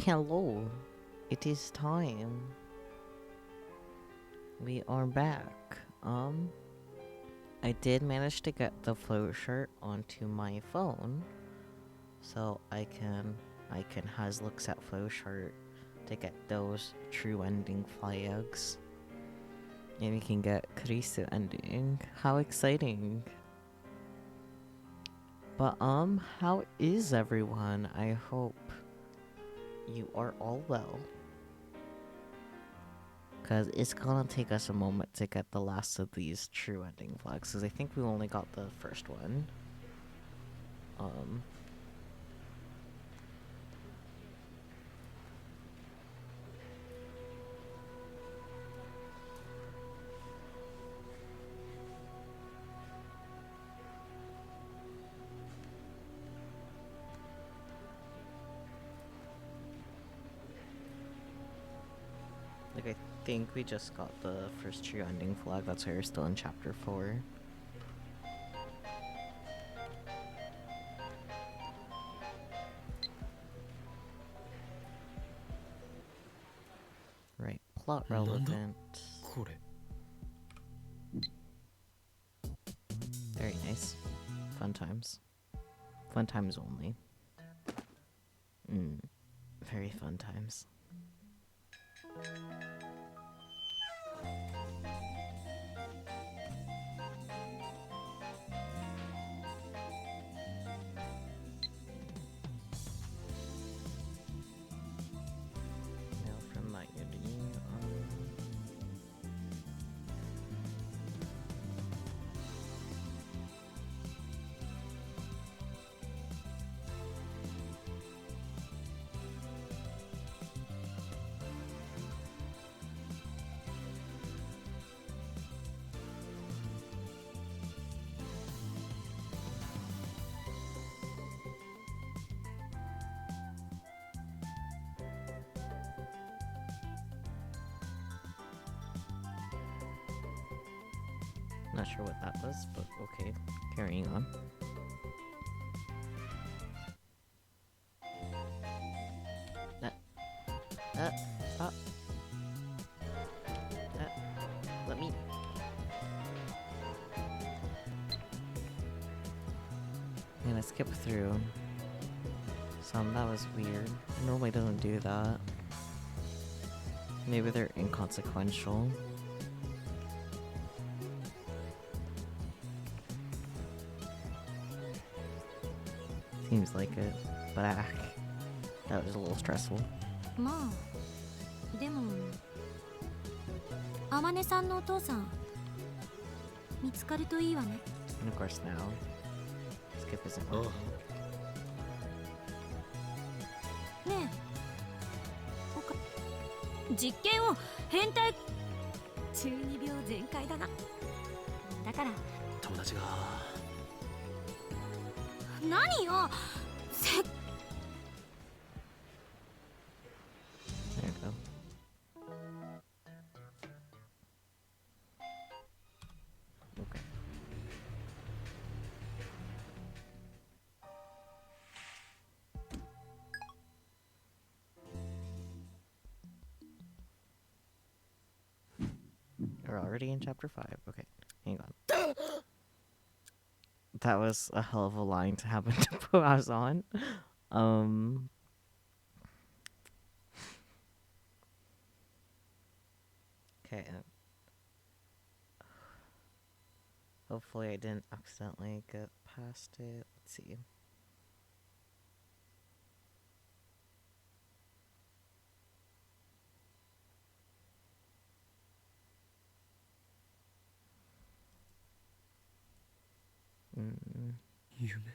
Hello, it is time. We are back. I did manage to get the float shirt onto my phone, so I can has looks at float shirt to get those true ending flags, and we can get Kurisu ending. How exciting! But how is everyone? I hope you are all well. Because it's gonna take us a moment to get the last of these true ending flags, because I think we only got the first one. Like, I think we just got the first true ending flag, that's why we're still in chapter 4. Right, plot relevant. Very nice. Fun times. Fun times only. Very fun times. Mail from my Unedited. Not sure what that was, but okay. Carrying on. Stop. Let me. Man, I skipped through some. That was weird. It normally doesn't do that. Maybe they're inconsequential. Seems like it, but that was a little stressful. まあでもあまねさんのお父さん見つかるといいわね。 And of course now, skip isn't working. ねえ実験を変態中二病全開だな。だから友達が何よせっ There you go. Okay. We're already in chapter 5. Okay, hang on. That was a hell of a line to happen to put us on. Okay. Hopefully I didn't accidentally get past it. Let's see. Mm. 夢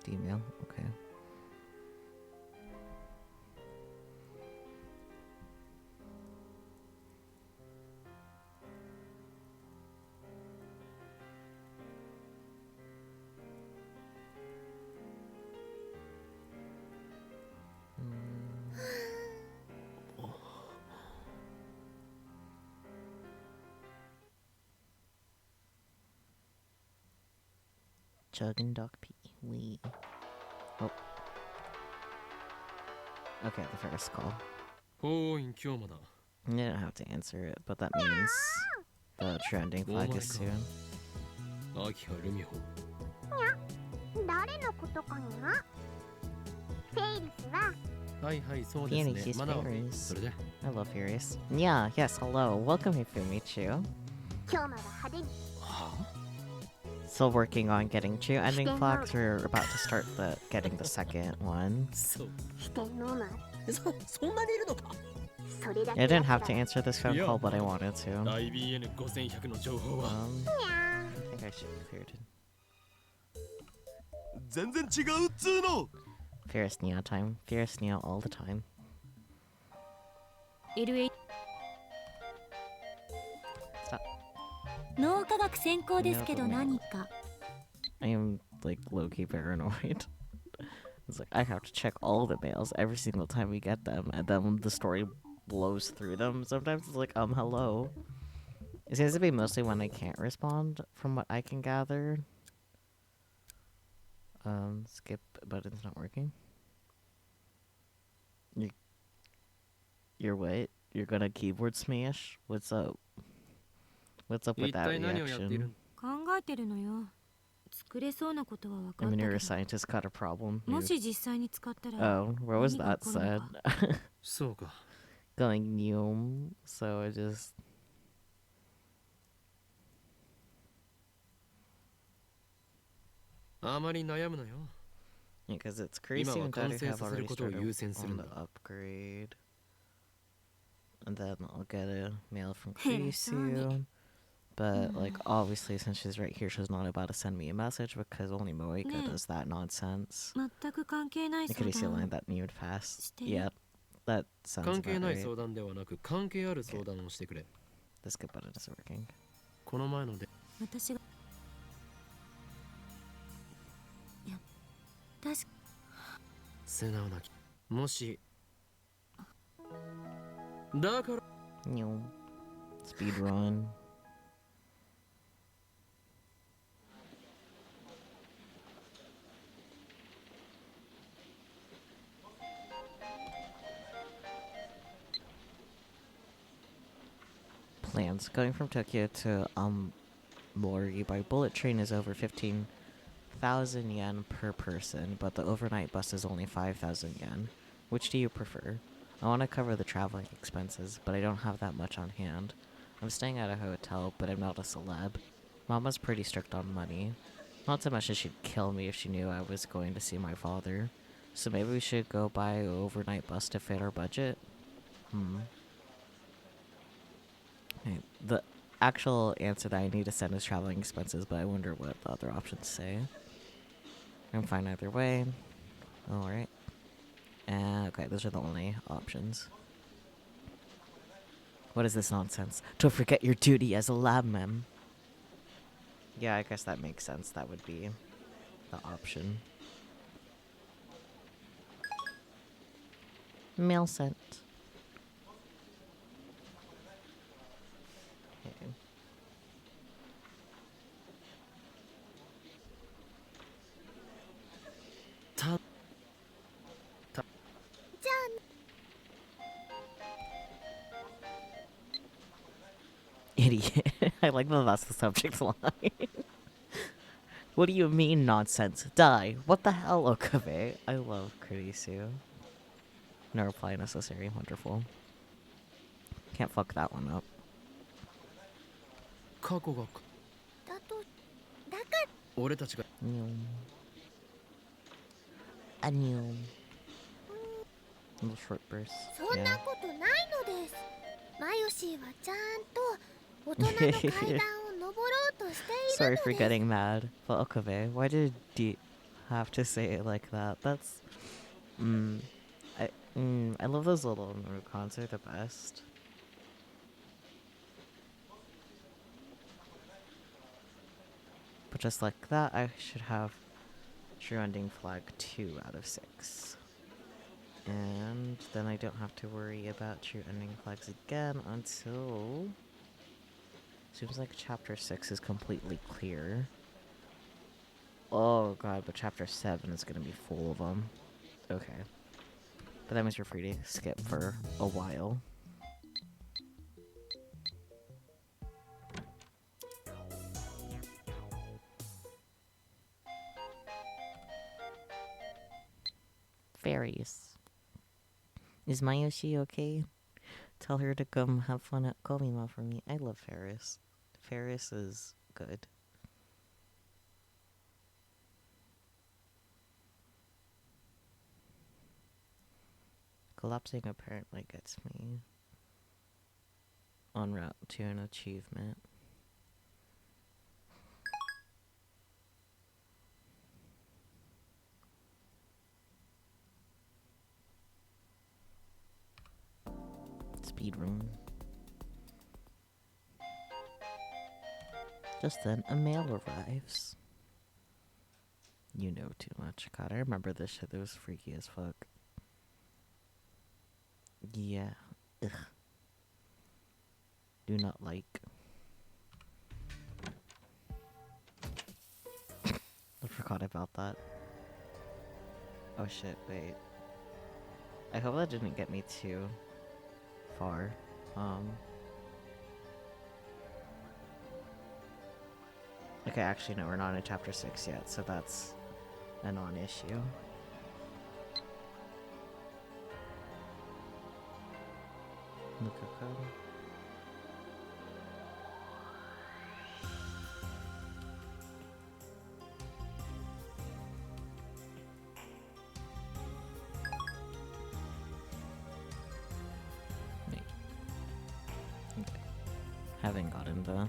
Email. Okay. Chug and Doc P. We. Oh. Okay, the first call. You didn't have to answer it, but that means the trending flag is soon. 誰のことかな？フェイリスは。はいはい、そうですね。 Phoenix is まだ Furious. それで I love Furious. Yeah, yes, hello. Welcome, Hifumichu. 今日まで派手に。 Still working on getting 2 ending flags. We're about to start getting the second one. そう 四天王マン。そんなにいるのか それだけ I だ didn't った have ら。 to answer this phone call, but I wanted to. IBN5100 の情報は I think I should be cleared. 全然違うっつーの Fierce Neo time. Fierce Neo all the time. LA Stop. 脳科学専攻ですけど何か I am like low-key paranoid. It's like I have to check all the mails every single time we get them, and then the story blows through them. Sometimes it's like, hello. It seems to be mostly when I can't respond, from what I can gather. Skip button's not working. You're what? You're gonna keyboard smash? What's up? What's up with that 一体何をやっている reaction? 考えてるのよ作れそうなことは分か I った mean, け you're a ど scientist, got a problem. もし実際に使ったら Oh, where was 何が that 起こるの said? かそうか Going Neum, so I just... あまり悩むなよ Yeah, because it's Kurisu and Daddy have already started on the upgrade. And then I'll get a mail from Kurisu. But, like, obviously, since she's right here, she's not about to send me a message because only Moeka Yeah. does that nonsense. 全く関係ない The 相 Kurisu 談 line を that Newed fast. Stay. Yep, that sounds 関係 about ない right. 相談ではなく関係ある相談をしてくれ The skip button isn't working. この前ので私がいや確か素直なきもしだから Neum. Speed run. Plans. Going from Tokyo to Mori by bullet train is over 15,000 yen per person, but the overnight bus is only 5,000 yen. Which do you prefer? I want to cover the traveling expenses, but I don't have that much on hand. I'm staying at a hotel, but I'm not a celeb. Mama's pretty strict on money. Not so much as she'd kill me if she knew I was going to see my father. So maybe we should go buy an overnight bus to fit our budget? Okay, the actual answer that I need to send is traveling expenses, but I wonder what the other options say. I'm fine either way. Alright. Okay, those are the only options. What is this nonsense? Don't forget your duty as a lab mem. Yeah, I guess that makes sense. That would be the option. Mail sent. Okay. Ta- Idiot. I like that that's the subject line. What do you mean nonsense? Die. What the hell, Okabe? I love Kurisu. No reply necessary. Wonderful. Can't fuck that one up. 過去がだとだから俺たちが Anyum. Little short burst. そんな Yeah. ことないのです。マヨシーはちゃんと大人の階段を登ろうとしてい Sorry る for のです。 getting mad. But Okabe, why did you have to say it like that? That's... I love those little emoticons. They're the best. But just like that, I should have true ending flag 2 out of 6. And then I don't have to worry about true ending flags again until... Seems like chapter 6 is completely clear. Oh god, but chapter 7 is gonna be full of them. Okay. But that means you're free to skip for a while. Fairies. Is Mayoshi okay? Tell her to come have fun at Komima for me. I love Ferris. Ferris is good. Collapsing apparently gets me en route to an achievement. Speedrun. Just then, a mail arrives. You know too much. God, I remember this shit. That was freaky as fuck. Yeah. Ugh. Do not like. I forgot about that. Oh shit, wait. I hope that didn't get me too far. Okay, actually no, we're not in chapter 6 yet, so that's a non-issue. Mukoko. Wait. Okay. Haven't gotten the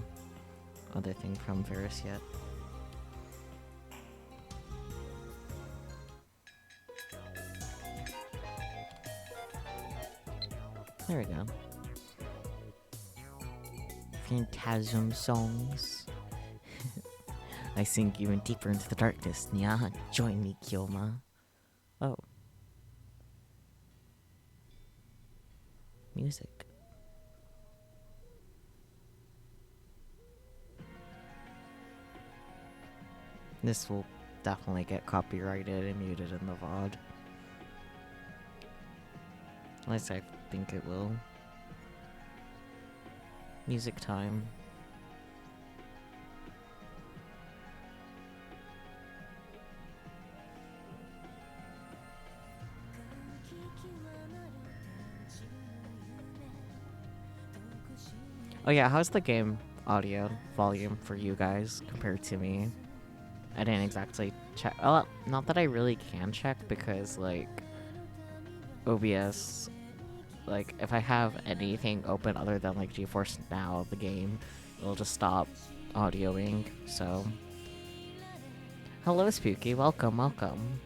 other thing from Varus yet. There we go. Phantasm songs. I sink even deeper into the darkness. Nya, join me, Kyoma. Oh. Music. This will definitely get copyrighted and muted in the VOD. At least I think it will. Music time. Oh yeah, how's the game audio volume for you guys compared to me? I didn't exactly check. Oh, not that I really can check because, like, OBS, like, if I have anything open other than, like, GeForce Now, the game, it'll just stop audioing, so. Hello, Spooky. Welcome, welcome.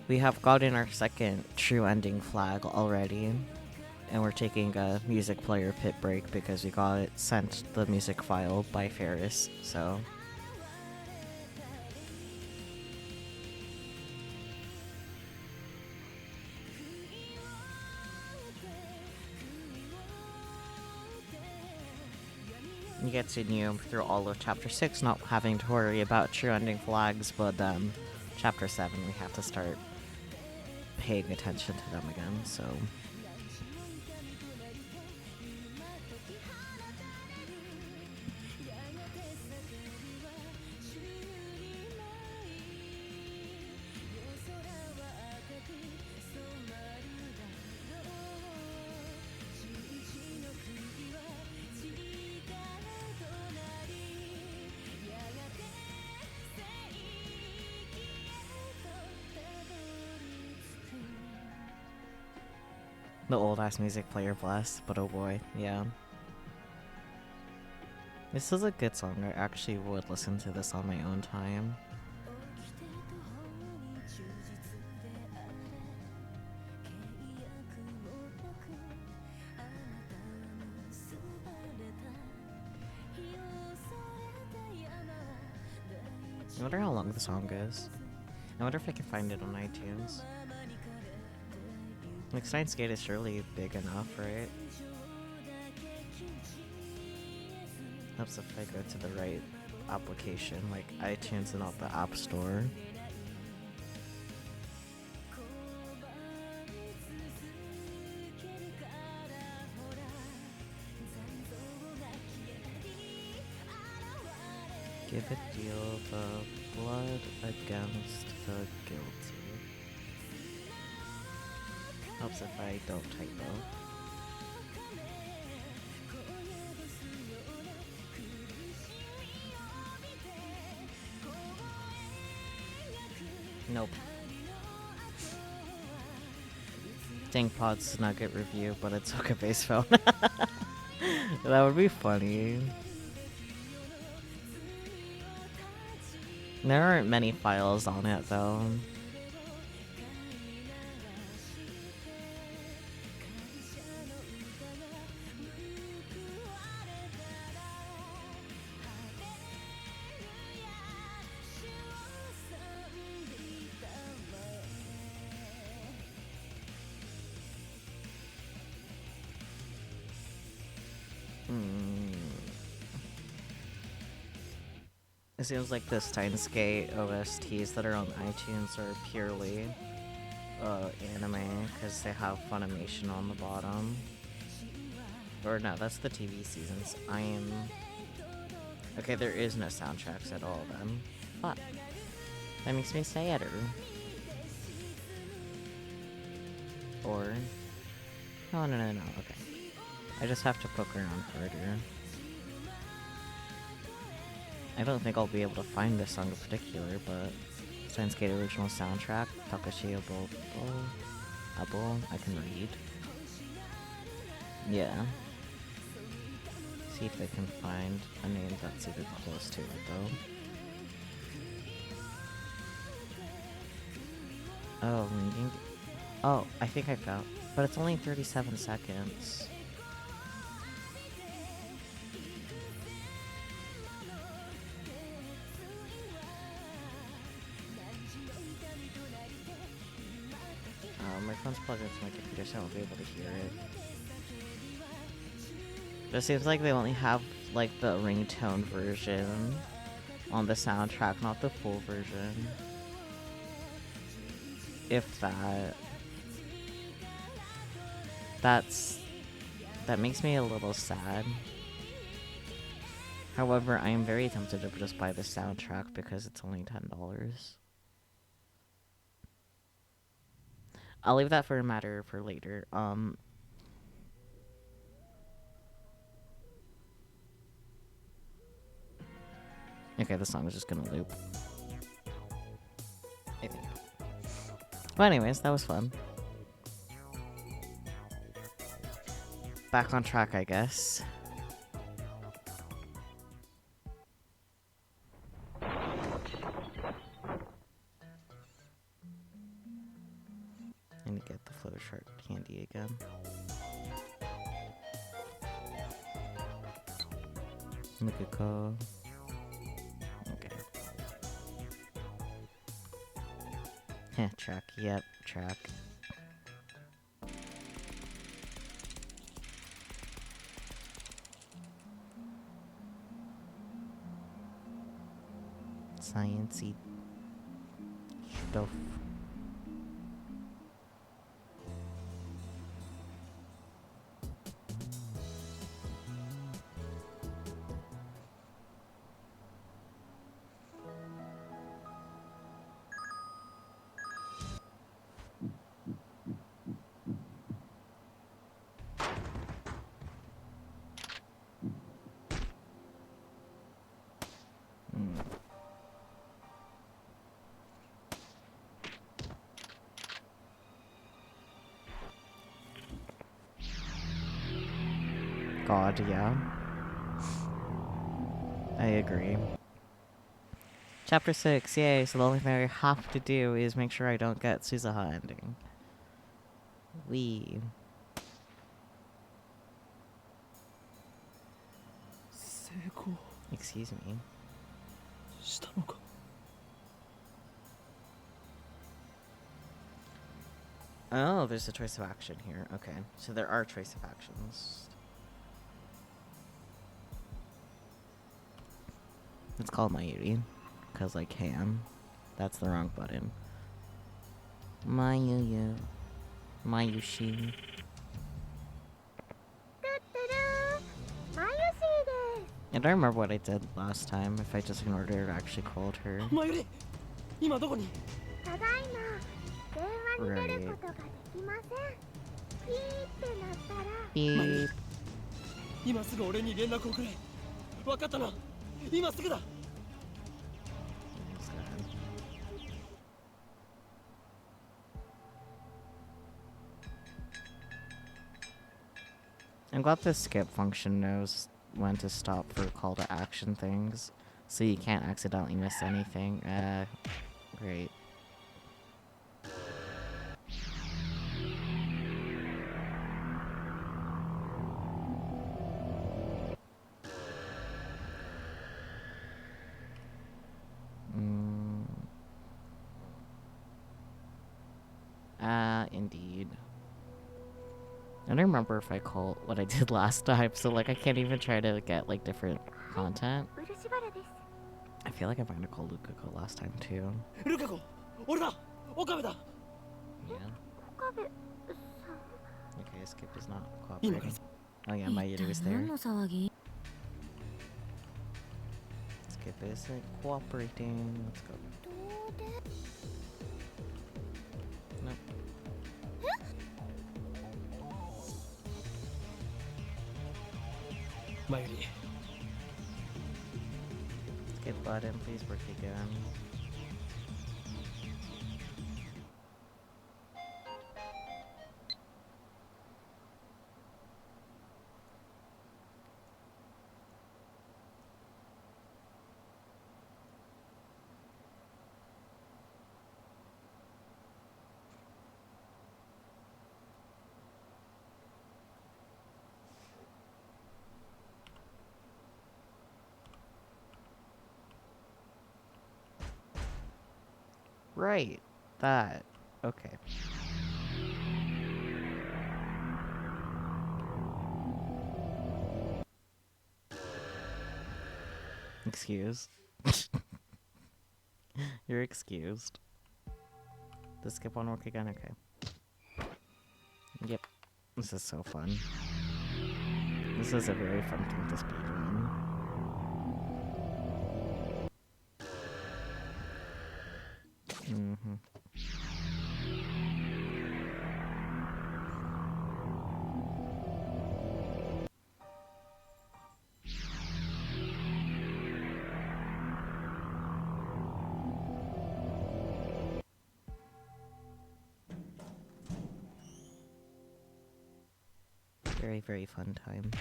We have gotten our second true ending flag already. And we're taking a music player pit break because we got it sent the music file by Ferris, so. You get to new through all of chapter 6, not having to worry about true ending flags, but chapter 7 we have to start paying attention to them again, so. The old ass music player blast, but oh boy, yeah. This is a good song. I actually would listen to this on my own time. I wonder how long the song is. I wonder if I can find it on iTunes. Like, Steins Gate is surely big enough, right? Helps if I go to the right application, like iTunes and not the App Store. Give a deal the blood against the guilty. Helps if I don't typo. Nope. Dang, Pod's Nugget review, but it's Okabe's phone. That would be funny. There aren't many files on it, though. It seems like the Steins OSTs that are on iTunes are purely anime, because they have Funimation on the bottom. Or no, that's the TV seasons. Okay, there is no soundtracks at all then. Fuck. That makes me sadder. Or... Oh, no, okay. I just have to poke around further. I don't think I'll be able to find this song in particular, but Steins original soundtrack, Takashi Abo, I can read. Yeah. See if I can find a name that's even close to it, though. Oh, reading. Oh, I think I found, but it's only 37 seconds. My phone's plugged into my computer, so I won't be able to hear it. It seems like they only have, like, the ringtone version on the soundtrack, not the full version. If that. That makes me a little sad. However, I am very tempted to just buy the soundtrack because it's only $10. I'll leave that for a matter for later. Okay, the song is just gonna loop. I think. Well, anyways, that was fun. Back on track, I guess. I need to get the flow chart candy again. Mikako. Okay. Heh, track. Yep, track. Sciencey stuff. God, yeah. I agree. Chapter 6, yay, so the only thing I have to do is make sure I don't get Suzuha ending. Wee. Excuse me. Oh, there's a choice of action here. Okay, so there are choice of actions. It's called Mayuri. Because I can. That's the wrong button. Mayuyu. Mayushi. トゥットゥルーマユシーです I don't remember what I did last time. If I just ignored her, it actually called her. マユリ今どこにただいま電話に出ることができませんピーってなったら Beep. 今すぐ俺に連絡をくれ分かったな今すぐだ That's good. I'm glad the skip function knows when to stop for call to action things, so you can't accidentally miss anything. Great. Indeed. I don't remember if I called what I did last time, so like I can't even try to get like different content. 漆原です I feel like I might have called Lukako last time too. ルカ子俺だ岡部だ Yeah. 岡部さん Okay, skip is not 今 cooperating. Oh yeah, my 一 Yuri was 体 there. 何の騒ぎ？ Skip isn't cooperating. Let's go. どうで Nope. Mayuri Skip button, please work again. Right. That. Okay. Excuse. You're excused. Does skip one work again? Okay. Yep. This is so fun. This is a very fun thing to speedrun. Mm-hmm. Very, very fun time.「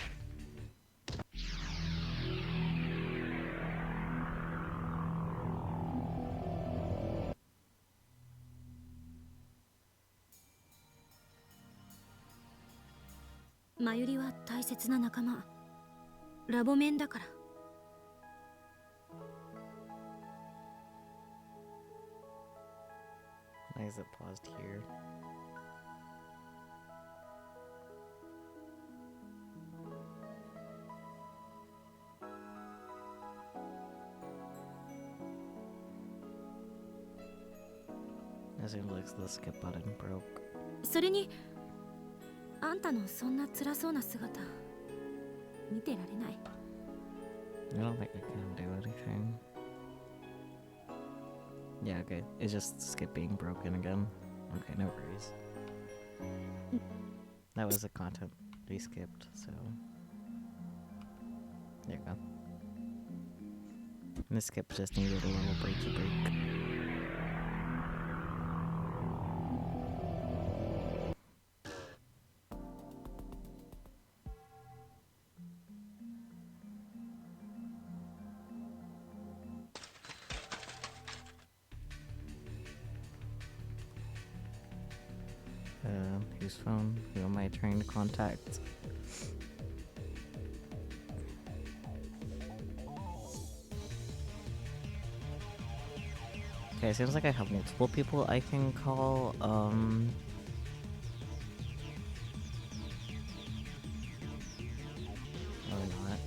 マユリは大切な仲間。ラボメンだから。」 Why is it paused here? As it looks, the skip button broke. それにあんたのそんな辛そうな姿見てられない。 I don't think I can do anything. Yeah, okay. It's just skip being broken again. Okay, no worries. That was the content we skipped, so... There you go. And the skip just needed a little breaky break. Whose phone? Who am I trying to contact? Okay, it seems like I have multiple people I can call, Or not.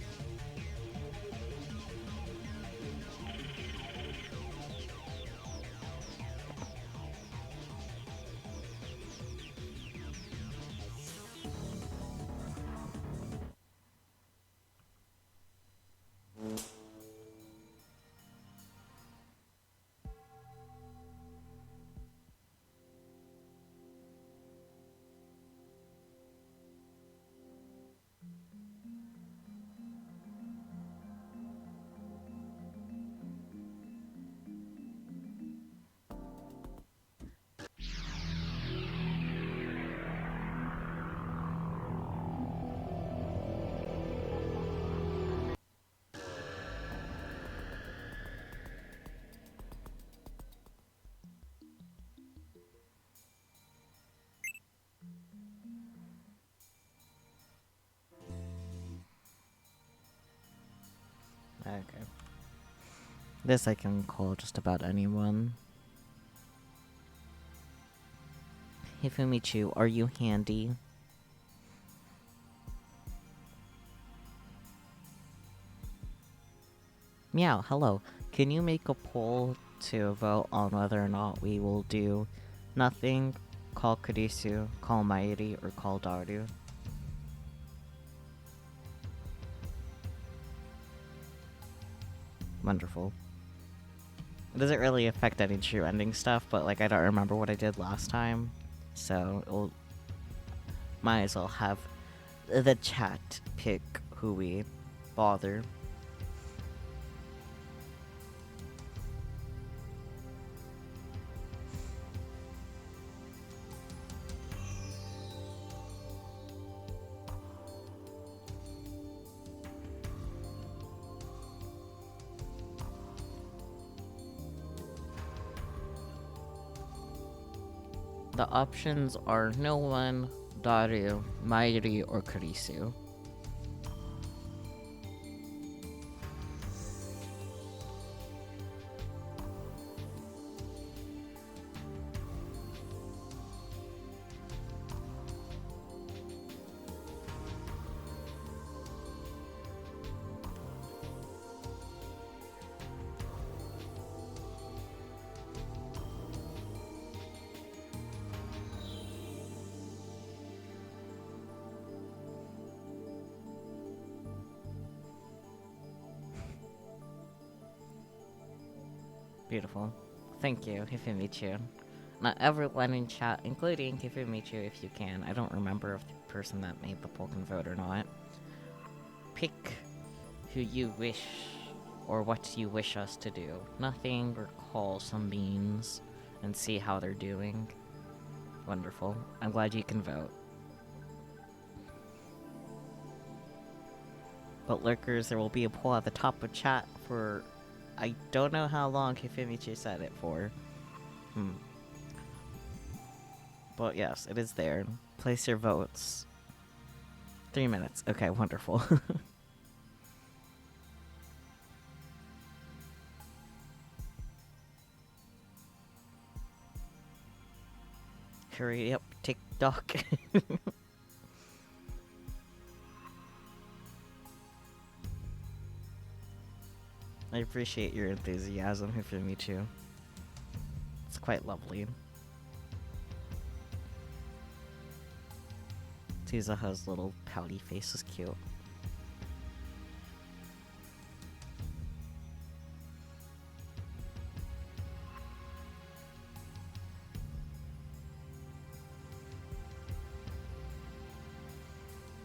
Okay. This I can call just about anyone. Hifumichu, are you handy? Meow, hello. Can you make a poll to vote on whether or not we will do nothing, call Kurisu, call Mairi, or call Daru? Wonderful. It doesn't really affect any true ending stuff, but like I don't remember what I did last time, so might as well have the chat pick who we bother. The options are no one, Daru, Mairi, or Kurisu. Beautiful. Thank you, Hifumichu. Not everyone in chat, including Hifumichu if you can. I don't remember if the person that made the poll can vote or not. Pick who you wish, or what you wish us to do. Nothing, or call some beans and see how they're doing. Wonderful. I'm glad you can vote. But lurkers, there will be a poll at the top of chat for... I don't know how long Hifimichi said it for. But yes, it is there. Place your votes. 3 minutes. Okay, wonderful. Hurry up, TikTok. I appreciate your enthusiasm, Hifimichu. It's quite lovely. Tizaha's little pouty face is cute.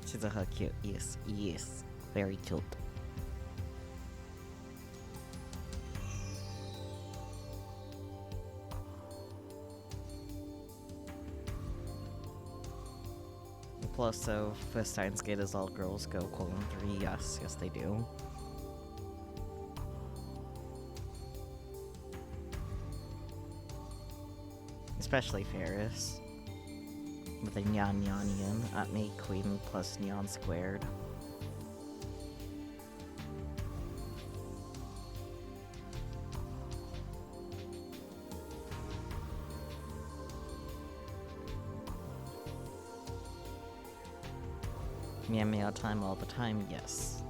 Tizaha cute, yes, yes. Very cute. Plus, so for Steins Gate is all girls go :3. Yes, yes they do. Especially Ferris. With a Nyan Nyanian at me Queen plus Neon squared. Meow meow time all the time, yes.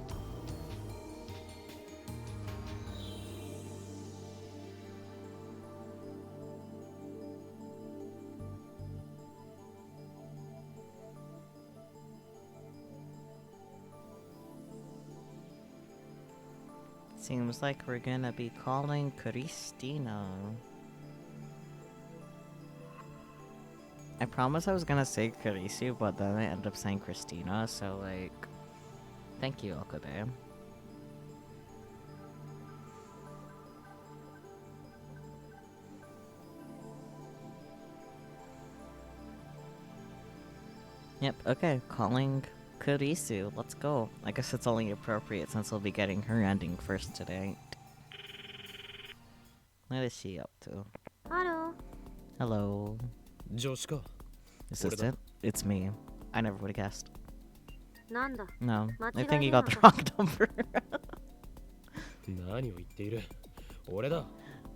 Seems like we're gonna be calling Christina. I promise I was gonna say Kurisu, but then I ended up saying Christina, so like... Thank you, Okabe. Yep, okay, calling Kurisu, let's go. I guess it's only appropriate since we'll be getting her ending first today. What is she up to? Hello. Hello. Joshka. Assistant? It's me. I never would have guessed. なんだ No, I 間違い think you ねえ got the のか wrong number. 何を言っている。俺だ。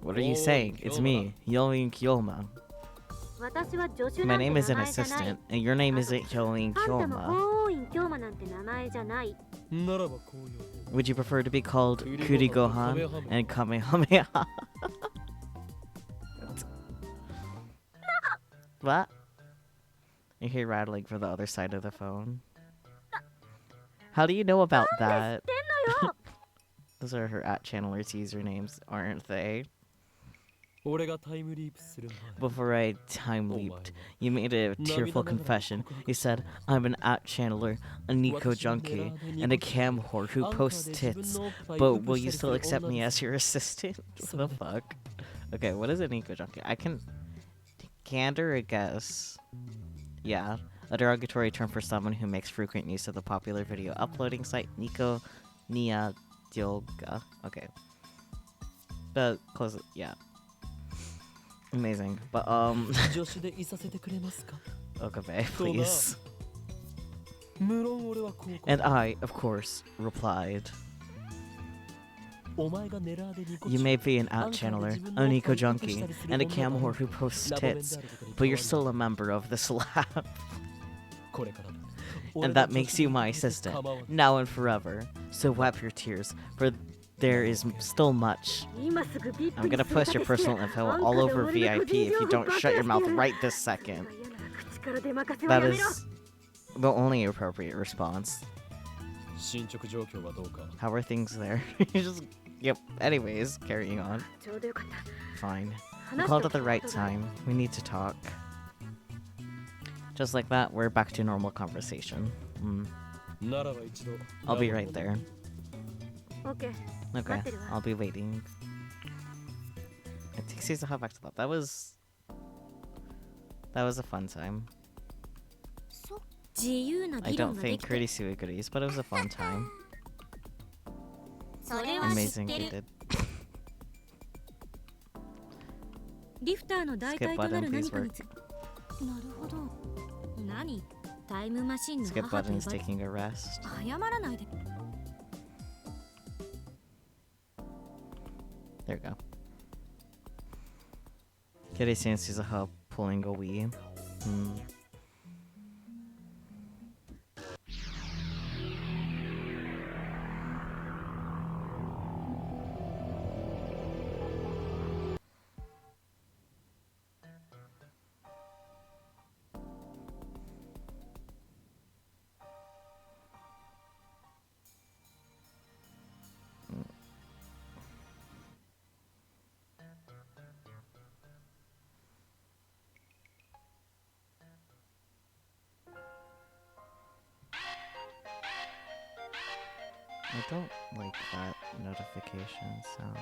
What are you saying? It's me, Yoin Kyoma. 私は助手 My なんて name is 名 an 前じゃない。 assistant, and your name isn't Yoin あんたも Kyoma. 法王院京馬なんて名前じゃない。ならばこうよ。 Would you prefer to be called Kurigohan and Kamehameha? What? You hear rattling from the other side of the phone. How do you know about that? Those are her @channelers usernames, aren't they? 俺がタイムリープする前。 Before I time leaped, you made a tearful confession. You said, I'm an @channeler, a Nico junkie, and a cam whore who posts tits. But will you still accept me as your assistant? What the fuck? Okay, what is a Nico junkie? I can gander a guess. Yeah, a derogatory term for someone who makes frequent use of the popular video uploading site Nico Nia Dioga. Okay. But close it, yeah. Amazing. But 助手でいさせてくれますか。 okay, please. 無論俺はこう。 And I, of course, replied. お前がネラーでニコ You may be an @channeler, a Nico junkie, and a cam whore who posts tits, but you're still a member of this lab. これから。 And that makes you my assistant, now and forever. So wipe your tears, for there is still much. 今すぐ VIP I'm gonna post your personal info all over VIP if you don't shut your mouth right this second. 口から出まかせはや That めろ。 is the only appropriate response. 進捗状況はどうか。 How are things there? You just, yep. Anyways, carrying on. ちょうどよかった。 Fine. We 話 called して at the おき right たいことがある。 time. We need to talk. Just like that, we're back to normal conversation. ならば一度。 I'll be right there. オッケー。 Okay, 待ってるわ。 I'll be waiting. It takes you to hop back to that. That was a fun time. 自由な I 議論 don't がで think きて Kurisu agrees, but it was a fun time. それは知っ Amazing て you る did. リフターの代 Skip 替とな button, る please 何か work. につなるほど何タイムマシンの Skip 母と button 呼 is ばれ taking a rest. 謝らないで There we go. Kurisu sees a hub pulling a Wii. I don't like that notification sound.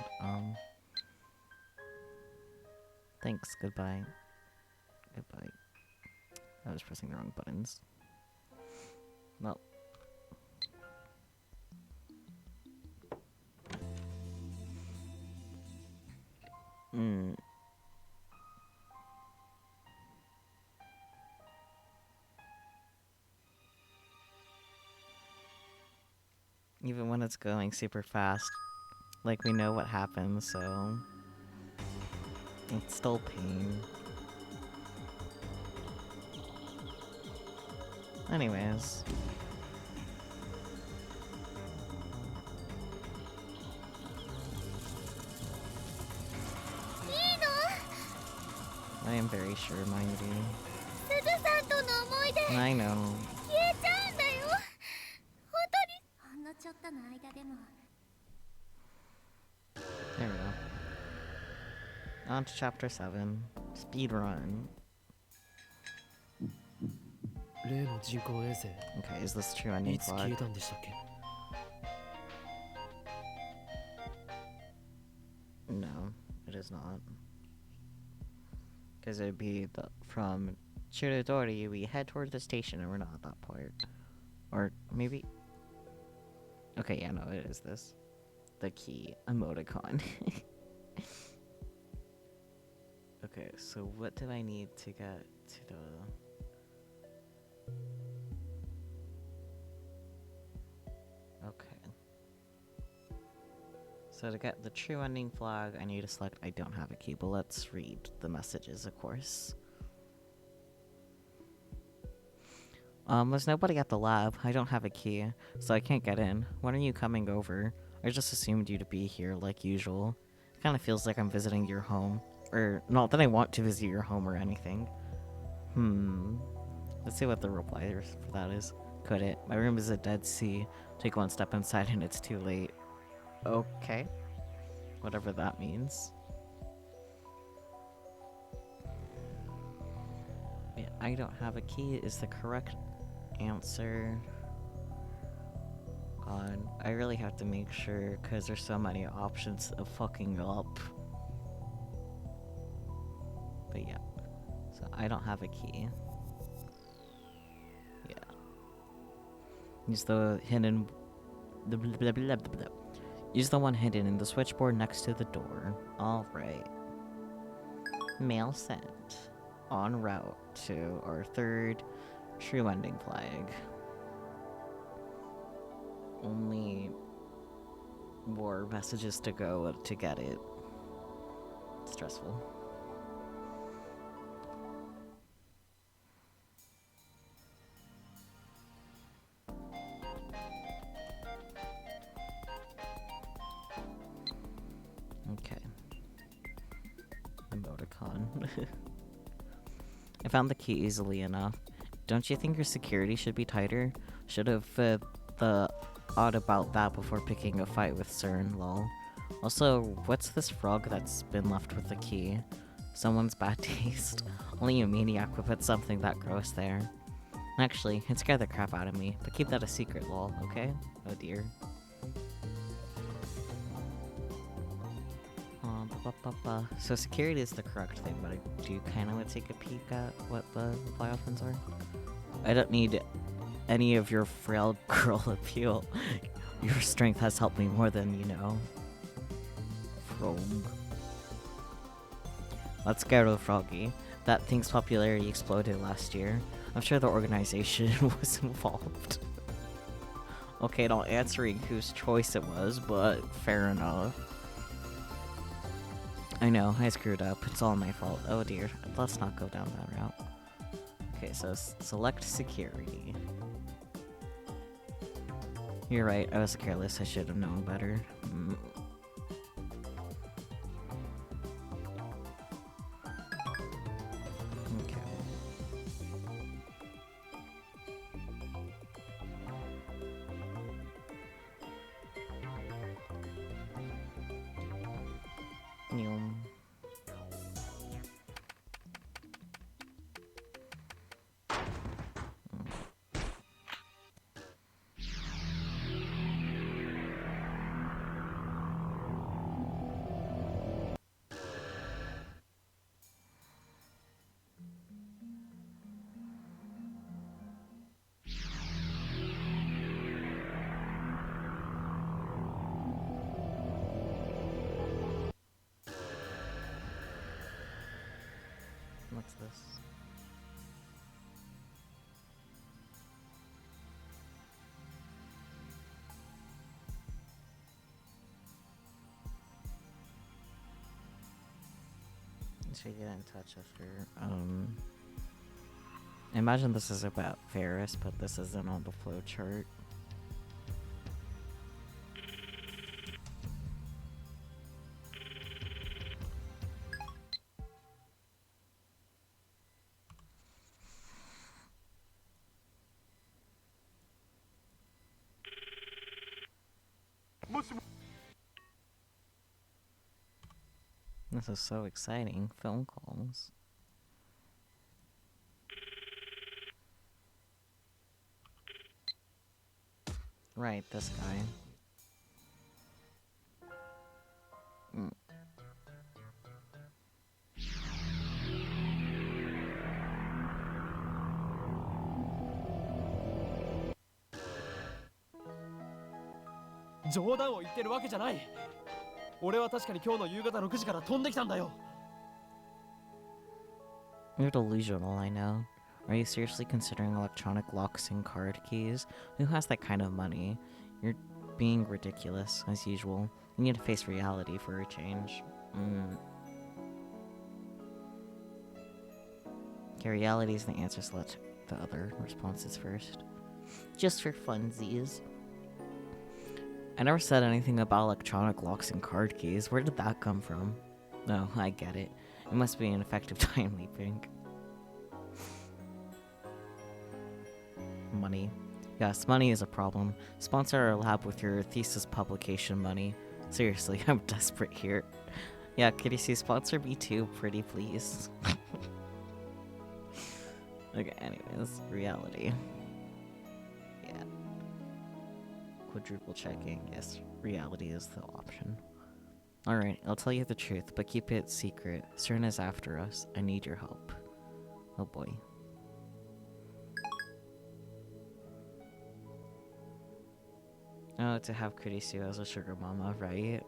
Thanks, goodbye. Goodbye. I was pressing the wrong buttons. Well. Even when it's going super fast, like we know what happens, so it's still pain. Anyways. I am very sure, Mayuri. すずさんとの思い出 I know. 消えちゃうんだよ。本当にほんのちょっとの間でも There we go. On to chapter 7. Speed run. 例の人工衛星。 Okay, is this true い ending つ消え plot? たんでしたっけ。 No, it is not. Because it'd be from Chirodori, we head toward the station and we're not at that point. Or maybe... Okay, yeah, no, it is this. The key emoticon. Okay, so what do I need to get to the... Okay. So to get the true ending flag, I need to select I don't have a key, but let's read the messages, of course. There's nobody at the lab. I don't have a key, so I can't get in. When are you coming over? I just assumed you to be here, like usual. It kind of feels like I'm visiting your home. Or, not that I want to visit your home or anything. Let's see what the reply for that is. Could it? My room is a dead sea. Take one step inside and it's too late. Okay. Whatever that means. Yeah, I don't have a key is the correct answer. God, I really have to make sure because there's so many options of fucking up. But yeah, so I don't have a key. Yeah. Use the hidden... Use the one hidden in the switchboard next to the door. Alright. Mail sent. En route to our third true ending flag. Only more messages to go to get it. Stressful. Okay. Emoticon. I found the key easily enough. Don't you think your security should be tighter? Should have thought about that before picking a fight with CERN, lol. Also, what's this frog that's been left with the key? Someone's bad taste. Only a maniac would put something that gross there. Actually, it scared the crap out of me, but keep that a secret, lol, okay? Oh dear. So security is the correct thing, but I do kind of want to take a peek at what the reply options are. I don't need any of your frail girl appeal. Your strength has helped me more than, you know. Frog. Let's go to Froggy. That thing's popularity exploded last year. I'm sure the organization was involved. Okay, not answering whose choice it was, but fair enough. I know, I screwed up. It's all my fault. Oh dear. Let's not go down that route. Okay, so select security. You're right, I was careless. I should have known better. Okay. Neum. What's this? Should get in touch with her. I imagine this is about Varys, but this isn't on the flowchart. This is so exciting. Phone calls. Right, this guy. Mm. 冗談を言ってるわけじゃない。俺は確かに今日の夕方6時から飛んできたんだよ。You're delusional, I know. Are you seriously considering electronic locks and card keys? Who has that kind of money? You're being ridiculous, as usual. You need to face reality for a change. Okay, reality is the answer, so let's check the other responses first. Just for funsies. I never said anything about electronic locks and card keys. Where did that come from? No, I get it. It must be an effective time leaping. Money. Yes, money is a problem. Sponsor our lab with your thesis publication money. Seriously, I'm desperate here. Yeah, Kurisu, sponsor me too, pretty please. Okay, anyways, reality. Yeah. Quadruple checking. Yes, reality is the option. Alright, I'll tell you the truth, but keep it secret. CERN is after us. I need your help. Oh boy. Oh, to have Kurisu as a sugar mama, right?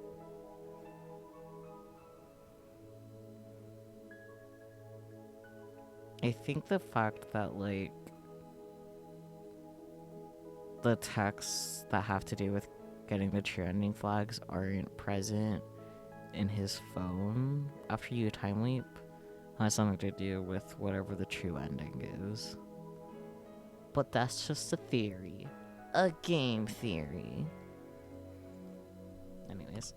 I think the fact that, like, the texts that have to do with getting the true ending flags aren't present in his phone after you time leap has something to do with whatever the true ending is. But that's just a theory. A game theory. Anyways.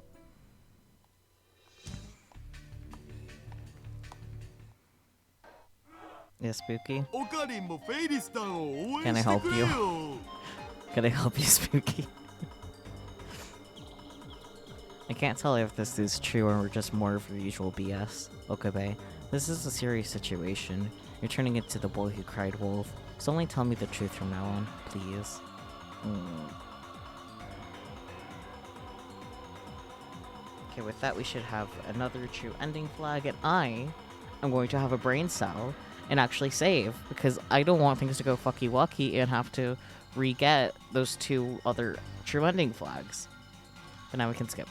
Yeah, Spooky? Can I help you? Can I help you, Spooky? I can't tell if this is true or just more of your usual BS. Okabe, this is a serious situation. You're turning into the boy who cried wolf. So only tell me the truth from now on, please. Okay, with that we should have another true ending flag, and I am going to have a brain cell and actually save, because I don't want things to go fucky-wucky and have to re-get those two other true ending flags. But now we can skip.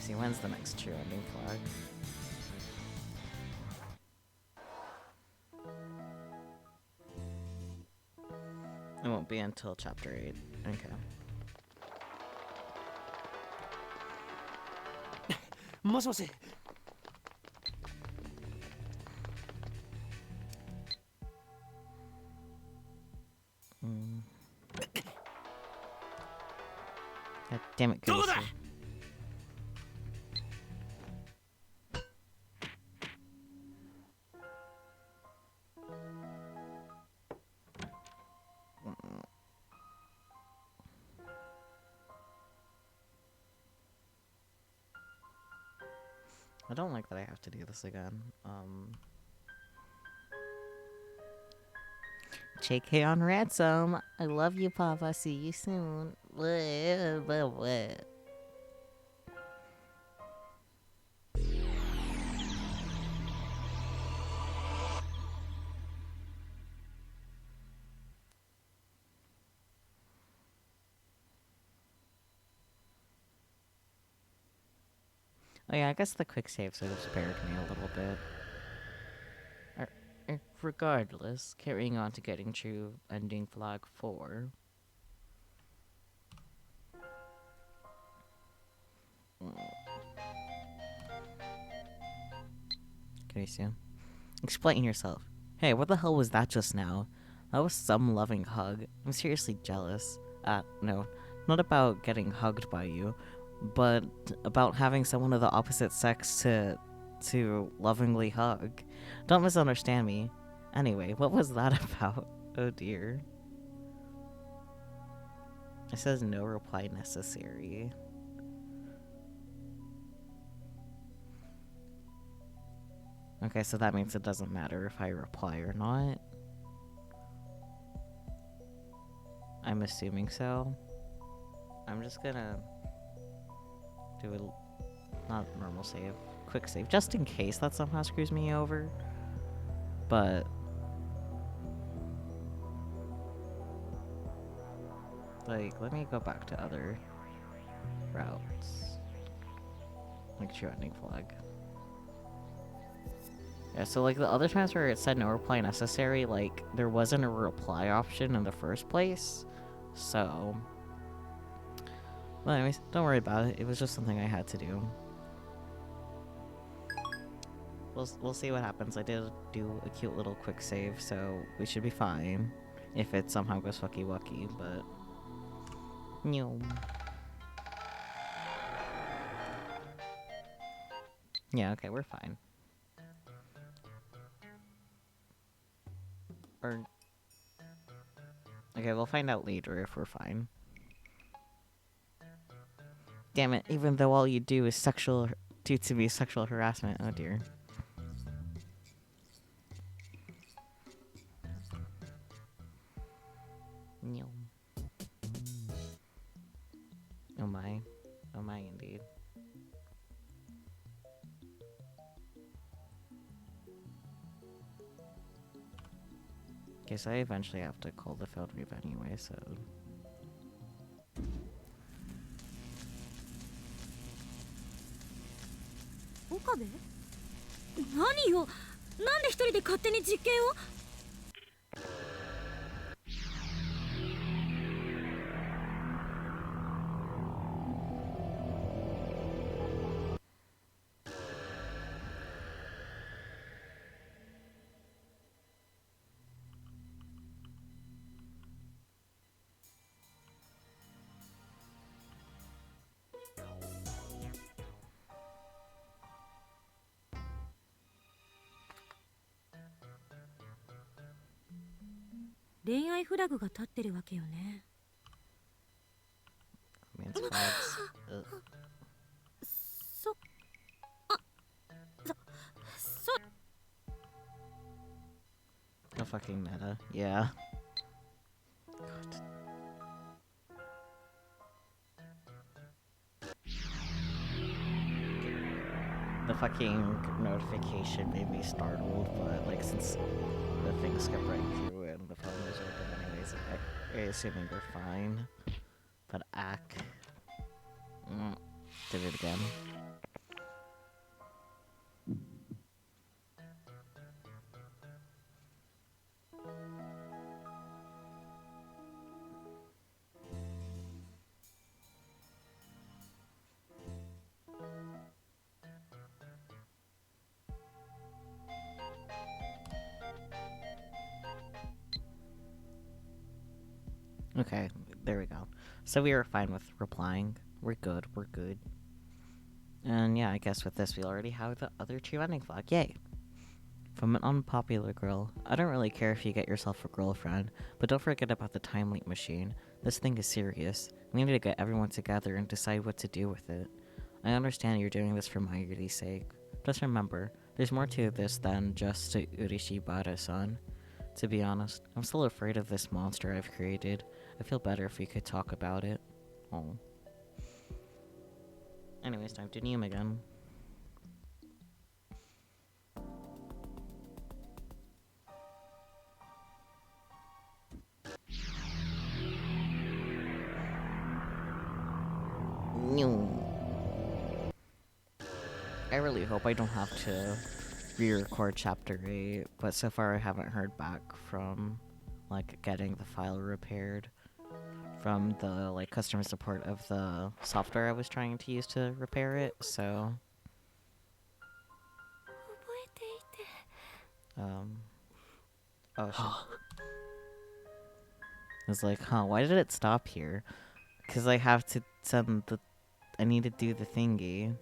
See, when's the next true ending flag? It won't be until chapter 8. Okay. もしもし。God damn it, Kurisu. I don't like that I have to do this again. JK on ransom. I love you, Papa. See you soon. Oh yeah, I guess the quick saves would have spared me a little bit. Regardless, carrying on to getting true ending flag 4. Kurisu, explain yourself. Hey, what the hell was that just now? That was some loving hug. I'm seriously jealous. No, not about getting hugged by you, but about having someone of the opposite sex to lovingly hug. Don't misunderstand me. Anyway, what was that about? Oh dear. It says no reply necessary. Okay, so that means it doesn't matter if I reply or not. I'm assuming so. I'm just gonna do a not normal save, quick save, just in case that somehow screws me over. But like, let me go back to other routes. Like true ending flag. Yeah, so like the other times where it said no reply necessary, like there wasn't a reply option in the first place. So, well, anyways, don't worry about it. It was just something I had to do. We'll see what happens. I did do a cute little quick save, so we should be fine. If it somehow goes fucky wucky, but no. Yeah, okay, we're fine. Or okay, we'll find out later if we're fine. Damn it! Even though all you do is do to me sexual harassment. Oh dear. No. Oh my. Oh my, indeed. Guess I eventually have to call the field reap anyway, so...岡部？何よ、なんで一人で勝手に実験を？恋愛フラグが立ってるわけよね。Means Vods. Oh, fucking meta. Yeah. God. The fucking notification made me startled, but like since the thing skipped right through it and the phone was open anyways, I assuming we're fine. But Ack did it again. Okay, there we go. So we were fine with replying. We're good, we're good. And yeah, I guess with this we already have the other two ending flag. Yay! From an unpopular girl, I don't really care if you get yourself a girlfriend, but don't forget about the time leap machine. This thing is serious. We need to get everyone together and decide what to do with it. I understand you're doing this for Mayuri's sake. Just remember, there's more to this than just Urishibara-san. To be honest, I'm still afraid of this monster I've created. I feel better if we could talk about it. Oh. Anyways, time to Neum again. Neum. I really hope I don't have to re-record chapter 8, but so far I haven't heard back from like getting the file repaired from the like customer support of the software I was trying to use to repair it, so oh shit. I was like, huh, why did it stop here? Because I have to send the I need to do the thingy.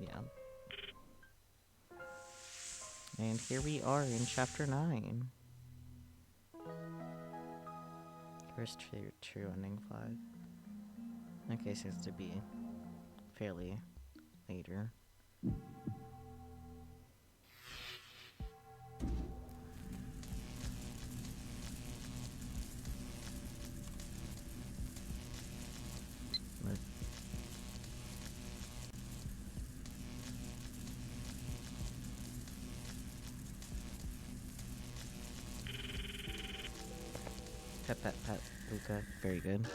Yeah. And here we are in chapter 9. First true ending flag. Okay, so it's to be fairly later. Pet, pet, pet. Luca. Very good.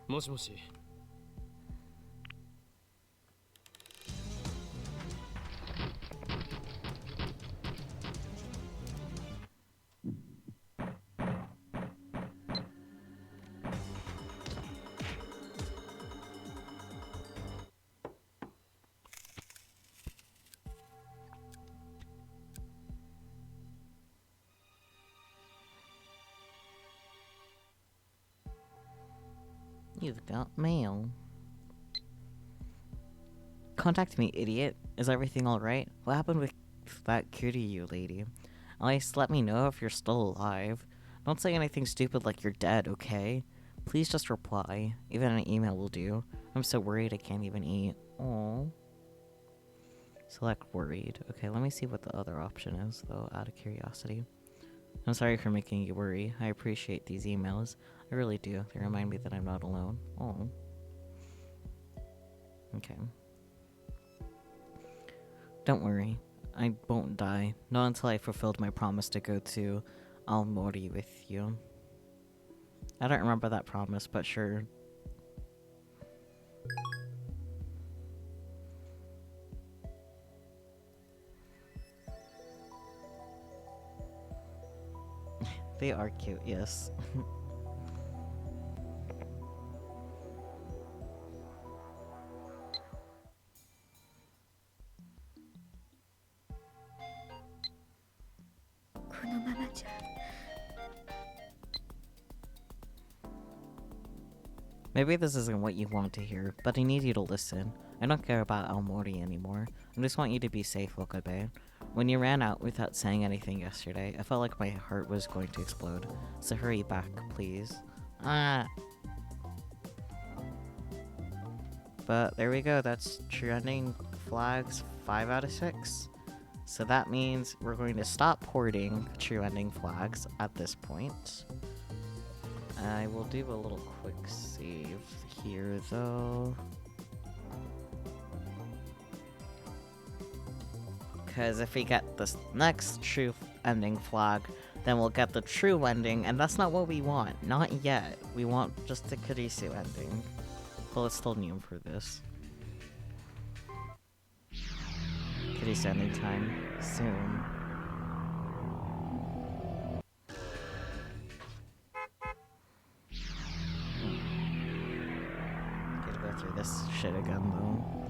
もしもし。You've got mail. Contact me, idiot. Is everything alright? What happened with that Kurisu lady? At least let me know if you're still alive. Don't say anything stupid like you're dead, okay? Please just reply. Even an email will do. I'm so worried I can't even eat. Oh. Select worried. Okay, let me see what the other option is, though, out of curiosity. I'm sorry for making you worry. I appreciate these emails. I really do. They remind me that I'm not alone. Oh. Okay. Don't worry. I won't die. Not until I fulfilled my promise to go to Aomori with you. I don't remember that promise, but sure. They are cute, yes. このままじゃ Maybe this isn't what you want to hear, but I need you to listen. I don't care about Aomori anymore. I just want you to be safe, Okabe. When you ran out without saying anything yesterday, I felt like my heart was going to explode. So hurry back, please. Ah! But there we go, that's trending flags 5 out of 6. So that means we're going to stop hoarding true ending flags at this point. I will do a little quick save here, though. Because if we get this next true ending flag, then we'll get the true ending, and that's not what we want. Not yet. We want just the Kurisu ending. Well, it's still new for this. Kurisu ending time soon. Gotta go through this shit again, though.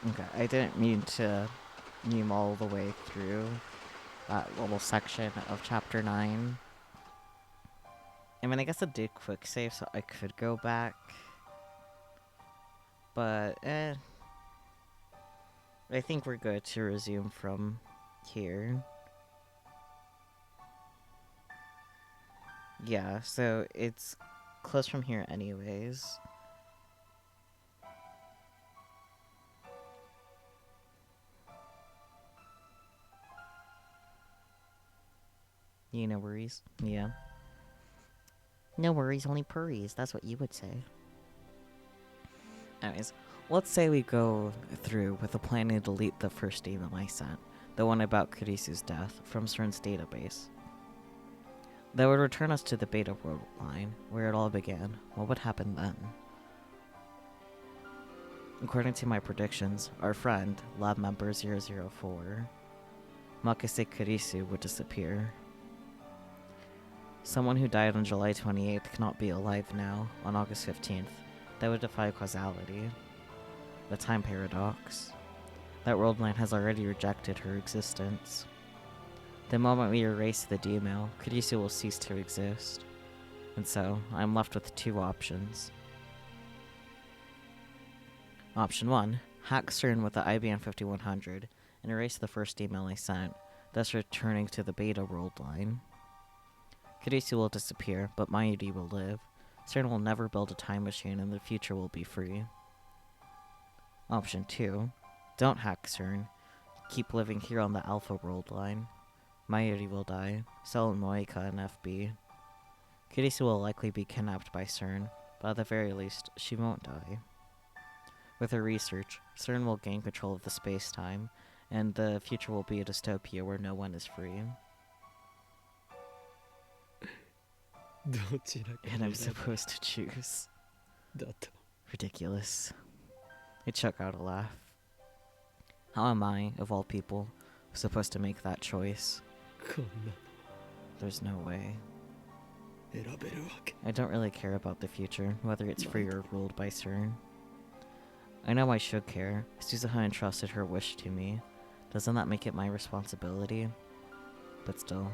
Okay, I didn't mean to meme all the way through that little section of chapter 9. I mean, I guess I did quick save, so I could go back. But, I think we're good to resume from here. Yeah, so it's close from here anyways. You no worries? Yeah. No worries, only purries. That's what you would say. Anyways, let's say we go through with the plan to delete the first email I sent, the one about Kurisu's death, from CERN's database. That would return us to the Beta World line, where it all began. What would happen then? According to my predictions, our friend, lab member 004, Makase Kurisu, would disappear. Someone who died on July 28th cannot be alive now, on August 15th. That would defy causality. The time paradox. That world line has already rejected her existence. The moment we erase the email, Kurisu will cease to exist. And so, I'm left with two options. Option 1. Hack CERN with the IBM 5100 and erase the first email I sent, thus returning to the beta world line. Kurisu will disappear, but Mayuri will live. CERN will never build a time machine and the future will be free. Option 2. Don't hack CERN. Keep living here on the Alpha world line. Mayuri will die, so will Moika and FB. Kurisu will likely be kidnapped by CERN, but at the very least, she won't die. With her research, CERN will gain control of the space-time, and the future will be a dystopia where no one is free. And I'm supposed to choose. Ridiculous. I choke out a laugh. How am I, of all people, supposed to make that choice? There's no way. I don't really care about the future, whether it's free or ruled by CERN. I know I should care. Suzuha entrusted her wish to me. Doesn't that make it my responsibility? But still,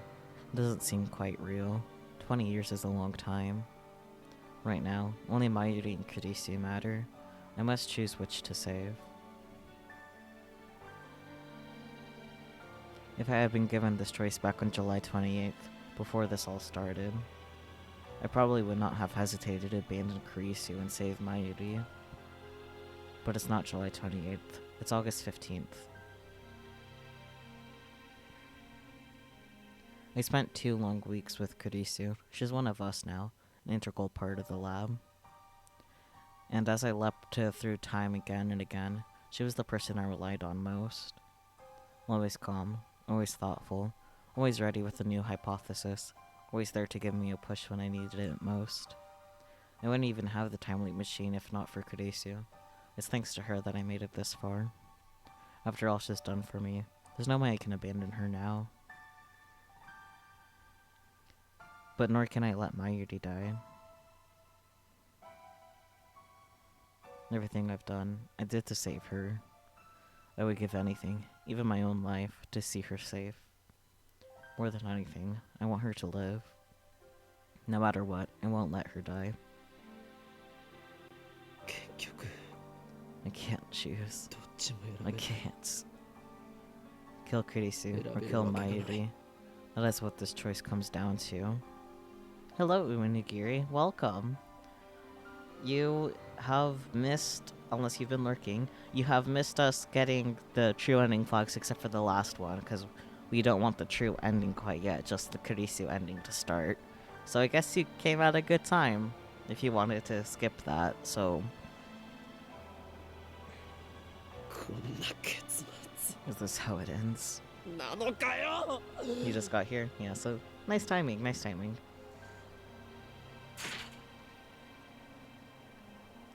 it doesn't seem quite real. 20 years is a long time. Right now, only Mayuri and Kurisu matter. I must choose which to save. If I had been given this choice back on July 28th, before this all started, I probably would not have hesitated to abandon Kurisu and save Mayuri. But it's not July 28th, it's August 15th. I spent 2 long weeks with Kurisu. She's one of us now, an integral part of the lab. And as I leapt through time again and again, she was the person I relied on most. Always calm, always thoughtful, always ready with a new hypothesis, always there to give me a push when I needed it most. I wouldn't even have the time leap machine if not for Kurisu. It's thanks to her that I made it this far. After all she's done for me, there's no way I can abandon her now. But nor can I let Mayuri die. Everything I've done, I did to save her. I would give anything, even my own life, to see her safe. More than anything, I want her to live. No matter what, I won't let her die. I can't choose. I can't. Kill Kurisu or kill Mayuri. That is what this choice comes down to. Hello, Uenigiri. Welcome. You have missed, unless you've been lurking, you have missed us getting the true ending flags except for the last one, because we don't want the true ending quite yet, just the Kurisu ending to start. So I guess you came at a good time if you wanted to skip that, so... Is this how it ends? You just got here? Yeah, so nice timing, nice timing.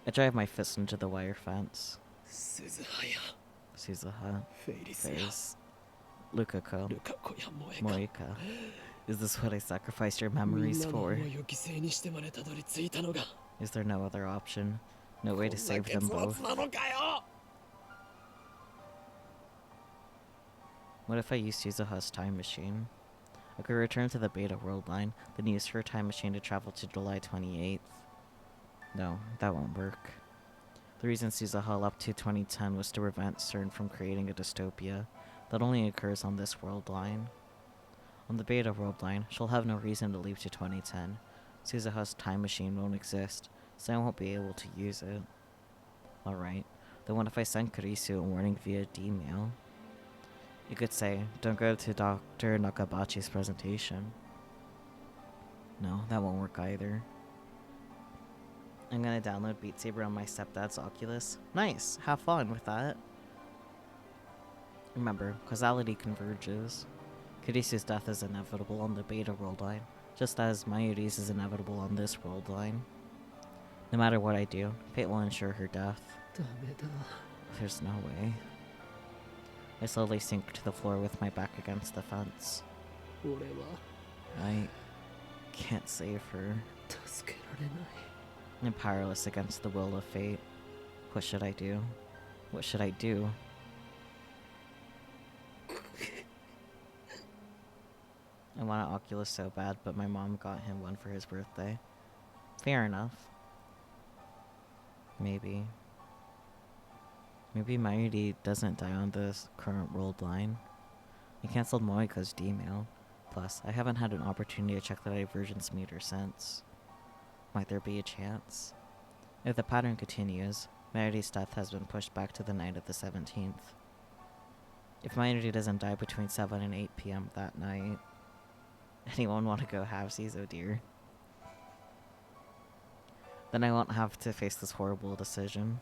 I drive my fist into the wire fence. Suzuha. Face. Lukako. Morika. Is this what I sacrificed your memories for? Is there no other option? No way to save them both? What if I use Suzuha's time machine? I could return to the beta world line, then use her time machine to travel to July 28th. No, that won't work. The reason Suzuha left to 2010 was to prevent CERN from creating a dystopia that only occurs on this world line. On the beta world line, she'll have no reason to leave to 2010. Suzuha's time machine won't exist, so I won't be able to use it. Alright, then what if I send Kurisu a warning via email? You could say, don't go to Dr. Nakabachi's presentation. No, that won't work either. I'm gonna download Beat Saber on my stepdad's Oculus. Nice! Have fun with that. Remember, causality converges. Kurisu's death is inevitable on the beta world line, just as Mayuri's is inevitable on this world line. No matter what I do, fate will ensure her death. ダメだ。 There's no way. I slowly sink to the floor with my back against the fence. 俺は I can't save her. 助けられない。 I'm powerless against the will of fate. What should I do? What should I do? I want an Oculus so bad, but my mom got him one for his birthday. Fair enough. Maybe. Maybe Mayuri doesn't die on this current world line. I cancelled Moika's D-mail. Plus, I haven't had an opportunity to check the divergence meter since. Might there be a chance? If the pattern continues, Mayuri's death has been pushed back to the night of the 17th. If Mayuri doesn't die between 7 and 8 p.m. that night, anyone want to go halvesies, oh dear. Then I won't have to face this horrible decision.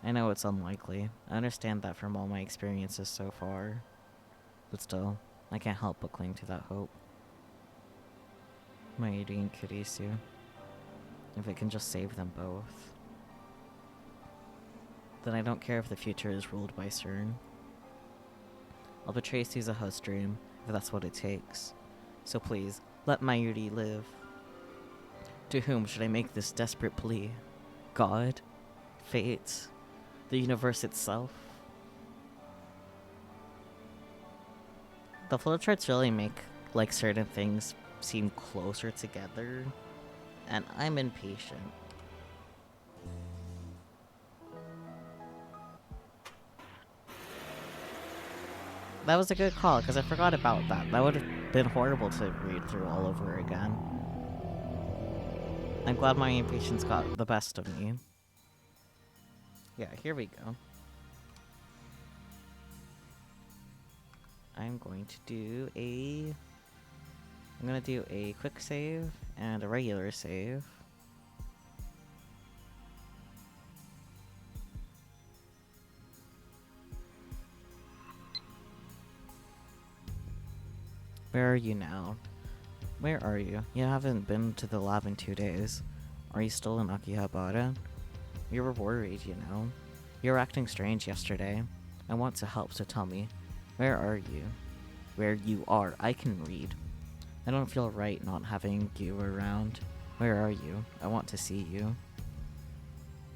I know it's unlikely. I understand that from all my experiences so far. But still, I can't help but cling to that hope. Mayuri and Kurisu. If it can just save them both. Then I don't care if the future is ruled by CERN. I'll betray Suzuha's dream, if that's what it takes. So please, let Mayuri live. To whom should I make this desperate plea? God? Fate? The universe itself? The flowcharts really make, like, certain things seem closer together, and I'm impatient. That was a good call, because I forgot about that. That would have been horrible to read through all over again. I'm glad my impatience got the best of me. Yeah, here we go. I'm going to do a quick save and a regular save. Where are you now? Where are you? You haven't been to the lab in 2 days. Are you still in Akihabara? You were worried, you know. You were acting strange yesterday. I want to help, so tell me. Where are you? Where you are. I can read. I don't feel right not having you around. Where are you? I want to see you.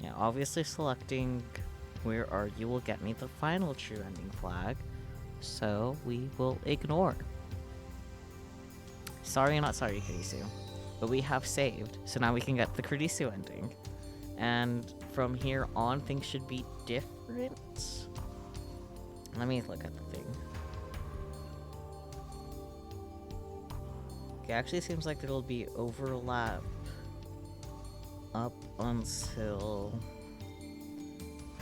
Yeah, obviously selecting where are you will get me the final true ending flag. So we will ignore. Sorry, not sorry, Kurisu. But we have saved, so now we can get the Kurisu ending. And from here on, things should be different. Let me look at the thing. Okay, actually seems like there'll be overlap up until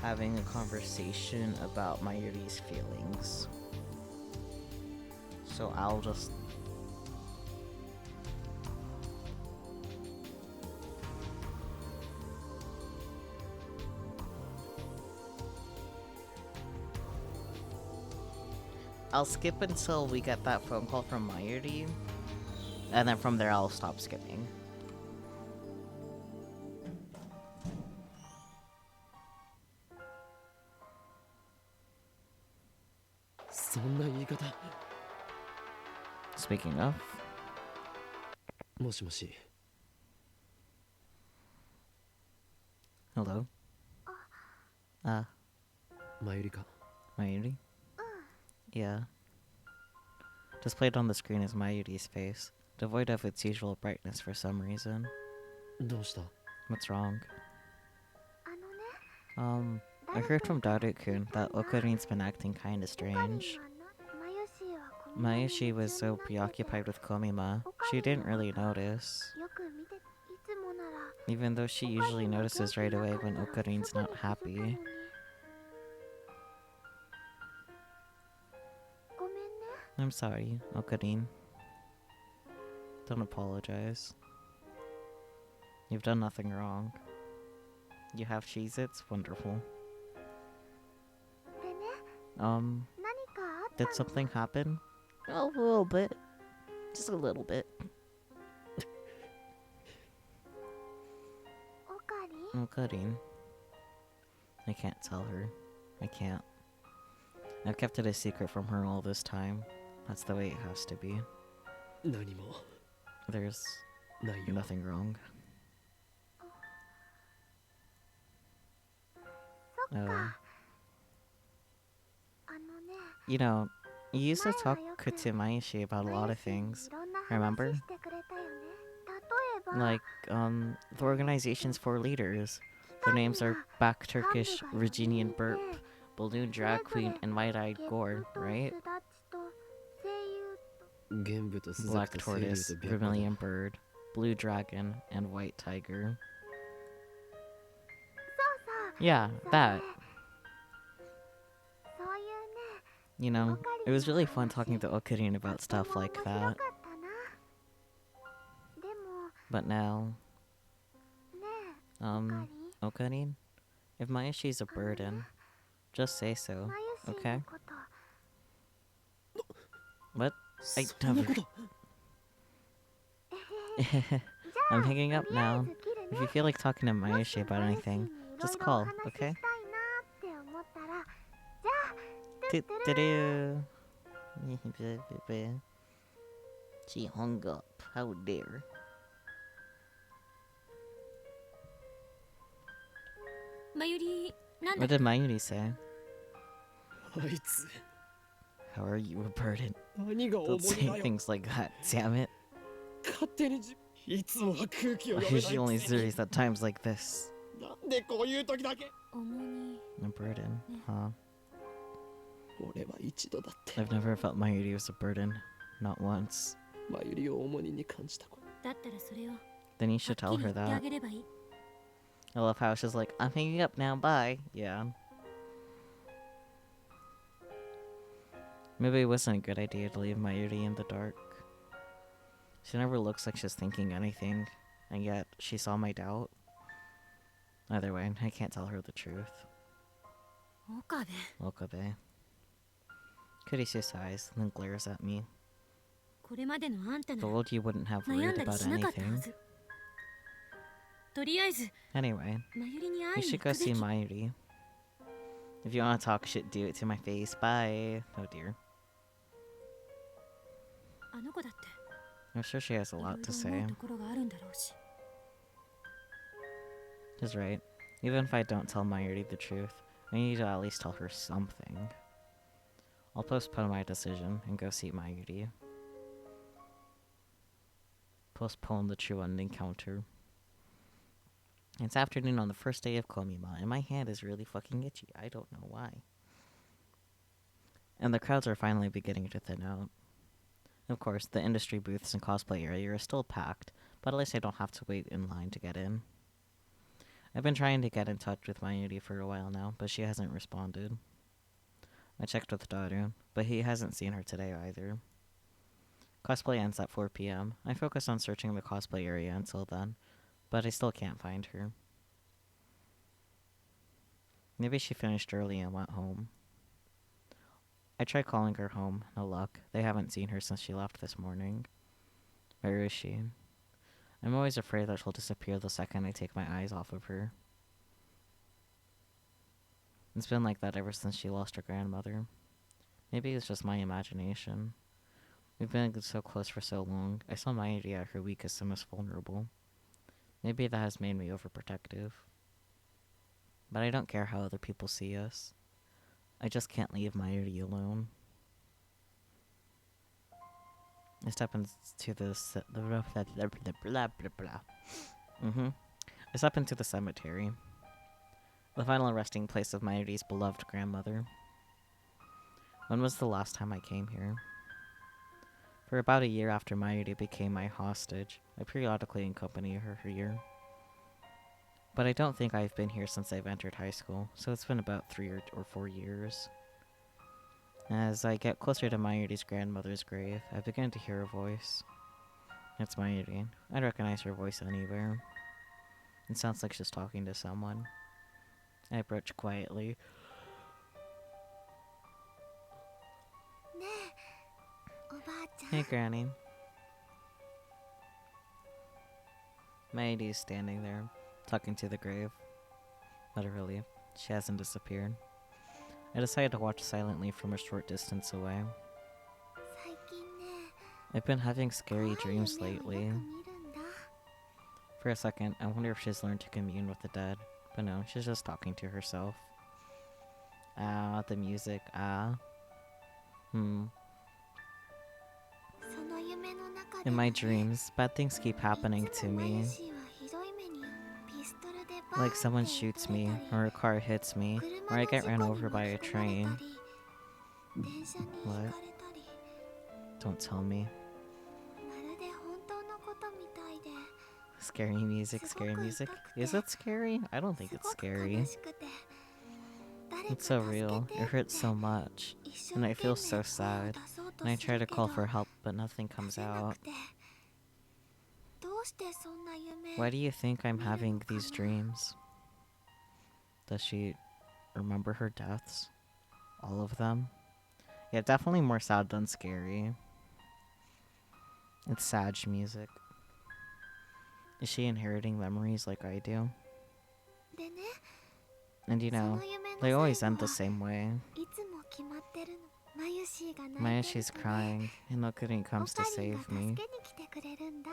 having a conversation about Mayuri's feelings. So I'll just... I'll skip until we get that phone call from Mayuri, and then from there I'll stop skipping. Speaking of... もしもし。 Hello? マユリか。 Mayuri? Yeah. Displayed on the screen is Mayuri's face, devoid of its usual brightness for some reason. どうした？ What's wrong? あのね、 I heard from Daru-kun that Okarin's been acting kinda strange. Mayushi was so preoccupied with Komima, she didn't really notice. よく見て、いつもなら Even though she usually notices right away when Okarin's not happy. ごめんね。 I'm sorry, Okarin. Don't apologize. You've done nothing wrong. You have Cheez-Its? Wonderful. でね、 Um, 何かあった did something happen? A little bit. Just a little bit. おかりん、 Okarin. I can't tell her. I can't. I've kept it a secret from her all this time. That's the way it has to be. 何も There's ないよ。 nothing wrong. そっ Uh, か。you know, you used to 前は talk よく to Maishi about a lot of マユシに things. いろんな remember? 話してくれたよね。例えば、 Like, the organization's four leaders. Their names are Back Turkish, Virginian Burp, Balloon Drag Queen, and Wide-Eyed Gore, right? 玄武とスザ Black クと清流 Tortoise, と白虎だ。 Vermilion Bird, Blue Dragon, and White Tiger. そうそう。 Yeah, それ that. そういうね。 You know, it was really fun talking to Okarin と about って stuff も like 面白か that. ったな。でも But now, ねえ、オカリン Okarin, if Mayashi's a burden, just say so, マユシ okay? のこと What? I そんな never. こと。 I'm hanging up とりあえ now. ず切る If ね you feel like talking to もし Mayashi about マユシ anything, にいろい just ろ call, お話しした okay? いなって思ったらじゃあ Do-do-do. She hung up. How dare. まゆり、なんだ What did Mayuri say? あいつ How are you a burden? 何が Don't 重 say 荷だよ。 things like that, damn it. 勝手にいつもは空気を Why 読め is な she い only くせに serious at times like this? なんでこういう時だけ。重荷。 A burden, huh? 俺は一度だって I've never felt Mayuri was a burden. Not once. マユリを重荷に感じたこと。だったらそれを Then you は should っ tell きり her 言ってあ that. げればいい。 I love how she's like, I'm hanging up now, bye. Yeah. Maybe it wasn't a good idea to leave Mayuri in the dark. She never looks like she's thinking anything, and yet she saw my doubt. Either way, I can't tell her the truth. 岡部、 Okabe. Kurisu sighs, then glares at me. これまでのあんたなら Told you wouldn't have 悩 worried んだり about しなかったは anything. ず。とりあえず、 Anyway, まゆりに we 会いに should 行 go くべ see き。 Mayuri. If you want to talk shit, do it to my face. Bye. Oh dear. あの子だって I'm sure she has a いろい lot to ろ say. 思うところがあるんだろうし。 She's right. Even if I don't tell Mayuri the truth, I need to at least tell her something. I'll postpone my decision and go see Mayuri. Postpone the true encounter. It's afternoon on the first day of Komima, and my hand is really fucking itchy. I don't know why. And the crowds are finally beginning to thin out. Of course, the industry booths and cosplay area are still packed, but at least I don't have to wait in line to get in. I've been trying to get in touch with Mayuri for a while now, but she hasn't responded. I checked with Daru, but he hasn't seen her today either. Cosplay ends at 4 p.m. I focus on searching the cosplay area until then, but I still can't find her. Maybe she finished early and went home. I tried calling her home, no luck. They haven't seen her since she left this morning. Where is she? I'm always afraid that she'll disappear the second I take my eyes off of her. It's been like that ever since she lost her grandmother. Maybe it's just my imagination. We've been so close for so long. I saw Mayuri at her weakest and most vulnerable. Maybe that has made me overprotective. But I don't care how other people see us. I just can't leave Mayuri alone. I step into the I step into the cemetery, the final resting place of Mayuri's beloved grandmother. When was the last time I came here? For about a year after Mayuri became my hostage, I periodically accompany her here. But I don't think I've been here since I've entered high school, so it's been about 3 or 4 years. As I get closer to Mayuri's grandmother's grave, I begin to hear a voice. It's Mayuri. I'd recognize her voice anywhere. It sounds like she's talking to someone. I approach quietly. ねえおばあちゃん Hey, Granny. Mayuri is standing there, talking to the grave. Literally. She hasn't disappeared. I decided to watch silently from a short distance away. 最近ね I've been having 怖 scary い dreams 夢をよく lately. 見るんだ For a second, I wonder if she's learned to commune with the dead. But no, she's just talking to herself. Ah, the music. Ah. その夢の中で In は my ね dreams, bad things keep happening いつ to もマ me. ユシーはひどい目にピストルでバーン Like someone って shoots 撃たれ me, た or り a car hits me, 車 or I の get 事 ran 故に over by a 巻き込まれ train. たり電車にひかれたり Don't tell me. まるで本当のことみたいで Scary music, scary music. Is it scary? I don't think す it's ごく scary. 悲しくて誰か It's so 助 real. け It てって hurts so much. 一生 And I 懸 feel 命 so 声を sad. 出そうと And I す try る to け call ど for help, but nothing 出 comes せな out. くてどうしてそんな夢 Why do you think I'm having Miru these kana. dreams? Does she remember her deaths? All of them? Yeah, definitely more sad than scary. It's sad music. Is she inheriting memories like I do? でね And you そ know, の夢の they 最 always 後 end the は same way. いつも決まってるのマユシーが泣いてる Mayashi's とね crying, and Okurin オ comes to カリンが save 助け me. に来てくれるんだ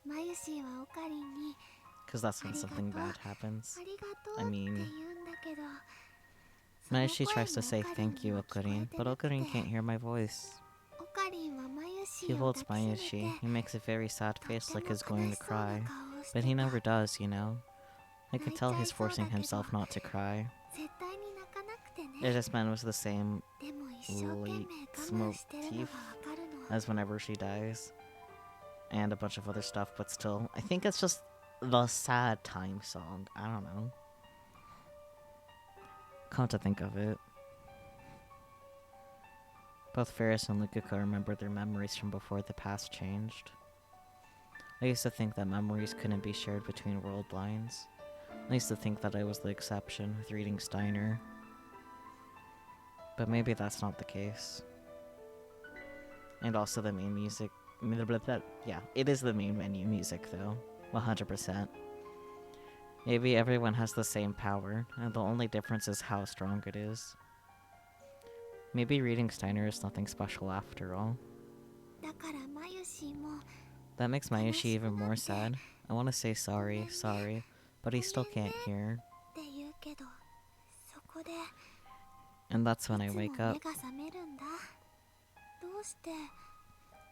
マユシーはオカリンに Because that's when something Arigato. bad happens. ありがとう I って mean, 言うんだけどその Mayashi 声 tries to も say オカリン thank に you, は聞こえ Okurin, て but なく Okurin て can't hear my voice. オカリンはマユシ He ーを holds 抱きしめ Mayashi. て He makes a very sad と face て like も he's going 悲 to しそうな cry. 顔をして But he た never does, you know? I could tell he's 泣いちゃいそうだ forcing けど himself not to cry. 絶対に泣かなくて It ね just man was the same でも一生懸命 late 我慢してるの motif がわかるの as whenever she dies. And a bunch of other stuff, but still, I think it's just the sad time song. I don't know. Come to think of it. Both Ferris and Lukuko remember their memories from before the past changed. I used to think that memories couldn't be shared between world lines. I used to think that I was the exception with reading Steiner. But maybe that's not the case. And also the main music. Yeah, it is the main menu music though. 100%. Maybe everyone has the same power, and the only difference is how strong it is. Maybe reading Steiner is nothing special after all. だからマユシーも That makes Mayushi even more sad. I want to say sorry, sorry, but he still can't hear. って言うけどそこで And that's when い I つも wake 目 up. が覚めるんだどうして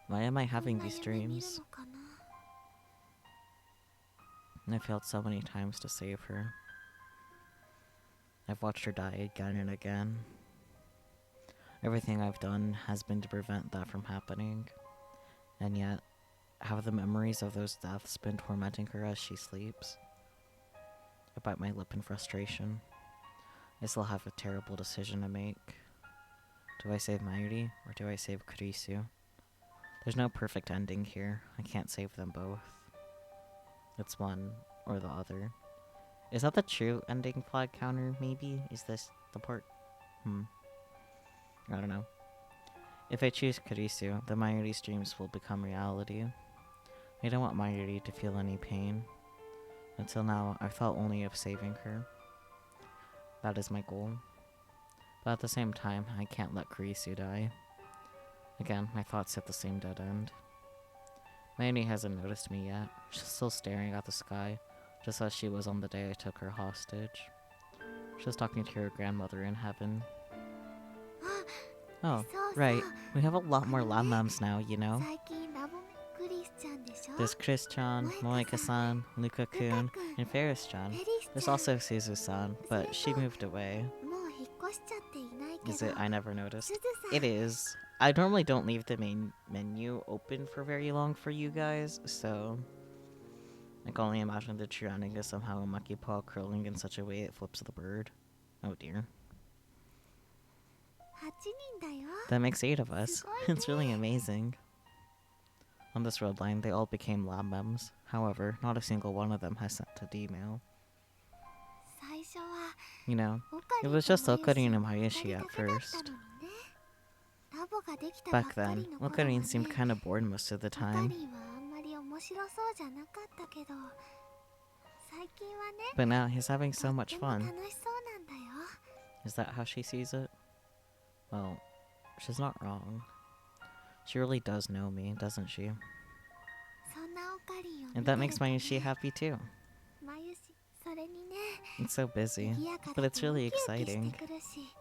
Why am I こん having な these 夢見る dreams? のかな I failed so many times to save her. I've watched her die again and again. Everything I've done has been to prevent that from happening. And yet, have the memories of those deaths been tormenting her as she sleeps? I bite my lip in frustration. I still have a terrible decision to make. Do I save Mayuri, or do I save Kurisu? There's no perfect ending here. I can't save them both. It's one or the other. Is that the true ending flag counter, maybe? Is this the part? I don't know. If I choose Kurisu, then Mayuri's dreams will become reality. I don't want Mayuri to feel any pain. Until now, I've thought only of saving her. That is my goal. But at the same time, I can't let Kurisu die. Again, my thoughts hit the same dead end. Mayuri hasn't noticed me yet. She's still staring at the sky, just as she was on the day I took her hostage. She's talking to her grandmother in heaven. Oh, そうそう right. We have a lot more Lam-Lams now, you know? 最近ラボクリスちゃんでしょ There's Chris-chan, Moeka-san, Luka-kun, and Ferris-chan. フェリス There's ちゃん also Suzu-san, but she moved away. もう引っ越しちゃっていないけ Is ど it? I never noticed. すずさん It is. I normally don't leave the main menu open for very long for you guys, so I can only imagine the true ending is somehow a monkey paw curling in such a way it flips the bird. Oh dear. 8人だよ That makes 8 of us. It's really amazing. On this road line, they all became lab mems. However, not a single one of them has sent an email. 最初は You know, オカリ it ン was と just Okarin and マユ Mayashi シ at だけだった first. のにねラボができたばっ Back か then, りの頃は Okarin ね seemed kind of bored most of the オカ time. リンはあんまり面白そうじゃなかったけど最近はね But now he's having と so っ much ても fun. 楽しそうなんだよ Is that how she sees it? Well, she's not wrong. She really does know me, doesn't she? そんなオカリンを And 見 that て makes ると Mayushi ね happy too. まゆしそれにね It's so busy, 賑やか but だ it's とウ really キウキして exciting. くるし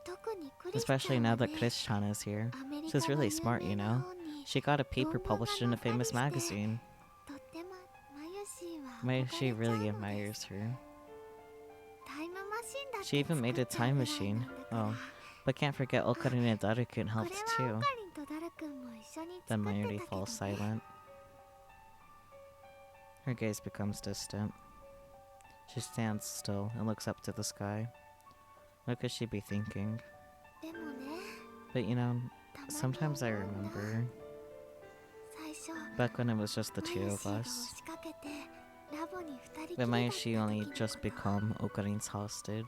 特にクリスち Especially ゃん now は that ね Chris-chan is here. アメリ She's カの really 有 smart, 名 you な know? 本に She got a paper 論文が published in a 載ったり famous して magazine. とってもまゆしは Mayushi 憧れちゃう really のです admires her. タイムマシンだって She even made a 作っちゃう time ぐらいなん machine. だから Oh, but can't forget Ocarina of Darukun こ helped れは too. オカリンとダルくんも一緒に Then 作って Mayuri たけど falls ね silent. Her gaze becomes distant. She stands still and looks up to the sky. What could she be thinking? でもね But you know, たまに sometimes I 思うんだ remember 最初 back when it was just the マ two ユ of シーが押 us. しかけてラボに二人きり But だった Mayushi 時 only の just こと become Okarin's hostage.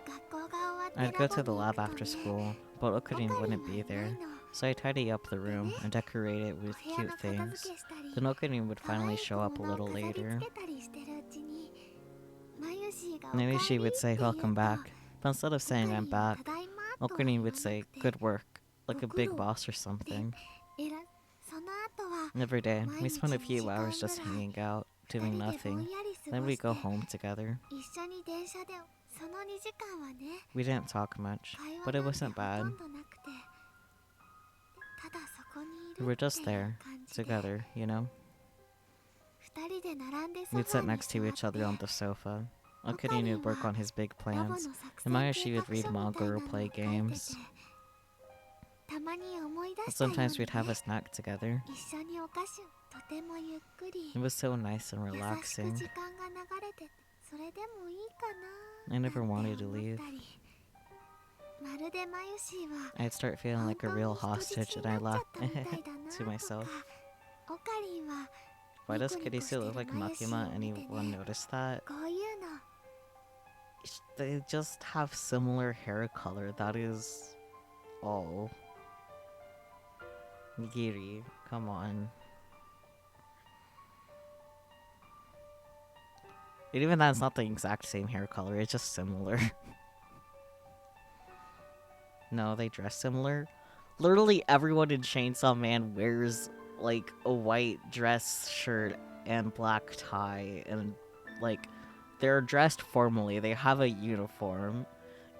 学校が終わって I'd go ラ to the ボに行 lab くと after ね school, but オカリ Okarin ンは wouldn't い be ない there. の So I tidy up the room and decorate it お with 部屋の cute 片付 things. けしたり Then Okarin would 可愛 finally い show up 小 a 物を little 飾り later. 付けたりしてるうちにマユシーがお Maybe か she えり would って say 言う welcome と back, but instead of オカ saying リ I'm ンは back, ただいまとは言 Okarin わな would say くて good work, like a big ご苦労 boss or something. えらその後は Every day, we 毎日 spent a 2 few 時間 hours just ぐらい hanging out, 二 doing 人でぼん nothing. やり過 Then ご we'd して go home together. 一緒に電車でその2時間はね We didn't talk much, 会話 but it なんて wasn't ほと bad. んどなくてただそこにい We る were っていう just there, 感じで together, you know? 二人で並んでソ We'd ファ sit に next to 座 each って other on the sofa. Okarin Okarin would work は on his big ラボの plans, 作 and 戦 Mayushi 計 would 画 read 書みた manga いな or のを play 書いてて games. たまに思い出したよう Sometimes we'd have に a ね snack together. 一緒にお菓子をとてもゆっくり It was so nice and 優しく relaxing. 時間が流れててそれでもいいかな I なん never て思 wanted った to leave. りまるでマユシーは I'd start feeling 本 like 当 a に real 人質 hostage に and な I っちゃ laughed ったみたいだな to とか myself. オカリンは Why ニ does コニコして Kurisu る look like マユシー Makima? を見てね Anyone notice that? こういうの They just have similar hair color, that is all. Nigiri, come on. And even that's not the exact same hair color, it's just similar. No, they dress similar. Literally everyone in Chainsaw Man wears like a white dress shirt and black tie, and like they're dressed formally. They have a uniform.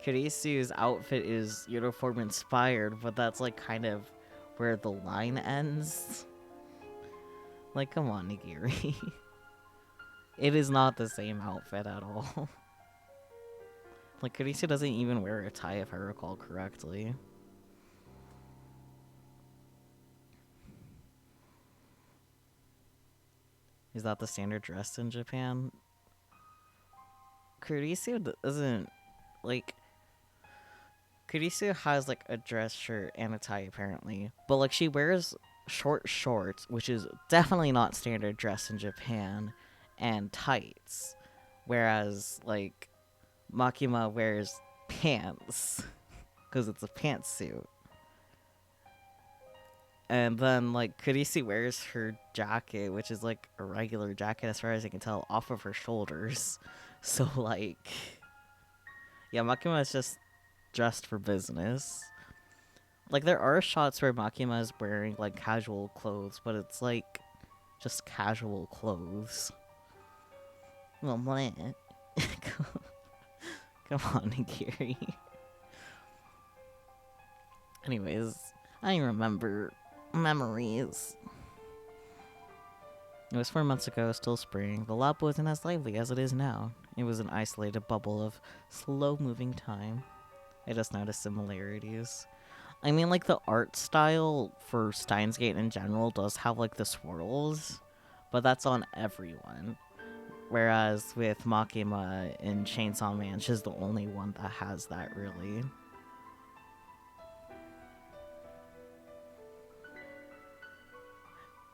Kurisu's outfit is uniform inspired, but that's like kind of where the line ends. Like, come on, Nigiri. It is not the same outfit at all. Like, Kurisu doesn't even wear a tie if I recall correctly. Is that the standard dress in Japan? Kurisu doesn't, like... Kurisu has, like, a dress shirt and a tie, apparently. But, like, she wears short shorts, which is definitely not standard dress in Japan, and tights. Whereas, like, Makima wears pants, because it's a pantsuit. And then, like, Kurisu wears her jacket, which is, like, a regular jacket as far as I can tell, off of her shoulders. So, like... Yeah, Makima is just dressed for business. Like, there are shots where Makima is wearing, like, casual clothes, but it's, like, just casual clothes. Well, what? Come on, Nigiri. Anyways, I remember memories. It was 4 months ago, still spring. The lab wasn't as lively as it is now. It was an isolated bubble of slow-moving time. I just noticed similarities. I mean, like, the art style for Steins Gate in general does have, like, the swirls, but that's on everyone. Whereas with Makima in Chainsaw Man, she's the only one that has that, really.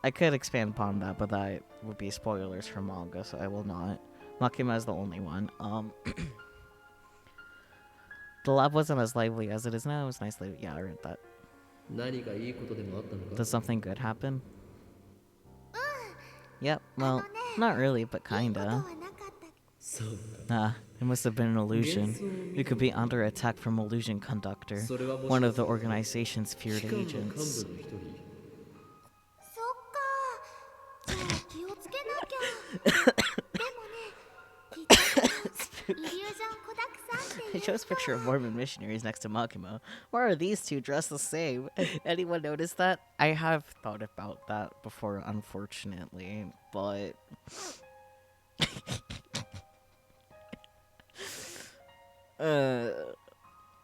I could expand upon that, but that would be spoilers for manga, so I will not. Makima is the only one. The lab wasn't as lively as it is now. It was nicely. Yeah, I read that. 何かいいことでもあったのか Did something good happen? うん Yep, あの well, ね Not really, but いいことは kinda. なかった。そう Ah, it must have been an 幻 illusion. 想を見 We た could be under attack from Illusion Conductor, それはもし one か of す the ると organization's 機 feared 関の幹部 agents. の一人そっか。じゃあ気をつけなきゃ。でもね、きっとそのイリュージョン子だくさんって It いう shows a picture of Mormon missionaries next to Makima. Why are these two dressed the same? Anyone notice that? I have thought about that before, unfortunately, but...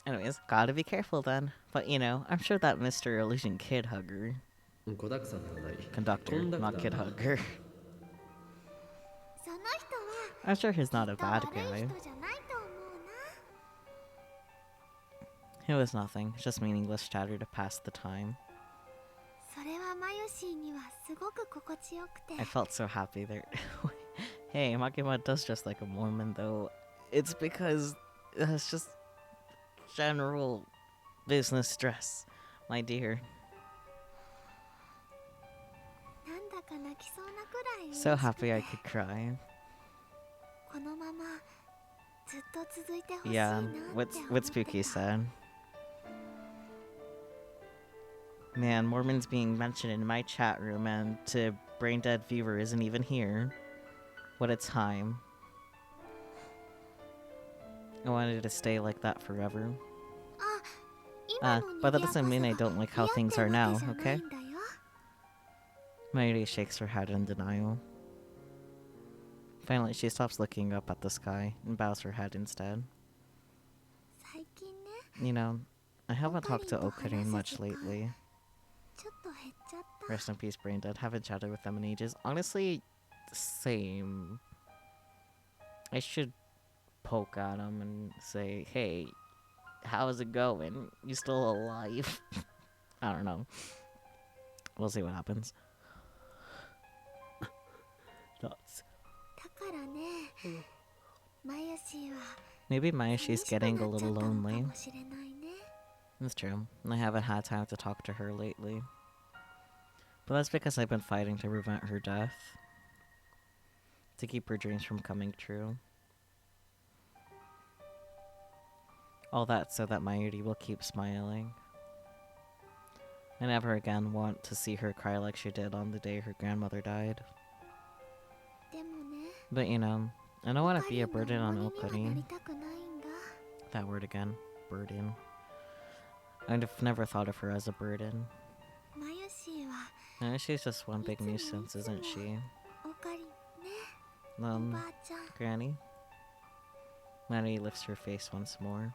Anyways, gotta be careful then. But, you know, I'm sure that Mr. Illusion Kid Hugger... 子だくさんではない Conductor, not Kid Hugger. その人は I'm sure he's き not っ a と bad 悪い guy. 人じゃないと思うな。 It was nothing, just meaningless chatter to pass the time. それはマヨシーにはすごく心地よくて。 I felt so happy there. Hey, Makima does dress like a Mormon, though. It's because it's just general business dress, my dear. なんだか泣きそうなくらい嬉し So く happy て I could cry. このままずっと続いてほしい Yeah, なって what's 思 what って Spooky た。 said. Man, Mormon's being mentioned in my chat room, and to brain dead viewer isn't even here. What a time. I wanted it to stay like that forever. あ、今の But that 賑やか doesn't mean I さ don't が like how 嫌っ things て are わ now, けじゃない okay? んだよ。 Mayuri shakes her head in denial. Finally, she stops looking up at the sky and bows her head instead. 最近ね、 You know, I haven't talked to Okarin Okarin to much 話す時間 lately. ちょっと減っちゃった。 Rest in peace, Braindead. Haven't chatted with them in ages. Honestly, same. I should poke at him and say, hey, how's it going? You still alive? I don't know. We'll see what happens. Thoughts. だからね、マヨシーは Maybe 寂 Mayashi's しく getting な a っちゃ little ったのか lonely. もしれないね。 That's true. I haven't had time to talk to her lately. But that's because I've been fighting to prevent her death. To keep her dreams from coming true. All that so that Mayuri will keep smiling. I never again want to see her cry like she did on the day her grandmother died. でもね、 But you know, I don't want to be a オカリ burden ン on の重荷にはな Okarin. りたくないんだ。 That word again. Burden. I've never thought of her as a burden. マヨシーは She's just one big nuisance, isn't she? オカリンね、お Um, ばあちゃん、 Granny? Mayuri lifts her face once more.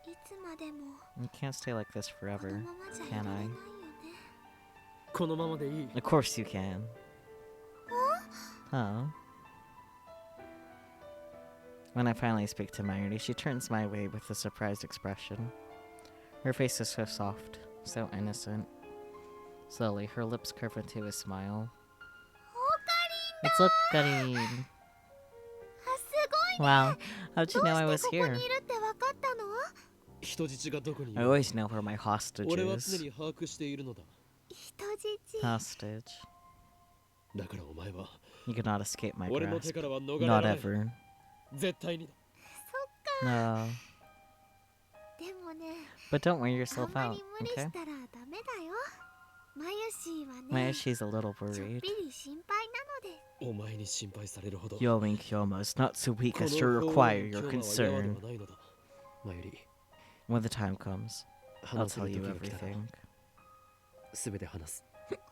いつまでも You can't stay like this この forever. ままじゃいら Can れない I? よね。このままでいい。 Of course you can. Huh? When I finally speak to Mayuri, she turns my way with a surprised expression. Her face is so soft, so innocent. Slowly, her lips curve into a smile. オカリン It's Okarin! あ、すごいね。 Wow, how'd ど you う know I して was ここ here? にいるってわかったの？人質がどこにい I る？ always know where my hostage 俺は常 is. に把握しているのだ。人質。 Hostage. だからお前は You cannot escape my 俺の手 grasp. からは逃れ Not られない。 ever. 絶対にだ。そっか。 No. でもね、 But don't wear あ yourself んま out, り無理 okay? したらダメだよ。マヨシーはね、 Mayashi's a little ちょっ worried. ぴり心配なので。お前に心配されるほど。 Yoing Kyoma is not so weak こ as の to 法案 require の your 強魔はやわで concern. はないのだ。マユリ、 When the time comes, I'll 話せ tell る you 時が来たら everything. すべて話す。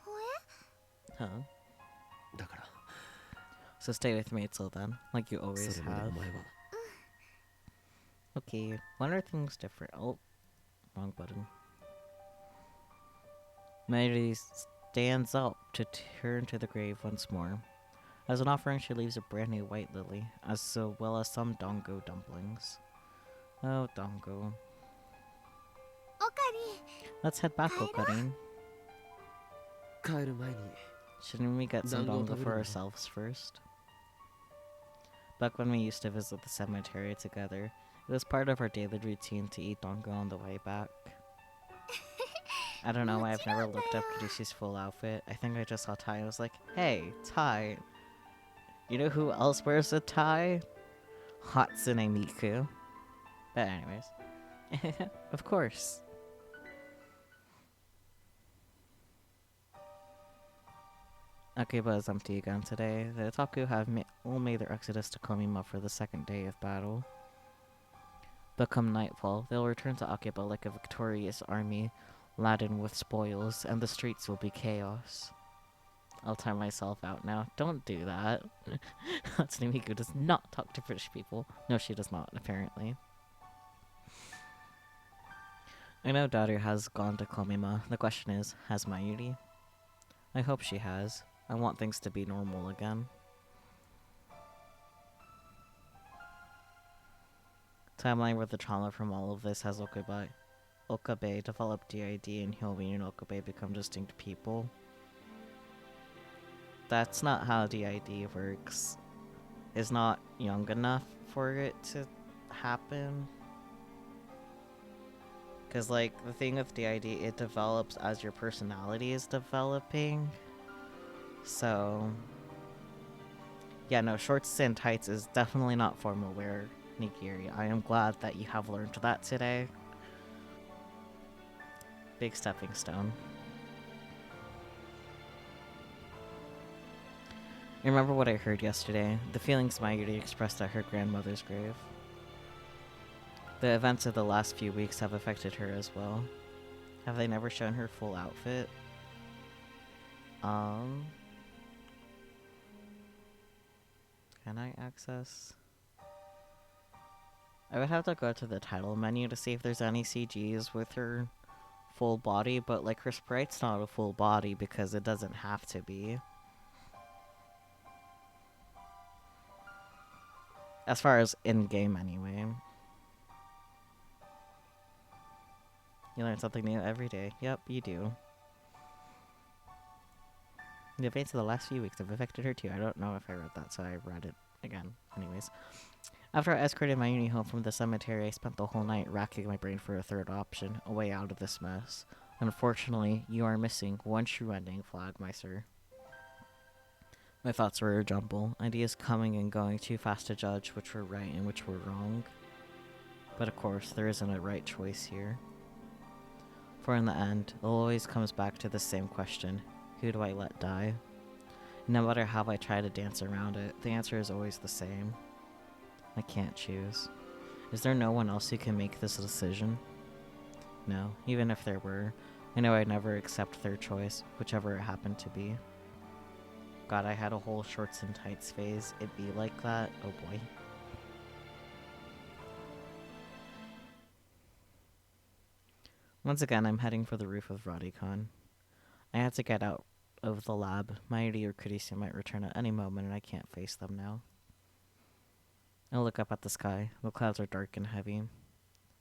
ほ Huh? だから、 So stay with me till then, like you そ always れまで have. お前は Okay, when are things different? Oh, wrong button. Mayuri stands up to turn to the grave once more. As an offering, she leaves a brand new white lily, as well as some dongo dumplings. Oh, dongo. オカリン、 Let's head back, Okarin. 帰る前に Shouldn't we get some Dango dongo for taberu. ourselves first? Back when we used to visit the cemetery together, it was part of our daily routine to eat dongo on the way back. I don't know why I've never looked up Kurisu's full outfit. I think I just saw Tai and was like, hey, Tai. You know who else wears a tie? Hatsune Miku. But anyways. Of course. Akiba is empty again today. The Otaku have all made their exodus to Komima for the second day of battle. But come nightfall, they'll return to Akiba like a victorious army, laden with spoils, and the streets will be chaos. I'll time myself out now. Don't do that. Hatsune Miku does not talk to British people. No, she does not, apparently. I know Daru has gone to Komima. The question is, has Mayuri? I hope she has. I want things to be normal again. Timeline where the trauma from all of this has Okabe develop DID and Hyobi and Okabe become distinct people. That's not how DID works. It's not young enough for it to happen. Because, like, the thing with DID, it develops as your personality is developing. So, yeah, no, shorts and tights is definitely not formal wear, Nigiri. I am glad that you have learned that today. Big stepping stone. Remember what I heard yesterday? The feelings Mayuri expressed at her grandmother's grave. The events of the last few weeks have affected her as well. Have they never shown her full outfit? Can I access? I would have to go to the title menu to see if there's any CGs with her full body, but like her sprite's not a full body because it doesn't have to be. As far as in-game anyway. You learn something new every day. Yep, you do. The events of the last few weeks have affected her too. I don't know if I read that, so I read it again. Anyways. After I escorted Mayuri home from the cemetery, I spent the whole night racking my brain for a third option, a way out of this mess. Unfortunately, you are missing one true ending flag, my sir. My thoughts were a jumble, ideas coming and going too fast to judge which were right and which were wrong. But of course, there isn't a right choice here. For in the end, it always comes back to the same question. Who do I let die? No matter how I try to dance around it, the answer is always the same. I can't choose. Is there no one else who can make this decision? No, even if there were, I know I'd never accept their choice, whichever it happened to be. God, I had a whole shorts and tights phase. It'd be like that. Oh boy. Once again, I'm heading for the roof of Radicon. I had to get out of the lab. Mayuri or Kurisu might return at any moment, and I can't face them now. I look up at the sky. The clouds are dark and heavy.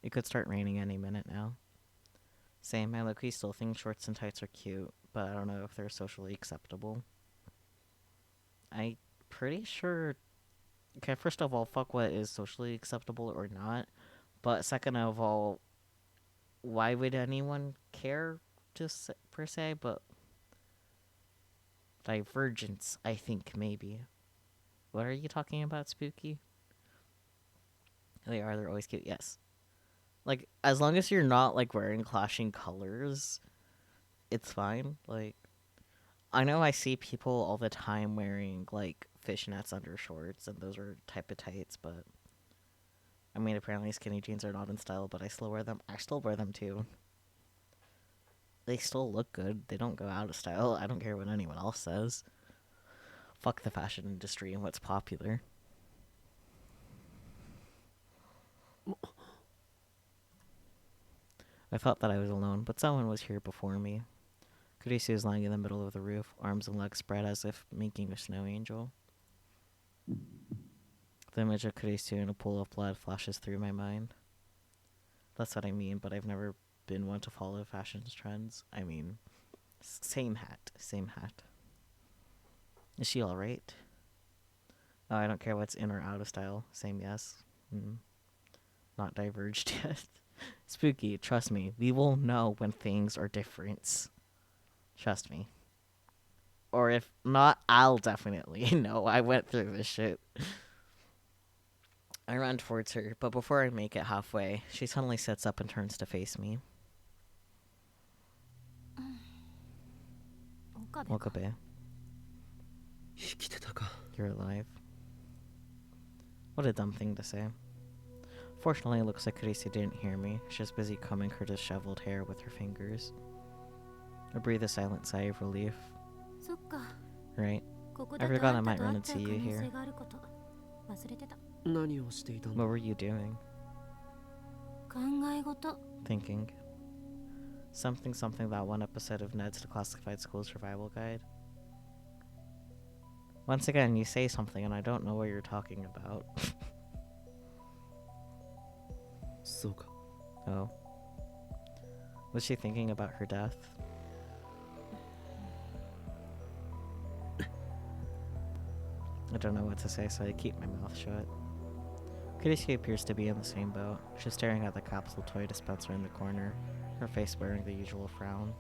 It could start raining any minute now. Same, I low-key still think shorts and tights are cute, but I don't know if they're socially acceptable. I'm pretty sure... Okay, first of all, fuck what is socially acceptable or not. But second of all, why would anyone care, just per se? But divergence, I think, maybe. What are you talking about, Spooky? They're always cute, yes. Like, as long as you're not, like, wearing clashing colors, it's fine. Like, I know I see people all the time wearing, like, fishnets under shorts, and those are type of tights, but... I mean, apparently skinny jeans are not in style, but I still wear them. I still wear them, too. They still look good. They don't go out of style. I don't care what anyone else says. Fuck the fashion industry and what's popular. I thought that I was alone, but someone was here before me. Kurisu is lying in the middle of the roof, arms and legs spread as if making a snow angel. The image of Kurisu in a pool of blood flashes through my mind. That's what I mean, but I've never been one to follow fashion trends. I mean, same hat, same hat. Is she alright? Oh, I don't care what's in or out of style. Same yes. Not diverged yet. Spooky, trust me, we will know when things are different. Trust me. Or if not, I'll definitely know. I went through this shit. I run towards her, but before I make it halfway, she suddenly sits up and turns to face me. Okabe, 生きてたか。 you're alive. What a dumb thing to say. Fortunately, it looks like Kurisu didn't hear me. She's busy combing her disheveled hair with her fingers. I breathe a silent sigh of relief. そっか。 Right? ここ I だと forgot あ I んた might と run 会っちゃう into 可 you 能 here. 性があること忘れてた。何をしていたんだ。 What were you doing? 考え事。 Thinking. Something that one episode of Ned's Classified School Survival Guide. Once again, you say something and I don't know what you're talking about. そうか。 Oh. Was she thinking about her death? I don't know what to say, so I keep my mouth shut. Kurisu appears to be in the same boat. She's staring at the capsule toy dispenser in the corner, her face wearing the usual frown.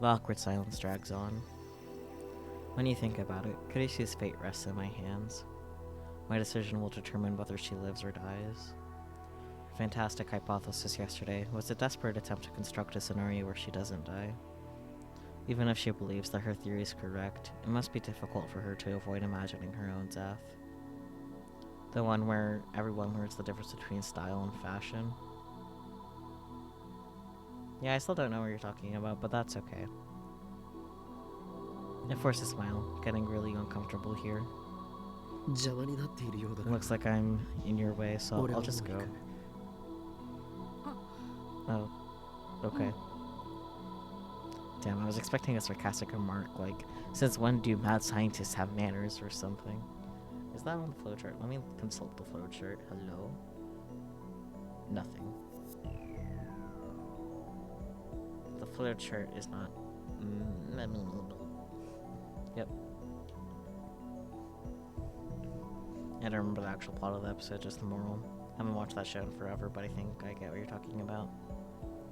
The awkward silence drags on. When you think about it, Kurisu's fate rests in my hands. My decision will determine whether she lives or dies. Her fantastic hypothesis yesterday was a desperate attempt to construct a scenario where she doesn't die. Even if she believes that her theory is correct, it must be difficult for her to avoid imagining her own death. The one where everyone learns the difference between style and fashion. Yeah, I still don't know what you're talking about, but that's okay. I force a smile, getting really uncomfortable here. 邪魔になっているようだ It から looks like I'm in your way, so 俺は I'll もう just 行 go. く Oh. Okay. Damn, I was expecting a sarcastic remark, like, since when do mad scientists have manners or something? Is that on the flowchart? Let me consult the flowchart. Hello? Nothing. The flowchart is not... Yep. I don't remember the actual plot of the episode, just the moral. Haven't watched that show in forever, but I think I get what you're talking about.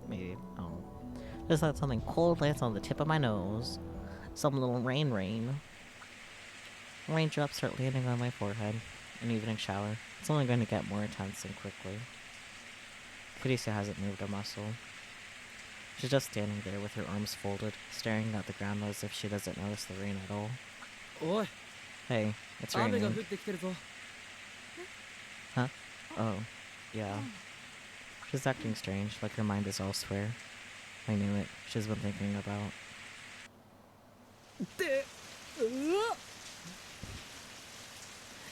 Maybe. I don't know. Just had something cold lands on the tip of my nose. Some little rain. Raindrops start landing on my forehead. An evening shower. It's only going to get more intense and quickly. Kurisu hasn't moved a muscle. She's just standing there with her arms folded, staring at the ground as if she doesn't notice the rain at all. おい Hey, it's 雨が降 raining. ってきてるぞ Oh, yeah. She's acting strange, like her mind is elsewhere. I knew it. She's been thinking about... ってうわ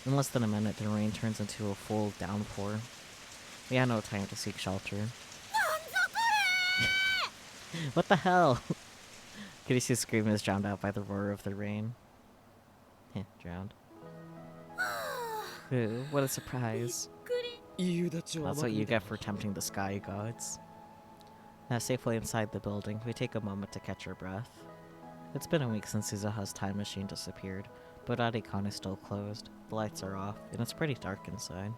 In less than a minute, the rain turns into a full downpour. We had no time to seek shelter. What the hell? Kurisu's scream is drowned out by the roar of the rain. Drowned. Ooh, what a surprise. 夕立を That's 甘 what く you 見て get for tempting the sky gods. Now safely inside the building, we take a moment to catch our breath. It's been a week since Suzuha's time machine disappeared, but Arikon is still closed. The lights are off, and it's pretty dark inside.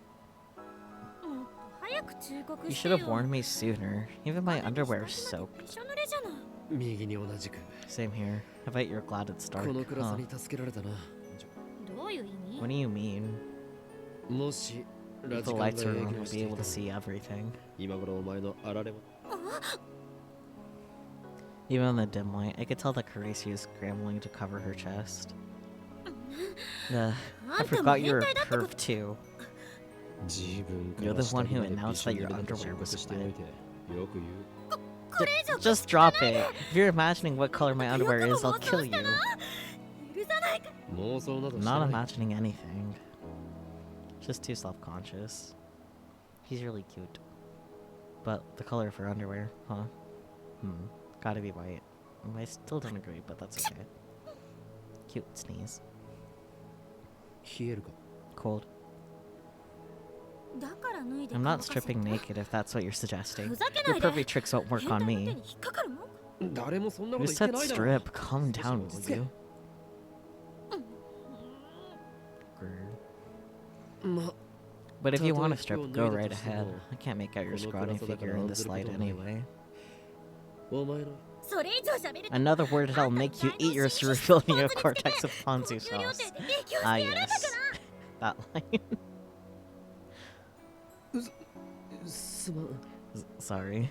もっと早く忠告 You して should よ have warned me sooner. Even my underwear is soaked. びしょ濡れじゃない。右に同じく Same here. I bet you're glad it's こ dark. の暗さ Huh. に助けられたな。どういう意味 What do you mean? もしラ If ジ the カンが lights are 営 on, 業 we'll し be てい able た to ら see everything. 今頃お前のあられも Even in the dim light, I could tell that Kurisu is scrambling to cover her chest. I あんたも forgot 変 you were 態だってこ curved と too. 自分か You're ら the 下 one 着 who まで announced びしょ that 濡 your れだと underwear 申 was 告しておい wet. てよく言う Just drop it. If you're imagining what color my underwear is, I'll kill you. 許さないか。妄想など I'm して not ない imagining anything. Just too self-conscious. He's really cute. But the color of her underwear, huh? Gotta be white. I still don't agree, but that's okay. Cute sneeze. 冷えるか Cold. だから脱いで I'm 乾 not かせ stripping た。 naked if that's what you're suggesting. ふざけな Your いで。 pervy tricks won't work 変 on 態の手 me. に引っかかるもん。誰もそんなこ You と言って said ないだろ strip. Calm down, will you? Grr. ま But if you want to たとえ服を strip, 脱い go だと right しても ahead. I can't make out your この scrawny 暗さだか figure ら in 案 this ずるこ light とはない anyway. お前のそれ以上喋ると Another word that'll make you eat your cerebral neocortex of ponzu 高級料 sauce. 亭で提供して Ah, やるんだ yes. That line. すまん。 Sorry.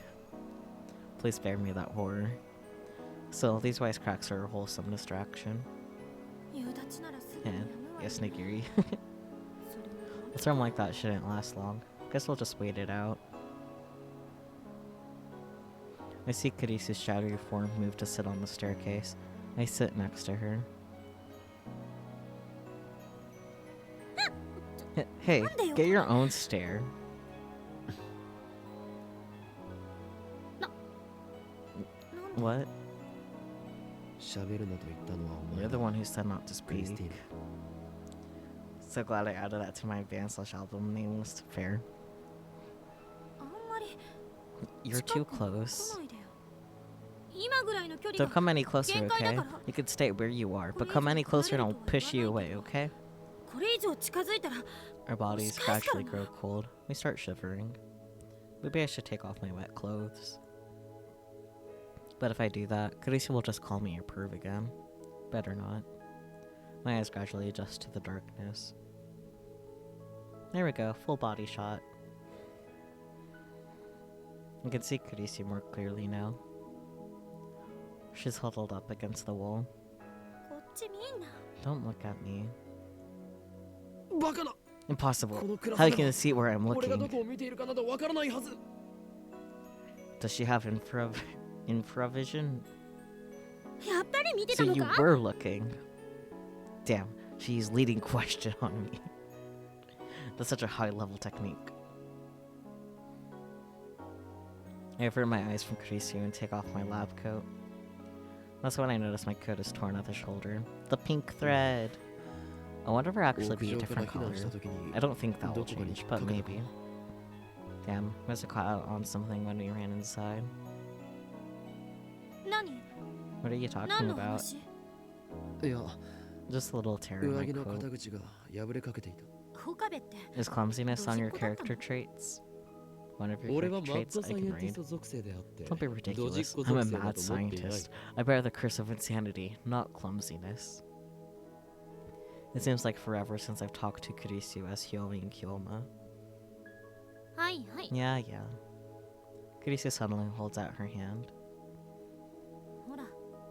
Please spare me that horror. Still, these wisecracks are a wholesome distraction. 夕立ならすぐに Yeah, やむわよ yes, Nigiri. それも A storm like that shouldn't last long. Guess we'll just wait it out. I see Kurisu's shadowy form move to sit on the staircase. I sit next to her. Hey, get your own stair. What? 喋るなと言ったのはお前 You're the one who said not to クリ speak. スティーナ。 So glad I added that to my band/album name list. Fair. あんまり You're 近 too く来 close. ないでよ今ぐらいの距離 Don't が come any closer, 限界だ okay? から You can stay where you are, but come any closer and I'll push you away, okay? これ以上近づいたら Our bodies gradually grow cold. We start shivering. Maybe I should take off my wet clothes. But if I do that, Kurisu will just call me a perv again. Better not. My eyes gradually adjust to the darkness. There we go, full body shot. I can see Kurisu more clearly now. She's huddled up against the wall. こっち見んな Don't look at me. バカな。 Impossible. このクラス How で you は can see where I'm 俺がど looking? こを見ているかなどわからないはず。 Does she have infravision? やっぱり見て So たの you か were looking. Damn, she's leading question on me. That's such a high level technique. I avert my eyes from Kurisu and take off my lab coat. That's when I notice my coat is torn at the shoulder. The pink thread! I wonder if it'll actually 屋 be a 上から different 避難 color. した時に I don't think that will どこかに change, 引っ but かかった maybe. Damn, must have caught out on something when we ran inside. 何 What are you 何 talking の about? 話いや、 Just a little tear in 上 my 着の coat. 肩口が破れかけていた。岡部って Is clumsiness on your ドジっ子だったの？ character traits? One of your 俺は character マッ traits ド I サイエ can ンティ read. スト属性であって、 Don't be ドジっ ridiculous. 子 I'm a 属性だ mad と思っていない。 scientist. I bear the curse of insanity, not clumsiness. It seems like forever since I've talked to Kurisu as Hyomi and Kyoma. はいはい Yeah, yeah. Kurisu suddenly holds out her hand. ほら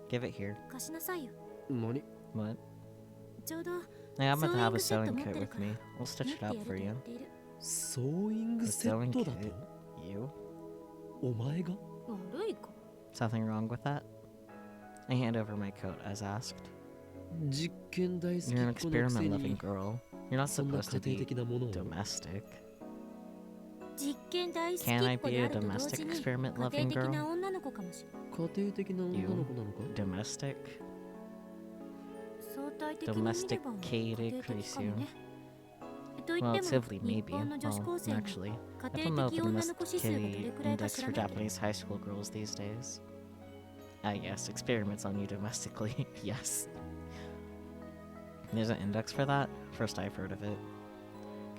Give it here. 貸しなさいよ何 What? ちょうど I happen to have a Sewing sewing kit kit 持ってる with から me. We'll 縫 stitch っ it てや up る for と you. 言っているソーイン A グセッ sewing トだと kit? You? お前が悪いか Something wrong with that? I hand over my coat as asked. 実験大好き You're an っ子のくせ experiment loving に girl. You're not そんな supposed to 家庭 be 的なものを domestic. 実験大好き Can I っ子 be で a あると同 domestic 時に experiment 家 loving 庭的な girl? 女の子かもしれない家庭的な女の子なのか Domestic? 相対的に見れば家 Domesticated 庭的かもね Kurisu. と言 Well, っ it's ても simply 日 maybe. 本の女子 Well, 高生の actually, 家 I don't 庭 know 的 the 女の子指数がどれ domesticated くらいか index 知 for らないけど Japanese high school girls these days. Ah, yes, experiments on you domestically. Yes. There's an index for that? First I've heard of it.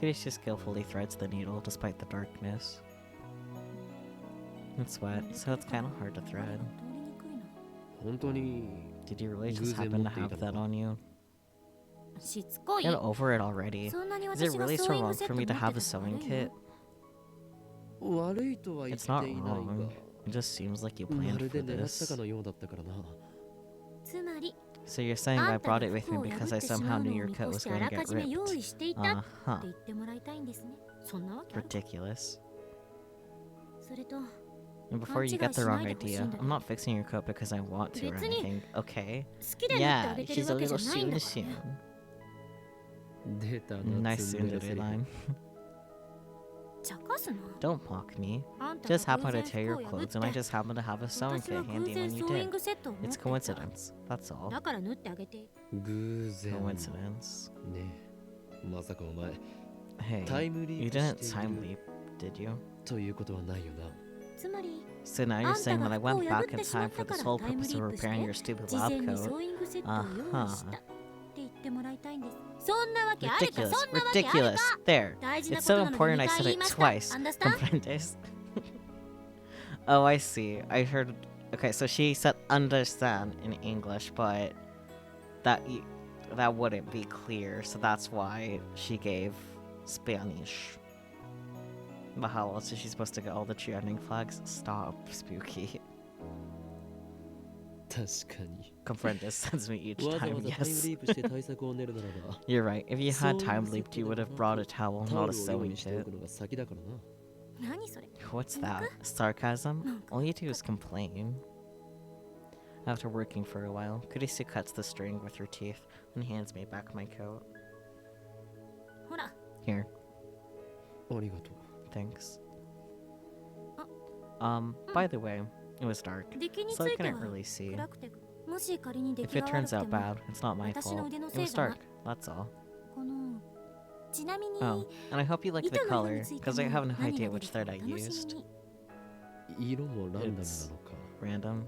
Kurisu skillfully threads the needle despite the darkness. It's wet, so it's kind of hard to これ thread. が通りにくいの本当に Did you really just 偶然 happen to 持ってい have た that のか on you? しつこい Get over it already. そんなに Is it 私が really ソ so ーイン wrong グセッ for ト持 me って to た have ら a sewing 悪い kit? の悪いとは言 It's って not いないが wrong. It just seems like you ま planned る for で狙ったか this. のようだったからな。つまり So you're saying I あんた brought が it with 服 me を破 because っ I てしま somehow う knew のを your 見 coat 越 was して going あ to らか get じめ用 ripped. 意していたって Uh-huh. 言ってもらいたいんですねそんなわけあるか Ridiculous. それと And before you get the wrong idea, 勘違いしないでほしいんだけど。 I'm not fixing your coat because I want to or 別に anything. Okay. 好きで塗って Yeah, あげてる she's a わけじゃ little ないんだ soon からね soon. 出たな Nice ツンデレセ tsundere リフ line. 茶化すな Don't mock me. あんた Just が happened 偶 to 然 tear your 服を破っ clothes and I て just happened to have a sewing 私は kit 偶 handy 然 when ソ you ーイン did. グセットを持って It's た coincidence. That's all. だから縫ってあげて偶然 Coincidence. ねえまさかお前 Hey, タイムリ you ープ didn't してい time る leap, did you? ということはないよな。つまり So now you're あん saying た that が I 服を went 破っ back in てしま time った for か the ら sole タイム purpose リ of ープし repairing your て stupid 事 lab 前にソ coat. ーイングセットを用意したって言ってもらいたいんですそんなわけあるか Ridiculous. そんなわけある Ridiculous. か There. 大事な It's こと so なの important に I 2回 said 言い it ました twice. Understand? Comprendes? Oh, I see. I heard Okay, so she said understand in English, but that that wouldn't be clear, so that's why she gave Spanish. But how else is she supposed to get all the cheering flags? Stop, Spooky. 確かに Confront sends me each わざ time, わざタイム yes. リープして対策を練るならば You're right. If you そう had いう time セッ leaped, ト you で would は have な brought a く towel, タ not オ a ルを用 sewing 意してお kit. くのが先だからな 何それ What's that? Sarcasm? All you do is complain. After working for a while, Kurisu cuts the string with her teeth and hands me back my coat. ほら Here, ありがとう thanks. By the way, it was dark, 出来につ so I いては couldn't really see. 暗くてもし仮に出 If 来 it が悪 turns くて out も bad, it's not my 私の fault. 腕の It せい was じゃな dark, that's all. このちなみに Oh, and I hope you like the 糸の色 color, について because I も have no 何 idea が出 which るか thread I お楽し used. みに色もランダムなのか Random.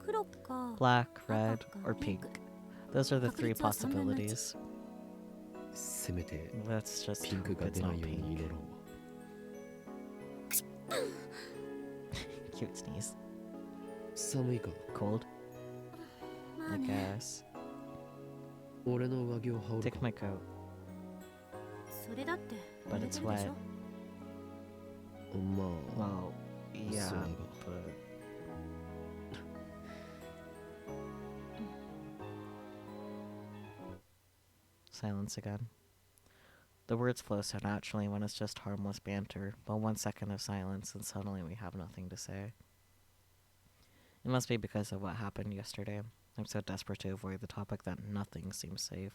黒か Black, red, 赤か or ピン pink. ク Those are the 確 three 率は3分の1 possibilities. せめて Let's just ピンク hope が it's 出な not いように pink. 祈ろう Cute sneeze. 寒いか Cold, まあ I ね guess. 俺の上着を羽織る Take か my coat, それだって but 濡れ it's てるでし wet. ょまあ Well, yeah, So- but... Silence again. The words flow so naturally when it's just harmless banter, but 1 second of silence and suddenly we have nothing to say. It must be because of what happened yesterday. I'm so desperate to avoid the topic that nothing seems safe.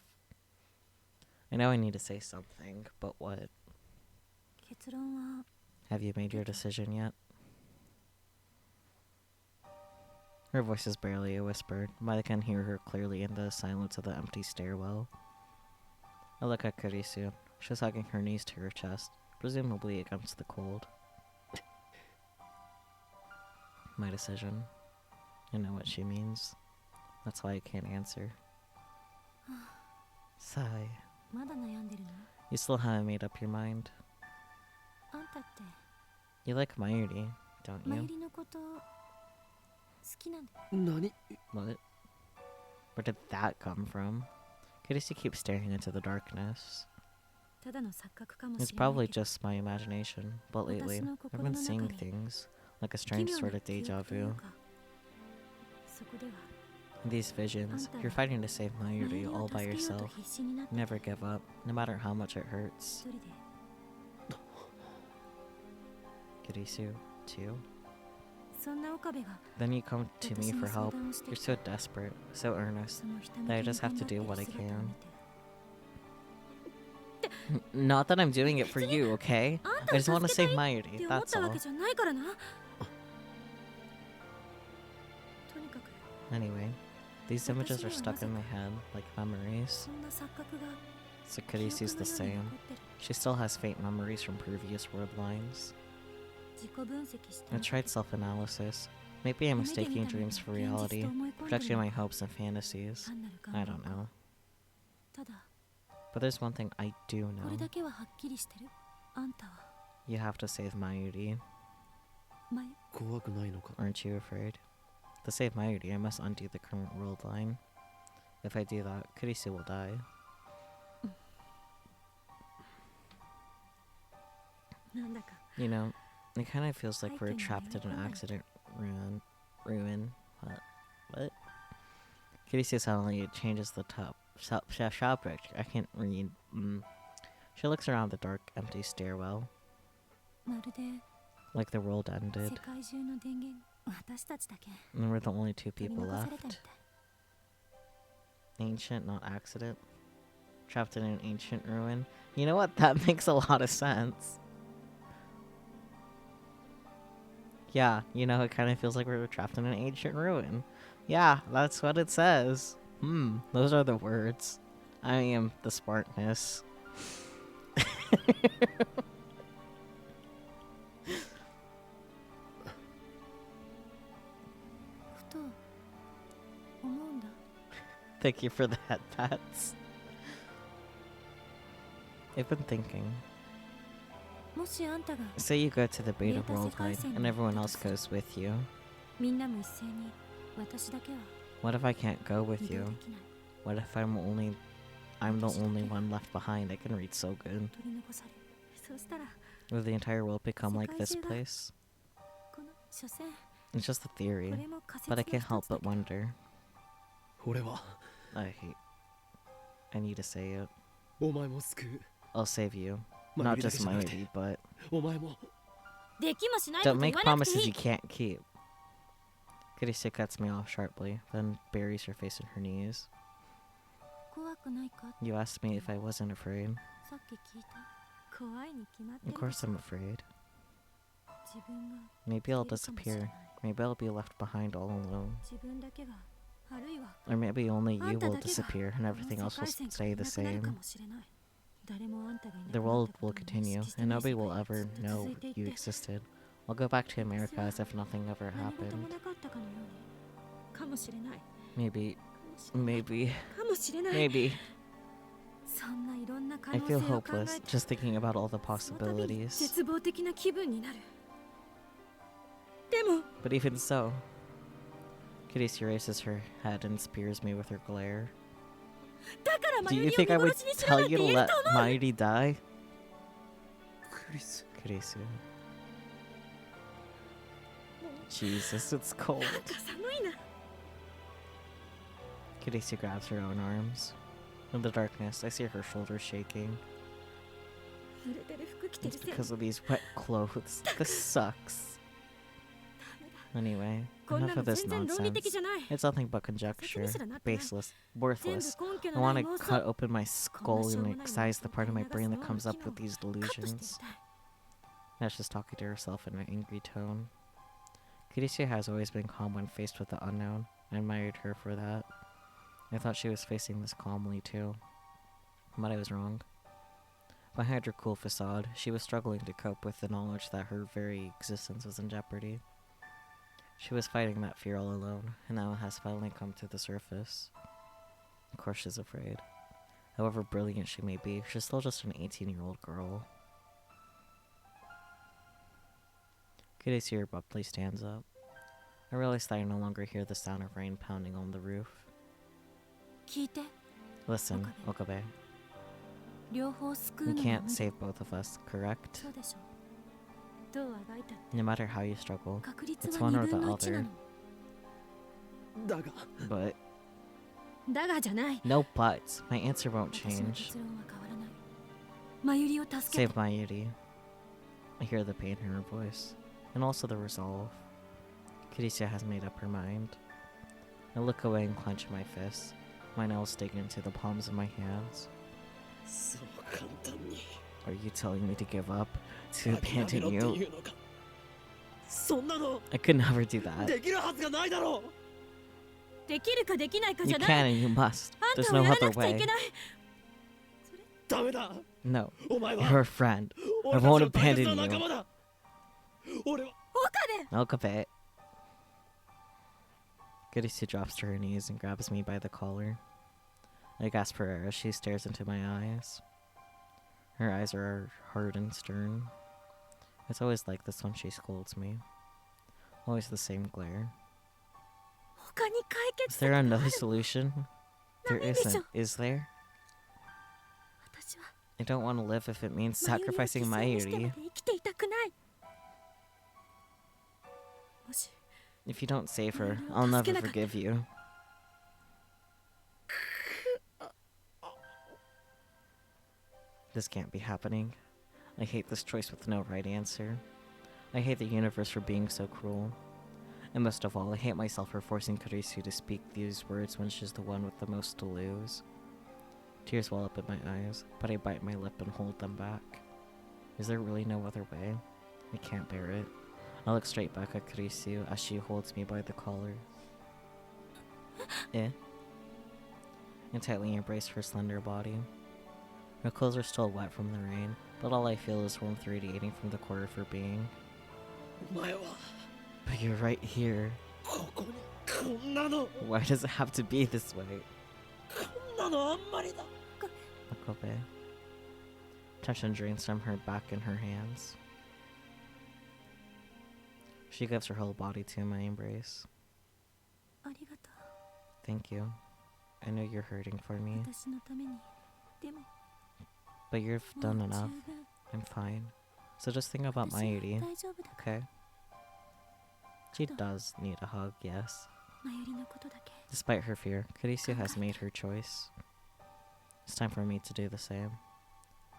I know I need to say something, but what? 結論は Have you made your decision yet? Her voice is barely a whisper, but I can hear her clearly in the silence of the empty stairwell. I look at Kurisu. She's hugging her knees to her chest, presumably against the cold. My decision. I know what she means. That's why I can't answer. Sigh. まだ悩んでるの You still haven't made up your mind. あんたって You like Mayuri, don't マ you? ユリのこと好きなんだよ何 What? Where did that come from? Kurisu keeps staring into the darkness. ただの錯覚かも It's しれない probably けど just my imagination, but lately 私の I've 心 been の seeing 中で things like a 奇 strange 妙 sort な of 記 deja 憶という vu. かそこでは In these visions, Anta. you're fighting to save マユ Mayuri リ all を助 by けようと yourself. 必死になって Never give up, no matter how much it hurts. 一人で Kurisu, too? そんな岡部が Then you come to 私 me に for 相 help. 談をして You're きた so desperate, so earnest. そのひたむき that I に just 頑 have 張 to って do いる what I 姿を can. 見て Not that I'm doing it for you, okay? あん I たを just want to 助けた save いって Mayuri, 思っ that's たわ all. けじゃないからなとにかく Anyway, these images are stuck in my head like memories. そんな錯覚が So 記憶 Kurisu's の the ように same. 残ってる She still has faint memories from previous word lines. 自己分析した I tried self-analysis. Maybe I'm 夢で見 mistaking たのに dreams for 現実 reality, と思い込んでる projecting の my か hopes and fantasies. 単なる I 願 don't 望か know. ただ But there's one thing I do これ know. だけははっきりしてるあんたは You have to save Mayuri. 前怖くないのか Aren't you afraid? To save Mayuri, I must undo the current world line. If I do that, Kurisu will die. なんだか You know, it kind of feels like we're I can trapped in an remember. accident ruin. What? Kurisu suddenly changes the subject. I can't read. She looks around the dark, empty stairwell, まるで like the world 世 ended, 界中の電源私たちだけ and we're the only two 取り people 残されたみ left. たい Ancient, not accident. Trapped in an ancient ruin. You know what? That makes a lot of sense. Yeah, you know, it kind of feels like we're trapped in an ancient ruin. Yeah, that's what it says. Those are the words. I am the smartness. ふと思うんだ Thank you for the head pats. I've been thinking. もしあんたが Say you go to the beta Beta world line sekai-sen and everyoneだと else する。 goes with you. みんなも一斉に私だけは What if I can't go with 移動 you? できない。 What if I'm the only one left behind? I can read so good. 取り残される。そうしたら Will the entire world become like this 世界中が place? この所詮 It's just a こ theory, れも仮説 but の I 一 can't つ help だ but けど wonder. 俺は I need to say it. お前も救う。 I'll save you. ま Not ゆりだけ just じゃなくて Mayuri, but お前も。できもしないこ don't と言 make わなくて promises い you い。 can't keep. Kurisu cuts me off sharply, then buries her face in her knees. 怖くないか You asked me if I wasn't afraid. さっき聞いた。怖いに決まって Of るで course しょ。 I'm afraid. 自分が Maybe I'll 消えるかもしれない。 disappear. Maybe I'll be left behind all alone. 自分だけがあるいは Or maybe only あ you んた will だけが disappear and この everything 世 else 界 will 線から stay い the なくなるか same. もしれない。誰もあんたがいな The くな world ったこ will とを認 continue, 識して and ない nobody 世 will 界が ever ずっと know 続いてい you て、 existed. I'll go back to America as if nothing ever 何事も happened. なかったかのように。かもしれない。 Maybe, かもしれない。 maybe, かもしれない。 maybe. そんないろんな可 I 能 feel 性を考 hopeless えて just thinking about all the その度に possibilities. 絶望的な気分になる。でも But even so, Kurisu raises her head and spears me with her glare. だからマ Do ユ you リを think I 見 would 殺しにしろな tell んて you 言 to える let と思う。 Mayuri die? クリス。 Kurisu. Jesus, it's cold. なんか寒いな。 Kurisu grabs her own arms. In the darkness, I see her shoulders shaking. 濡れてる服着て It's るせい。 because of these wet clothes. This sucks. Anyway, こんな enough の of this 全然論理的 nonsense. じゃない。 It's nothing but 仮説 conjecture, にすらなってない。 baseless, 全部 worthless. 根拠 I のな want い to 妄 cut 想。 open my skull and excise the part of my brain that comes up with these カットして delusions. みたい。 Now she's talking to herself in an angry tone. Kurisu has always been calm when faced with the unknown. I admired her for that. I thought she was facing this calmly too. But I was wrong. Behind her cool facade, she was struggling to cope with the knowledge that her very existence was in jeopardy. She was fighting that fear all alone, and now it has finally come to the surface. Of course she's afraid. However brilliant she may be, she's still just an 18-year-old girl. Kurisu abruptly stands up. I realize that I no longer hear the sound of rain pounding on the roof. 聞いて。 Listen, Okabe, 両方救 you うのも can't 無理。 save both of us, correct? そうでしょ。どうあがいたって No matter how you struggle, 確率 it's は one 2 or the 分の1な other. の。だが But だがじゃない。 no buts. My answer won't 私の change. 結論は変わらない。マユリを助け Save て。 my Yuri. I hear the pain in her voice, and also the resolve. Kurisu has made up her mind. I look away and clench my fists. My nails dig into the palms of my hands. そう簡単に Are you telling me to give up? To 諦め abandon ろって you? いうのか。そんなの I could never do that. できるはずがないだろう。できるかできないかじ You ゃない。 can and you must. あん There's たを no やら other なくちゃい way. けない。ダメだ。 No, お前は you're a friend. 俺 I たち won't の大切 abandon な you. 仲間だ。俺は Okabe. Kurisu drops to her knees and grabs me by the collar. I gasp for air as she stares into my eyes. Her eyes are hard and stern. It's always like this when she scolds me. Always the same glare. 他に解 Is 決 there 策があ another る。 solution? There isn't, is there? 私は I don't want to live if it means マユリを sacrificing 犠 my 牲にしてまで Yuri. 生きていたくない。もし If you don't save her, Mayuri I'll を never 助けなかった。 forgive you. This can't be happening. I hate this choice with no right answer. I hate the universe for being so cruel. And most of all, I hate myself for forcing Kurisu to speak these words when she's the one with the most to lose. Tears well up in my eyes, but I bite my lip and hold them back. Is there really no other way? I can't bear it. I look straight back at Kurisu as she holds me by the collar. And tightly embrace her slender body. Her clothes are still wet from the rain, but all I feel is warmth radiating from the core of her being. お前は But you're right here. ここにこんなの Why does it have to be this way? こんなのあんまりだ。 Akobe. Tension drains from her back and her hands. She gives her whole body to my embrace. ありがと Thank you. I know you're hurting for う me, 私のためにでも but you've も done う十 enough. 分 I'm fine. So just think about 私は Mayuri, 大丈夫だから okay? She あと does need a hug, yes. マユリのことだけ Despite her fear, Kurisu has made her choice. It's time for me to do the same.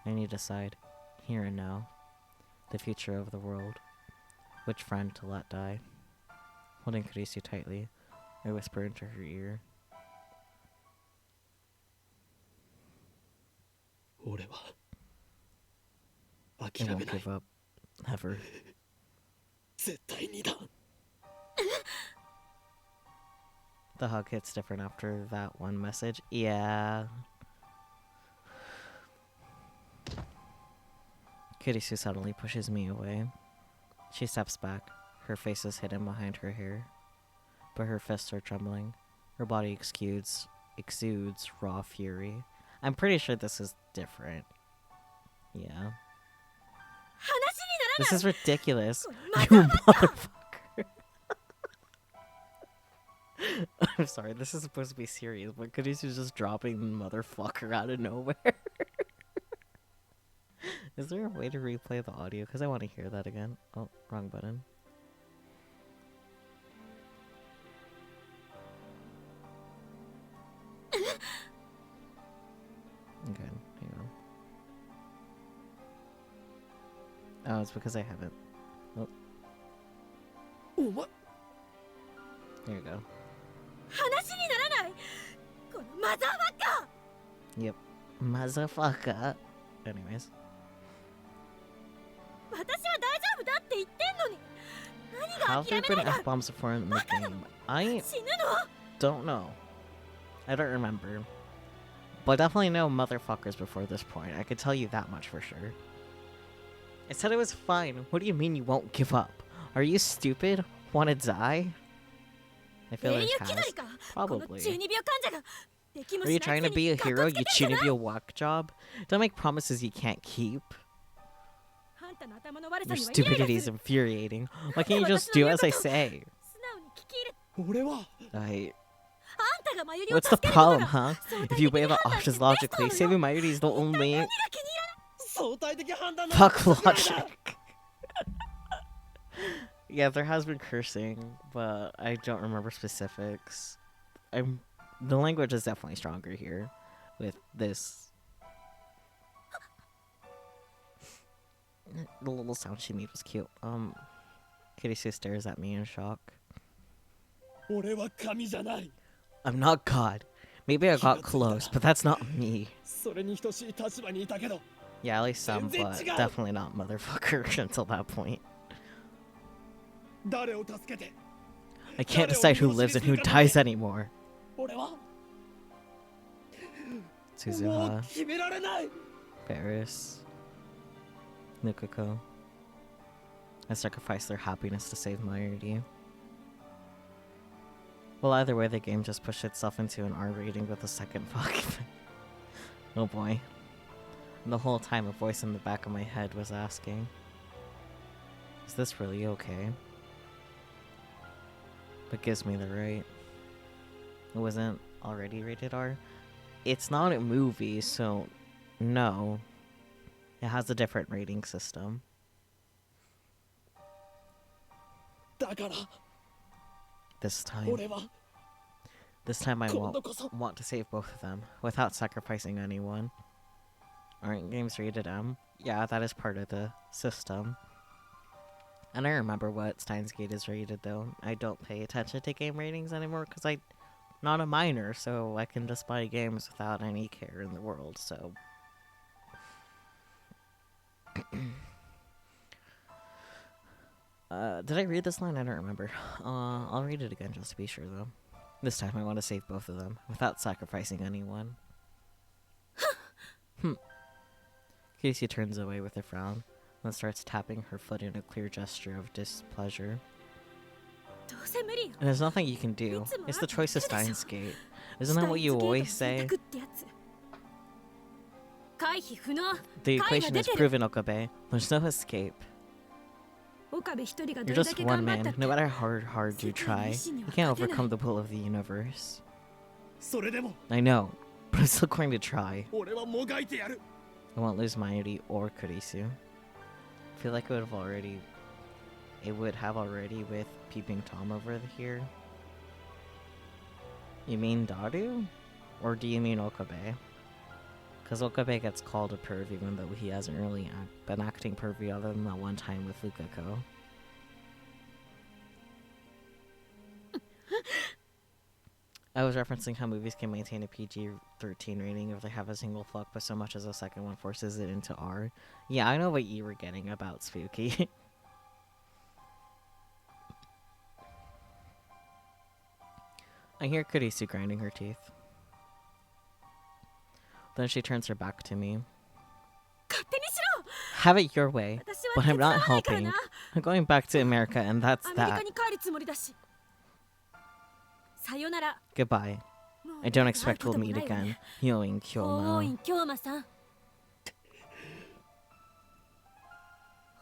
I need to decide, here and now, the future of the world. Which friend to let die. Holding Kurisu tightly, I whisper into her ear. 俺は I 諦 won't めない give up. Ever. 絶対にだ The hug hits different after that one message. Yeah. Kurisu suddenly pushes me away. She steps back. Her face is hidden behind her hair. But her fists are trembling. Her body exudes raw fury. I'm pretty sure this is different. Yeah. 話に This is ridiculous. なら You ないまた motherfucker. I'm sorry, this is supposed to be serious, but Kurisu's just dropping the motherfucker out of nowhere. Is there a way to replay the audio? Because I want to hear that again. Oh, wrong button. Okay, hang on. Oh, it's because I haven't. お前 There you go. 話にならないこのマザーバッカー Yep. Motherfucker. Anyways. 私は大丈夫だって言ってんのに何が Have 諦 there め been ないだ F-bombs before in the game? I 死ぬの don't know. I don't remember. But definitely no motherfuckers before this point. I could tell you that much for sure. I said it was fine. What do you mean you won't give up? Are you stupid? Wanna die? I feel 英 like 雄 it 気取 has. りかこの Probably. 中二病患者ができも Are し you ない trying to くせ be に a かっ hero, こ you つけてんじゃない chinibio whack job? Don't make promises you can't keep. あんたの頭の悪 Your さにはイライラ stupidity す is る infuriating. Why can't you just do as I say? 素直に聞き入れ俺は I... あんたがマユリを What's 助 the けること problem, が huh? 相 If 対 you 的 weigh に the 判断 options してベスト logically, なの saving よ Mayuri is the 一体 only 何が気に入らない相対的判断の fuck 世界だ logic. Yeah, there has been cursing, but I don't remember specifics. The language is definitely stronger here with this. The little sound she made was cute. Kurisu stares at me in shock. 俺は神じゃない I'm not God. Maybe I got close, but that's not me. それに等しい立場にいたけど Yeah, at least some, but definitely not motherfucker until that point. 誰を助けて I can't decide who lives and who dies anymore. 俺はもう Suzuha, 決められない Paris, Nukiko. I sacrificed their happiness to save Mayuri. Well, either way, the game just pushed itself into an R rating with a second fuck. Oh boy. And the whole time, a voice in the back of my head was asking, is this really okay? But gives me the right. It wasn't already rated R. It's not a movie, so no. It has a different rating system. だから This time. 俺は This time I 今度 won't こそ want to save both of them without sacrificing anyone. Aren't games rated M? Yeah, that is part of the system. I don't remember what Steins Gate is rated though. I don't pay attention to game ratings anymore because I'm not a minor, so I can just buy games without any care in the world, so... Did I read this line? I don't remember. I'll read it again just to be sure though. This time I want to save both of them without sacrificing anyone. Casey turns away with a frown, then starts tapping her foot in a clear gesture of displeasure. どうせ無理よ And there's nothing you can do. It's the choice of Steins Gate. Isn't that what you always say? 回避不能 The 解が equation 出 is てる proven, Okabe. There's no escape. 岡部一人が You're どれだ just け one 頑張ったっ man. て No matter how hard you try, you can't overcome the pull of the universe. それでも I know, but I'm still going to try. 俺はもがいてやる。 I won't lose Mayuri or Kurisu. I feel like it would have already with Peeping Tom over here. You mean Daru? Or do you mean Okabe? Because Okabe gets called a perv even though he hasn't really been acting pervy other than that one time with Lukako. I was referencing how movies can maintain a PG-13 rating if they have a single fuck, but so much as a second one forces it into R. Yeah, I know what you were getting about Spooky. I hear Kurisu grinding her teeth. Then she turns her back to me. 勝手にしろ Have it your way, 私 but は I'm 手伝わ not ないから helping. な I'm going back to America, and that's アメリカ that. に帰るつもりだしさよなら Goodbye. もう I don't 会う expect こと we'll も meet ないわね again. Hyoin おー Kyoma. い京馬さん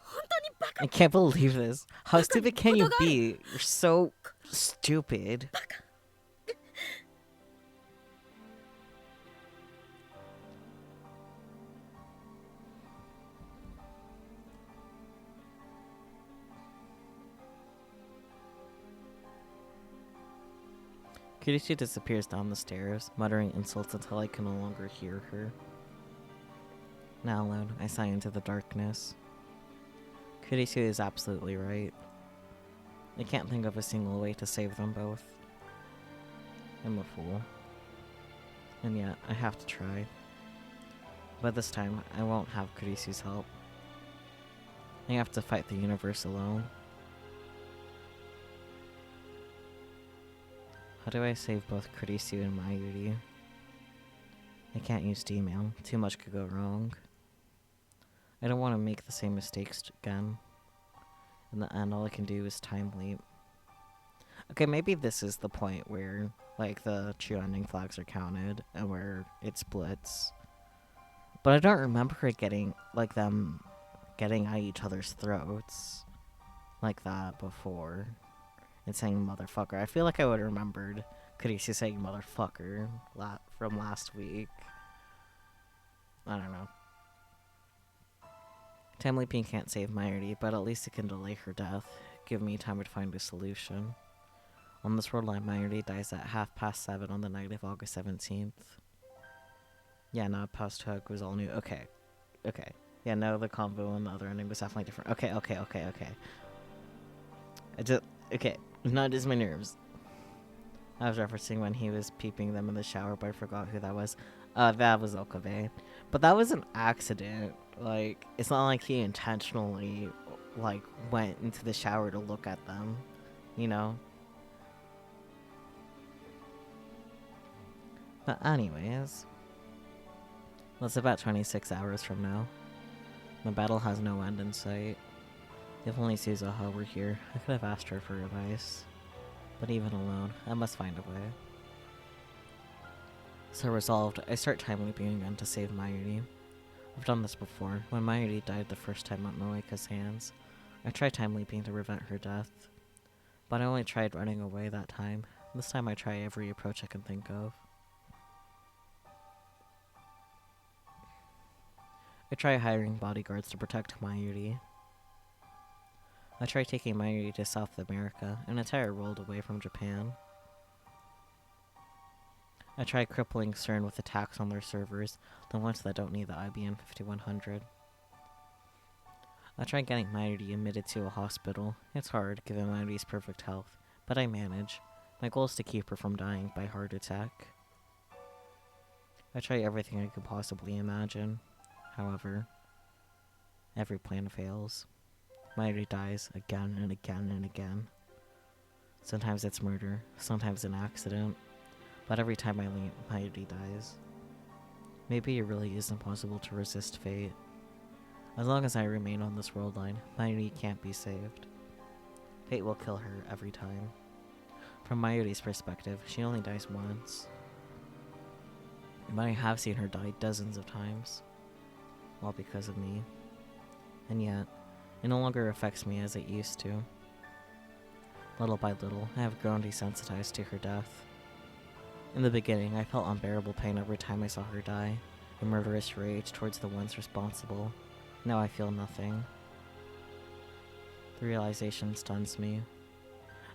本当にバカ I can't believe this. How stupid can you be? You're so stupid. Kurisu disappears down the stairs, muttering insults until I can no longer hear her. Now alone, I sigh into the darkness. Kurisu is absolutely right. I can't think of a single way to save them both. I'm a fool. And yet, I have to try. But this time, I won't have Kurisu's help. I have to fight the universe alone. How do I save both Kurisu and Mayuri? I can't use D-mail. Too much could go wrong. I don't want to make the same mistakes again. In the end, all I can do is time leap. Okay, maybe this is the point where, like, the true ending flags are counted and where it splits. But I don't remember it getting, like, them getting at each other's throats like that before. And saying motherfucker. I feel like I would have remembered Kurisu saying motherfucker from last week. I don't know. Time leaping can't save Mayuri, but at least it can delay her death. Give me time to find a solution. On this world line, Mayuri dies at 7:30 on the night of August 17th. Yeah, no, post-hook was all new. Okay. Okay. Yeah, no, the combo and the other ending was definitely different. Okay. Okay. Not my nerves. I was referencing when he was peeping them in the shower, but I forgot who that was. That was Okabe. But that was an accident. Like, it's not like he intentionally, like, went into the shower to look at them. You know? But anyways. Well, it's about 26 hours from now. The battle has no end in sight. If only Suzuha were here, I could have asked her for advice. But even alone, I must find a way. So resolved, I start time looping again to save Mayuri. I've done this before, when Mayuri died the first time at Moeka's hands. I tried time leaping to prevent her death. But I only tried running away that time. This time I try every approach I can think of. I try hiring bodyguards to protect Mayuri. I tried taking Mayuri to South America, an entire world away from Japan. I tried crippling CERN with attacks on their servers, the ones that don't need the IBM 5100. I tried getting Mayuri admitted to a hospital. It's hard, given Mayuri's perfect health, but I manage. My goal is to keep her from dying by heart attack. I try everything I could possibly imagine. However, every plan fails. Mayuri dies again and again and again. Sometimes it's murder, sometimes an accident, but every time I leap, Mayuri dies. Maybe it really is impossible to resist fate. As long as I remain on this world line, Mayuri can't be saved. Fate will kill her every time. From Mayuri's perspective, she only dies once. But I have seen her die dozens of times. All because of me. And yet, It no longer affects me as it used to. Little by little, I have grown desensitized to her death. In the beginning, I felt unbearable pain every time I saw her die, a murderous rage towards the ones responsible. Now I feel nothing. The realization stuns me.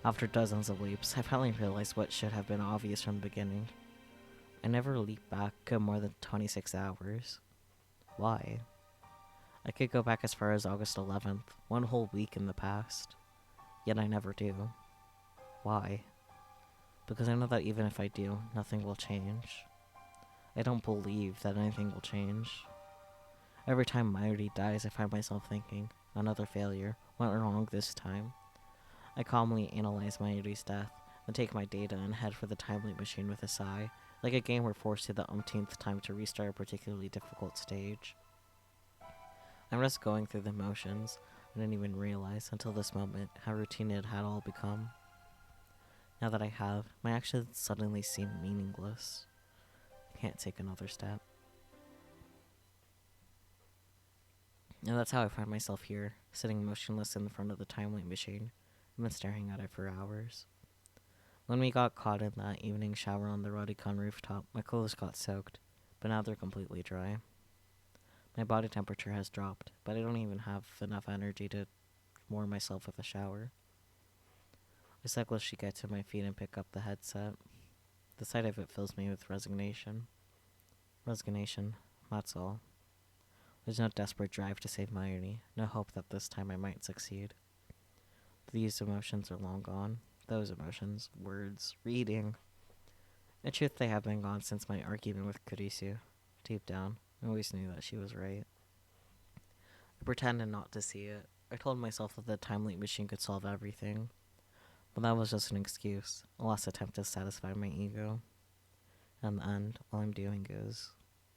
After dozens of leaps, I finally realized what should have been obvious from the beginning. I never leaped back more than 26 hours. Why? I could go back as far as August 11th, one whole week in the past. Yet I never do. Why? Because I know that even if I do, nothing will change. I don't believe that anything will change. Every time Mayuri dies, I find myself thinking, another failure, went wrong this time. I calmly analyze Mayuri's death, then take my data and head for the time loop machine with a sigh, like a game we're forced to the umpteenth time to restart a particularly difficult stage. I'm just going through the motions. I didn't even realize until this moment how routine it had all become. Now that I have, my actions suddenly seem meaningless. I can't take another step. And that's how I find myself here, sitting motionless in front of the time loop machine. I've been staring at it for hours. When we got caught in that evening shower on the Rodicon rooftop, my clothes got soaked, but now they're completely dry. My body temperature has dropped, but I don't even have enough energy to warm myself with a shower. I cyclishly get to my feet and pick up the headset. The sight of it fills me with resignation. Resignation, that's all. There's no desperate drive to save Mayuri, no hope that this time I might succeed. These emotions are long gone. Those emotions, words, reading. In truth, they have been gone since my argument with Kurisu. Deep down, I always knew that she was right. I pretended not to see it. I told myself that the time loop machine could solve everything. But that was just an excuse, a last attempt to satisfy my ego. In the end, all I'm doing is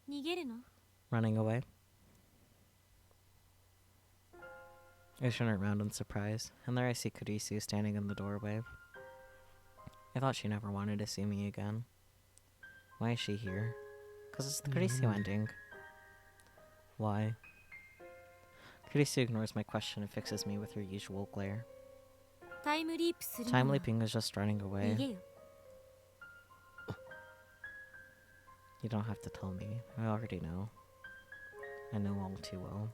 逃げるの？ running away. I turn around in surprise, and there I see Kurisu standing in the doorway. I thought she never wanted to see me again. Why is she here? 'Cause it's the Kurisu ending. Why? Kurisu ignores my question and fixes me with her usual glare. タイムリープするの Time は leaping is just running 逃 away. げよ。 You don't have to tell me. I already know. I know all too well.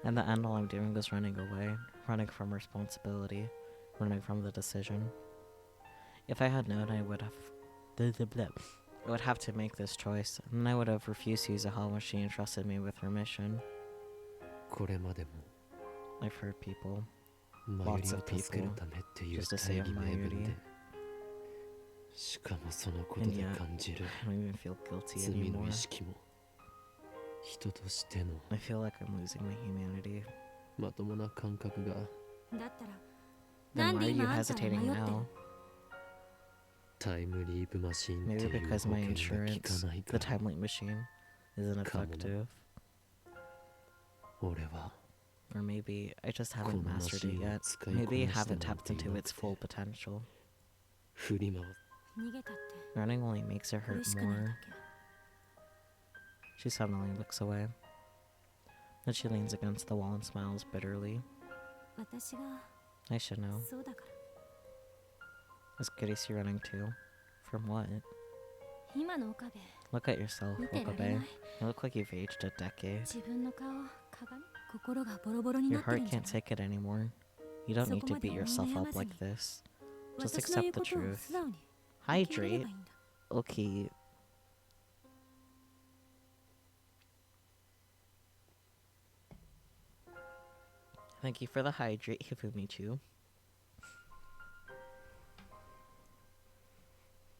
In the end, all I'm doing is running away, running from responsibility, running from the decision. If I had known, I would have to make this choice, and then I would have refused to use a how much she entrusted me with her mission. これまでも I've heard people, マユリを助けるためっていう just to 大 save 義名分 Mayuri. でしかもそのこと And で yet, 感じる I don't even feel guilty 罪の anymore. 意識も人としての I feel like I'm losing my humanity. まともな感覚がだったら Then なん why で are you 今あんたは迷 hesitating ってる now? タイムリープマシンって Maybe いう because 保 my 険が効 insurance, かないか the ら time loop machine, isn't effective. 俺は Or maybe I just こ haven't のマ mastered シ it ンを yet. 使い Maybe I こなした haven't なん tapped てい into な its く full て potential. 振り回っ逃げたって Running only makes it 苦 hurt しくないだ more. け。 She suddenly looks away. Then she leans against the wall and smiles bitterly. 私が I should know. そうだから。 Is Kurisu running too? From what? 今の岡部 Look at yourself, 見てられ Okabe. ない。 You look like you've aged a decade. 自分の顔鏡心がボロボロにな Your ってる heart んじゃ can't ない？ take it anymore. You don't need to beat yourself up like this. Just 私の言 accept う the ことを truth. 素直に受け入れれ Hydrate? ばいいんだ。 Okay. Thank you for the hydrate, Hifumichu.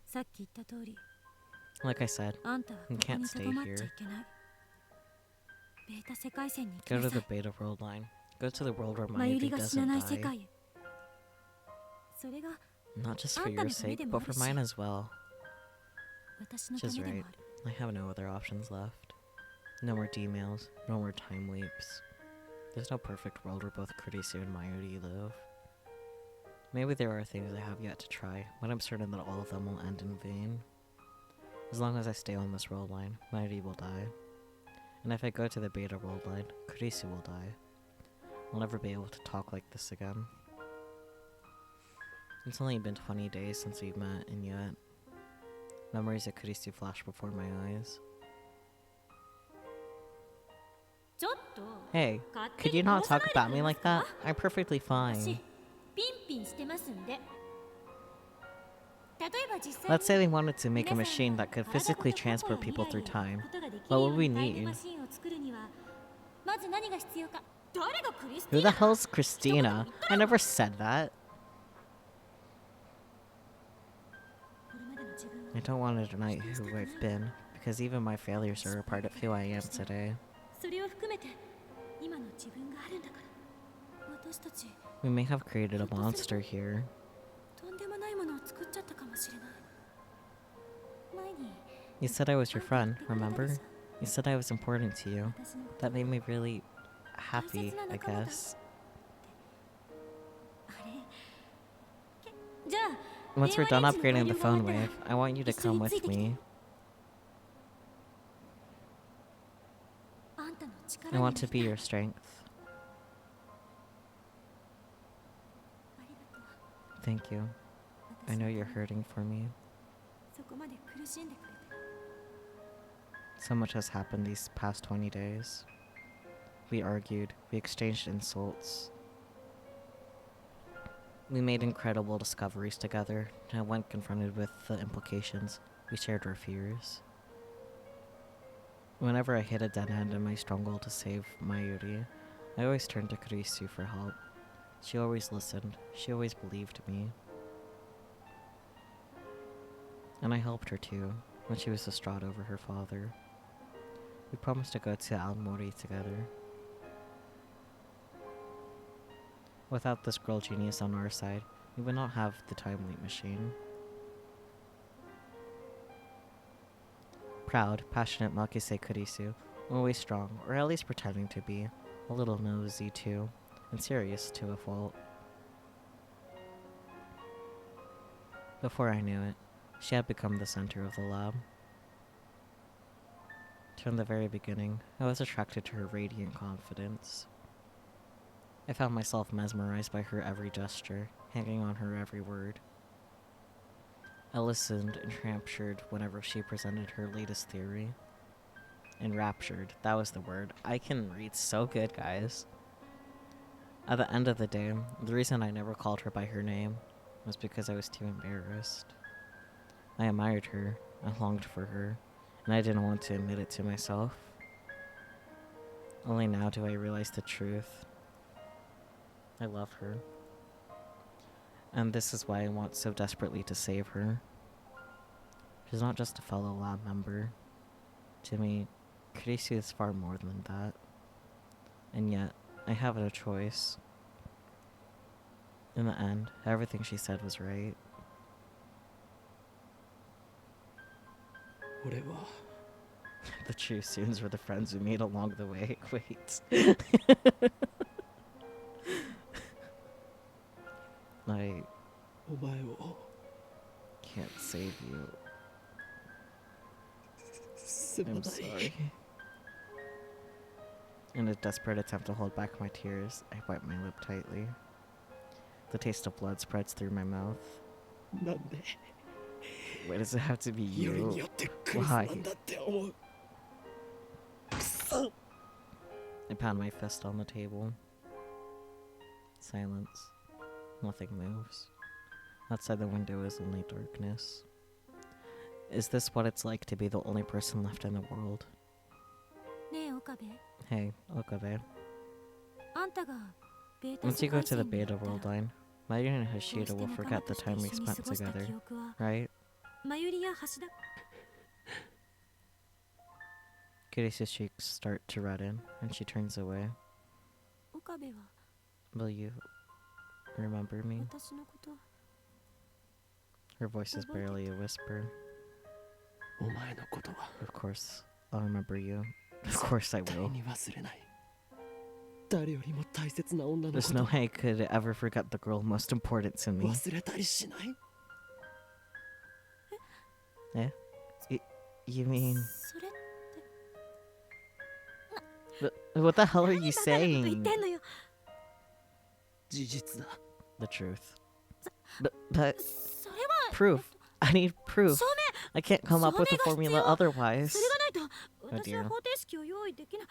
さっき言った通り、 Like I said, あんたはこ You こ can't に stay とどまっちゃい here. けない。ベータ世界線に行き go な to さ the い。 beta world line. Go to the world where マユリ Mayuri が死な doesn't ない世 die. 界へ。それが Not just for あんた your のため sake, でも but あ for るし、 mine as well. 私のた She's めで right. もある。 I have no other options left. No more D-mails, no more time leaps. There's no perfect world where both Kurisu and Mayuri live. Maybe there are things I have yet to try, but I'm certain that all of them will end in vain. As long as I stay on this world line, Mayuri will die. And if I go to the beta world line, Kurisu will die. I'll never be able to talk like this again. It's only been 20 days since we met, and yet memories of Kurisu flash before my eyes. ちょっと Hey, 勝手 could に you 殺 not さ talk ない about で me くれま like すか that? I'm perfectly 私 fine. ピンピンしてますんで。例えば実際 Let's say に we wanted to make a 皆さん machine が that could 体ご physically と肩 transport や people 未 through 来へ time. 行くことができる What よ would う we なタイム need? マシンを作るにはまず何が必要か。誰がクリステ Who ィーナ the だ hell's Christina? I never said that. これまでの自分を I don't want to deny who I've been, because even my failures are a part of who I am today. それを含めて今の自分があるんだから私たち We may have created a monster here. とんでもないものを作っちゃったかもしれない前に You said I was your friend, remember? You said I was important to you. 私のこと That made me really happy, I guess. あれじゃあ Once we're done 電話レン upgrading ジ the の改 phone 良が終わ wave, ったら I want you to come with 一緒についてきて me. あんたの力 I に want な to り be たい your strength. ありがとう Thank you. I 私 know の you're ために hurting for me. そこまで苦しんでくれて So much has happened these past 20 days. We argued, we exchanged insults. We made incredible discoveries together, and when confronted with the implications, we shared our fears. Whenever I hit a dead end in my struggle to save Mayuri, I always turned to Kurisu for help. She always listened, she always believed me. And I helped her too, when she was distraught over her father. We promised to go to Aomori together. Without this girl genius on our side, we would not have the time leap machine. Proud, passionate Makise Kurisu, always strong, or at least pretending to be, a little nosy too, and serious to a fault. Before I knew it, she had become the center of the lab. From the very beginning, I was attracted to her radiant confidence. I found myself mesmerized by her every gesture, hanging on her every word. I listened, enraptured whenever she presented her latest theory. Enraptured, that was the word. I can read so good, guys. At the end of the day, the reason I never called her by her name was because I was too embarrassed. I admired her, I longed for her, and I didn't want to admit it to myself. Only now do I realize the truth. I love her. And this is why I want so desperately to save her. She's not just a fellow lab member. To me, Kurisu is far more than that. And yet, I have no choice. In the end, everything she said was right. 俺は The true students were the friends we made along the way. Wait. I お前を can't save you. すま I'm ない sorry. In a desperate attempt to hold back my tears, I bite my lip tightly. The taste of blood spreads through my mouth. なんで Why does it have to be より you? によってクリスなんだって思うくそ I pound my fist on the table. Silence. Nothing moves. Outside the window is only darkness. Is this what it's like to be the only person left in the world? ねえ岡部 Hey, Okabe. あんたがベータ Once you go to the 世界線に beta 行ったら world line, Mayuri and こう Hashida して will 仲間 forget た the ちと time we 一緒に spent 過ごした together, 記憶は right? マユリや橋田 Kurisu's cheeks start to redden, and she turns away. 岡部は Will you remember me? 私のこと Her voice is barely a whisper. お前のことは Of course, I'll remember you. Of course I 絶対 will. に忘れない誰よりも大切な女のこ There's と no way I could ever forget the girl most important to me. 忘れたりしない You mean... それって What the hell are you 何バカなこと言っ saying? てんのよ事実だ。 The truth. But それは proof. I need proof. 証 I can't come up with a 証明が formula 必要。 otherwise. それがないと Oh 私は dear. 方程式を用意できない。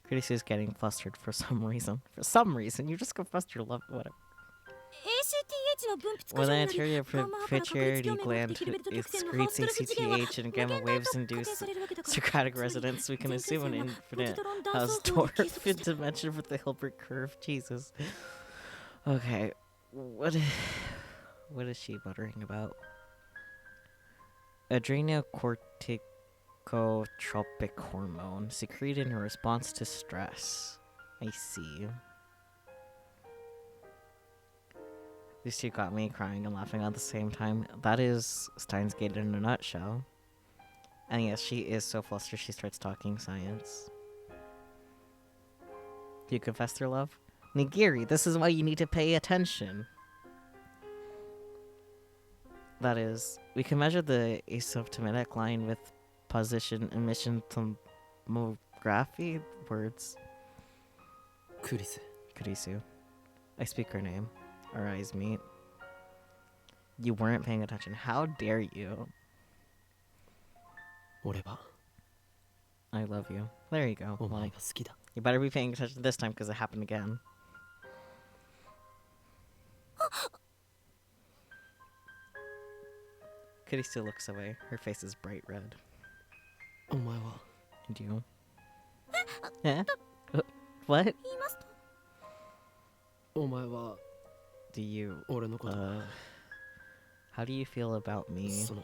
Kurisu's getting flustered for some reason. For some reason, you just confessed your love. Whatever. ACTH の分泌過 When 剰 the になり anterior ガンマ波から確率 pituitary 共鳴が gland できるベルト曲線のハウ excretes ストルフ次元は ACTH and 無 gamma 限大 waves と仮 induce 定されるわけだから Socratic つまり resonance, we can 全 assume 空 an 線はポジ infinite トロン断層法で計 Hausdorff 測して dimension with the Hilbert curve. Jesus. Okay. What is she muttering about? Adrenocorticotropic hormone secreted in response to stress. I see. These two got me crying and laughing at the same time. That is Steins Gate in a nutshell. And yes, she is so flustered she starts talking science. Do you confess your love? Nigiri, this is why you need to pay attention. That is, we can measure the asymptomatic line with position emission tomography words. クリス、 Kurisu. I speak her name. Our eyes meet. You weren't paying attention. How dare you? 俺は I love you. There you go. お前 Well, が好きだ。 you better be paying attention this time because it happened again. Kurisu looks away. Her face is bright red. お前は And you? Eh? What? 言いますとお前は Do you, 俺のこと、 how do you feel about me? その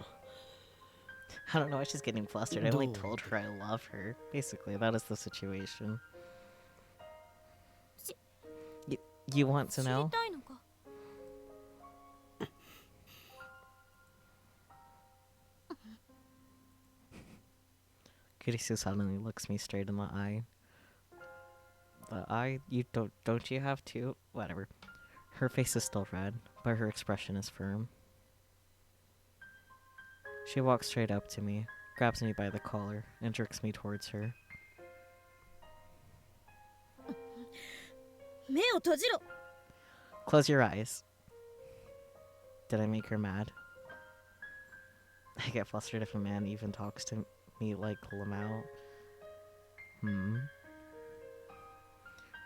I don't know, she's getting flustered. I only No. told her I love her. Basically, that is the situation. You want to 知り know? たいのか Kurisu suddenly looks me straight in the eye. The eye? You don't you have to? Whatever. Her face is still red, but her expression is firm. She walks straight up to me, grabs me by the collar, and jerks me towards her. 目を閉じろ Close your eyes. Did I make her mad? I get flustered if a man even talks to me like Lamau.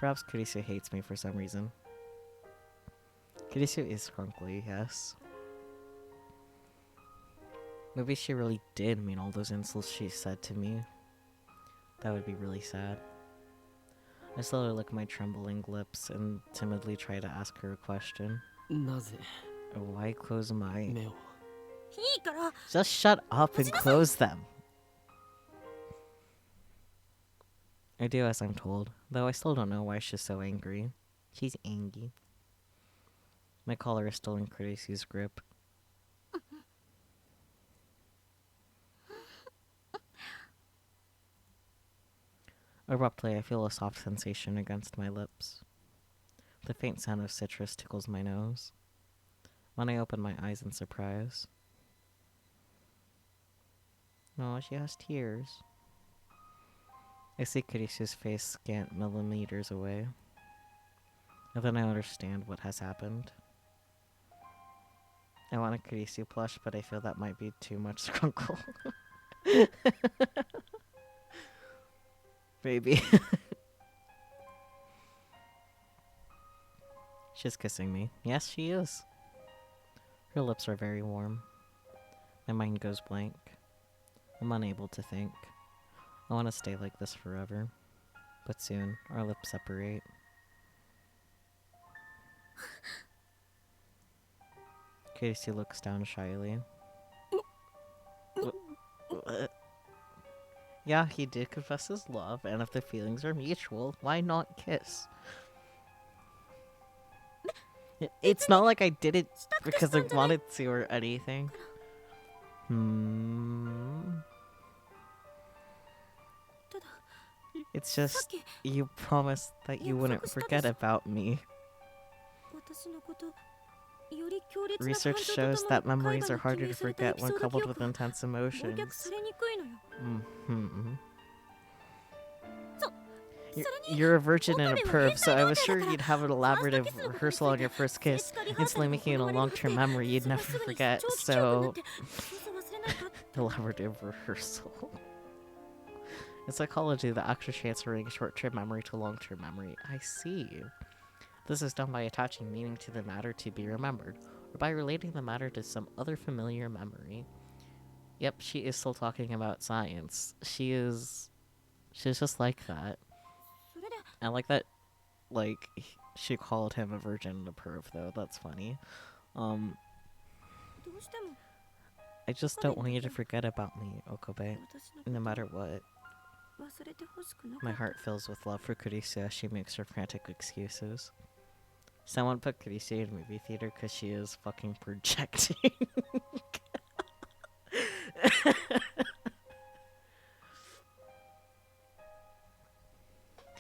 Perhaps Kurisu hates me for some reason. Kurisu is scrunkly, yes. Maybe she really did mean all those insults she said to me. That would be really sad. I slowly lick my trembling lips and timidly try to ask her a question. なぜ Why close my... 目を いいから Just shut up and close them. I do as I'm told, though I still don't know why she's so angry. She's angry. My collar is still in Kurisu's grip. Abruptly, I feel a soft sensation against my lips. The faint sound of citrus tickles my nose. When I open my eyes in surprise. Oh, she has tears. I see Kurisu's face scant millimeters away. And then I understand what has happened. I want a Kurisu plush, but I feel that might be too much scrunkle. Maybe. She's kissing me. Yes, she is. Her lips are very warm. My mind goes blank. I'm unable to think. I want to stay like this forever. But soon, our lips separate. Casey looks down shyly. Yeah, he did confess his love, and if the feelings are mutual, why not kiss? It's not like I did it because I wanted to or anything. It's just you promised that you wouldn't forget about me. 私のことより強烈な Research 感情と shows と that もに memories 海 are 馬に harder 記 to 名されたエ forget ピソ when ード記 coupled 憶 with は intense 忘却 emotions. されにくいのよ Mm-hmm. You're a virgin and a perv, so I was sure you'd have an elaborative rehearsal on your first kiss, instantly making it a long-term memory you'd never forget, so... Elaborative rehearsal. In psychology, the act of transferring short-term memory to long-term memory. I see. This is done by attaching meaning to the matter to be remembered, or by relating the matter to some other familiar memory. Yep, she is still talking about science. She's just like that. I like that, like, she called him a virgin and a perv, though. That's funny. I just don't want you to forget about me, Okabe, no matter what. My heart fills with love for Kurisu as she makes her frantic excuses. Someone put Kurisu in a movie theater because she is fucking projecting.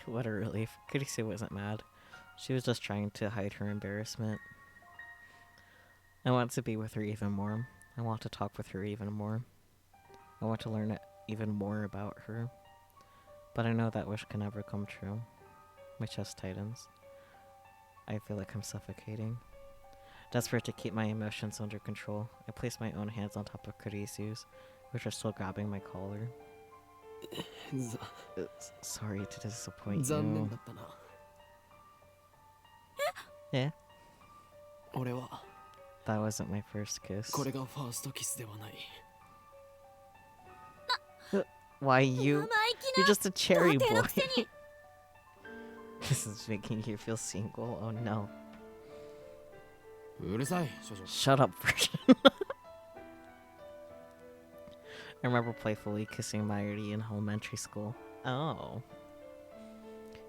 What a relief. Kurisu wasn't mad. She was just trying to hide her embarrassment. I want to be with her even more. I want to talk with her even more. I want to learn even more about her. But I know that wish can never come true. My chest tightens. I feel like I'm suffocating. Desperate to keep my emotions under control, I place my own hands on top of Kurisu's, which are still grabbing my collar. Sorry to disappoint 残念 you. だったな。 Yeah, 俺は that wasn't my first kiss. これがファーストキスではない。 Why you? You're just a cherry boy. This is making you feel single. Oh no. うるさい、少女。 Shut up, virgin. I remember playfully kissing Mayuri in elementary school. Oh.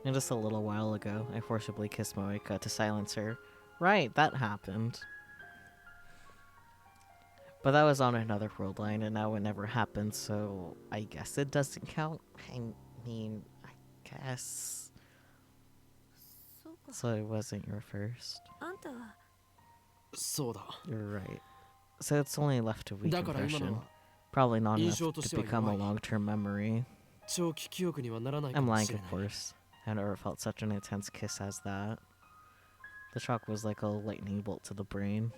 And just a little while ago, I forcibly kissed Moeka to silence her. Right, that happened. But that was on another world line, and now it never happened, so I guess it doesn't count. I mean, I guess. So it wasn't your first. そうだ。 You're right. So it's only left a weak だから今 impression. のは Probably not enough 印象として to は become a 弱い。 long-term memory. 長期記憶にはならないか I'm も lying, しれ of ない course. I never felt such an intense kiss as that. The shock was like a lightning bolt to the brain.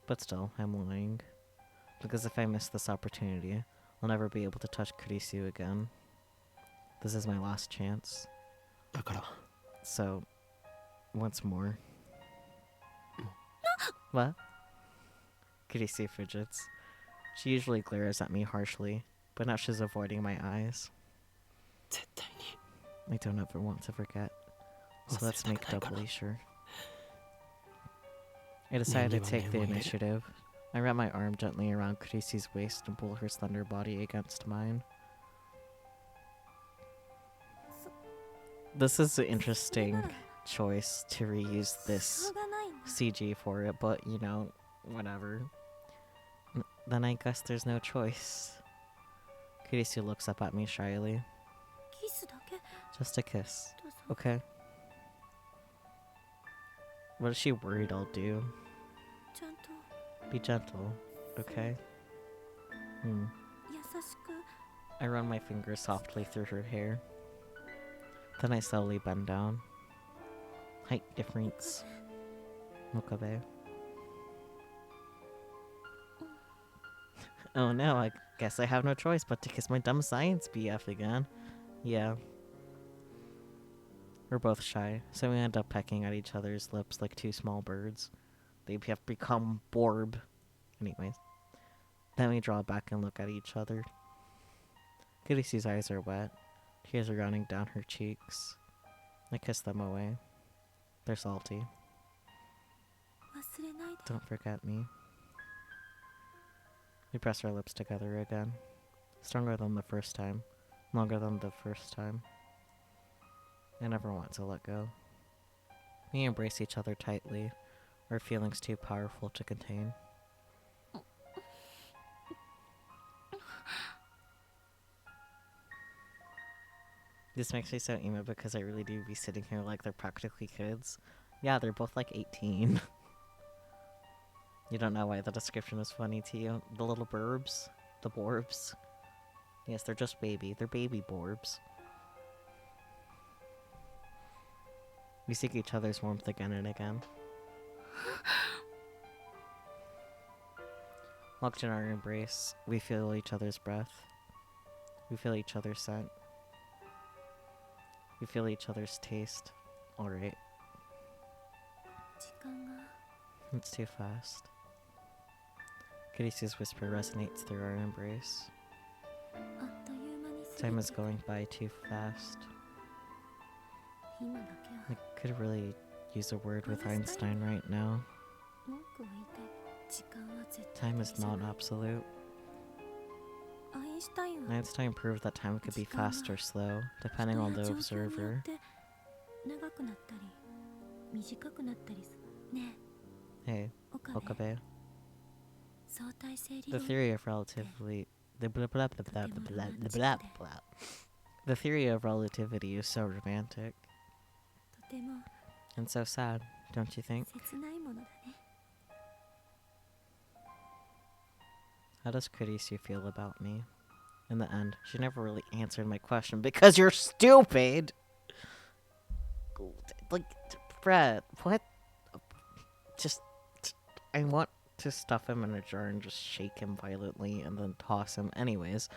But still, I'm lying. Because if I miss this opportunity, I'll never be able to touch Kurisu again. This is my last chance. だから So, once more. What? Kurisu fidgets. She usually glares at me harshly, but now she's avoiding my eyes. 絶対に I don't ever want to forget. So let's make doubly sure. I decided to take the initiative. I wrap my arm gently around Kurisu's waist and pull her slender body against mine. This is an interesting choice to reuse this CG for it, but you know, whatever. Then I guess there's no choice. Kurisu looks up at me shyly. Just a kiss, okay? What is she worried I'll do? Be gentle, okay? I run my fingers softly through her hair. Then I slowly bend down. Height difference. Mokabe. Oh no, I guess I have no choice but to kiss my dumb science BF again. Yeah. We're both shy, so we end up pecking at each other's lips like two small birds. They have become Borb. Anyways. Then we draw back and look at each other. Kurisu's eyes are wet. Tears are running down her cheeks. I kiss them away. They're salty. Don't forget me. We press our lips together again. Stronger than the first time. Longer than the first time. I never want to let go. We embrace each other tightly, our feelings too powerful to contain. This makes me so emo because I really do be sitting here like they're practically kids. Yeah, they're both like 18. You don't know why the description is funny to you? The little burbs? The borbs? Yes, they're just baby. They're baby borbs. We seek each other's warmth again and again. Locked in our embrace, we feel each other's breath. We feel each other's scent. We feel each other's taste. Alright. 時間が It's too fast. Kurisu's whisper resonates through our embrace. あっという間に過ぎ Time is て going by too fast. 今だけは I could really use a word with Einstein right now. 文句を言いたい時間は絶対 Time 的 is じゃ not ない absolute. アインシュタインは Einstein proved that time could be fast or slow, depending 人 on や the 状況によ observer. って長くなったり短くなったりするね Hey, え岡部 Okabe. 相対性理 The 論 theory of relatively the blah blah blah blah blah blah blah blah. The theory of relativity is so romantic とても and so sad, don't you think? 切ないものだね How does Kurisu feel about me? In the end, she never really answered my question because you're stupid. Like, Brett, what? Just, I want to stuff him in a jar and just shake him violently and then toss him anyways.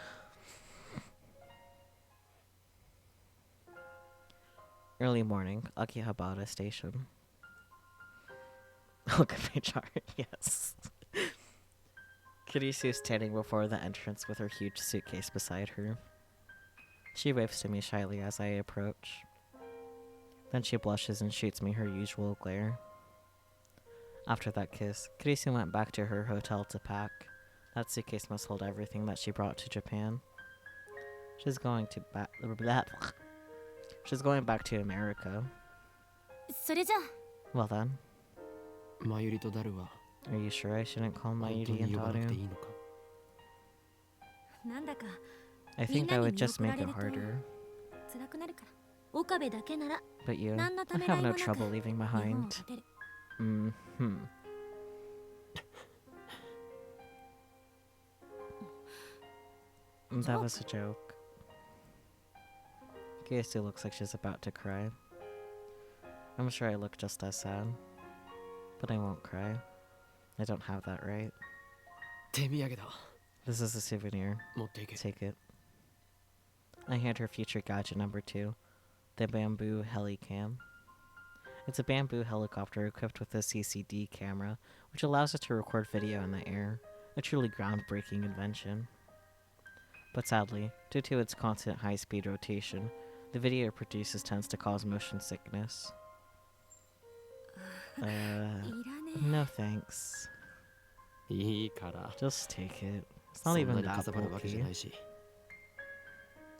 Early morning, Akihabara Station. Okabe jar, yes. Kurisu is standing before the entrance with her huge suitcase beside her. She waves to me shyly as I approach. Then she blushes and shoots me her usual glare. After that kiss, Kurisu went back to her hotel to pack. That suitcase must hold everything that she brought to Japan. She's going back to America. それじゃ Well then, マユリとダルは are you sure I shouldn't call 本当 Mayuri に and 呼ばなくて Daru? いいのかなんだか I think that would just make it harder. 辛くなるから岡部だけなら But you, 何のた I めら have い no もなく trouble leaving 日本を behind. 立てる That was a joke. Kurisu looks like she's about to cry. I'm sure I look just as sad. But I won't cry. I don't have that right. 手土産だ This is a souvenir. 持っていけ Take it. I hand her future gadget number 2, the bamboo helicam. It's a bamboo helicopter equipped with a CCD camera, which allows it to record video in the air. A truly groundbreaking invention. But sadly, due to its constant high-speed rotation, the video it produces tends to cause motion sickness. いらね No thanks. いいから Just take it. It's そ not んな even に that かさばるわけじゃ bulky. ないし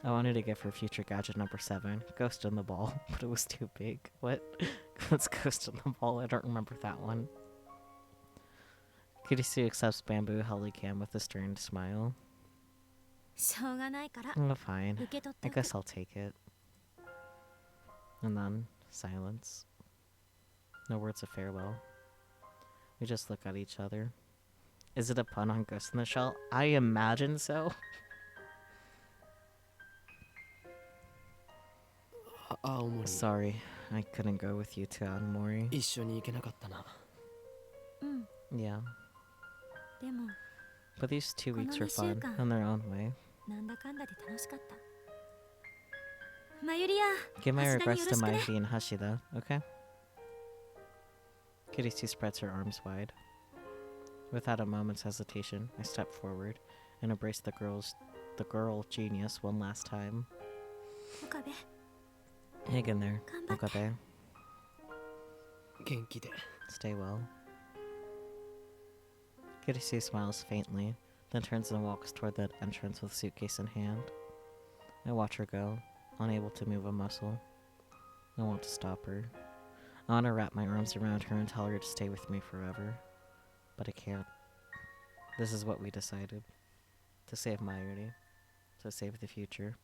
I wanted to give her future gadget number 7, Ghost in the Ball, but it was too big. What? What's Ghost in the Ball? I don't remember that one. Kurisu accepts bamboo helicam with a stern smile. しょうがないから Oh, fine. 受け取って I おく guess I'll take it. And then, silence. No words of farewell. We just look at each other. Is it a pun on Ghost in the Shell? I imagine so. 青森 Sorry, I couldn't go with you to Aomori. 一緒に行けなかったなうん Yeah, でも but these 2 weeks were この fun 2週間 in their own way. なんだかんだで楽しかったまゆりや Give my 橋田に regrets よろ to しくね Maiki and Hashida, okay? Kurisu spreads her arms wide. Without a moment's hesitation, I step forward and embrace the girl genius one last time. 岡部 Hang in there, 頑張って Okabe. 元気で Stay well. Kurisu smiles faintly, then turns and walks toward the entrance with suitcase in hand. I watch her go, unable to move a muscle. I want to stop her. I want to wrap my arms around her and tell her to stay with me forever. But I can't. This is what we decided. To save Mayuri. To save the future.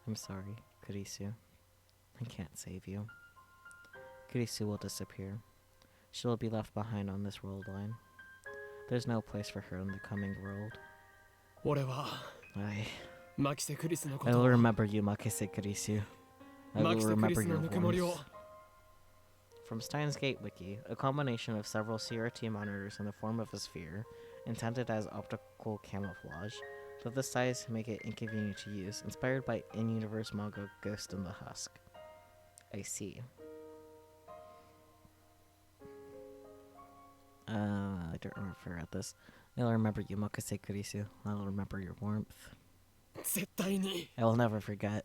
I'm sorry, Kurisu. I can't save you. Kurisu will disappear. She will be left behind on this world line. There's no place for her in the coming world. 俺は I マキセ・クリスのこ I と will を remember you, Makise Kurisu. I マ will キセ・クリ remember スの your ぬくもりを warmth. From Steins Gate Wiki, a combination of several CRT monitors in the form of a sphere, intended as optical camouflage, but the size make it inconvenient to use, inspired by in-universe manga Ghost in the Husk. I see. I don't remember if I read this. I'll remember you, Mokase Kurisu. I'll remember your warmth. 絶対に I will never forget.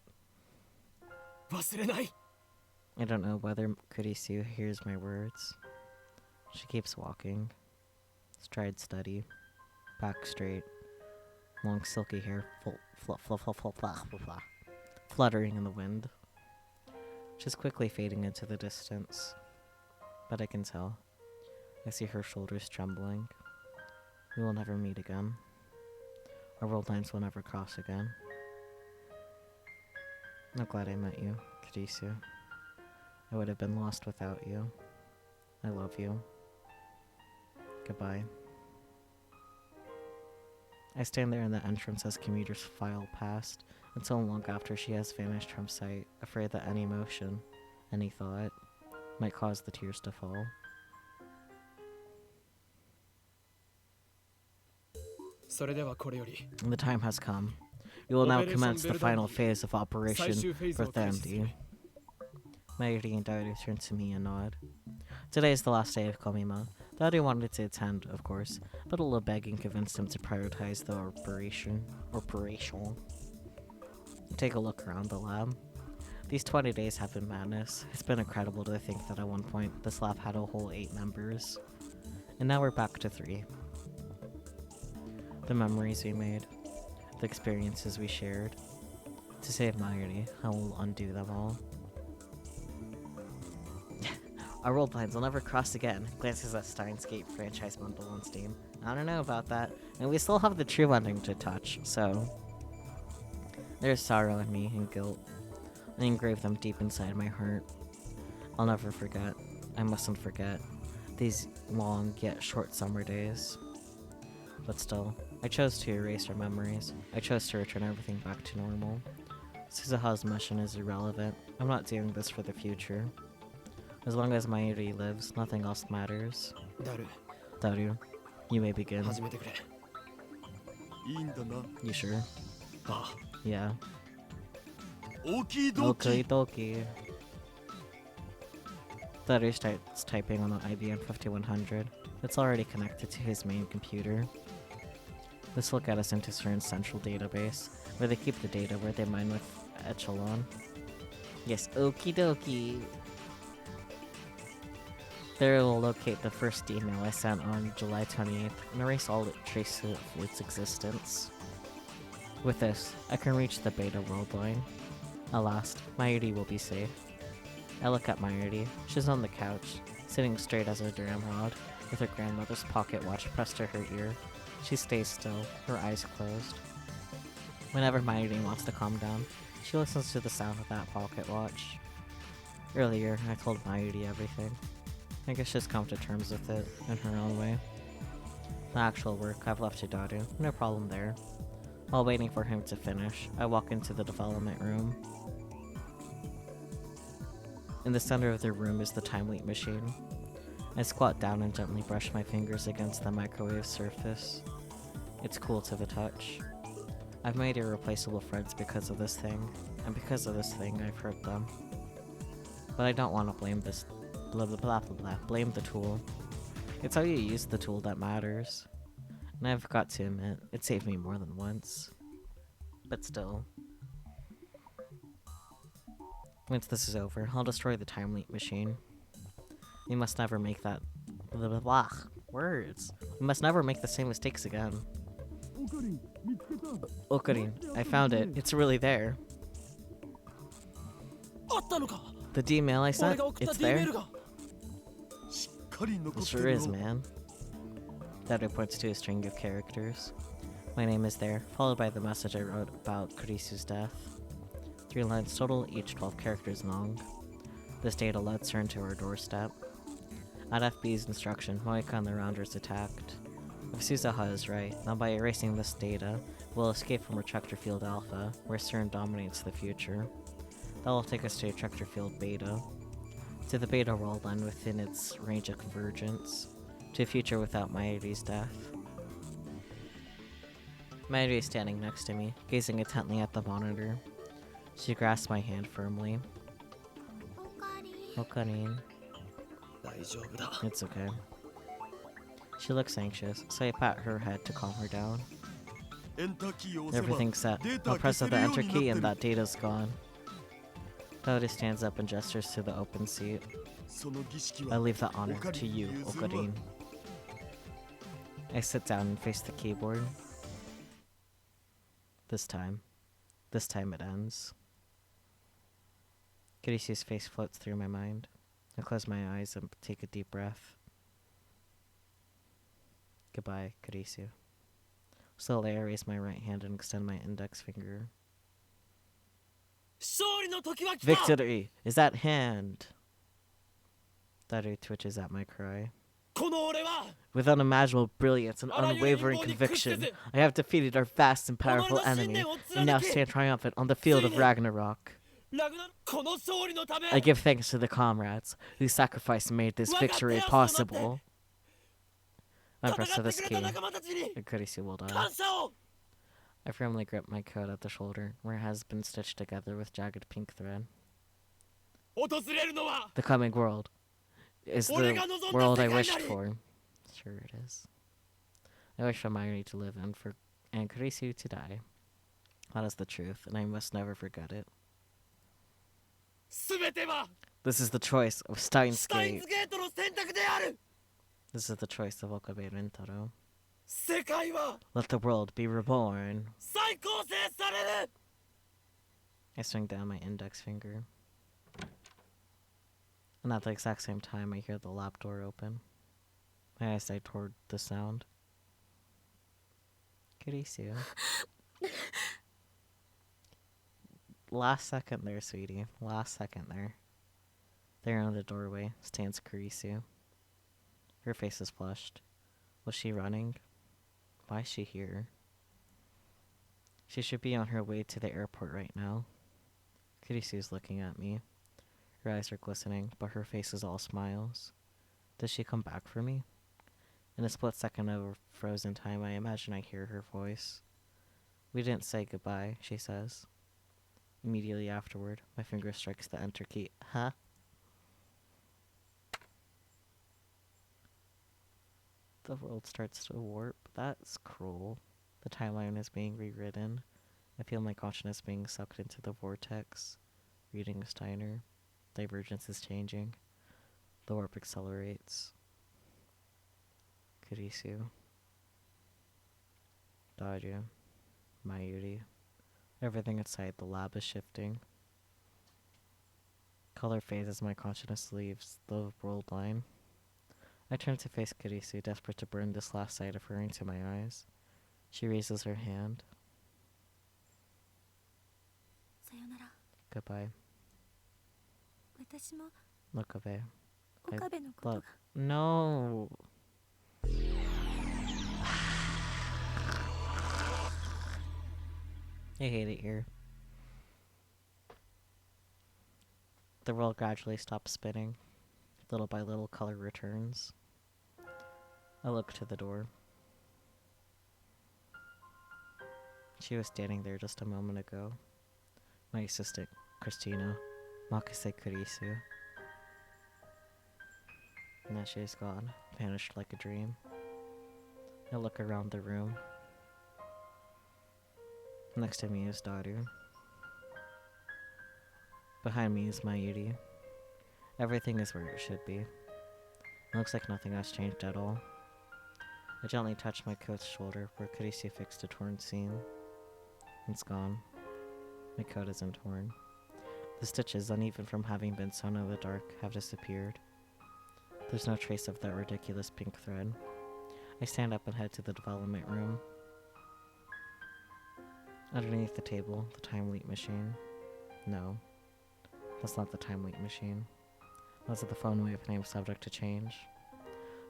忘れない I don't know whether Kurisu hears my words. She keeps walking. Stride steady. Back straight. Long silky hair fluttering in the wind. She's quickly fading into the distance. But I can tell. I see her shoulders trembling. We will never meet again. Our world lines will never cross again. I'm glad I met you, Kurisu. I would have been lost without you. I love you. Goodbye. I stand there in the entrance as commuters file past, until long after she has vanished from sight, afraid that any motion, any thought, might cause the tears to fall. それではこれより The time has come. We will now commence the final phase of Operation 最終フェーズを開始する Berthandy. Mayuri and Daru turn to me and nod. Today is the last day of Komima. Daru wanted to attend, of course, but a little begging convinced him to prioritize the operation. Take a look around the lab. These 20 days have been madness. It's been incredible to think that at one point, this lab had a whole 8 members. And now we're back to 3. The memories we made. The experiences we shared. To save Mayuri, I will undo them all. Our world plans will never cross again. Glances at Steins Gate franchise bundle on Steam. I don't know about that. And we still have the true ending to touch, so... There's sorrow in me and guilt. I engrave them deep inside my heart. I'll never forget. I mustn't forget. These long yet short summer days. But still, I chose to erase our memories. I chose to return everything back to normal. Suzuha's mission is irrelevant. I'm not doing this for the future. As long as Mayuri lives, nothing else matters. ダル Daru, you may begin. 始めてくれいいんだな You sure? あ Yeah. 大きいドキ Okie dokie. Daru starts typing on the IBM 5100. It's already connected to his main computer. This will get us into CERN's central database, where they keep the data where they mine with Echelon. Yes, okie dokie. There we'll locate the first email I sent on July 28th and erase all traces of its existence. With this, I can reach the beta world line. At last, Mayuri will be safe. I look at Mayuri. She's on the couch, sitting straight as a dram rod, with her grandmother's pocket watch pressed to her ear. She stays still, her eyes closed. Whenever Mayuri wants to calm down, she listens to the sound of that pocket watch. Earlier, I told Mayuri everything. I guess she's come to terms with it, in her own way. The actual work I've left to Daru, no problem there. While waiting for him to finish, I walk into the development room. In the center of the room is the time leap machine. I squat down and gently brush my fingers against the microwave surface. It's cool to the touch. I've made irreplaceable friends because of this thing, and because of this thing I've hurt them. But I don't want to blame this blah blah blah blah blah, blame the tool. It's how you use the tool that matters. And I've got to admit, it saved me more than once. But still. Once this is over, I'll destroy the time leap machine. We must never make that blah blah blah words. We must never make the same mistakes again. Okarin, I found it. It's really there. あったのか The D-mail I 俺 sent, が送った it's D メー there. ルがしっかり残 It って sure る is, よ man. Daru points to a string of characters. My name is there, followed by the message I wrote about Kurisu's death. 3 lines total, each 12 characters long. This data led CERN to our doorstep. At FB's instruction, Moika and the Rounders attacked. If Suzuha is right, now by erasing this data, we'll escape from Retractor Field Alpha, where CERN dominates the future. That will take us to Retractor Field Beta. To the beta world and within its range of convergence. To a future without Mayuri's death. Mayuri is standing next to me, gazing intently at the monitor. She grasps my hand firmly. おかり Okarin. 大丈夫だ。 It's okay. She looks anxious, so I pat her head to calm her down. エンターキーを押せば Everything's set. データ I'll 消 press せ the るよう enter になっ key て and る。 that data's gone. Dota stands up and gestures to the open seat. その儀式 I は leave the honor おかり to に you, 譲るわ。 Okarin. I sit down and face the keyboard. This time it ends. Kurisu's face floats through my mind. I close my eyes and take a deep breath. Goodbye, Kurisu. Slowly, I raise my right hand and extend my index finger. 勝利の時は来た。 Victory is at hand. Daru twitches at my cry. この俺は With unimaginable brilliance and unwavering conviction, I have defeated our vast and powerful enemy, and now stand triumphant on the field of Ragnarok. ラグナこの勝利のため I give thanks to the comrades whose sacrifice made this victory possible. I press to this 戦ってく key, れた仲間たちに and Kurisu will die. 感謝を。 I firmly grip my coat at the shoulder, where it has been stitched together with jagged pink thread. 訪れるのは The coming world is the world I wished for. Sure it is. I wish for Mayuri to live and Kurisu to die. That is the truth, and I must never forget it. すべては This is the choice of Steins スタイン Gate. ズゲートの選択である。 This is the choice of Okabe Rentaro. 世界は Let the world be reborn. 再構成される。 I swing down my index finger. And at the exact same time, I hear the lab door open. My eyes dive toward the sound. Kurisu. Last second there, sweetie. Last second there. There in the doorway stands Kurisu. Her face is flushed. Was she running? Why is she here? She should be on her way to the airport right now. Kurisu's looking at me. Her eyes are glistening, but her face is all smiles. Does she come back for me? In a split second of frozen time, I imagine I hear her voice. We didn't say goodbye, she says. Immediately afterward, my finger strikes the enter key. Huh? The world starts to warp. That's cruel. The timeline is being rewritten. I feel my consciousness being sucked into the vortex. Reading Steiner. Divergence is changing. The warp accelerates. Kurisu. Daru. Mayuri. Everything inside the lab is shifting. Color fades as my consciousness leaves the world line. I turn to face Kurisu, desperate to burn this last sight of her into my eyes. She raises her hand. さよなら。 Goodbye. 私も Okabe. 岡部のことが Look. No. I hate it here. The world gradually stops spinning. Little by little, color returns. I look to the door. She was standing there just a moment ago. My assistant, Christina, Makase Kurisu. Now she is gone, vanished like a dream. I look around the room. Next to me is Daru. Behind me is Mayuri. Everything is where it should be. It looks like nothing has changed at all. I gently touch my coat's shoulder where Kurisu fixed a torn seam. It's gone. My coat isn't torn. The stitches, uneven from having been sewn in the dark, have disappeared. There's no trace of that ridiculous pink thread. I stand up and head to the development room. Underneath the table, the time leap machine. No, that's not the time leap machine. Those are the phone wave names subject to change.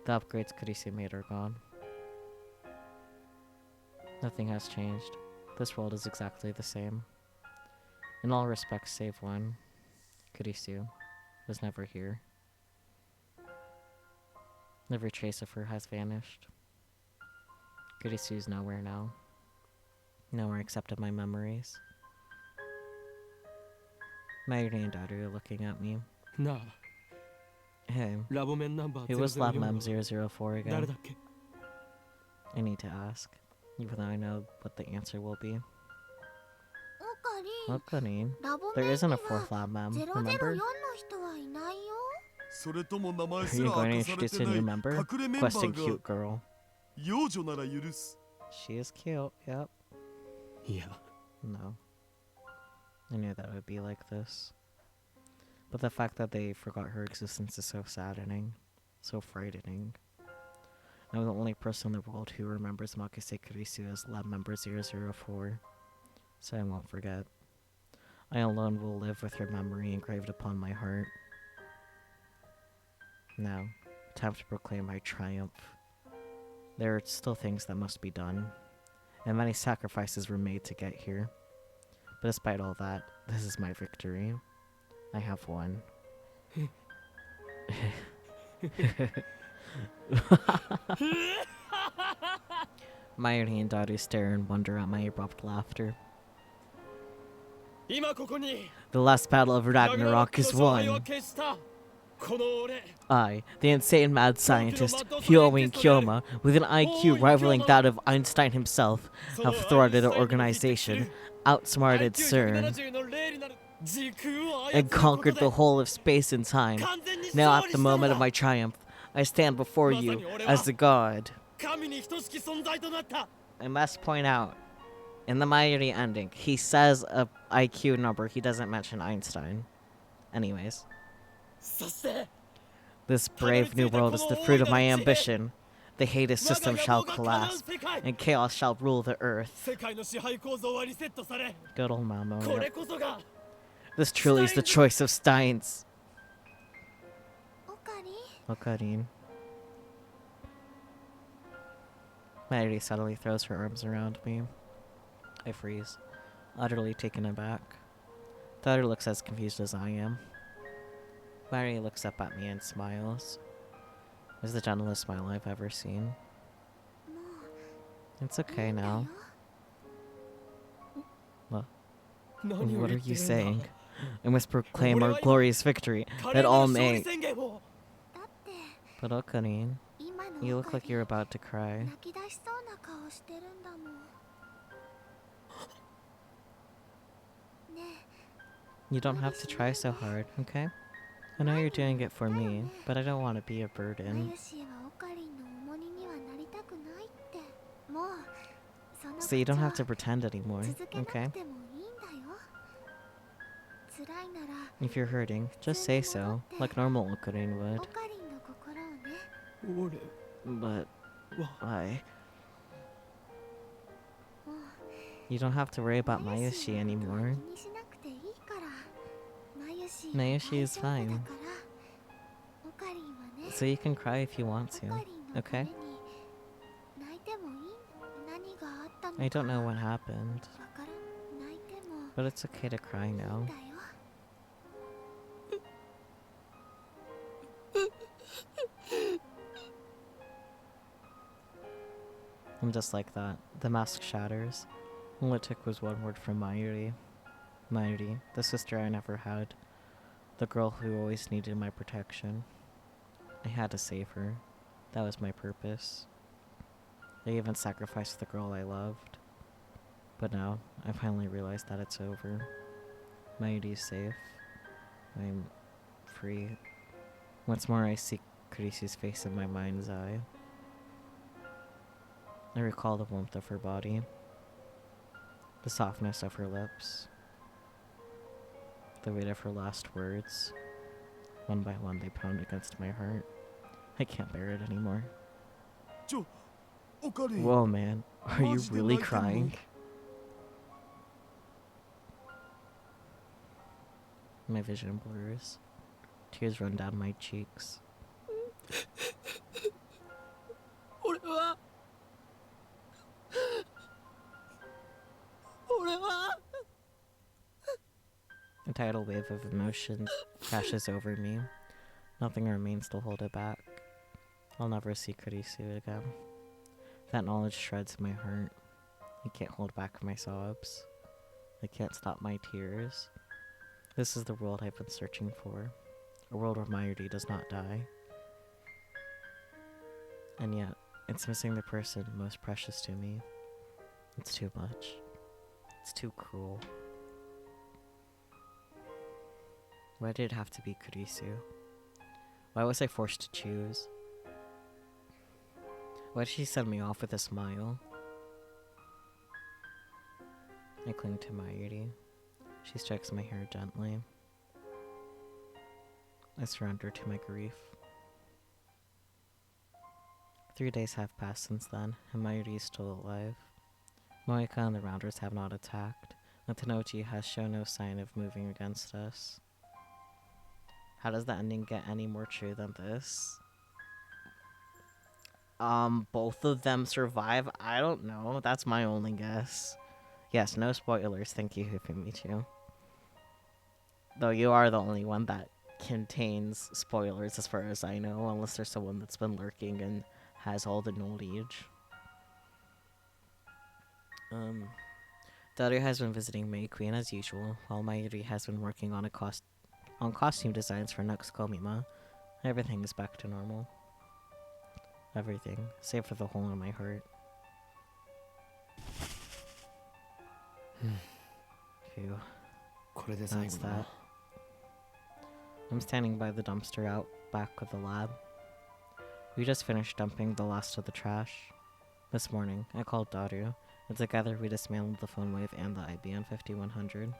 The upgrades Kurisu made are gone. Nothing has changed. This world is exactly the same. In all respects save one. Kurisu. was never here. Every trace of her has vanished. Kurisu's nowhere now. Nowhere except in my memories. Mayuri and Daru are looking at me. なあ Hey, ラボメンナンバー who was 004 Labmem は 004誰 again? だっけ I need to ask, even though I know what the answer will be. オカリン What Kanin? ラボ There メン isn't に a fourth は Labmem, 004 remember? の人はいないよ。それとも名前 Are す you ら going to 明かされ introduce て a ない new member? 隠れメンバ Questing ー cute が girl. 幼女なら許す。 She is cute, yep. いや No. I knew that it would be like this. But the fact that they forgot her existence is so saddening. So frightening. I'm the only person in the world who remembers Makise Kurisu as Lab Member 004. So I won't forget. I alone will live with her memory engraved upon my heart. Now, time to proclaim my triumph. There are still things that must be done, and many sacrifices were made to get here. But despite all that, this is my victory. I have won. Mayuri and Daru stare in wonder at my abrupt laughter. 今ここに The last battle of ラグナロッ Ragnarok クの is 勝敗を won. 決したこの俺 I, the insane mad scientist, Hyomin Kyoma, with an IQ rivaling that of Einstein himself, その have thwarted our アインシュタインに匹敵す organization, る outsmarted CERN, IQ170 の霊になる時空を操る and こと conquered で the whole of space and time. 完全に Now, 勝 at 利 the したの moment だ of my triumph, I stand before you as a god. 神に等しき存在となった I must point out, in the Mayuri ending, he says a IQ number, he doesn't mention Einstein. Anyways, そして this brave new world is the fruit of my ambition. The Hades 我が system 野 shall 望が叶う collapse, 世界 and chaos shall rule the earth. 世界の支配構造はリセットされ Good old Mamo. これこそが This truly is the choice of Steins. オカリン Okarin. Mayuri suddenly throws her arms around me. I freeze, utterly taken aback. Daughter looks as confused as I am. Mayuri looks up at me and smiles. It's the gentlest smile I've ever seen. も It's う okay いいんだ now. よ 何を What 言 are って you るんだ saying? I must proclaim our glorious victory 華 that 麗な all 勝利 may. 宣言をだって But Okarin, 今の you オ look カ like リ you're ン about to cry. 泣き出しそうな顔してるんだもんね You don't have to try so hard, okay? I know you're doing it for me, but I don't want to be a えマ burden. ユシーはオカリンの重荷にはなりたくないってもうその So you don't have 口 to pretend anymore, 続けな okay? くてもいいんだよ辛いなら If you're hurting, just say so, like normal Okarin オ would. カリンの心をね俺 But は why? もう You don't have to worry about マユシ Mayushi ーのことは anymore. 気にしなくていいからマユシーは Mayushi is 大丈夫 fine. だからオカリンはね So you can cry if you want オ to. カリンのた okay? めに泣いてもいい何があったのか I don't know what happened, わからん泣いても but it's okay to cry いいん now. だよ And just like that, the mask shatters. All it took was one word from Mayuri. Mayuri, the sister I never had. The girl who always needed my protection. I had to save her. That was my purpose. I even sacrificed the girl I loved. But now, I finally realized that it's over. Mayuri's safe. I'm free. Once more I see Kurisu's face in my mind's eye. I recall the warmth of her body, the softness of her lips, the weight of her last words. One by one, they pound against my heart. I can't bear it anymore. オカリン Whoa, man. Are you Maji de really naite crying? mo. My vision blurs. Tears run down my cheeks. 俺は俺は A tidal wave of emotions crashes over me. Nothing remains to hold it back. I'll never see Kurisu again. That knowledge shreds my heart. I can't hold back my sobs. I can't stop my tears. This is the world I've been searching for. A world where Mayuri does not die. And yet, it's missing the person most precious to me. It's too much. It's too cruel. Why did it have to be Kurisu? Why was I forced to choose? Why did she send me off with a smile? I cling to Mayuri. She strikes my hair gently. I surrender to my grief. 3 days have passed since then, and Mayuri is still alive. Moeka and the Rounders have not attacked, and Tenochi has shown no sign of moving against us. How does the ending get any more true than this? Both of them survive? I don't know. That's my only guess. Yes, no spoilers. Thank you, Hifimichu. Though you are the only one that contains spoilers as far as I know, unless there's someone that's been lurking and has all the knowledge. Daru has been visiting May Queen as usual, while Mayuri has been working on costume designs for next Komima. Everything is back to normal. Everything, save for the hole in my heart. Phew. That's that. I'm standing by the dumpster out back of the lab. We just finished dumping the last of the trash. This morning, I called Daru, and together we dismantled the phone wave and the IBM 5100.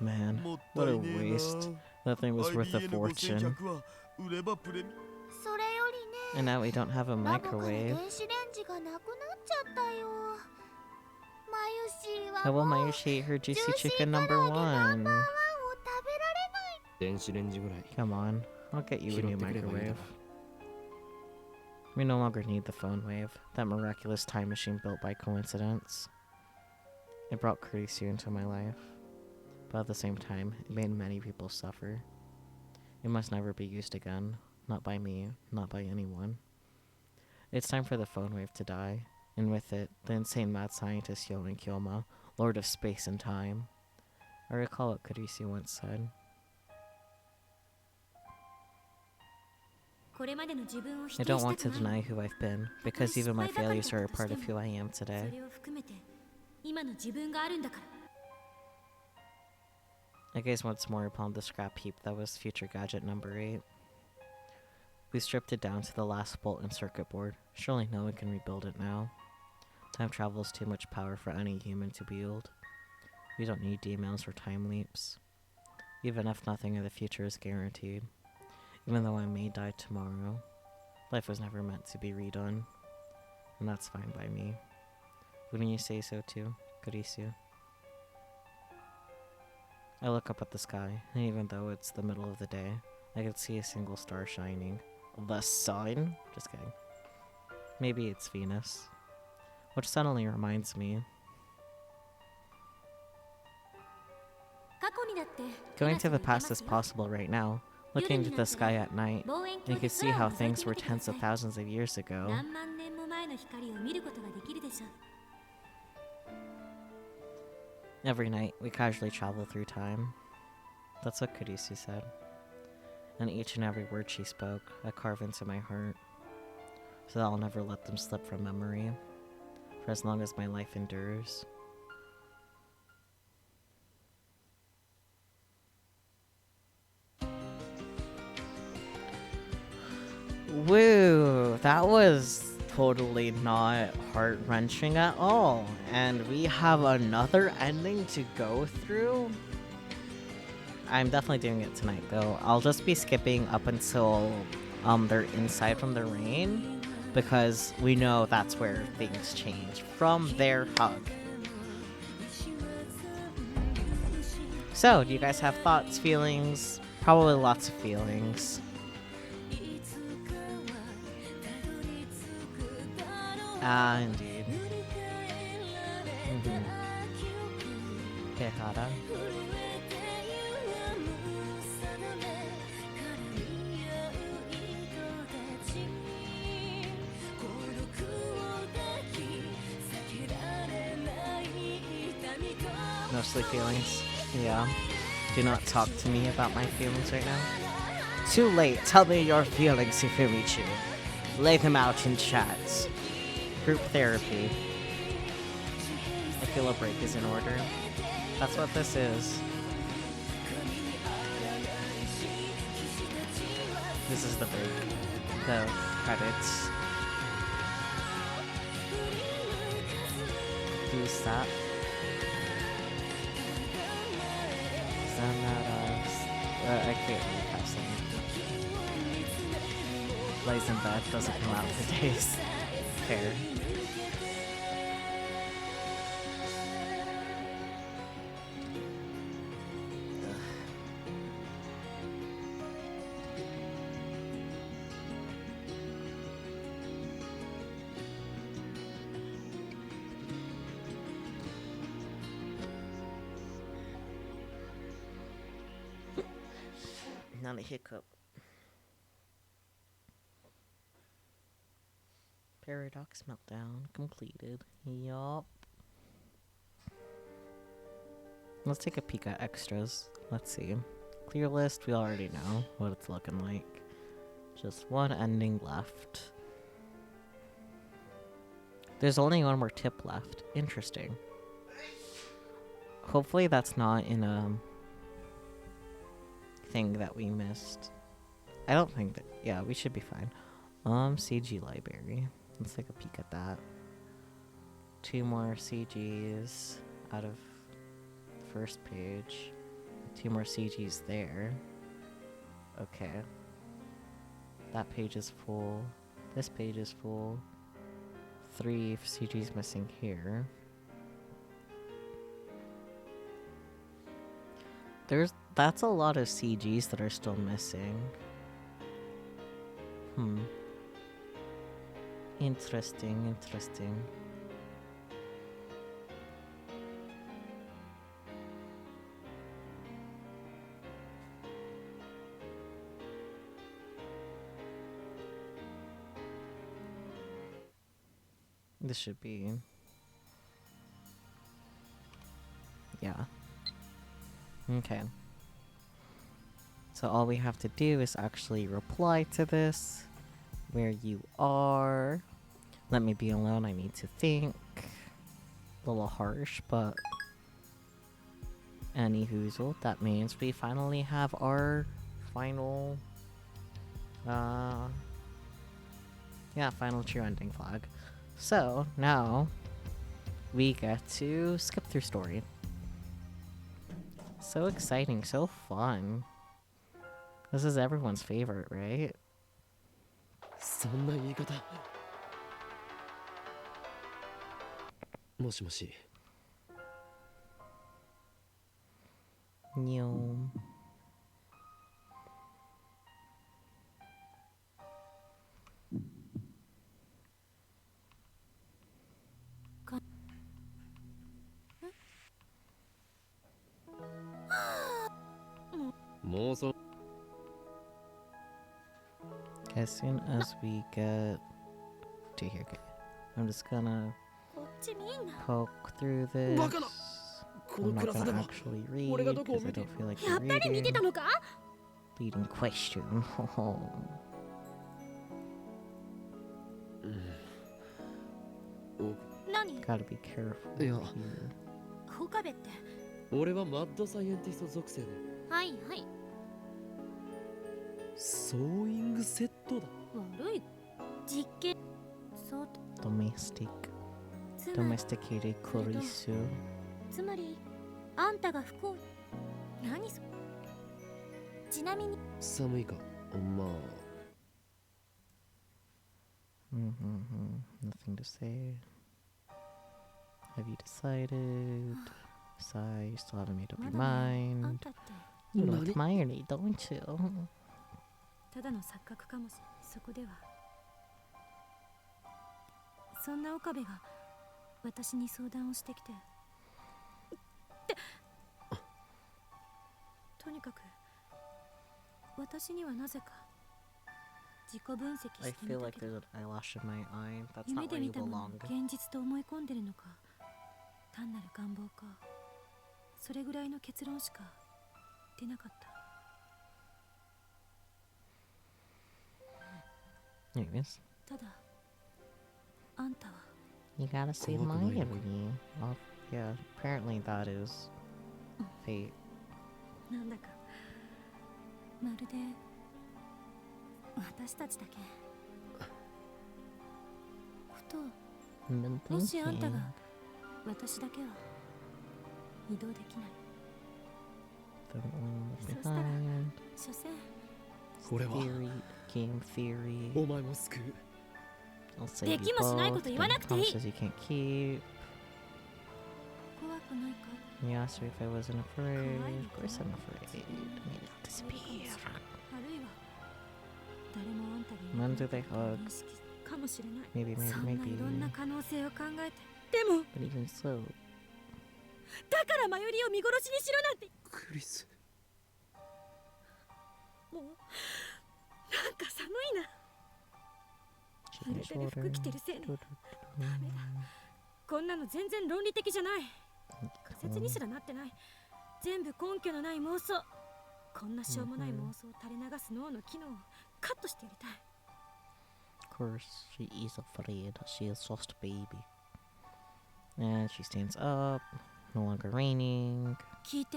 Man, what a waste. That thing was worth a fortune. And now we don't have a microwave. How will Mayushi eat her juicy chicken #1? Come on, I'll get you a new microwave. We no longer need the phone wave, that miraculous time machine built by coincidence. It brought Kurisu into my life, but at the same time, it made many people suffer. It must never be used again, not by me, not by anyone. It's time for the phone wave to die, and with it, the insane mad scientist Yoen Kyoma, Lord of Space and Time. I recall what Kurisu once said. I don't want to deny who I've been, because even my failures are a part of who I am today. I gaze once more upon the scrap heap that was future gadget #8. We stripped it down to the last bolt and circuit board. Surely no one can rebuild it now. Time travel is too much power for any human to wield. We don't need emails or time leaps. Even if nothing in the future is guaranteed. Even though I may die tomorrow, life was never meant to be redone. And that's fine by me. Wouldn't you say so too, Kurisu? I look up at the sky, and even though it's the middle of the day, I can see a single star shining. The sun? Just kidding. Maybe it's Venus. Which suddenly reminds me. Going to the past is possible right now. Looking into the sky at night, you can see how things were tens of thousands of years ago. Every night, we casually travel through time. That's what Kurisu said. And each and every word she spoke, I carve into my heart, so that I'll never let them slip from memory, for as long as my life endures. Woo! That was totally not heart-wrenching at all. And we have another ending to go through. I'm definitely doing it tonight, though. I'll just be skipping up until they're inside from the rain, because we know that's where things change, from their hug. So, do you guys have thoughts, feelings? Probably lots of feelings. Ah, indeed. Kehara. Mostly feelings. Yeah. Do not talk to me about my feelings right now. Too late. Tell me your feelings, Hifumi-chu. Lay them out in chats. Group therapy. I feel a break is in order. That's what this is. This is the break. The credits. Do you stop? I can't really pass them. Lays in bed, doesn't come out for days. Fair. Not a hiccup. Paradox meltdown completed. Yup. Let's take a peek at extras. Let's see. Clear list, we already know what it's looking like. Just one ending left. There's only one more tip left. Interesting. Hopefully that's not in a thing that we missed. I don't think that. Yeah, we should be fine. CG library. Let's take a peek at that. 2 more CGs out of the first page. 2 more CGs there. Okay. That page is full. This page is full. 3 CGs missing here. That's a lot of CGs that are still missing. Interesting. This should be... Yeah. Okay. So all we have to do is actually reply to this. Where you are. Let me be alone, I need to think. A little harsh, but... Anyhoozle, that means we finally have our final... final true ending flag. So, now... we get to skip through story. So exciting, so fun. This is everyone's favorite, right? そんな言い方。もしもし。にょん。もうそ As soon as we get to here, okay. I'm just gonna こっち見んな。 poke through this. バカな。こ I'm のク not ラスで gonna は actually read 俺がどこを because I 見て don't feel like やっ you're ぱり見て reading. たのか？ Leading question. 何？ Gotta be careful いや here. 岡部って。俺はマッドサイエンティスト属性ではいはい。ソーイングセットだ。悪い。実験。そう。 Domestic. つまり Domesticated Kurisu. つまりあんたが不幸。何そ。ちなみに。寒いか。まあ。Nothing to say. Have you decided? Sigh, you still haven't made up ま your だね。あん mind. たって You Nani? admire me, don't you? ただの錯覚かもしれない。そこでは。そんな岡部が私に相談をしてきて。かく私にはなぜか自己分析し I てみ feel た like けど there's an eyelash in my eye. That's 夢 not で where 見 you たものを belong. 現実と思い込んでるのか単なる願望かそれぐらいの結論しか出なかった Anyways, ただあんたは you gotta see 怖くないのか？ Mayuri. Oh, yeah, apparently that is fate. なんだかまるで私たちだけふと Been もしあんた thinking. が私だけは移動できない Don't leave So sad. behind. 所詮俺は Theory, game theory. お前も救う。 I'll save で you きもしないこ both. と言わなくていい Promises you can't keep. 怖くないか You asked me if I wasn't afraid. Kawaii. Of course I'm afraid. Maybe I'll disappear. あるいは誰もあんたが When do they いなか hug? ったと認識かもしれない Maybe, そ maybe, んないろん maybe. な可能性を考えてでも But even so, だからマユリを見殺しにしろなんてクリス。もうなんか寒いな she 濡れ can てる服 shoulder. 着てるせいでダメだこんなの全然論理的じゃない仮説にすらなってない全部根拠のない妄想こんなしょうもない妄想を垂れ流す脳の機能をカットしてやりたい Of course, she is afraid. She is just a baby. And she stands up. No longer raining. 聞いて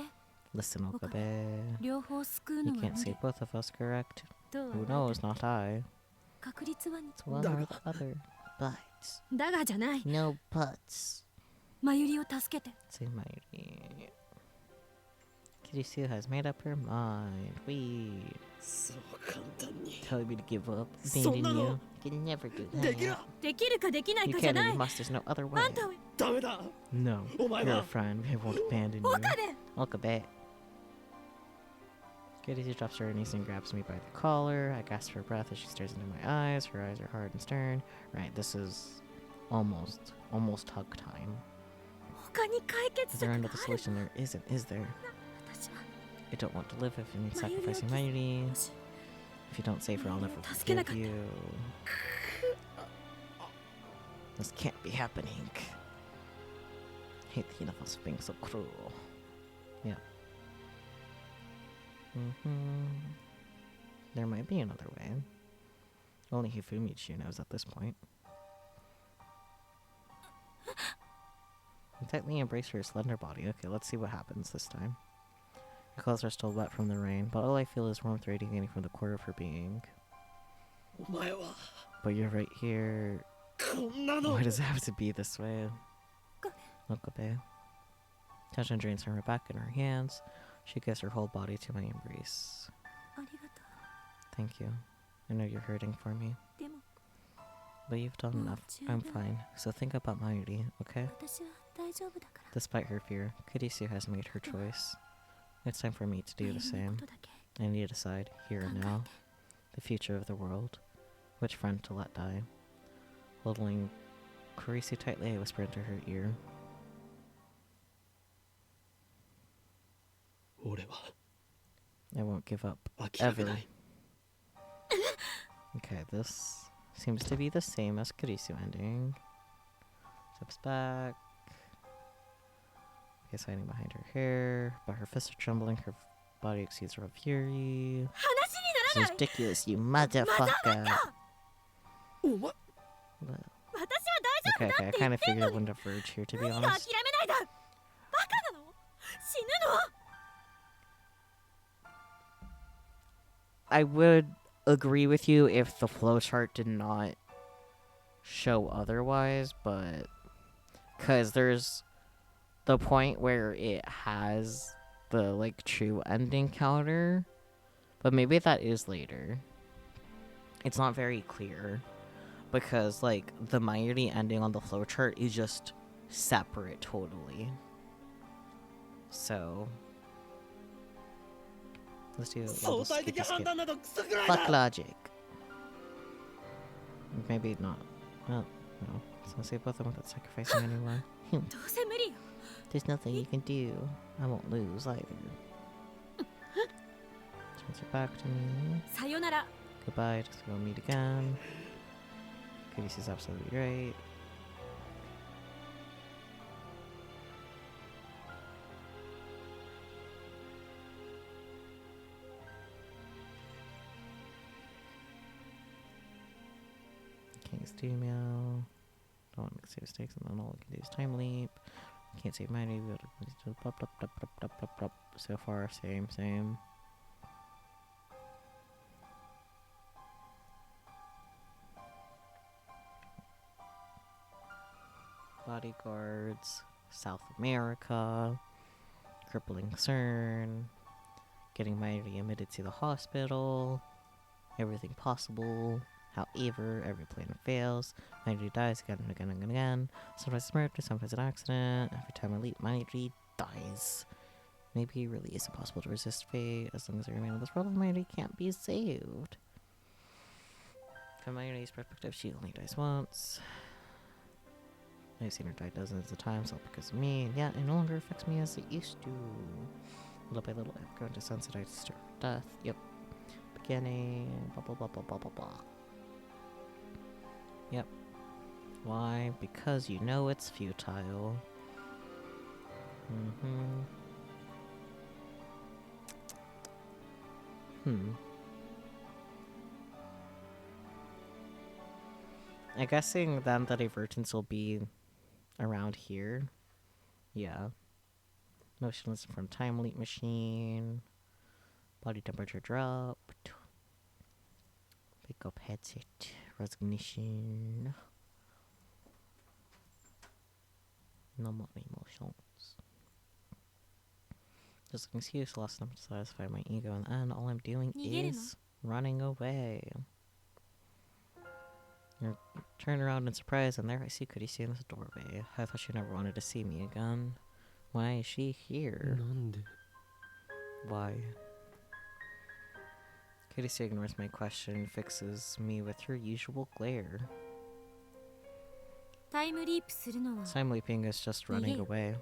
Listen, Okay. Okabe. 両方救う You のは can't 無 save 理 both of us, correct? とは Who 言われ knows? た Not I. 確率は It's one だ or が the other. But だがじゃない no buts. マユリを助けて Say mighty. Kurisu has made up her mind. We そう簡単に。 tell me to give up, そん abandon なの you. You can never do できる that. できるかできない You かじゃ can な or い you must. There's no other あ way. んたをダメだ。 No. お前 You're a は friend. We won't abandon you. バカで Okabe. Kurisu drops to her knees and grabs me by the collar. I gasp for breath as she stares into my eyes. Her eyes are hard and stern. Right, this is almost hug time. 他に解決 Is 策 there が another ある solution? There isn't, is there? 私は I don't want to live if it means Mayuri will sacrificing kiss- Mayuri. もし If you don't save her, I'll never Tasuke forgive you. This can't be happening. I hate the universe being so cruel. Yeah. There might be another way. Only Hifumichi knows at this point. You tightly embrace her slender body. Okay, let's see what happens this time. Her clothes are still wet from the rain, but all I feel is warmth radiating from the core of her being. お前は But you're right here. こんなの。 Why does it have to be this way? Okabe. Tension drains from her back and her hands. She gives her whole body to my embrace. ありがと Thank you. I know you're hurting for me, うでも but you've done enough. I'm fine. So think about Mayuri, okay? 私は大丈夫だから Despite her fear, Kurisu has made her choice. It's time for me to do the マユリの same. ことだけ I need to decide, here 考 and え now, て the future of the world. Which friend to let die. Huddling Kurisu tightly, I whisper into her ear. 俺は I won't give up. 諦めない。 Okay, this seems to be the same as Kurisu ending. Steps back. Okay, hiding behind her hair, but her fists are trembling, her body exceeds her fury. 話に This な is らない ridiculous, you motherfucker! お前 But- 私は Okay, 大丈夫 okay, I だって kind 言っ of てん figured の it に wouldn't have verged here, to be 何が honest. 諦めないだバカなの死ぬの I would agree with you if the flowchart did not show otherwise, but because there's the point where it has the like true ending counter, but maybe that is later. It's not very clear because like the Mayuri ending on the flowchart is just separate totally. So let's do 相 we'll just 対 skip 的 the 判 skip. 断などクソくらい Fuck だ。 logic. Maybe not. Well, no. So save both of them without sacrificing anyone. どうせ無理よ There's nothing you can do. I won't lose either. Answer back to me. さよなら。 Goodbye, just we'll meet again. Kurisu's absolutely right. Can't steal meow. Don't want to make mistakes, and then all we can do is time leap. Can't save money. So far, same. Bodyguards, South America, crippling CERN, getting Mighty admitted to the hospital, everything possible. However, every plan fails. Mighty dies again and again and again. Sometimes it's murder, sometimes an accident. Every time I leap, Mighty dies. Maybe it really is impossible to resist fate. As long as I remain in this world, Mighty can't be saved. From Mighty's perspective, she only dies once. I've seen her die dozens of times, all because of me, and yet it no longer affects me as it used to. Little by little, I've grown desensitized to death. Yep. Beginning. Blah blah blah blah blah blah blah. Yep. Why? Because you know it's futile. I'm guessing then the divergence will be around here. Yeah. Motionless from time leap machine. Body temperature dropped. Pick up headset. Resignation. No more emotions. Just an excuse lost enough to satisfy my ego, and then all I'm doing is running away. You turn around in surprise, and there I see Kurisu in this doorway. I thought she never wanted to see me again. Why is she here? Why? Kurisu ignores my question and fixes me with her usual glare. Time leaping is just running away.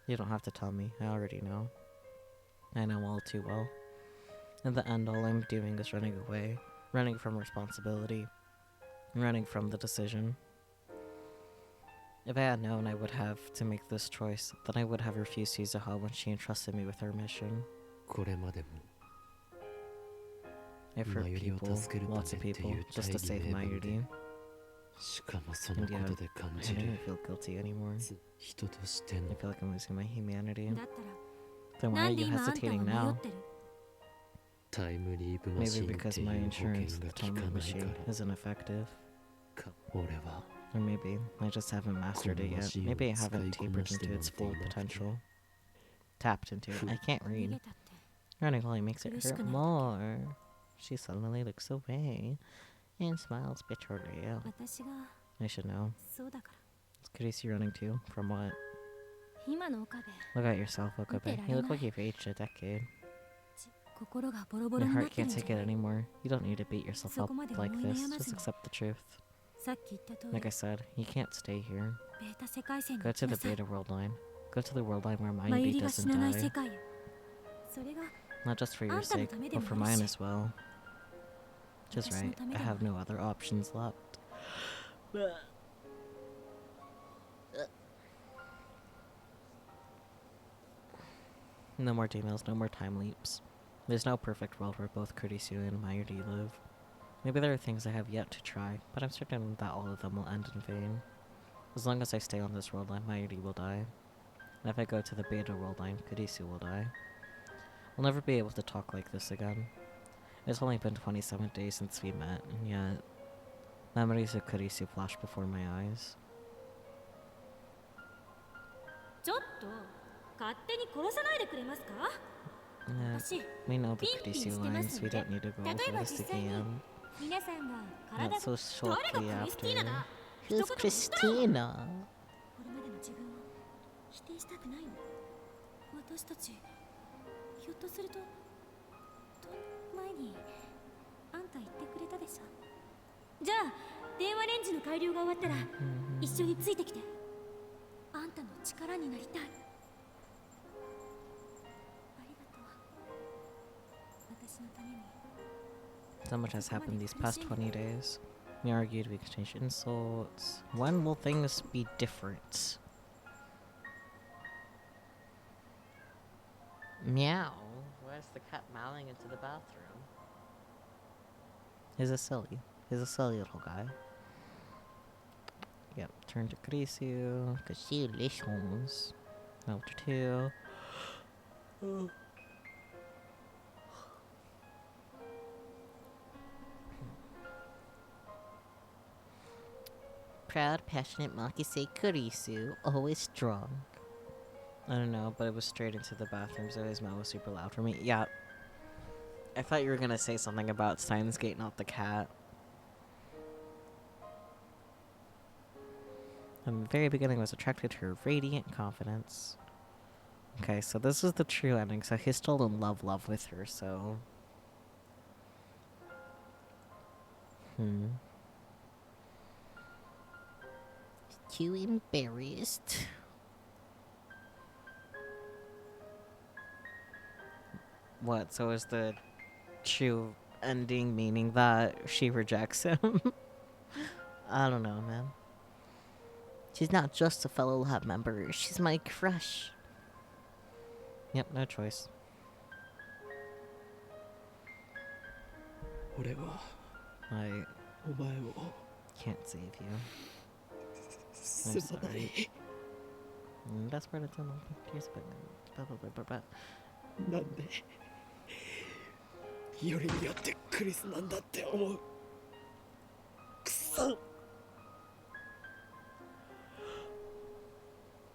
You don't have to tell me. I already know. I know all too well. In the end, all I'm doing is running away. Running from responsibility. Running from the decision. If I had known I would have to make this choice, then I would have refused to use a hub when she entrusted me with her mission. I've hurt people, lots of people, just to save Mayuri. And yet, I don't even feel guilty anymore. I feel like I'm losing my humanity. Then why are you hesitating now? Maybe because my insurance with the time loop machine isn't effective. Or maybe I just haven't mastered it yet. Maybe I haven't tapered into its full potential. Tapped into it. I can't read. Running only makes it hurt more. She suddenly looks away and smiles bitterly. I should know. Is Kurisu running too? From what? Look at yourself, Okabe. You look like you've aged a decade. Your heart can't take it anymore. You don't need to beat yourself up like this. Just accept the truth. Like I said, you can't stay here. Go to the Beta World Line. Go to the world line where Mayuri doesn't die. Not just for your sake, but for mine as well. Just right, I have no other options left. No more emails, no more time leaps. There's no perfect world where both Kurisu and Mayuri live. Maybe there are things I have yet to try, but I'm certain that all of them will end in vain. As long as I stay on this world line, Mayuri will die. And if I go to the Beta world line, Kurisu will die. We'll never be able to talk like this again. It's only been 27 days since we met, and yet memories of Kurisu flash before my eyes. We know the Kurisu lines, we don't need to go over this again. Not so shortly after. Who's Christina? ひょっとすると前にあんた言ってくれたでしょ。じゃあ電話レンジの改良が終わったら一緒についてきて。あんたの力になりたい。ありがと So much has happened these past 20 days. We argued, we exchanged insults. When will things be different? Meow. Where's the cat mowing into the bathroom? He's a silly little guy. Yep, turn to Kurisu. Congratulations. Number 2. Proud, passionate Makise Kurisu, always strong. I don't know, but it was straight into the bathroom, so his mouth was super loud for me. Yeah. I thought you were gonna say something about Steins Gate, not the cat. From the very beginning, I was attracted to her radiant confidence. Okay, so this is the true ending, so he's still in love with her, so... Too embarrassed. What, so is the true ending meaning that she rejects him? I don't know, man. She's not just a fellow lab member, she's my crush. Yep, no choice. 俺は I お前を can't save you. すまない。 That's part of the case, but blah blah blah blah blah. なんでよりによってクリスなんだって思う。くそ。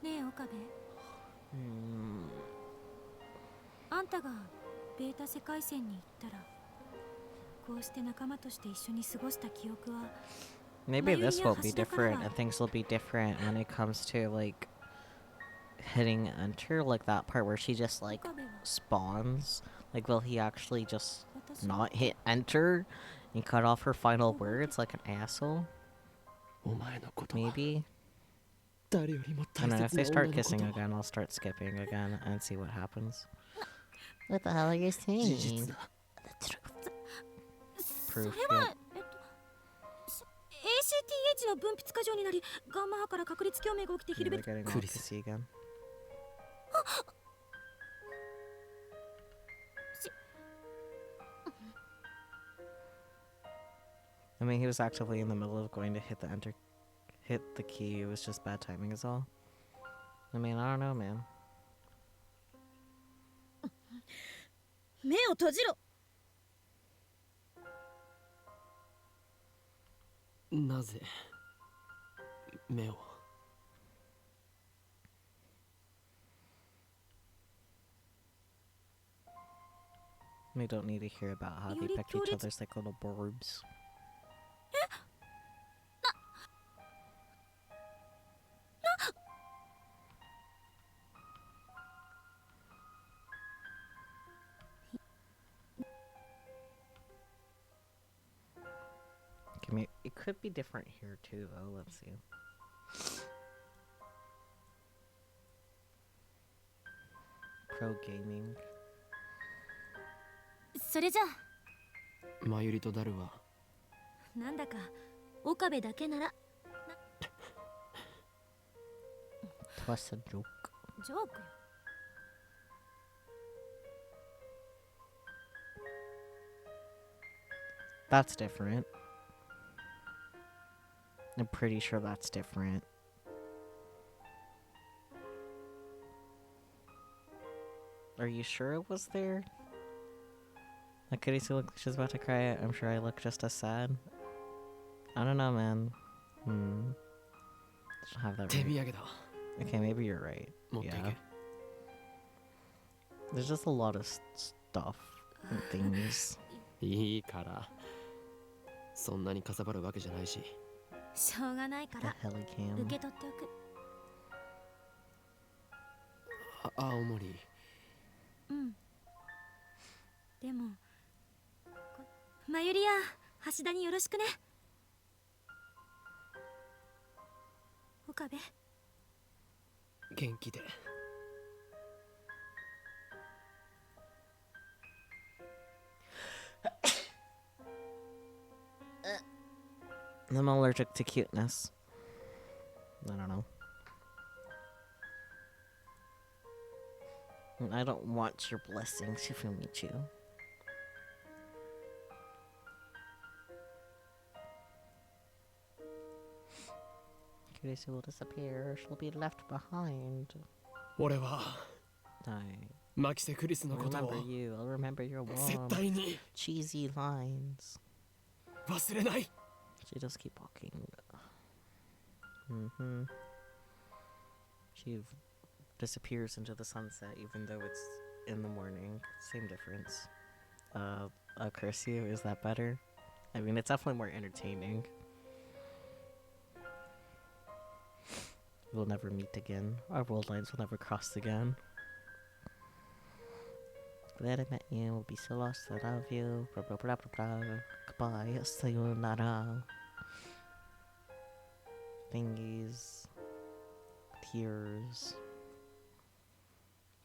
ねえ岡部、あんたがベータ世界線に行ったら、こうして仲間として一緒に過ごした記憶は Maybe this will be different and things will be different when it comes to like hitting enter, like that part where she just like spawns. Like, will he actually just not hit enter and cut off her final words like an asshole? お前のことは Maybe. 誰よりも I 大 don't know, if 切 they な start 女のこ kissing と again, I'll start skipping again and see what happens. What the hell are you 事 saying? 実だ。 Proof, それは yep. ACTH の分泌過剰になり、ガンマ波から確率共鳴が起きて Yeah, 昼べ they're getting all Kurisu. kissy again. I mean, he was actively in the middle of going to hit the key. It was just bad timing is all. I mean, I don't know, man. 目を閉じろ。なぜ目を We don't need to hear about how they pecked each other's like little borbs. It could be different here too, though. Let's see. Pro gaming. それじゃマユリとダルはなんだか岡部だけなら Twas a joke. ジョークよ。 That's different. I'm pretty sure that's different. Are you sure it was there? Like, Kurisu looked like she's about to cry. I'm sure I look just as sad. I don't know, man. Don't have that 手 right. 土産だ。 Okay, maybe you're right. 持っていけ。 Yeah. There's just a lot of stuff and things. いいから。そんなにかさばるわけじゃないし。しょうがないか The ら Helicam. 受け取っておく。青森。うん。でも、マユリや橋田によろしくね。岡部。元気で。I'm allergic to cuteness. I don't know. And I don't want your blessings if you meet you. Kurisu will disappear. She'll be left behind. 俺は I マキセ・クリスの I'll こと remember を you. I'll remember your 絶 warm, 対に cheesy lines. 忘れない。 She just keep walking. Mm-hmm. She disappears into the sunset even though it's in the morning. Same difference. Curse you, is that better? I mean, it's definitely more entertaining. We'll never meet again. Our world lines will never cross again. Glad I met you. We'll be so lost. I love you. Blah blah blah blah blah. Goodbye. Sayonara. Thingies. Tears.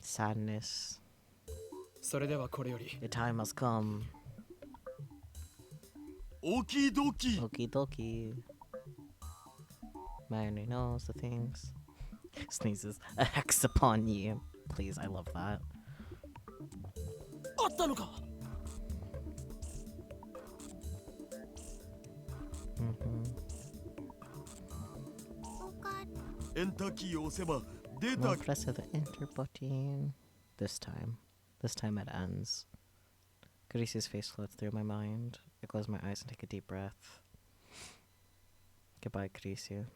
Sadness. それではこれより The time has come. オキドキ Okie dokie. Man who knows the things. Sneezes. A hex upon you. Please, I love that. あったのか。 Mm-hmm. おかエンターキーを押せば出 No た press of the enter button. This time it ends. Kurisu's face floats through my mind. I close my eyes and take a deep breath. Goodbye, Kurisu.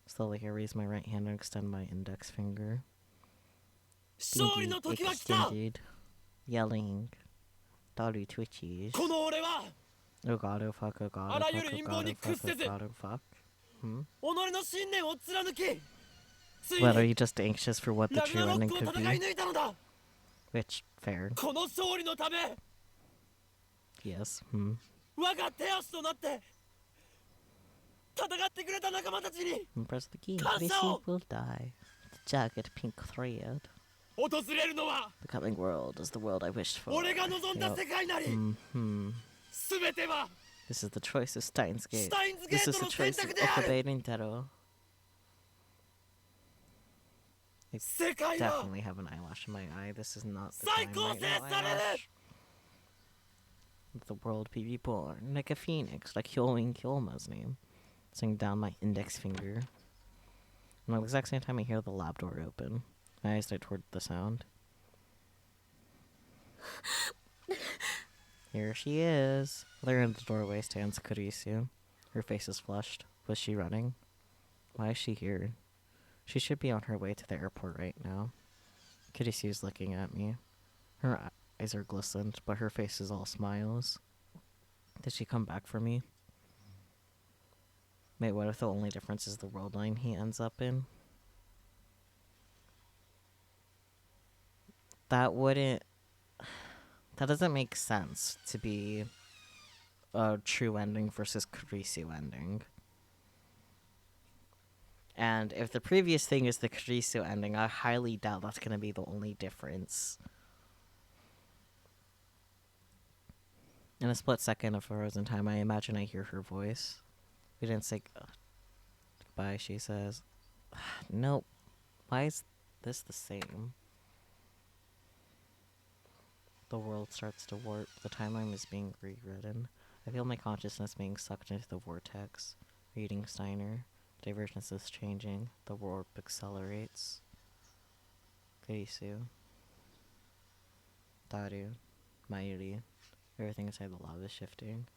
Slowly, I raise my right hand and extend my index finger. 勝利の Pinky 時は来た。 extended, yelling. Daru twitches. この俺は Oh god, oh fuck, oh god, oh あら fuck, ゆる oh 陰 god, 謀 oh に fuck, 屈せ oh ず god, oh fuck. Hmm? 己の信念を貫きつい What, are に you just anxious for what the ラグ true ナロッ ending クを could 戦い be? 抜いたのだ。 Which, fair. この勝利のため Yes, hmm. 我が手足となって戦ってくれた仲間たちに And press the key. Cancel! Kurisu will die. The jagged pink thread. 訪れるのは The coming world is the world I wished for. 俺が望んだ世界なり Mm-hmm. 全ては This is the choice of Steins Gate. スタインズゲ This ー is ト the の選 choice of 択である。 Okabe Nintendo. I 世界は definitely have an eyelash in my eye. This is not the 再 time 構 right 成 now, される。 eyelash. Let the world be reborn like a phoenix, like Hyoin Kyoma's name. Swing down my index finger. And at the exact same time, I hear the lab door open. My eyes start toward the sound. Here she is. There in the doorway stands Kurisu. Her face is flushed. Was she running? Why is she here? She should be on her way to the airport right now. Kurisu's looking at me. Her eyes are glistened, but her face is all smiles. Did she come back for me? Wait, what if the only difference is the world line he ends up in? That wouldn't... That doesn't make sense to be a true ending versus Kurisu ending. And if the previous thing is the Kurisu ending, I highly doubt that's going to be the only difference. In a split second of frozen time, I imagine I hear her voice. We didn't say goodbye, she says. Nope. Why is this the same? The world starts to warp. The timeline is being rewritten. I feel my consciousness being sucked into the vortex. Reading Steiner. Divergence is changing. The warp accelerates. Kurisu. Daru. Mayuri. Everything inside the lava is shifting.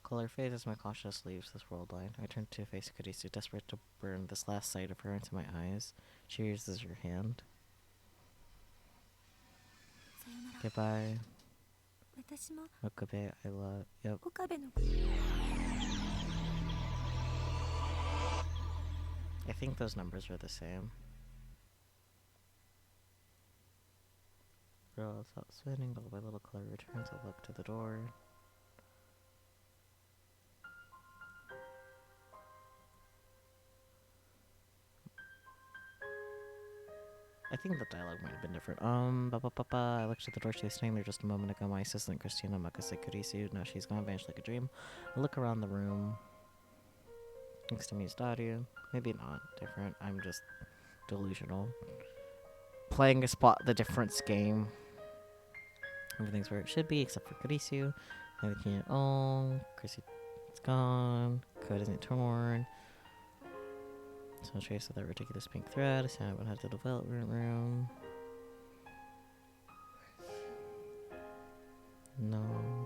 Color fades as my consciousness leaves this world line. I turn to face Kurisu, desperate to burn this last sight of her into my eyes. She raises her hand. さよなら。 Goodbye. 私も Okabe, I love. Yep. 岡部の I think those numbers are the same. Girl, stop spinning. All my little color returns. I look to the door. I think the dialogue might have been different. I looked at the door. She was standing there just a moment ago. My assistant, Christina Makase Kurisu. Now she's gone, vanished like a dream. I look around the room. Thanks to Miyaz's audio. Maybe not different. I'm just delusional. Playing the difference game. Everything's where it should be except for Kurisu. Everything at all. Kurisu is gone. Code isn't torn. So trace of that ridiculous pink thread. Assign what has the development room. No,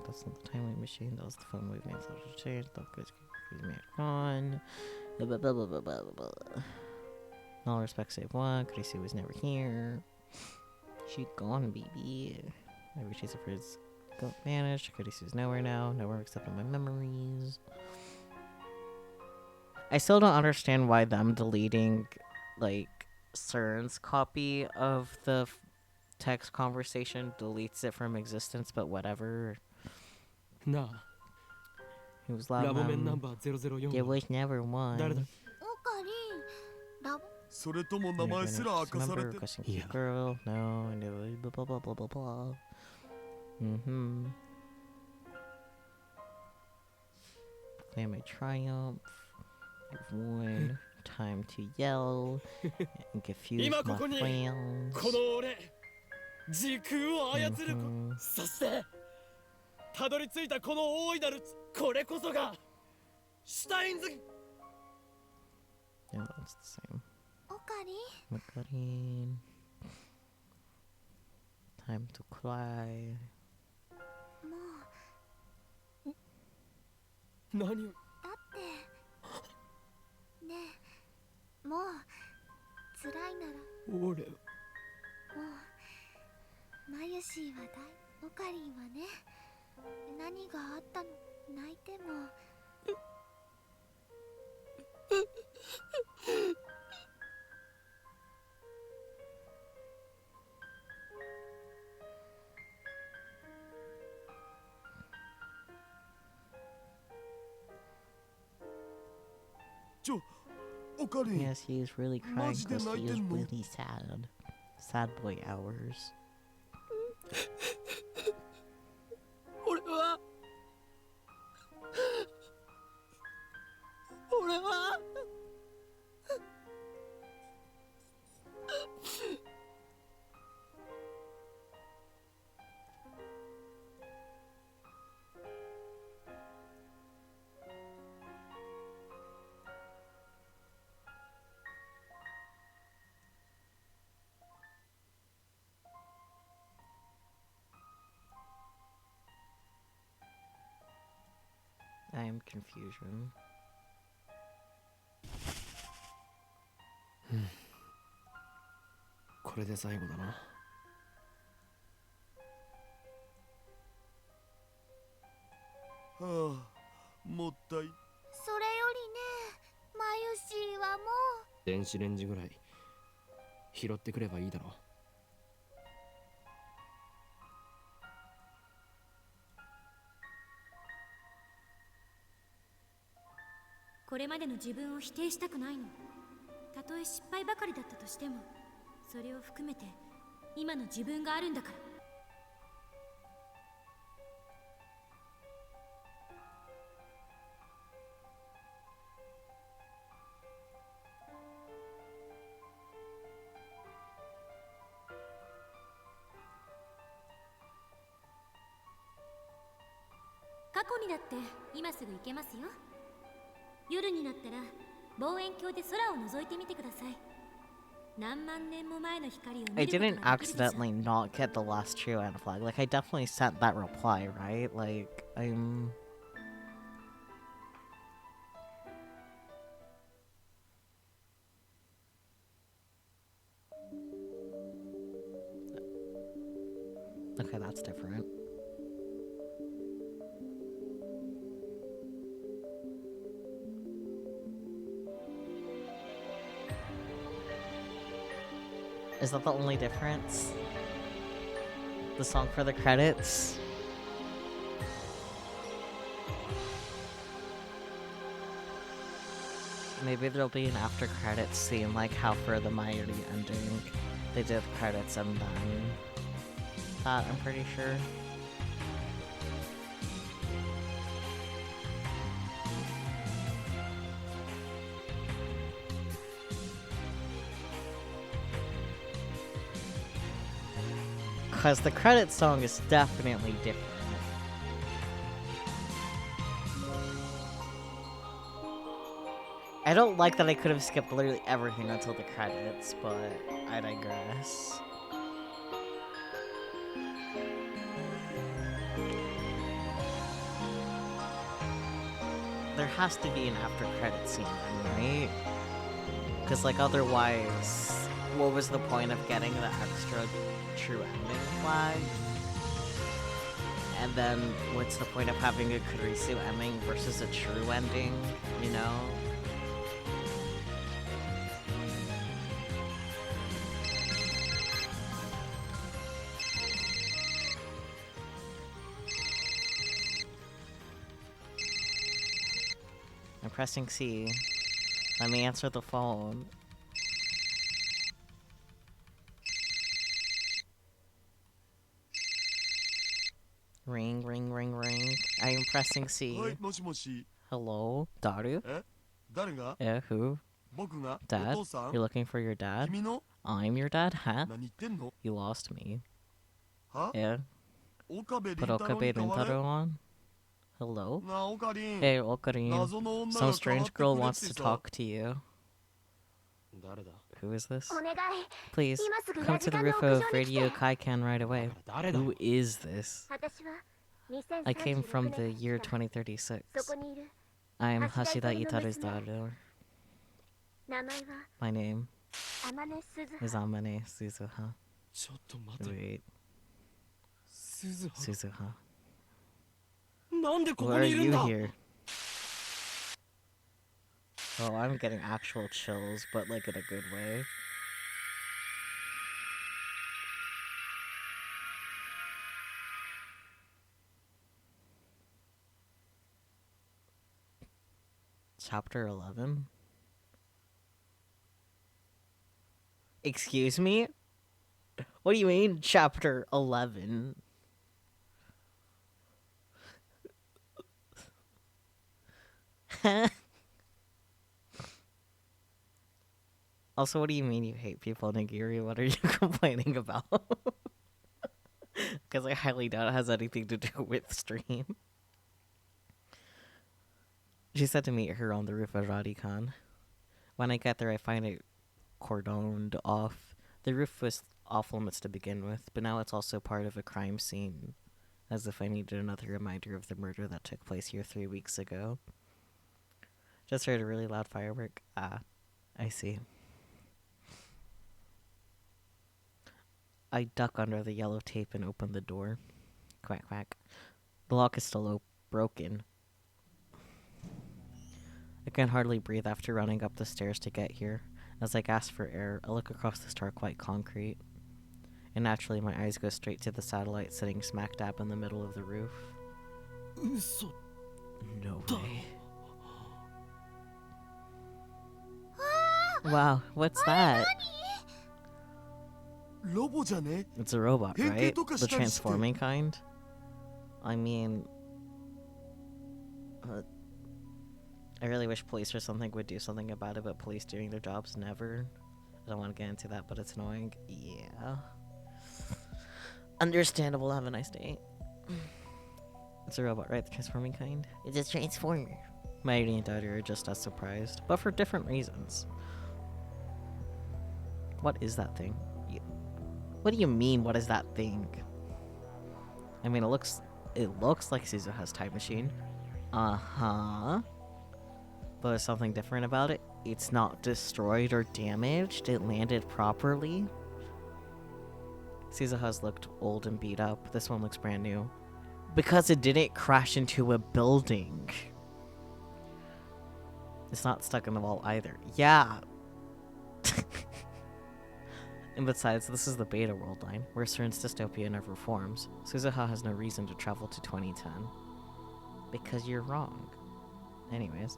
that's not the timely machine. That was the phone movement. So to change. The goods gone. Blah, blah, blah, blah, blah, blah, blah. In all respects save one. Kurisu was never here. She gone, baby. Every chaser for his got vanished. Kurisu's nowhere now. Nowhere except in my memories. I still don't understand why them deleting, like, CERN's copy of the text conversation deletes it from existence, but whatever. なあ It was ラ loud. ボ面ナンバー 004 It was never one. 誰だオカリンラボそれとも名前すら明かされて Requesting Yeah. girl. No, and it was blah blah blah blah blah. Claim my triumph. Won. Time to yell and confuse 今 my ここに friends. この俺時空を操るこ Mhm. そしてたどり着いたこの大いなるこれこそがシュタインズ Yeah, that's the same. オカリン Makarin. Time to cry. もう何をだってねえもう辛いなら俺もうマユシーはオカリンはね何があったの泣いても オカリン Yes, he is really crying Maji de because he is naiten no. really sad. Sad boy hours. 俺は I am confusion. これで最後だなはあもったいそれよりねマユシーはも電子レンジぐらい拾ってくればいいだろうこれまでの自分を否定したくないの。たとえ失敗ばかりだったとしても、それを含めて今の自分があるんだから。過去にだって今すぐ行けますよ。夜になったら望遠鏡で空を覗いてみてください。何万年も前の光を I 見ること didn't ができるでしょ。 accidentally not get the last trio and flag. Like, I definitely sent that reply, right? Like, I'm... Okay, that's different. Is that the only difference? The song for the credits? Maybe there'll be an after credits scene like how for the Mighty ending they did credits and then that, I'm pretty sure. Because the credit song is definitely different. I don't like that I could have skipped literally everything until the credits, but I digress. There has to be an after credit scene then, right? Because like otherwise, what was the point of getting the extra true ending flag? And then what's the point of having a Kurisu ending versus a true ending, you know? I'm pressing C. Let me answer the phone. Ring, ring, ring, ring. I am pressing C. はい、もしもし。 Hello? Daru? 誰が Who? 僕が Dad? お父さん You're looking for your dad? 君の I'm your dad, huh? 何言ってんの You lost me. は Yeah? 岡部倫 Put 太郎 Okabe に代われ Rintaro on? Hello? なあ、岡凛 Hey, Okarin. 謎の女 Some が代わ strange ってく girl れっ wants て to さ talk to you. 誰だ Who is this? お願い Please, 今すぐ come ラ to ジ the カン roof の屋 of 上に来て Radio Kaikan right away. 誰だ Who is this? 私は I came from the 2036 year 年から 2036. そこにいる I am Hashida Hashida Itaru's Itaru's daughter. 名前は My name 天音鈴 is Amane Suzuha. ちょっと待て Wait, 鈴葉 Suzuha. なんでこ Why こ are にいるん you だ here? Oh, I'm getting actual chills, but like in a good way. Chapter 11? Excuse me? What do you mean, Chapter 11? Also, what do you mean you hate people, Nigiri? What are you complaining about? Because I highly doubt it has anything to do with stream. She said to meet her on the roof of Radikan. When I get there, I find it cordoned off. The roof was off limits to begin with, but now it's also part of a crime scene. As if I needed another reminder of the murder that took place here 3 weeks ago. Just heard a really loud firework. Ah, I see. I duck under the yellow tape and open the door. Quack, quack. The lock is still broken. I can hardly breathe after running up the stairs to get here. As I gasp for air, I look across the stark white concrete. And naturally, my eyes go straight to the satellite sitting smack dab in the middle of the roof. 嘘 No way. Wow, what's that? ロボじゃね It's a robot, Hey, right? toka The shita shite. transforming kind? I mean... I really wish police or something would do something about it, but police doing their jobs never. I don't want to get into that, but it's annoying. Yeah. Understandable, have a nice day. It's a robot, right? The transforming kind? It's a transformer. My and daughter are just as surprised, but for different reasons. What is that thing? What do you mean, what is that thing? I mean, it looks like Suzuha's time machine. Uh-huh. But there's something different about it. It's not destroyed or damaged. It landed properly. Suzuha's looked old and beat up. This one looks brand new. Because it didn't crash into a building. It's not stuck in the wall either. Yeah. And besides, this is the beta world line, where CERN's dystopia never forms. Suzuha has no reason to travel to 2010. Because you're wrong. Anyways.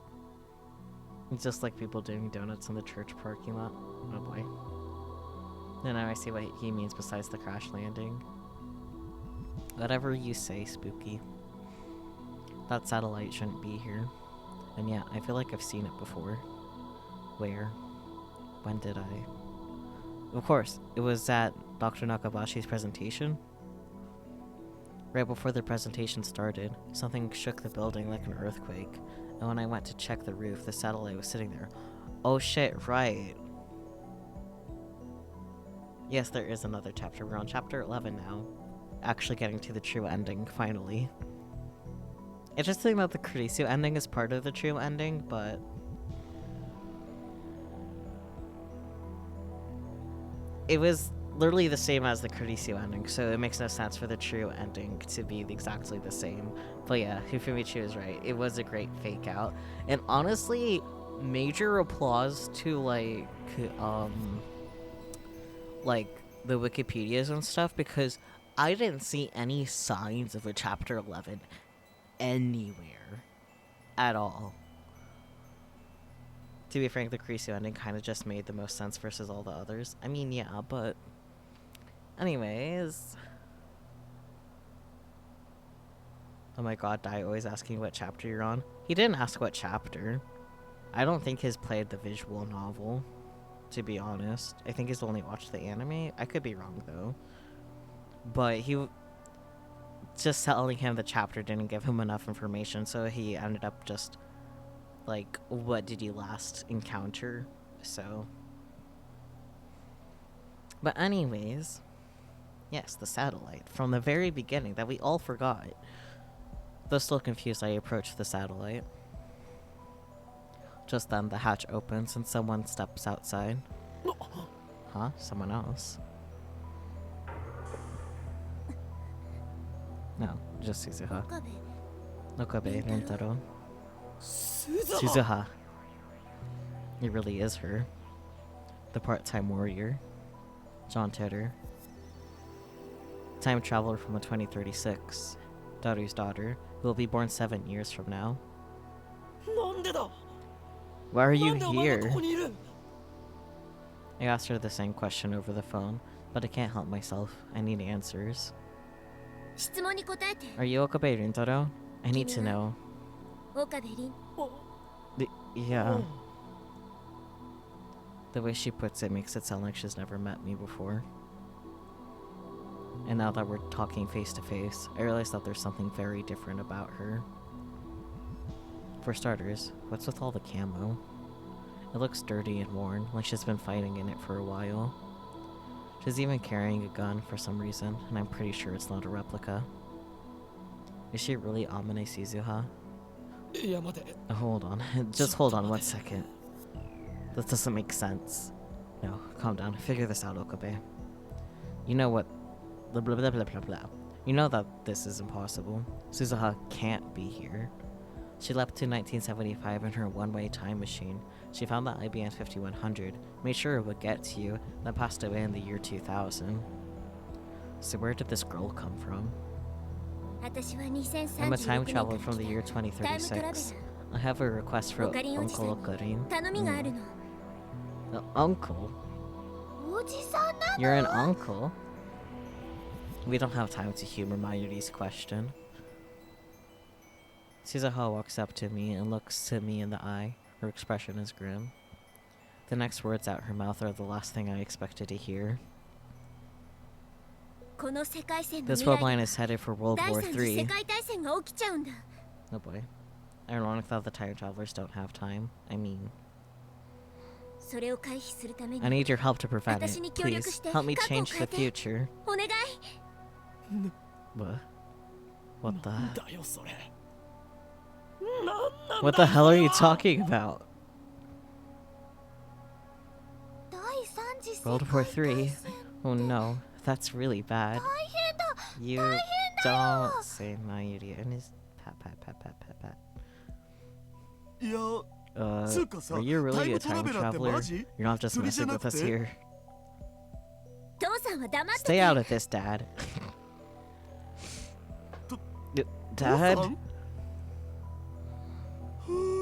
It's just like people doing donuts in the church parking lot. Oh boy. And now I see what he means besides the crash landing. Whatever you say, Spooky. That satellite shouldn't be here. And yeah, I feel like I've seen it before. Where? When did I? Of course, it was at Dr. Nakabashi's presentation. Right before the presentation started, something shook the building like an earthquake, and when I went to check the roof, the satellite was sitting there. Oh shit, right. Yes, there is another chapter. We're on chapter 11 now. Actually getting to the true ending, finally. Interesting that the Kurisu ending is part of the true ending, but... it was literally the same as the Kurisu ending, so it makes no sense for the true ending to be exactly the same. But yeah, Hifumichi is right. It was a great fake out. And honestly, major applause to like the Wikipedias and stuff, because I didn't see any signs of a chapter 11 anywhere at all. To be frank, the Kurisu ending kind of just made the most sense versus all the others. I mean, yeah, but anyways. Oh my god, Dai always asking what chapter you're on. He didn't ask what chapter. I don't think he's played the visual novel, to be honest. I think he's only watched the anime. I could be wrong, though. But just telling him the chapter didn't give him enough information, so he ended up just, like, what did you last encounter? So. But anyways, yes, the satellite. From the very beginning, that we all forgot. Though still confused, I approached the satellite. Just then, the hatch opens and someone steps outside. Huh? Someone else? No, just Suzuha. Okabe Rentaro. Suzuha. It really is her. The part-time warrior. John Tedder. Time traveler from a 2036. Daru's daughter, who will be born 7 years from now. Why are you here? I asked her the same question over the phone, but I can't help myself. I need answers. Are you Okabe Rintaro? I need to know. Yeah. The way she puts it makes it sound like she's never met me before. And now that we're talking face to face, I realize that there's something very different about her. For starters, what's with all the camo? It looks dirty and worn, like she's been fighting in it for a while. She's even carrying a gun for some reason, and I'm pretty sure it's not a replica. Is she really Amane Shizuha? Oh, hold on. Just hold on 1 second. This doesn't make sense. No, calm down. Figure this out, Okabe. You know what? Blah blah blah blah blah blah. You know that this is impossible. Suzuha can't be here. She left to 1975 in her one-way time machine. She found the IBM 5100, made sure it would get to you, then passed away in the year 2000. So where did this girl come from? I'm a time traveler from the year 2036. I have a request for Uncle Okarin. The uncle? You're an uncle? We don't have time to humor Mayuri's question. Suzuha walks up to me and looks at me in the eye. Her expression is grim. The next words out her mouth are the last thing I expected to hear. This world line is headed for World War III. Oh boy. Ironic that the time travelers don't have time. I mean... I need your help to prevent it. Please, help me change the future. What? What the... What the hell are you talking about? World War III? Oh no, that's really bad. You don't say Mayuri and his pat. Are you really a time traveler? You're not just messing with us here. Stay out of this, Dad. Dad?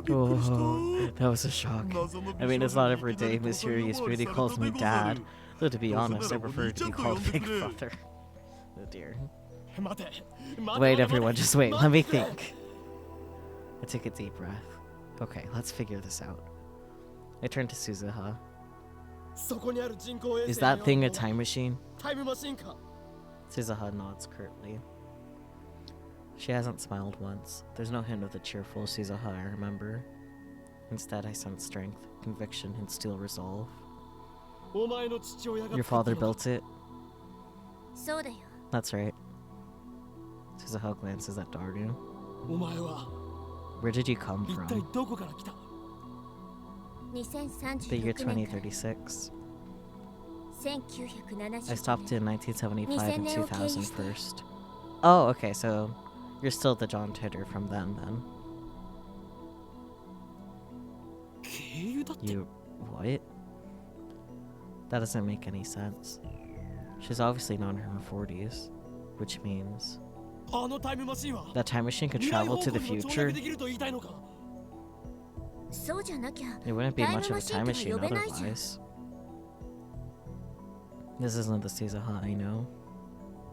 Oh, that was a shock. I mean, it's not every day Mysterious Beauty calls me Dad. Though to be honest, I prefer to be called Big Brother. Oh dear. Wait, everyone, just wait. Let me think. I took a deep breath. Okay, let's figure this out. I turned to Suzuha. Is that thing a time machine? Suzuha nods curtly. She hasn't smiled once. There's no hint of the cheerful Suzuha I remember. Instead, I sense strength, conviction, and steel resolve. お前の父親が Your 作った father のだ built it? そうだよ。 That's right. Suzuha glances at Daru. お前は Where did you come 一体 from? どこから来た The year 2036年から 2036. 1970 I stopped in 1975 and 2000 2000 first. Oh, okay, so you're still the John Titter from then. 経由だって You what? That doesn't make any sense. She's obviously not in her 40s, which means あのタイムマシンは that time machine could 未来 travel 方 to 向 the にも跳 future. 躍できると言いたいのか そうじゃなきゃ It wouldn't be Time much of a time machine machine とは呼べないじゃん。 otherwise. This isn't the Suzuha I know,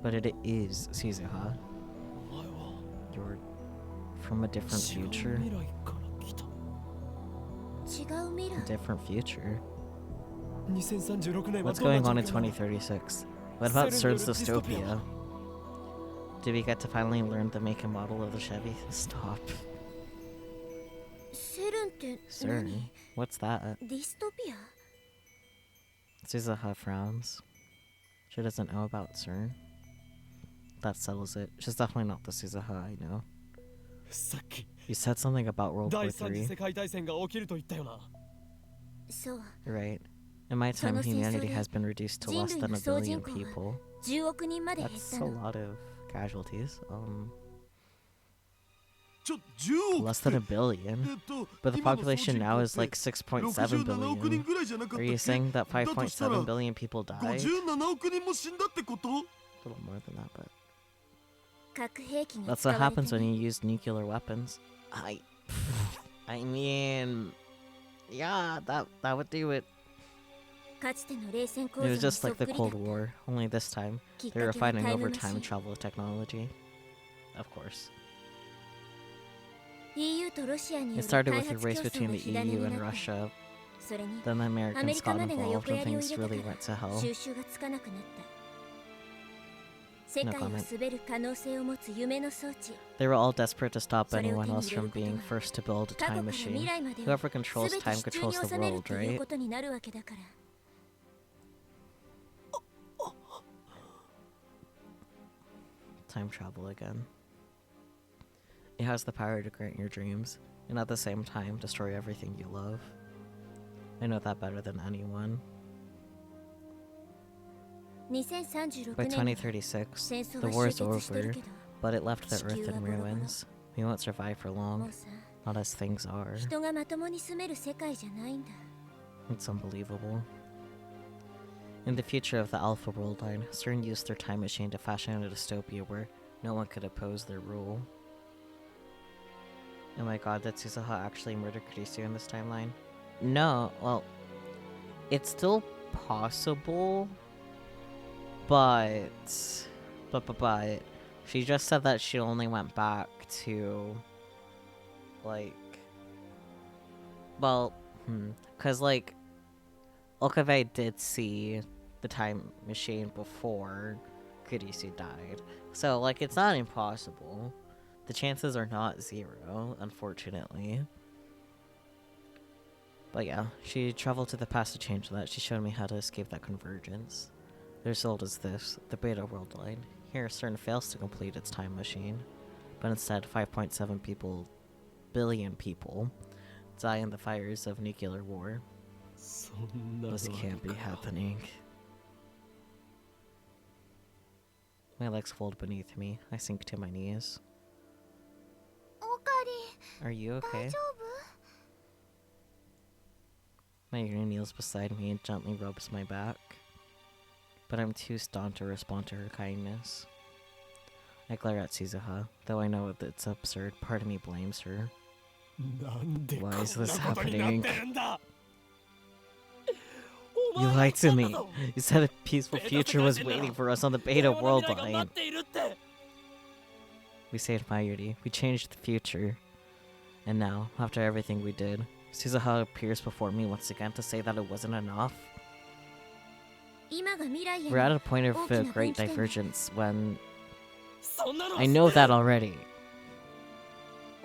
but it is Suzuha. お前は You're from a different 違う future. 未来から来た違う未 A 来 different future. 2036年は What's どん going な on in 状況なの 2036? What about Seven CERN's Year Dystopia. dystopia? Did we get to finally learn the make and model of the Chevy? Stop. セルンって何 CERN? What's that? ディストピア Suzuha frowns. She doesn't know about CERN. That settles it. She's definitely not the Suzuha I know. さっき You said something about World 第 War 三次 III, 世界大戦が起きると言ったよなそう right? In my time, その戦争で humanity has been reduced to less than a 人類 billion の総人口は people. 10億人まで減っ That's た a の lot of casualties. 10億 Less than a billion. But the 今の総 population 人 now 口 is って like 6.7 67億人 billion. ぐらいじゃなかったっ Are け you saying that だとしたら 5.7 billion people died? A 57億人も死んだってこと little more than that, but 核兵器が that's 使 what われて happens when ね you use nuclear weapons. I mean, yeah, that would do it. かつての冷戦構 It 造 was に just そっ like く the りだっ Cold War, only this time きっ they were かけは fighting タイ over ムマシ time ン travel technology. Of course. EU とロシアによ It る started 開 with a 発 race 競争 between の the 火種 EU に and なった Russia. それに Then the アメ Americans リカ got までが involved 横 and やりを things 入れた really か went to ら hell. 収拾がつかなくなった世 No 界を comment. 滑る可能性を持つ夢の装置 They were all desperate to stop それを anyone 手に else 入れる from ことは being first to build a 過去 time から未 machine. 来までを Whoever controls 全て time 手中 controls に the 収める world, という right? ことになるわけだから Time travel again. It has the power to grant your dreams, and at the same time destroy everything you love. I know that better than anyone. 2036 By 年には 2036, 戦争 the は war 終 is 結してる over, けど but it left the earth 地球は in ボロボロ。 ruins. We won't survive for も long, うさ not as things are. 人がまともに住める世界じゃないんだ It's unbelievable. In the future of the Alpha World Line, CERN used their time machine to fashion a dystopia where no one could oppose their rule. Oh my god, did Suzuha actually murder Kurisu in this timeline? No, well, it's still possible, but she just said that she only went back to, like, well, because, like, Okabe did see the time machine before Kurisu died. So, like, it's not impossible. The chances are not zero, unfortunately. But yeah, she traveled to the past to change that. She showed me how to escape that convergence. The result is this, the Beta World Line. Here, CERN fails to complete its time machine, but instead 5.7 billion people die in the fires of nuclear war. そんな This のあ can't る be か happening. My legs fold beneath me. I sink to my knees. オカ Are you リ okay? 大丈 My Yuri kneels beside me and gently rubs my back. But I'm too stunned to respond to her kindness. I glare at Suzuha, though I know that it's absurd. Part of me blames her. なんでこん Why な is this ことになってるんだ You lied to me. You said a peaceful future was waiting for us on the Beta World Line. We saved Mayuri. We changed the future. And now, after everything we did, Suzuha appears before me once again to say that it wasn't enough. 今が未来へ We're at の a point of 大きな great 分岐点だ divergence when そんなの I know that already.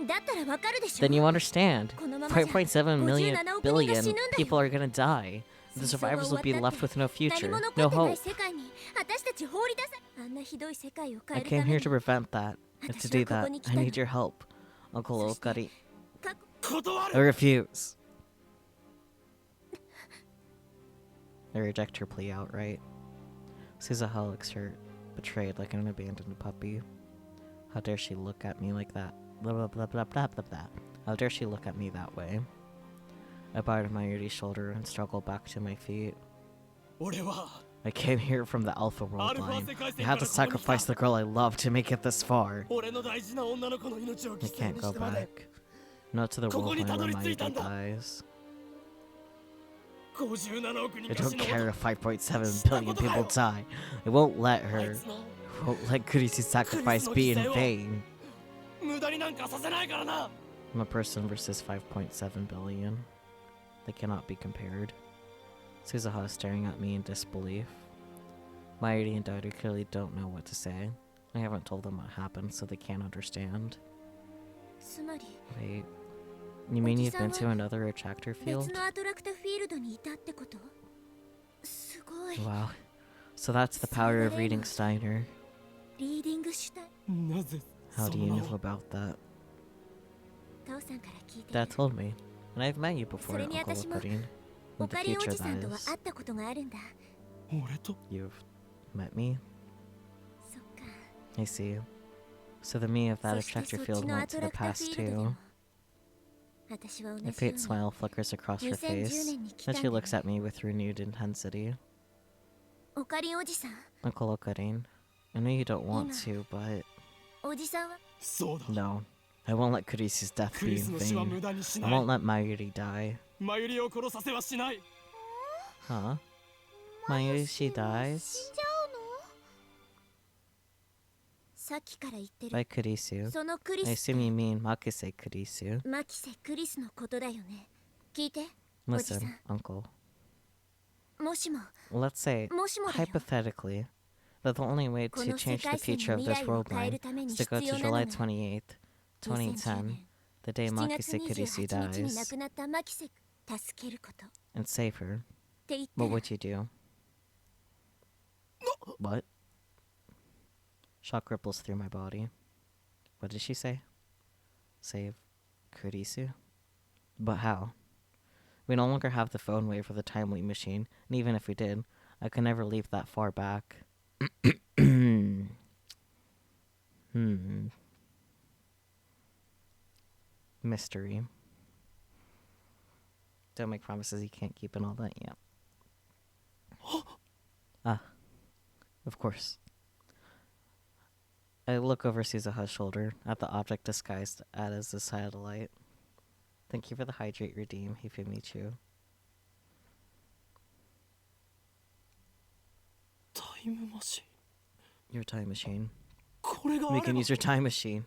だったらわかるでしょ。 then you understand. このままじゃ 5.7 million 57億人が billion 死ぬんだよ。 people are gonna die. The 戦争が survivors 終 will わ be った left って with no 何 future, も残 no ってない hope. 世界に私たち放り出さあんなひどい世界を変 I えるため came に here to prevent that. And to do that, I need your help, Uncle Okari. 過去 断 I る refuse. I reject her plea outright. Suzuha looks hurt, betrayed like an abandoned puppy. How dare she look at me like that? Blah blah blah blah blah blah blah. How dare she look at me that way? I bow to Mayuri's shoulder and struggle back to my feet. 俺は I came here from the Alpha World Alpha line.世界 I had to 線からここに来た。 sacrifice the girl I love to make it this far. 俺の大事な女の子の命を I 犠牲 can't に go してまで back. Not to the ここ world に line たど where り着いた Mayuri んだ。 dies. 57億人 I が don't 死ぬ care こと if 5.7 billion people die. I won't let あい her. つの Won't let Kurisu's sacrifice be in vain. 無駄になんかさせないからな。 I'm a person versus 5.7 billion. They cannot be compared. Suzuha is staring at me in disbelief. Mayuri and Dairu clearly don't know what to say. I haven't told them what happened, so they can't understand. つまり Wait. You mean you've been to another attractor 別 field? のアトラクトフィールドにいたってこと？すごい。 Wow. So that's the power of reading Steiner. リーディングしたい。なぜ How そ do you の know about that? 父さんから聞いて Dad る。 told me. And I've met you before, それに Uncle 私も Okarin. オ With the カリンお future, じさん that とは is. 会ったことがあるんだ。俺と You've met me? そっか。 I see. So the me of that そして attractor そっ field ちのア went ト to ラ the クターフ past ィールドで too. も私は同 A じよ faint う smile flickers across her に face. 2010年に来た Then ん she だ looks ね。 at me with renewed intensity. オカリンおじさん、 Uncle Okarin, I know you don't want to, but おじさんはそうだ no. I won't let Kurisu's death ク be リス in の死は vain. 無駄にし I ない won't let Mayuri die. マユリを殺させはしない Huh? Mayuri, she 死 dies? んじゃうの？さっきから言ってる By Kurisu. そのクリ I ス assume you mean Makise Kurisu. マキセクリスのことだよね。聞いて、おじさ Listen, ん。 Uncle. もしも Let's say, もしもだよ。 hypothetically, that the only way こ to の世 change the 界線 future の of 未 this 来を world 変え line るために is to go 必 to 要なの July が 28th, 2010 2010, 年 the day 7月 Makise Kurisu 28日に亡 dies, くなったマキセ助けることっ and save her. て言った What ら would you do? What? Shock ripples through my body. What did she say? Save Kurisu? But how? We no longer have the phone wave or the time leap machine, and even if we did, I could never leave that far back. Mystery. Don't make promises you can't keep and all that, yeah. Ah, of course. I look over Suzuha's shoulder at the object disguised as a satellite. Thank you for the hydrate redeem, Hifemichu. タイムマシン Your time machine. これがあ We れ can ば use your time machine.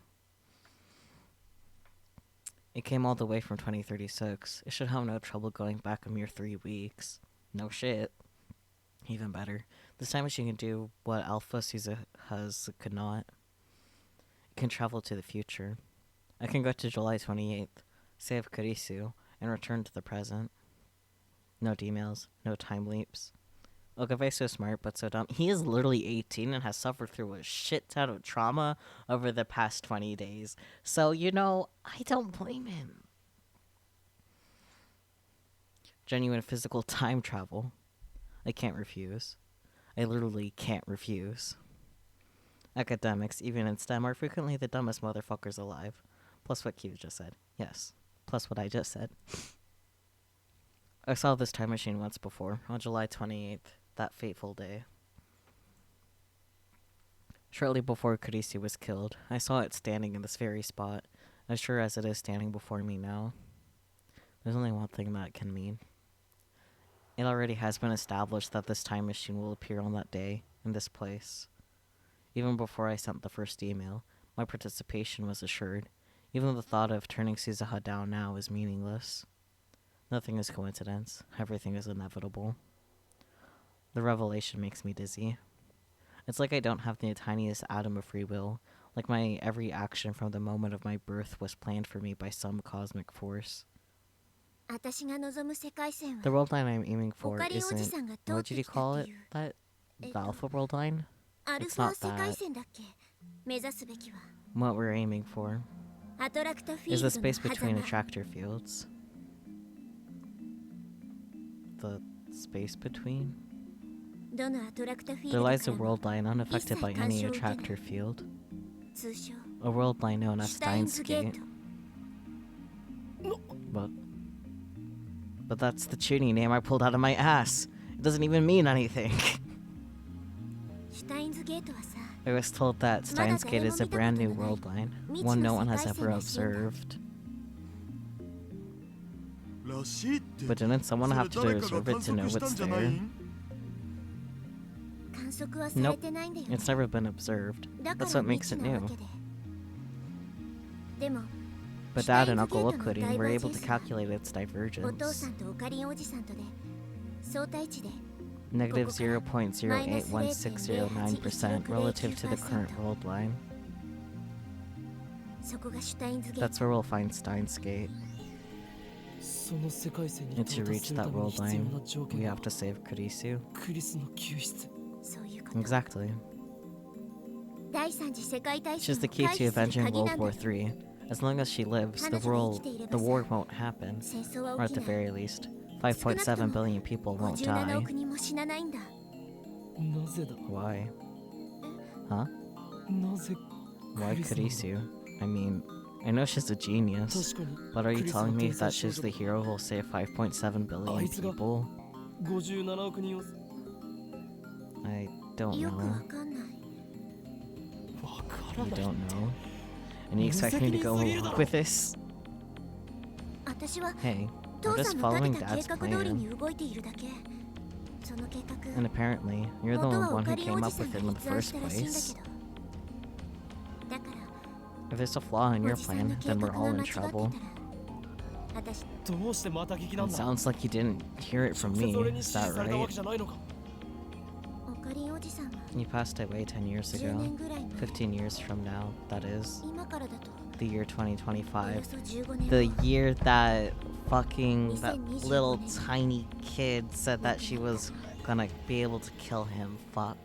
It came all the way from 2036. It should have no trouble going back a mere 3 weeks. No shit. Even better. This time machine can do what Alpha Suzuha's could not. It can travel to the future. I can go to July 28th, save Kurisu, and return to the present. No emails, no time leaps. Okabe's so smart but so dumb. He is literally 18 and has suffered through a shit ton of trauma over the past 20 days. So, you know, I don't blame him. Genuine physical time travel. I can't refuse. I literally can't refuse. Academics, even in STEM, are frequently the dumbest motherfuckers alive. Plus what Q just said. Yes. Plus what I just said. I saw this time machine once before, on July 28th, that fateful day. Shortly before Kurisu was killed, I saw it standing in this very spot, as sure as it is standing before me now. There's only one thing that can mean. It already has been established that this time machine will appear on that day, in this place. Even before I sent the first email, my participation was assured. Even the thought of turning Suzuha down now is meaningless. Nothing is coincidence. Everything is inevitable. The revelation makes me dizzy. It's like I don't have the tiniest atom of free will, Like my every action from the moment of my birth was planned for me by some cosmic force. 私が望む世界線 The は world line I'm aiming オ for カリンおじ isn't. さんが通 What っ did て you きた call って it? いう That えっ the と alpha world line? アル It's ファ not 世界 that. 線だっけ目指すべきは What we're aiming for アトラクトフィ is ー the ルドの space between 狭間 attractor fields. The space between? どのアトラクトフィー There ルド lies か a らも world line unaffected by any attractor field. 通称 A world line known as シュタイン Steins ズゲー Gate. ト But that's the tuning name I pulled out of my ass. It doesn't even mean anything. シュタインズゲートはさ I was told that Steins Gate is a brand new world line, one no one has ever observed. らしいって But didn't someone それ have to 誰か observe が it to know 観測した it's んじゃない there? ん観測はされてないんだよね It's never been observed. だか That's ら what 未 makes 知 it なわ new. けででも But Dad and Uncle Okurin were able to calculate its お父さ divergence. んとオカリンおじさんとで相対値で Negative 0.0816009% relative to the current world line. そこがシュタインズゲー That's ト where we'll find Steins Gate. その世界線に And 到 to 達 reach するた that めに world 必要 line, な条 we 件 have は to save Kurisu. クリスの救出。そういうこと Exactly. 第三次世界大 She's 戦 the を key 回 to 避する avenging 鍵な World んだ War III. As long as she lives, the war won't happen. 戦争 Or は at 起 the きない very least, 5.7 billion people won't 57 die. 億人も死なないんだなぜだ Why? Huh? なぜ Why クリスなの Kurisu? I mean, I know she's a genius, 確かに but are you クリスの telling me 天才 that she's 少 the 女 hero who'll save 5.7 billion あいつが people? 57億人を I don't よくわ know. かんないわか You らない don't know. And you expect me to go along with this? 私は Hey, 父 we're さ just んの following 立てた計 Dad's 画通り plan. に動いているだけその計画 And apparently, you're the 元はオ one カ who リンお came じ up さん with が it in the 立案 first したらしいんだ place. けどだから If there's a flaw in お your じさんの plan, 計 then 画 we're が all 間 in 違ってたら trouble. 私どうしてまた聞きなん It だ sounds like you didn't hear it from 直接 me, 俺に指 is 示 that されたわ right? けじゃないのかオカリンおじさんは You passed away 10 years 10 ago. 年ぐらい前15 years from now, that is. 今からだと The year およ 2025. そ15年 The 後 year that that 2025 little tiny kid said that she was gonna be able to kill him. Fuck.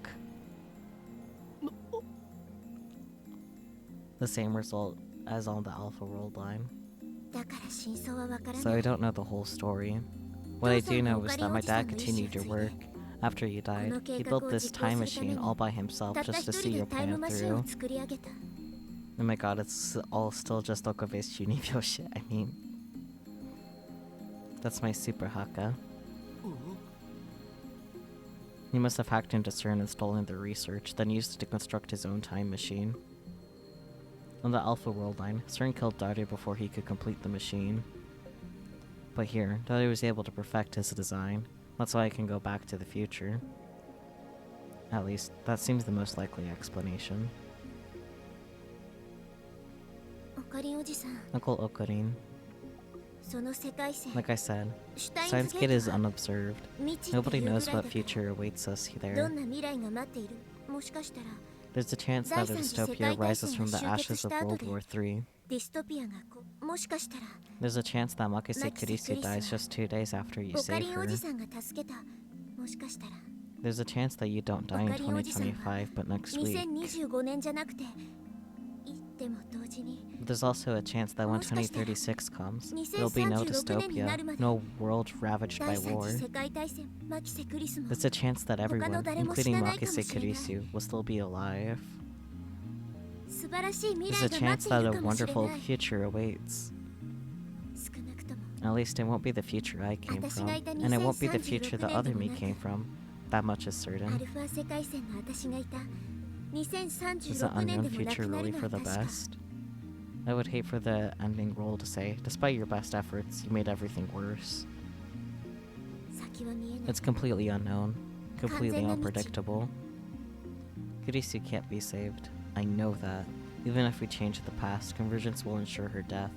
The same result as on the Alpha World line. だから真相はわから So な I い don't know the whole story. What I do know is that my dad continued your work. After you died, he built this time machine all by himself たった just 一 to 人 see で your タイム plan マシンを through. 作り上げた Oh my god, it's all still just Okabe's Junibyoshi. I mean, that's my super haka. He must have hacked into CERN and stolen their research, then used it to construct his own time machine. On the Alpha World line, CERN killed Dade before he could complete the machine. But here, Dade was able to perfect his design. That's why I can go back to the future. At least, that seems the most likely explanation. オカリンおじさん Uncle Okurin, その世界線 like I said, シュタイン Steins ズ Gate ゲー is トは unobserved. 未知って Nobody いうぐらい knows だか what ら future awaits us ど there. んな未来が待っているもしかしたら There's a chance that a dystopia rises from the ashes of World War III. ディストピアがもしかしたら There's a chance that Makise Makise Kurisu dies just 2 days after you オカ save リンお her. じさんが助けたもしかしたら There's a chance that you don't die in オカリンおじさんは 2025, but next week. 2025年じゃなくて言っても同時に There's also a chance that when 2036 comes, there'll be no 2036年になるま dystopia, で no world ravaged 第 by 三 war. 次世界大戦マキセクリスも There's a chance that everyone, 誰も including 死なないかも Makise しれない Kurisu, will still be alive. 素晴らしい未 There's a 来が待 chance ってい that る a かもしれ wonderful ない future awaits. 少なくとも At least it won't be the future I came from, and it won't be the future the other me came from. That much is ア certain. ルファ世界線の私がいた Is the 2036年 unknown でもな future くなる really の for は the 確か best? I would hate for the ending role to say, despite your best efforts, you made everything worse. 先は見えない It's completely unknown, completely unpredictable. Kurisu can't be saved. I know that. Even if we change the past, convergence will ensure her death,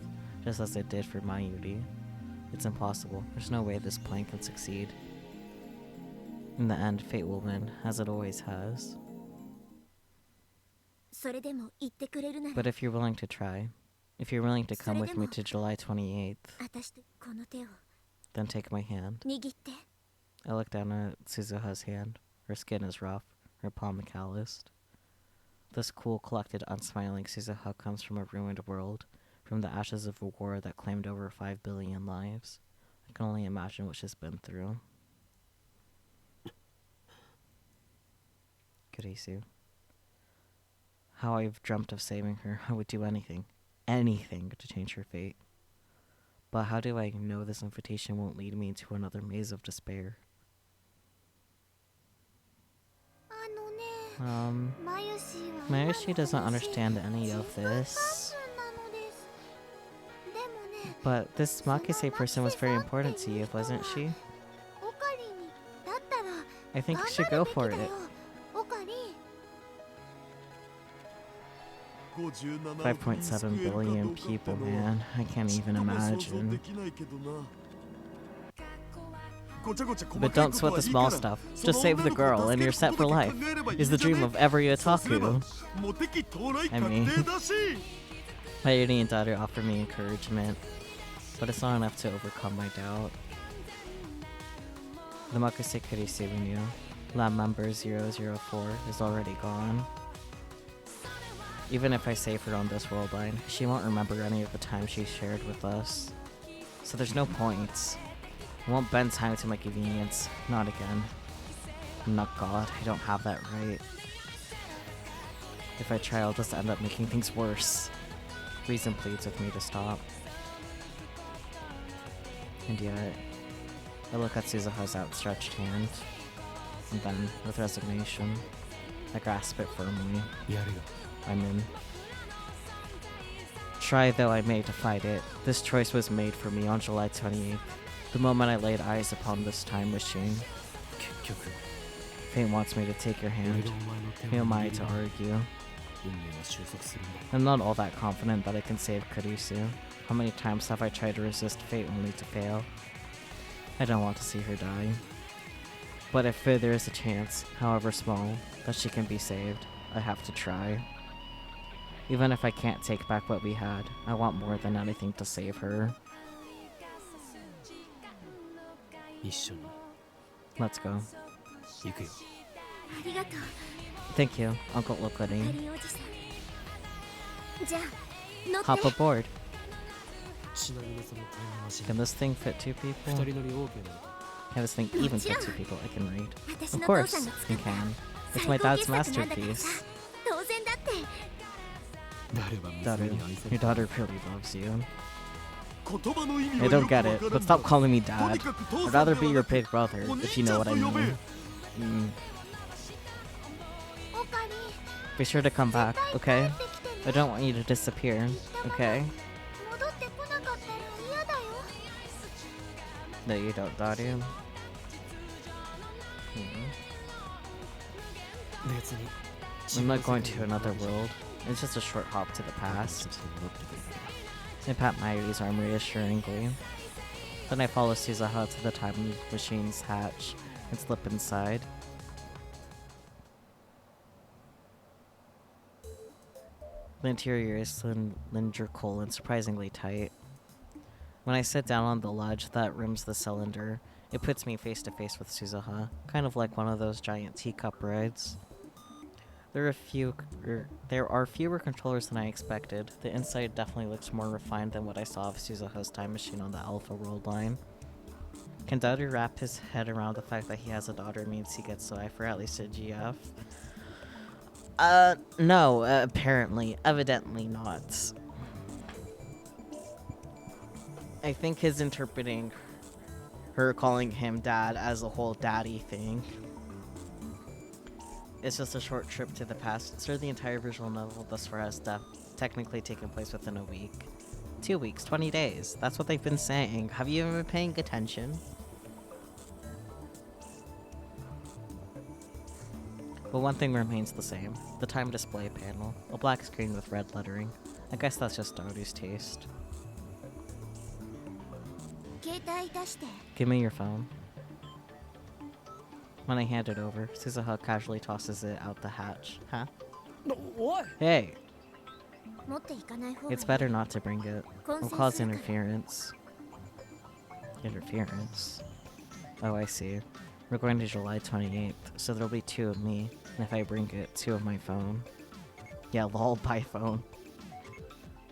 just as it did for Mayuri. It's impossible. There's no way this plan can succeed. In the end, fate will win, as it always has. それでも言ってくれるなら But if you're willing to try, if you're willing to come with me to July 28th, 私とこの手を then take my hand. 握って I look down at Suzuha's hand. Her skin is rough, her palm calloused. This cool, collected, unsmiling Suzuha comes from a ruined world, from the ashes of a war that claimed over 5 billion lives. I can only imagine what she's been through. Kurisu. How I've dreamt of saving her. I would do anything, anything to change her fate. But how do I know this invitation won't lead me into another maze of despair? あのね Mayushi doesn't understand any of this. But this Makise person was very important to you, wasn't she? I think you should go for it. 5.7 billion people, man. I can't even imagine. But don't sweat the small stuff. Just save the girl and you're set for life. Is the dream of every otaku. I mean, my Indian daughter offered me encouragement, but it's not enough to overcome my doubt. The Makase Kurisu we knew, lab member 004, is already gone. Even if I save her on this world line, she won't remember any of the time she shared with us. So there's no point. I won't bend time to my convenience. Not again. I'm not God. I don't have that right. If I try, I'll just end up making things worse. Reason pleads with me to stop. And yet, I look at Suzuha's outstretched hand. And then, with resignation, I grasp it firmly. I'm in. Try though I may to fight it, this choice was made for me on July 28th, the moment I laid eyes upon this time machine. Fate wants me to take your hand. Who am I to argue? I'm not all that confident that I can save Kurisu. How many times have I tried to resist fate only to fail? I don't want to see her die. But if there is a chance, however small, that she can be saved, I have to try. Even if I can't take back what we had, I want more than anything to save her. Let's go. ありがとう Thank you, Uncle Lokuri. カリおじさんじゃあ乗って Hop aboard. ちなみにそのタイムマシン Can this thing fit 2 people? 二人乗り OK なの Can this thing even fit 2 people? I can read. 私 Of の父 course, さんが you 作った can. It's 最 my 高 dad's 傑作なんだから masterpiece. さ当然だって Daru, Your daughter really loves you. 言葉の意味 I はよ don't く get わ it, から but ん stop が calling me と dad. にかく父 I'd さん rather で be は your なく big brother, お兄 if you ちゃ know ん what と I 呼べ mean. オカリ Be sure to come back, 帰 okay? ってきてね I don't want you to disappear, 言ったまま okay? 戻ってこなかったら嫌だよ No, you don't, Daru. 別に I'm not going to another world. It's just a short hop to the past. I pat Mayuri's arm reassuringly. Then I follow Suzuha to the time machine's hatch and slip inside. The interior is cylindrical and surprisingly tight. When I sit down on the ledge that rims the cylinder, it puts me face to face with Suzuha, kind of like one of those giant teacup rides. There are fewer controllers than I expected. The inside definitely looks more refined than what I saw of Suzuha's time machine on the Alpha World line. Can Daru wrap his head around the fact that he has a daughter means he gets Soai for at least a GF? No, apparently. Evidently not. I think he's interpreting her calling him dad as a whole daddy thing. It's just a short trip to the past. Sir, the entire visual novel thus far has technically taken place within a week. 2 weeks, 20 days. That's what they've been saying. Have you ever been paying attention? But one thing remains the same. The time display panel. A black screen with red lettering. I guess that's just Daru's taste. 携帯出して Give me your phone. When I hand it over, Suzuha casually tosses it out the hatch. Huh? おい Hey, 持っていかない方がいい。 it's better not to bring it. 混 It'll 戦 cause するから。 interference. Interference? Oh, I see. We're going to July 28th, so there'll be 2 of me, and if I bring it, 2 of my phone. Yeah, lol, by phone.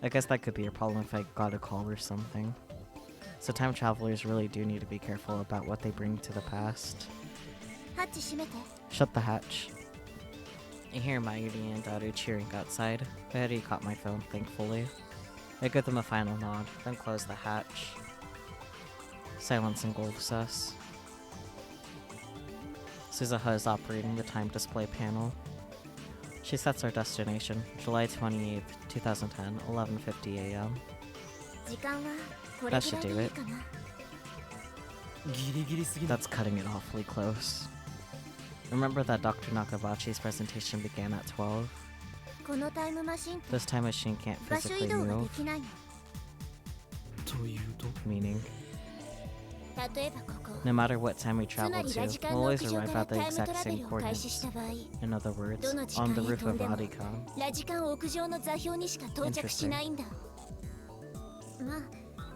I guess that could be a problem if I got a call or something. So time travelers really do need to be careful about what they bring to the past. ハッチ閉めて。 Shut the hatch. I hear Mayuri and Daru cheering outside. I already caught my phone, thankfully. I give them a final nod, then close the hatch. Silence engulfs us. Suzuha is operating the time display panel. She sets our destination, July 28th, 2010, 11:50 a.m. 時間はこれぐらい That should で do いい it. かな。ギリギリすぎない That's cutting it awfully close. Remember that Dr. Nakabachi's presentation began at 12? このタイムマシンって This time machine can't 場所移 physically 動がで move, きないの。というと meaning 例えばここ。 no matter what time we つま travel りラ to, ジカ we'll ンの always 屋上 arrive から at the タイムト exact ラベ same ルを開始 coordinates. した場合、 In other words, どの時 on 間 the へ roof 飛ん of でも Adicon. ラジカン屋上の座標にしか到着しないんだ。まあ、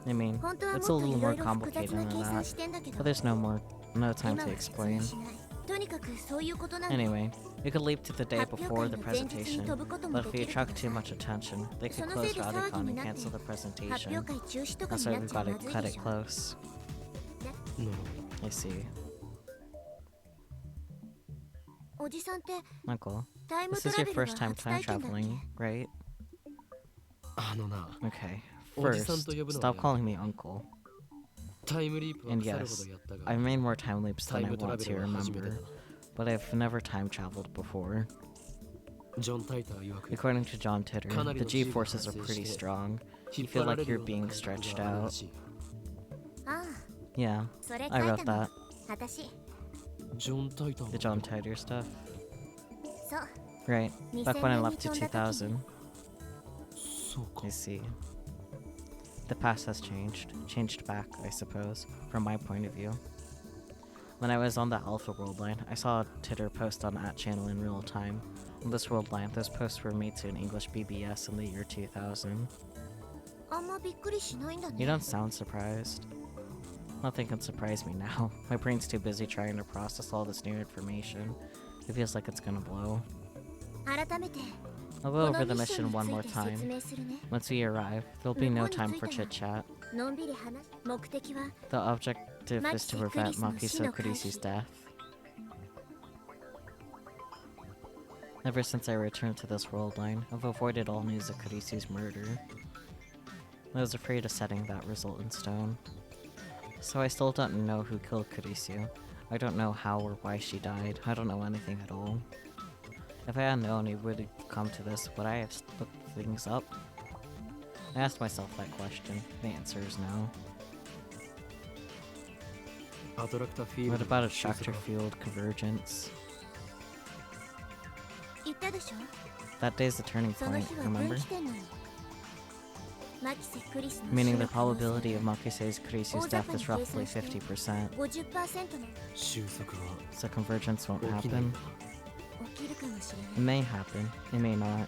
I mean, 本当はもっ it's a とい little ろ more いろ複 complicated 雑な than 計算 that, してんだけど、 but there's no time 今 to は説 explain. 明しない。とにかくそういうことなんだ。 Anyway, we could leap to the day 発表 before 会 the の前日に presentation, 飛ぶことも but で if き we るけど attract too さ、 much attention, they そ could のせ close いで for 騒 Adicon ぎに and なって cancel the 発 presentation. 表会中止とか That's に why なっ we ちゃ gotta まずい cut で it しょ。 close. なるほ I see. おじさんって Uncle, タイム this ト is ラ your ベルは first time 初 time 体験だっ traveling, right? あのな Okay. おじさん First, と呼ぶの stop は calling me uncle. タイムリープは And 腐るほ yes, どやったが I've made more time leaps タ than イ I ムトラ want ベ to ルは初めて remember, だ but I've never time traveled before. ジョン・タイター曰く According to John Titter, Kanari the no G G forces are が発生 pretty して strong. 引 You っ feel 張ら like れる you're ような being 感覚 stretched があるら out. しい ああ、 Yeah, それ書 I い wrote たの that. 私。ジョン・タイター The John Titter stuff. そう、 Right, 2000 back when I 年 left に to 飛んだ時に 2000. そうか I see. The past has changed back, I suppose, from my point of view. When I was on the Alpha World line, I saw a Titter post on that channel in real time. On this world line, those posts were made to an English BBS in the year 2000. あんまびっくりしないんだ You ね。 don't sound surprised. Nothing can surprise me now. My brain's too busy trying to process all this new information. It feels like it's gonna blow. 改めて、 I'll こ go の over the ミッショ mission ンに one つい more て time. 説明するね。 Once we arrive, there'll be no time for chit chat. のんびり話。目的は The objective is to prevent Makiso Kurisu's death. Ever since I returned to this world line, I've avoided all news of Kurisu's murder. I was afraid of setting that result in stone. So I still don't know who killed Kurisu. I don't know how or why she died. I don't know anything at all. If I had known it would come to this, would I have looked things up? I asked myself that question. The answer is no. アトラクターフィール What ド about の収束 attractor field convergence? 言ったでしょ。 That day's the turning その point, 日は分 remember? 岐点なの。マキセ・クリスの Meaning 死 the の可能性 probability of Makise's Kurisu's death is roughly 50%. 50%の収束は So convergence won't 起きない happen. か起きるかもしれ It ない。 may happen, it may not.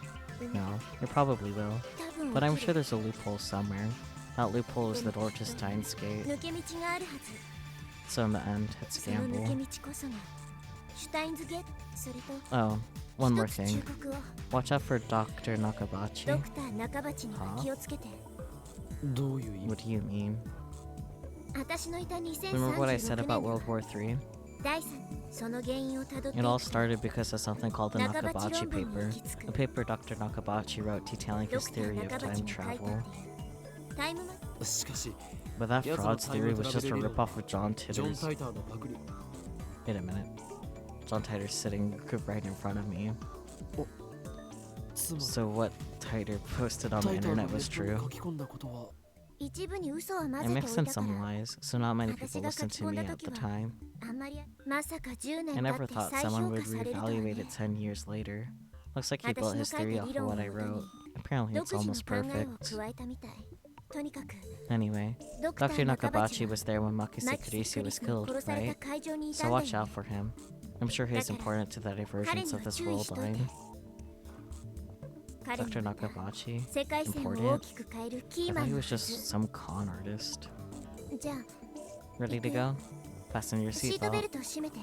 No, it probably will. 多分 But I'm 起き sure る。 there's a loophole somewhere. That loophole is the door to Steins Gate. 抜け道があるはず。 So in the end, it's その抜 gamble. け道こそがシュタインズゲート。それと Oh, one more 一つ thing. 忠告を。 Watch out for Dr. Nakabachi. ドクター中鉢には気をつけて。どういう意味 What do you mean? 私のいた Remember what I said 2036 about 年 World War III? 第3その原因をたどってい It all く started because of something called the Nakabachi Nakabachi 論文に paper. 行き着く A paper Dr. Nakabachi wrote detailing ド his クター theory of 中 time 鉢に書いたってい travel. うタイムマ しかし But that Yes, fraud's time theory was travel just a理論。 ripoff of John ジョン・ Titter's. タイターのパクリ Wait a minute. John Titter's sitting right in front of me. つまり So what Titer posted on タ the イターの internet ネ was ットに true. 書き込んだことは一部に嘘を混 I ぜて mixed お in いたか some ら lies, so not many people 私が listened 書き to 込ん me だ at the 時は time. あんまりまさか10 I 年経 never って thought 再 someone 評 would 価されるとは reevaluate ね it 10 years later. Looks like he built 私の his 書い theory た off 理 of 論を what も I とに wrote. Apparently it's 独自の almost 考えを perfect. 加えたみたいとにかく Anyway, ドクタ Dr. ー中鉢 Nakabachi は was there when マ Makise キセ・ Kurisu クリ was スの killed, 殺され right? た会場にい So たんだ watch よ out for him. I'm sure he's important to the divergence of this world line. 彼 Dr. もまた Nakabachi? 世界線を大 Important? きく変えるキ I ーマ thought ン he の was は just ず some con artist. じゃあ Ready to go? Fasten your シートベ seatbelt. ルトを締めて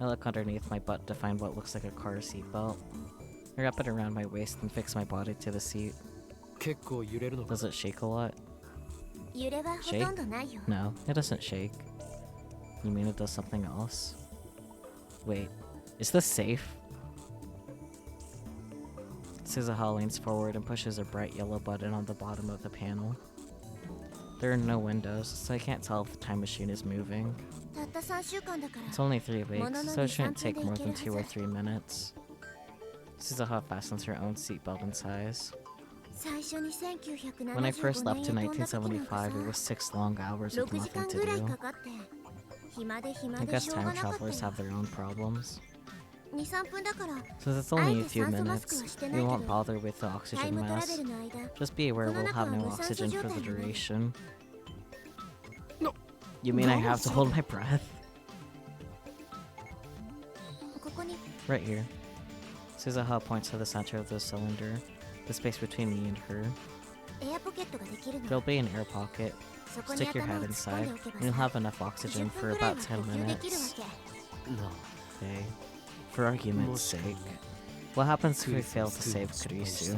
I look underneath my butt to find what looks like a car seatbelt. I wrap it around my waist and fix my body to the seat. 結構揺れるのか Does it shake a lot? 揺れはほとんどないよ No, it doesn't shake. You mean it does something else? Wait, is this safe? Suzuha leans forward and pushes a bright yellow button on the bottom of the panel. There are no windows, so I can't tell if the time machine is moving. たった3週間だから It's only 3 weeks, so it shouldn't take more than 2 or 3 minutes. Suzuha fastens her own seatbelt and sighs. 最初に When I first 1975 left 年 in へ飛んだ時なんか 1975, さ it was 6 long hours with 6時 nothing 間 to ぐらい do. かかって暇で I 暇で guess しょう time がなかった travelers よ have their own problems. 23分だから Since it's only a few minutes, we won't bother with the タイ oxygen ムトラベ mask. ルの間 Just be aware we'll have no oxygen for the duration. You mean I have to hold my breath? ここに Right here. Suzuha points to the center of the cylinder, the space between me and her. エアポケットができるの There'll be an air pocket. そこに Stick your 頭を head 突っ込ん inside, でおけば and you'll さ have enough oxygen 10 for 分ぐらい about は 10 呼吸できるわ minutes. け なあ Okay. For argument's sake, what happens if we fail to save Kurisu?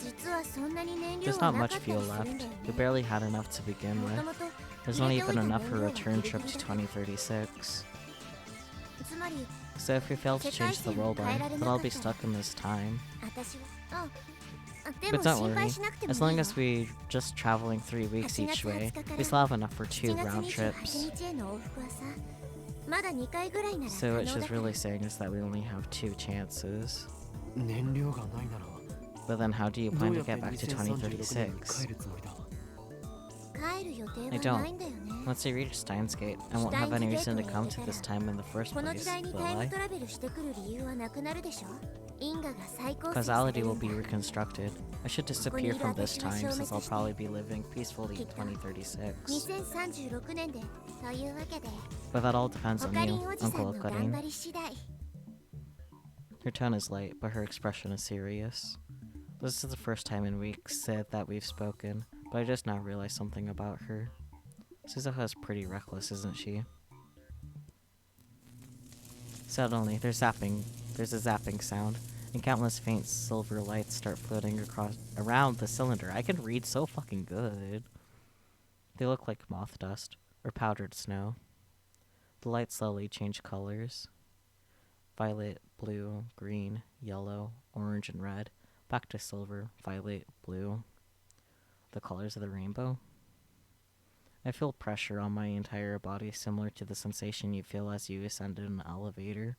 実はそんなに燃料 There's は not な much かったり fuel する left. んだよ We ね barely had enough to begin も with. ともと There's 入 not れておい even た enough 燃 for 料 a は return ギリ trip ギリ to だ 2036. つまり So if we fail to change the world line, then I'll be stuck in this time. 私はで But も don't 心配 worry, しなくても as いい long よ as we just traveling 3 weeks 8 each 月 way, 20日から we still have enough for 2 7月 round 28 trips. 日への往復はさまだ2回ぐらいなら可 So 能 what だ she's から really saying is that we only have 2 chances. 燃料がないなら But then how do you ど plan う to やって get back to 2036年に帰 2036? るつもりだ帰る予定 I は don't. ないんだよね Once we reach Steins Gate, I won't have any reason to come to this time in the first この時 place, 代に will タイム I? トラベルしてくる理由はなくなるでしょ因果が再構成され Causality る will ん be だ reconstructed. I should disappear from this time since I'll probably be living peacefully in 2036. 2036年でというわけで But that all depends オ on カリ you, ンおじさん Uncle の頑 Okarin. 張り次第 Her tone is light, but her expression is serious. This is the first time in weeks that we've spoken, but I just now realized something about her. Suzuha is pretty reckless, isn't she? Suddenly, there's a zapping sound, and countless faint silver lights start floating around the cylinder. I can read so fucking good. They look like moth dust, or powdered snow. The lights slowly change colors. Violet, blue, green, yellow, orange, and red. Back to silver, violet, blue. The colors of the rainbow. I feel pressure on my entire body, similar to the sensation you feel as you ascend in an elevator.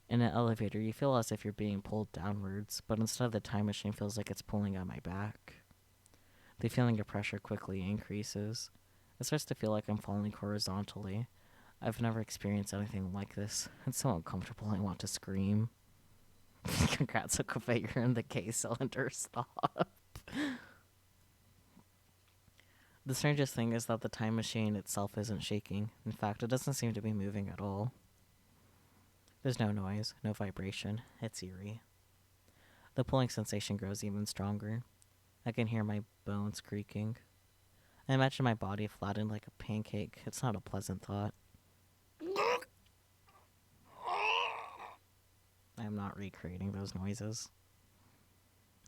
In an elevator, you feel as if you're being pulled downwards, but instead the time machine feels like it's pulling at my back. The feeling of pressure quickly increases. It starts to feel like I'm falling horizontally. I've never experienced anything like this. It's so uncomfortable, I want to scream. Congrats, Okabe, you're in the K cylinder. Stop. The strangest thing is that the time machine itself isn't shaking. In fact, it doesn't seem to be moving at all. There's no noise, no vibration. It's eerie. The pulling sensation grows even stronger. I can hear my bones creaking. I imagine my body flattened like a pancake. It's not a pleasant thought. I'm not recreating those noises.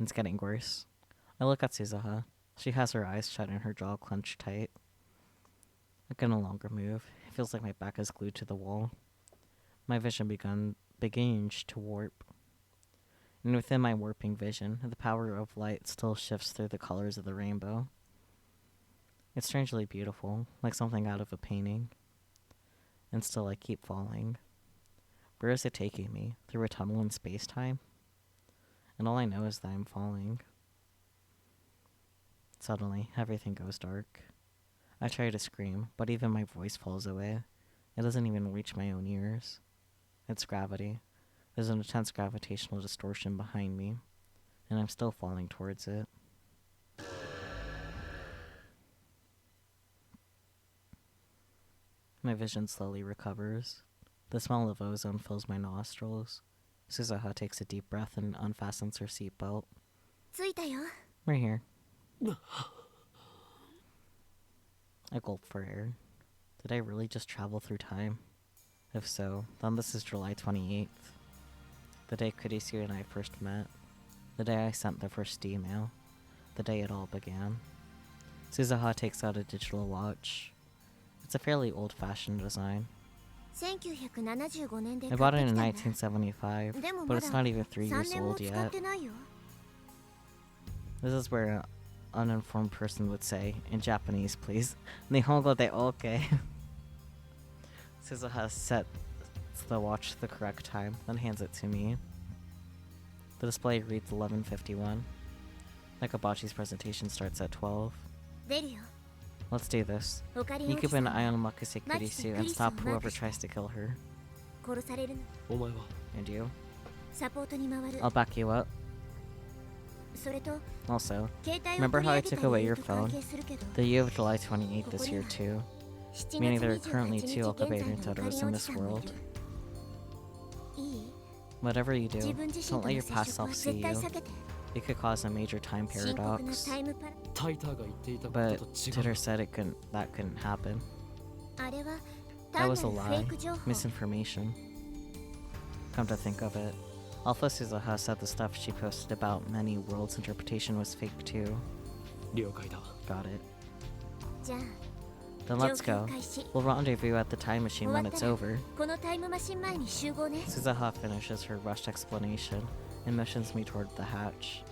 It's getting worse. I look at Suzuha. She has her eyes shut and her jaw clenched tight. I can no longer move. It feels like my back is glued to the wall. My vision begins to warp. And within my warping vision, the power of light still shifts through the colors of the rainbow. It's strangely beautiful, like something out of a painting. And still I keep falling. Where is it taking me? Through a tunnel in space-time? And all I know is that I'm falling. Suddenly, everything goes dark. I try to scream, but even my voice falls away. It doesn't even reach my own ears. It's gravity. There's an intense gravitational distortion behind me, and I'm still falling towards it. My vision slowly recovers. The smell of ozone fills my nostrils. Suzuha takes a deep breath and unfastens her seatbelt. 着いたよ。 Right here. I gulp for air. Did I really just travel through time? If so, then this is July 28th. The day Kurisu and I first met. The day I sent the first email. The day it all began. Suzuha takes out a digital watch. It's a fairly old-fashioned design. 1975年で I 買 bought って it き in たんだ。 1975, でも but ま it's だ not even 3 3 years 年も old 使っ yet. てないよ。 This is where an uninformed person would say, in Japanese, please, Nihongo de oke. Suzuha sets the watch to the correct time, then hands it to me. The display reads 11:51. Nakabachi's presentation starts at 12. 出るよ。 Let's do this. おかり You お keep じさ an ん eye on Makise Kurisu and stop whoever tries to kill her. 殺されるの。お前は And you? サポートに回る。 I'll back you up. それと Also, 携帯を remember 取り how 上 I げ took た away 理 your 由と関 phone? 係するけど、 The year of July 28th is here too, 7 meaning 月 there are 28 currently 日 2 現在 Okabe のおかり Rintoros お in じ this さんもい world. る。いい？ Whatever you do, 自分自 don't 身と let の your 接 past 触は self see 絶対 you. 避けて。 It could cause a major time 深刻な paradox, タイムパラ。タイターが言っていたこと but と違 Titter う said that couldn't happen. あれは That 単な was a るフェ lie, イク情報。 misinformation. Come to think of it, Alpha Suzuha said the stuff she posted about many worlds interpretation was fake too. 了解だ Got it. じゃあ Then 状 let's 況 go. 開始。 We'll rendezvous at the time machine when it's over. このタイムマシン前に集合ね。 Suzuha finishes her rushed explanation and motions me toward the hatch.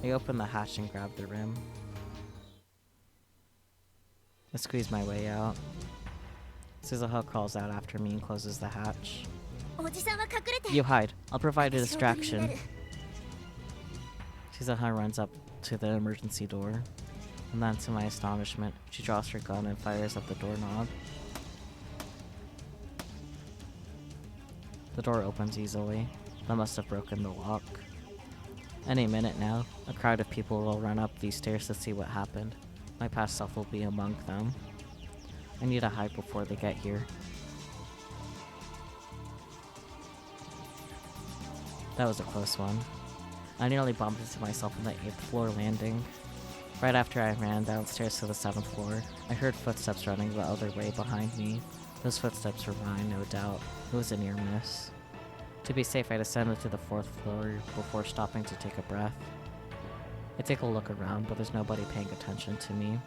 I open the hatch and grab the rim. I squeeze my way out. Suzuha crawls out after me and closes the hatch. おじさんは隠れて。 You hide. I'll provide a 私がおとりにな distraction. る。 Suzuha runs up to the emergency door. And then, to my astonishment, she draws her gun and fires at the doorknob. The door opens easily. That must have broken the lock. Any minute now, a crowd of people will run up these stairs to see what happened. My past self will be among them. I need to hide before they get here. That was a close one. I nearly bumped into myself on the 8th floor landing. Right after I ran downstairs to the 7th floor, I heard footsteps running the other way behind me. Those footsteps were mine, no doubt. It was a near miss. To be safe, I descended to the 4th floor before stopping to take a breath. I take a look around, but there's nobody paying attention to me.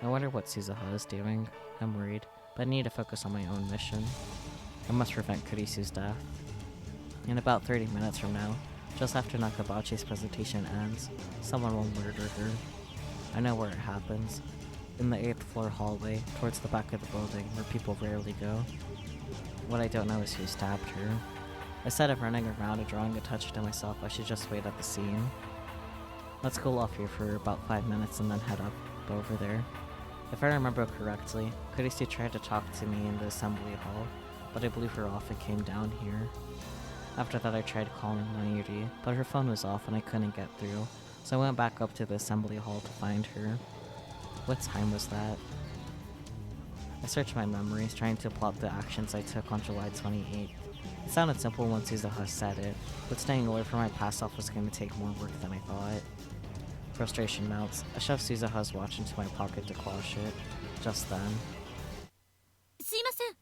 I wonder what Suzuha is doing. I'm worried, but I need to focus on my own mission. I must prevent Kurisu's death. In about 30 minutes from now, just after Nakabachi's presentation ends, someone will murder her. I know where it happens. In the 8th floor hallway, towards the back of the building, where people rarely go. What I don't know is who stabbed her. Instead of running around and drawing attention to myself, I should just wait at the scene. Let's cool off here for about 5 minutes and then head up over there. If I remember correctly, Kurisu tried to talk to me in the assembly hall, but I blew her off and came down here. After that, I tried calling Mayuri, but her phone was off and I couldn't get through, so I went back up to the assembly hall to find her. What time was that? I searched my memories, trying to plot the actions I took on July 28th. It sounded simple once Suzuha said it, but staying away from my past self was going to take more work than I thought. Frustration mounts. I shoved Suzuha's watch into my pocket to quash it. Just then. すいません。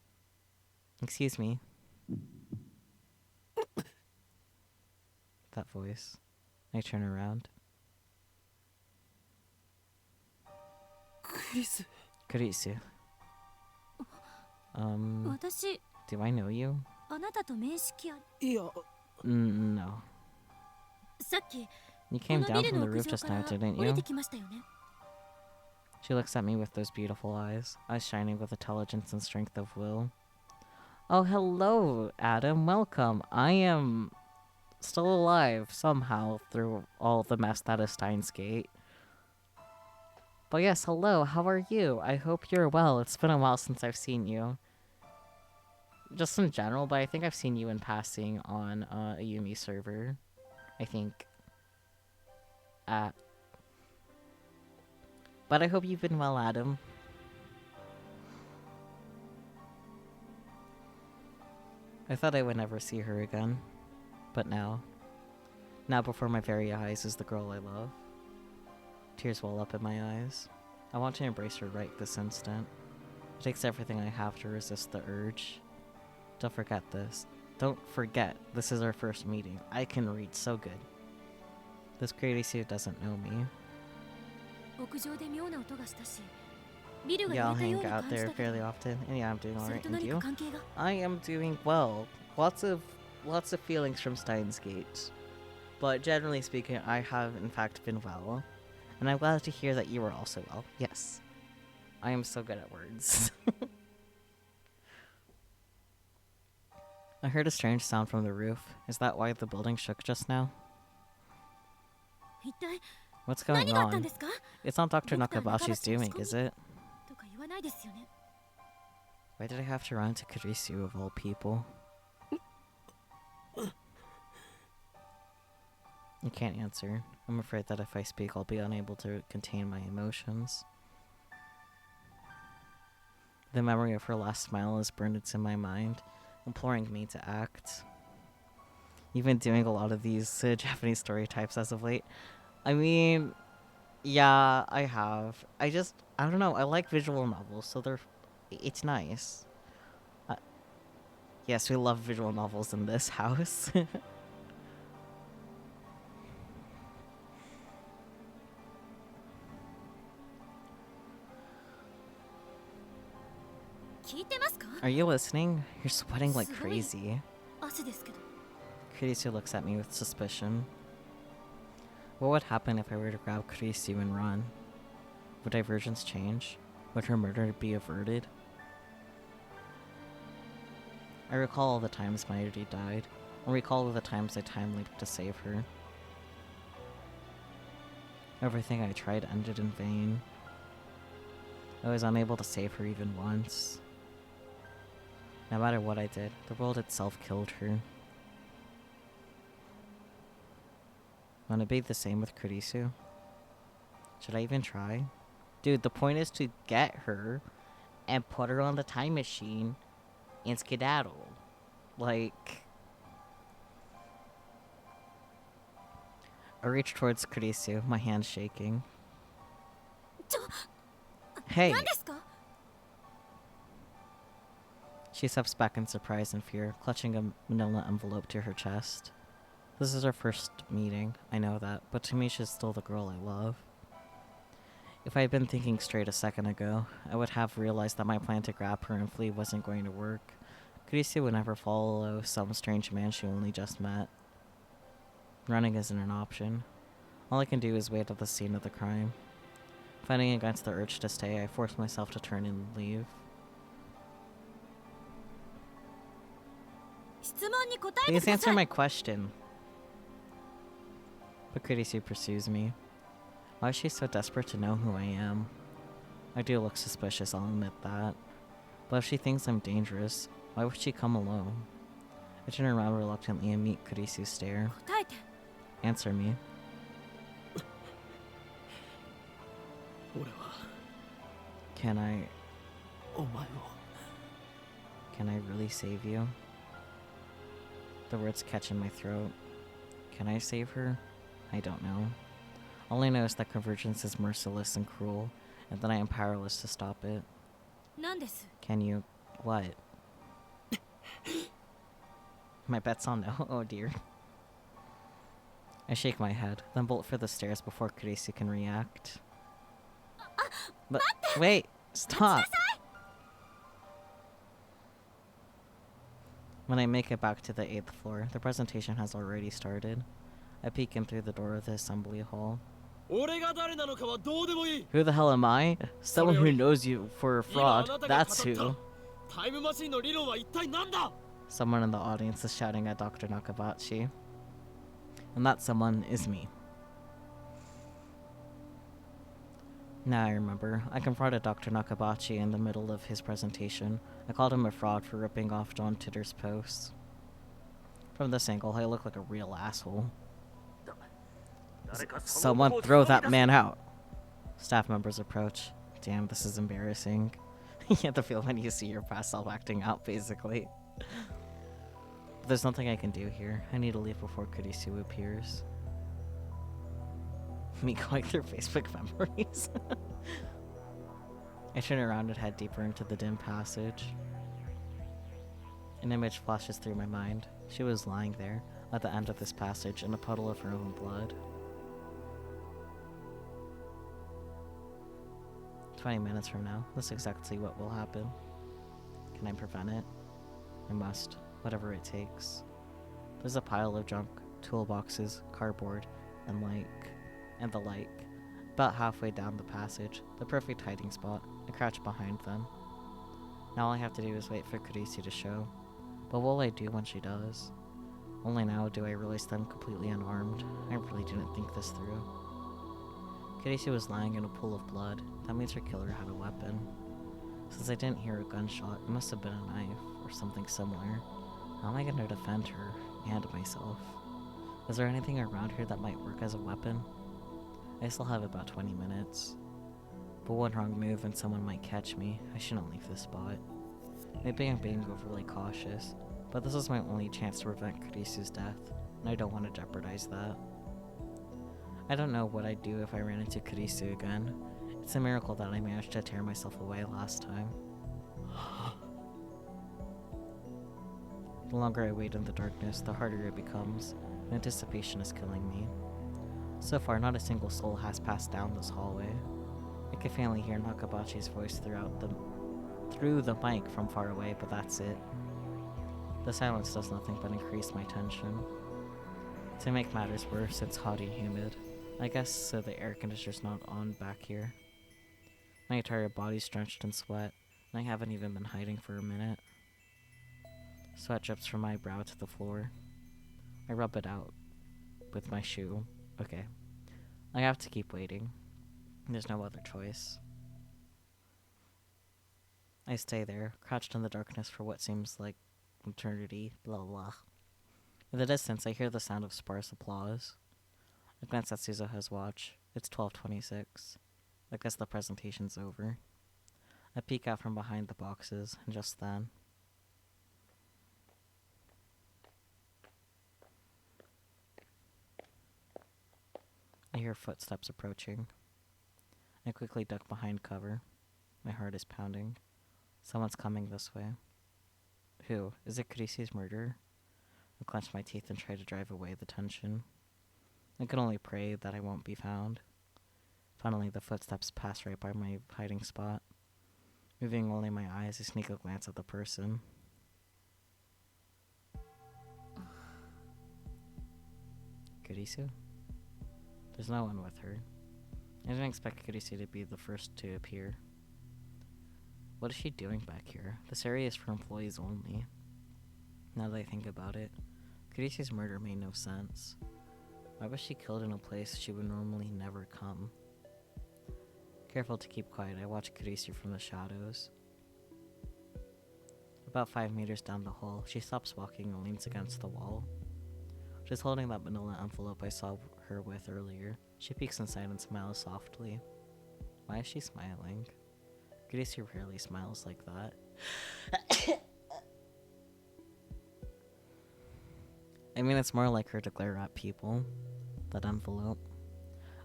Excuse me. That voice. I turn around. クリス Kurisu. 私 Do I know you? あなたと面識ある。いや No. さっき You こ came の down ビル from の the 屋 roof 上 just か now, ら didn't 降り you? てきましたよね。 She looks at me with those beautiful eyes shining with intelligence and strength of will. Oh, hello, Adam. Welcome. I am still alive somehow through all the mess that is Steins Gate. But yes, hello. How are you? I hope you're well. It's been a while since I've seen you. Just in general, but I think I've seen you in passing on a Yumi server. I think. But I hope you've been well, Adam. I thought I would never see her again. But now before my very eyes is the girl I love. Tears well up in my eyes. I want to embrace her right this instant. It takes everything I have to resist the urge. Don't forget this. Don't forget, this is our first meeting. I can read so good. This Kurisu doesn't know me. 屋上で妙な音がしたし、ビルが Yeah, 揺 I'll れたよ hang うな out 感じ there だけど、 fairly often. And yeah, I'm doing それ alright. と And 何 you? か関係が？ I am doing well. Lots of feelings from Steins Gate. But generally speaking, I have in fact been well. And I'm glad to hear that you are also well. Yes. I am so good at words. I heard a strange sound from the roof. Is that why the building shook just now? 一体 What's 何 going があったん on? ですか？ It's not Dr. Dr. Nakabashi's Nakabachi's doing, is it? とか言わないですよね。 Why did I have to run to Kurisu of all people? I can't answer. I'm afraid that if I speak, I'll be unable to contain my emotions. The memory of her last smile is burned into my mind, imploring me to act. You've been doing a lot of these Japanese story types as of late. I mean, yeah, I have. I don't know, I like visual novels, so it's nice. Yes, we love visual novels in this house. 聞いてますか？ Are you listening? You're sweating like すごい crazy. 汗ですけど。 Kurisu looks at me with suspicion. What would happen if I were to grab Kurisu and run? Would diversions change? Would her murder be averted? I recall all the times Mayuri died. I recall all the times I time leaped to save her. Everything I tried ended in vain. I was unable to save her even once. No matter what I did, the world itself killed her. Wanna be the same with Kurisu? Should I even try? Dude, the point is to get her and put her on the time machine and skedaddle. Like... I reach towards Kurisu, my hand shaking. Hey! 何ですか？ She steps back in surprise and fear, clutching a manila envelope to her chest. This is our first meeting, I know that, but to me she's still the girl I love. If I had been thinking straight a second ago, I would have realized that my plan to grab her and flee wasn't going to work. Kurisu would never follow some strange man she only just met. Running isn't an option. All I can do is wait at the scene of the crime. Fighting against the urge to stay, I force myself to turn and leave. 質問に答えて Please くだ answer さい。 my question. But Kurisu pursues me. Why is she so desperate to know who I am? I do look suspicious, I'll admit that. But if she thinks I'm dangerous, why would she come alone? I turn around reluctantly and meet Kurisu's stare. 答えて。 Answer me. 俺は Can I お前を Can I really save you? The words catch in my throat. Can I save her? I don't know. All I know is that convergence is merciless and cruel, and that I am powerless to stop it. 何です？ Can you... what? My bet's on no. Oh dear. I shake my head, then bolt for the stairs before Kurisu can react. But wait! Stop! When I make it back to the 8th floor, the presentation has already started. I peek in through the door of the assembly hall. 俺が誰なのかはどうでもいい。 Who the hell am I? Someone who knows you for a 今あ fraud. なたが That's 語っ who. たタイムマシンの理論は一体何だ？ Someone in the audience is shouting at Dr. Nakabachi. And that someone is me. Now I remember. I confronted Dr. Nakabachi in the middle of his presentation. I called him a fraud for ripping off John Titter's posts. From this angle, I look like a real asshole. Someone throw that man out! Staff members approach. Damn, this is embarrassing. You have to feel when you see your past self acting out, basically. But there's nothing I can do here. I need to leave before Kurisu appears. Me going through Facebook memories. I turn around and head deeper into the dim passage. An image flashes through my mind. She was lying there, at the end of this passage, in a puddle of her own blood. 20 minutes from now, that's exactly what will happen. Can I prevent it? I must, whatever it takes. There's a pile of junk, toolboxes, cardboard, and the like. About halfway down the passage, the perfect hiding spot. I crouch behind them. Now all I have to do is wait for Kurisu to show. But what will I do when she does? Only now do I realize that I'm completely unarmed. I really didn't think this through. Kurisu was lying in a pool of blood. That means her killer had a weapon. Since I didn't hear a gunshot, it must have been a knife, or something similar. How am I gonna defend her, and myself? Is there anything around here that might work as a weapon? I still have about 20 minutes. But one wrong move and someone might catch me. I shouldn't leave this spot. Maybe I'm being overly cautious, but this is my only chance to prevent Kurisu's death, and I don't want to jeopardize that. I don't know what I'd do if I ran into Kurisu again. It's a miracle that I managed to tear myself away last time. The longer I wait in the darkness, the harder it becomes. Anticipation is killing me. So far, not a single soul has passed down this hallway. I can faintly hear Nakabachi's voice through the mic from far away, but that's it. The silence does nothing but increase my tension. To make matters worse, it's hot and humid. I guess so the air conditioner's not on back here. My entire body's drenched in sweat, and I haven't even been hiding for a minute. Sweat drips from my brow to the floor. I rub it out with my shoe. Okay. I have to keep waiting. There's no other choice. I stay there, crouched in the darkness for what seems like eternity, blah blah. In the distance, I hear the sound of sparse applause. I glance at Suzuha's watch. It's 12:26. I guess the presentation's over. I peek out from behind the boxes, and just then... I hear footsteps approaching. I quickly duck behind cover. My heart is pounding. Someone's coming this way. Who? Is it Kurisu's murderer? I clench my teeth and try to drive away the tension. I can only pray that I won't be found. Finally, the footsteps pass right by my hiding spot. Moving only my eyes, I sneak a glance at the person. Kurisu? There's no one with her. I didn't expect Kurisu to be the first to appear. What is she doing back here? This area is for employees only. Now that I think about it, Kurisu's murder made no sense. Why was she killed in a place she would normally never come? Careful to keep quiet, I watch Kurisu from the shadows. About 5 meters down the hall, she stops walking and leans against the wall. She's holding that manila envelope I saw her with earlier. She peeks inside and smiles softly. Why is she smiling? Kurisu rarely smiles like that. I mean, it's more like her to glare at people. That envelope.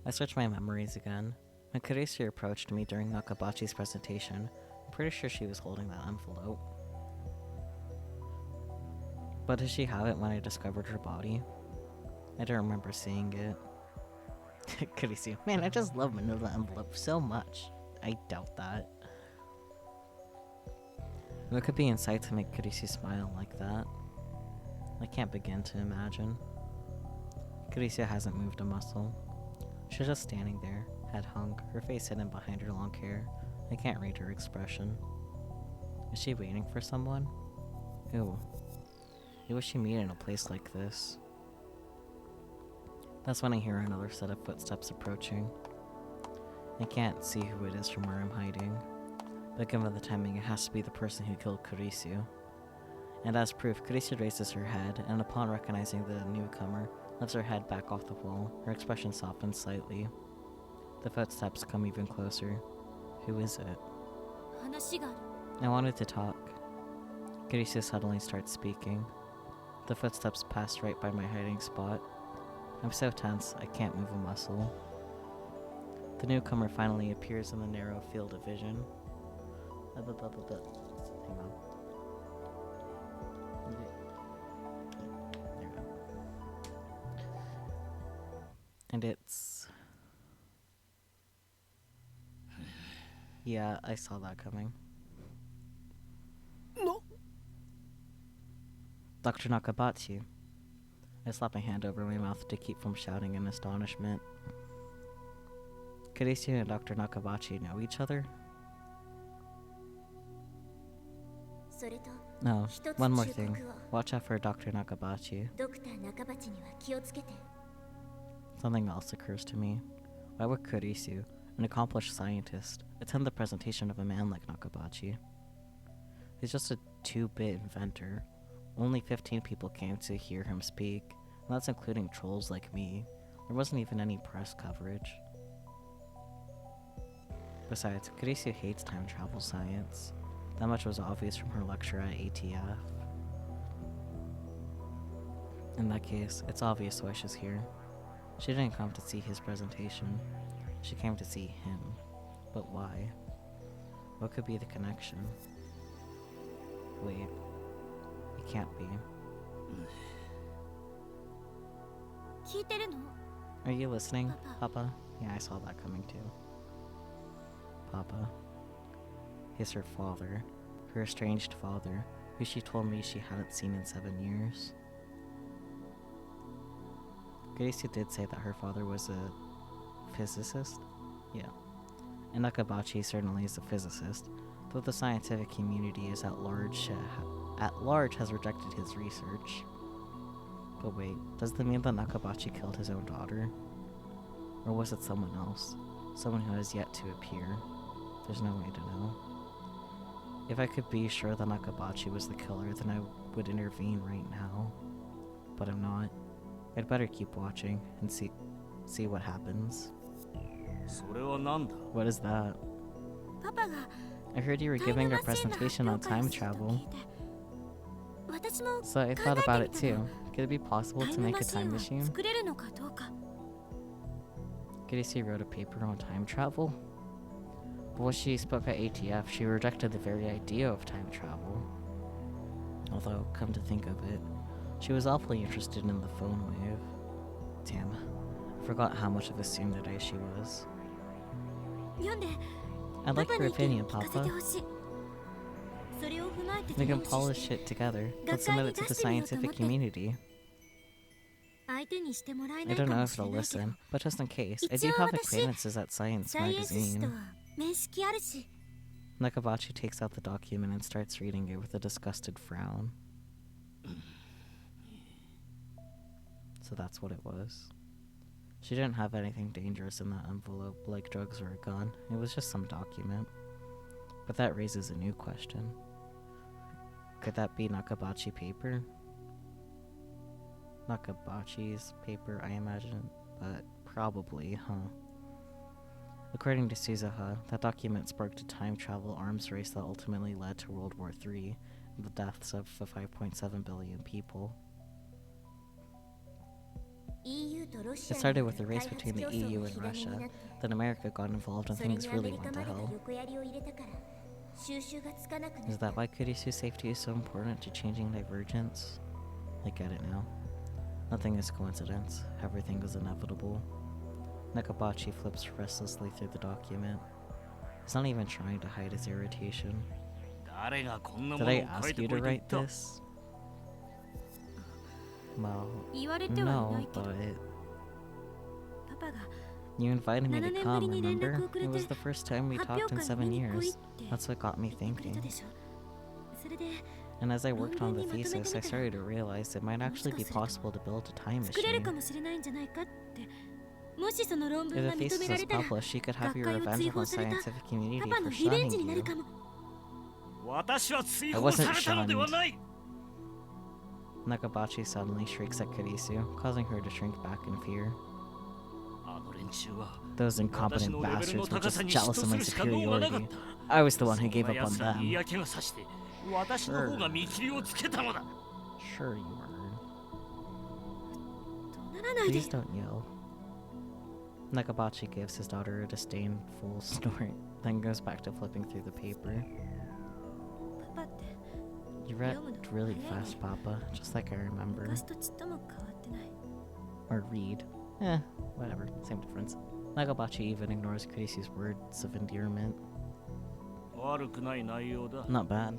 I search my memories again. When Kurisu approached me during Nakabachi's presentation, I'm pretty sure she was holding that envelope. But did she have it when I discovered her body? I don't remember seeing it. Kurisu. Man, I just love manila envelope so much. I doubt that. What could be inside to make Kurisu smile like that? I can't begin to imagine. Kurisu hasn't moved a muscle. She's just standing there, head hung, her face hidden behind her long hair. I can't read her expression. Is she waiting for someone? Who? Who would she meet in a place like this? That's when I hear another set of footsteps approaching. I can't see who it is from where I'm hiding, but given the timing, it has to be the person who killed Kurisu. And as proof, Kurisu raises her head, and upon recognizing the newcomer, lifts her head back off the wall. Her expression softens slightly. The footsteps come even closer. Who is it? 話がある。 I wanted to talk. Kurisu suddenly starts speaking. The footsteps passed right by my hiding spot. I'm so tense, I can't move a muscle. The newcomer finally appears in the narrow field of vision. Hang on. There we go. And it's... Yeah, I saw that coming. No. Dr. Nakabatsu. I slapped my hand over my mouth to keep from shouting in astonishment. Kurisu and Dr. Nakabachi know each other? それと No, 一つ one more 忠 thing. 告を Watch out for Dr. Nakabachi. ドクター中鉢には気をつけて Something else occurs to me. Why would Kurisu, an accomplished scientist, attend the presentation of a man like Nakabachi? He's just a 2-bit inventor. Only 15 people came to hear him speak, and that's including trolls like me. There wasn't even any press coverage. Besides, Kurisu hates time travel science. That much was obvious from her lecture at ATF. In that case, it's obvious why she's here. She didn't come to see his presentation. She came to see him. But why? What could be the connection? Wait. It can't be. 聞いてるの Are you listening, Papa. Papa? Yeah, I saw that coming too. Papa. He's her father. Her estranged father, who she told me she hadn't seen in 7 years. Kurisu did say that her father was a physicist? Yeah. And Nakabachi certainly is a physicist, though the scientific community is at large has rejected his research. But wait, does that mean that Nakabachi killed his own daughter? Or was it someone else? Someone who has yet to appear? There's no way to know. If I could be sure that Nakabachi was the killer, then I would intervene right now. But I'm not. I'd better keep watching and see what happens. それはなんだ What is that? パパが I heard you were タイム giving マ a シンの発 presentation on 表会を time すると travel, 聞いて私も so I 考 thought え about て it みた too. の Could it be possible タイ to ム make マ a シ time ンを machine? 作れるのかどうか Kurisu wrote a paper on time travel? But when she spoke at ATF, she rejected the very idea of time travel. Although, come to think of it, she was awfully interested in the phone wave. Damn, I forgot how much of a tsundere she was. 読んで I'd パ like パ your の意見 opinion, を聞かせて Papa. ほしいそれを踏まえて We 手 can 直し polish して it together. Let's 学会 submit に it to 出 the してみようと思っ scientific て community. 相手にしてもらえ I ない don't か know も if しれ they'll ないけど listen, but just in case, I 一 do 応 have 私 acquaintances at Science サイエンス誌と magazine. は面識あるし Nakabachi takes out the document and starts reading it with a disgusted frown. So that's what it was. She didn't have anything dangerous in that envelope, like drugs or a gun. It was just some document. But that raises a new question. Could that be Nakabachi paper? Nakabachi's paper, I imagine. But probably, huh? According to Suzuha, that document sparked a time travel arms race that ultimately led to World War III and the deaths of 5.7 billion people. It started with a race between the EU and Russia. Then America got involved and things really went to hell. Is that why Kurisu's safety is so important to changing divergence? I get it now. Nothing is coincidence. Everything is inevitable. Nakabachi flips restlessly through the document. He's not even trying to hide his irritation. 誰がこんな Did もの I を書い ask て you こ to いと言っ write た this? Well, 言われてはいな no, いけど but パパが you invited me to 7年 come, ぶりに連 remember? 絡をくれ It て was the first time we 発 talked 表 in 会 7 見に来い years. って That's what got me 言ってくれた thinking. でしょそれで And as I worked on the 論文にまとめてみたら thesis, I started to realize it might actually be possible to build a time 作れる machine. かもしれないんじゃないかってもしその論 If 文が the 認 thesis めら is れたら published, you could have your 学会を revenge 追 on 放 the された scientific community パパ for のリベン shunning ジになる you. かも私は追 I 放 wasn't されたのではない Nakabachi suddenly shrieks at Kurisu, causing her to shrink back in fear. あの連中は Those incompetent 私のレベルの bastards were 高さ just に jealous 嫉 of 妬 my するしか能がなかっ superiority. た I was the one who そ gave んな up on 奴らに them. 嫌気がさして私の方が見切りをつけたのだ Sure you were. ないで Please don't yell. Nakabachi gives his daughter a disdainful snort, then goes back to flipping through the paper. パパって You read really fast, Papa, just like I remember. 昔とちっとも変わってない Or read. Whatever, same difference. Nakabachi even ignores Kurisu's words of endearment. 悪くない内容だ。 Not bad.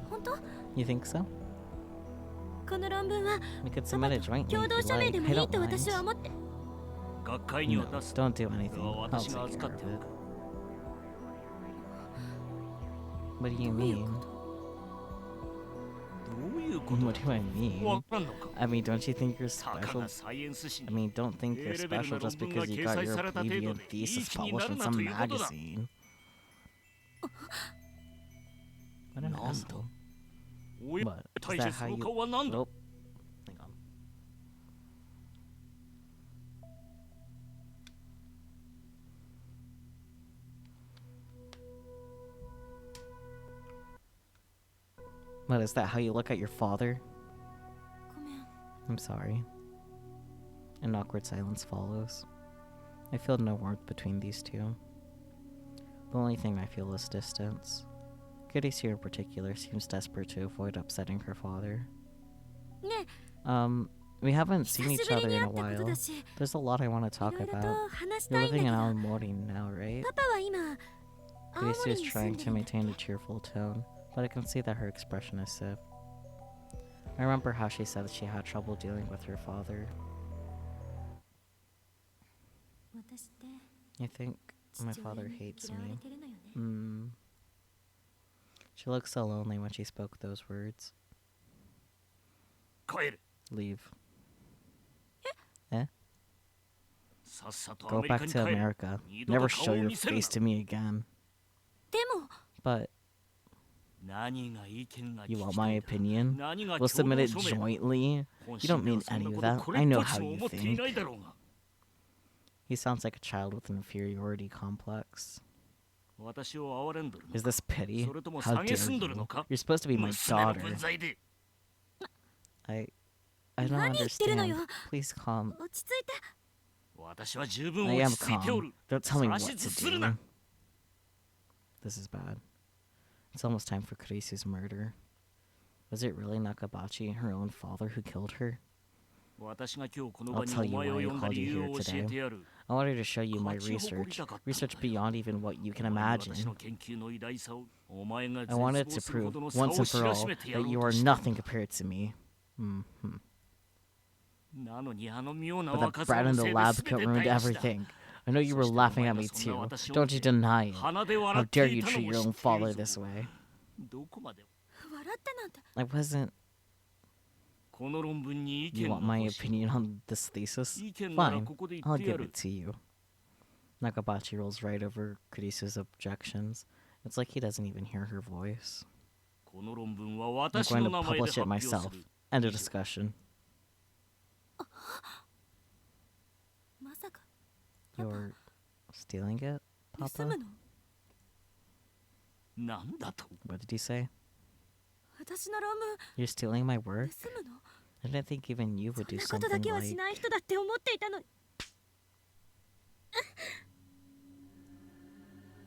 本当 You think so? この論文は We could submit it jointly 共 if 同 you 署名 like. でも I いい don't と私は mind. 思って 学会には No, 出す。 don't do これ anything. は I'll 私が take 預 care かって of お it. く。 What do you どういう mean? ことどういうこと What do I mean? わからんのか。 I mean, don't you think you're たか special? がサイエンス誌 I に mean, don't think you're special just because you got your plebeian thesis published in some magazine. What an なんだ asshole. おや What? 大 Is して that そ how の you... 顔は何だ Nope. Hang on. What, is that how you look at your father? ごめん I'm sorry. An awkward silence follows. I feel no warmth between these two. The only thing I feel is distance. Kurisu in particular seems desperate to avoid upsetting her father. ね We haven't 久 seen し each ぶり other に in 会 a ったこと while. だし There's a lot I want to い talk ろいろと about. 話した You're いんだ living け in ど Aomori now, right? パパは今青森 Kurisu に is 住ん trying で to るんだって maintain a cheerful tone, but I can see that her expression is stiff. I remember how she said she had trouble dealing with her father. 私って I think my 父 father 親に hates 嫌われ me. てるのよね She looked so lonely when she spoke those words. 帰る。 Leave. さっさとア Go メリカ back に to 帰る。 America. 二度と Never 顔 show を your 見せるな。 face to me again. でも But 何が意見が聞 you き want た my いだ。 opinion? 何が We'll 共 submit 同 it 署名だ。 jointly. 本 You 心 don't では mean そん any な of こと that. これ I っ know ぽっ how ちも you 思ってい think. ないだろうが。 He sounds like a child with an inferiority complex. 私を憐れんどるの Is か。 this pity? それとも How 下げ dare すんどるの you? か。 You're supposed to be my 娘の daughter. 分際で。 I don't 何言ってるの understand. よ Please calm. 落ち着いて私は十分 I am 落ち着いてお calm. る。 Don't tell me what 指 to 図する do. な。 This is bad. It's almost time for Kurisu's murder. Was it really Nakabachi, her own father, who killed her? 私が今日この I'll 場に tell お you 前 why を I 呼んだ called 理 you 由 here を教え today. てやる。 I wanted to show you my 勝ち誇り research. たかった。 Research beyond even what you can お前に私 imagine. の研究の偉大さを、お前が I 絶 wanted 望 to するほ prove どの差を once and 知 for ら all しめてやろ that う you と are した。 nothing compared to me. なのにあの妙な But 若 the さ brat の in せ the いで lab 全て coat 台 ruined 無しだ。 everything. I know you were そして laughing お at 前 me がそんな too. 私を Don't 見 you て deny it. 鼻で笑 How って dare い you たの treat も your 知 own ってい father るぞ。 this way? どこまでも。笑ってなんて I wasn't. この論文に意 You 見 want が my 欲しい。 opinion on this thesis? 意見なら Fine. ここで言 I'll ってや give る。 it to you. Nakabachi rolls right over Kurisu's objections. It's like he doesn't even hear her voice. この論文は I'm 私 going の to 名前で publish 発 it 表す myself. る。 End 以 of 上。 discussion. まさか You're stealing it, 盗 Papa? むのなんだと。 What did you say? 私の論文 You're stealing my work? 盗むの I didn't think even you そ would ん do なことだ something けはし like... ない人だって思っていたのに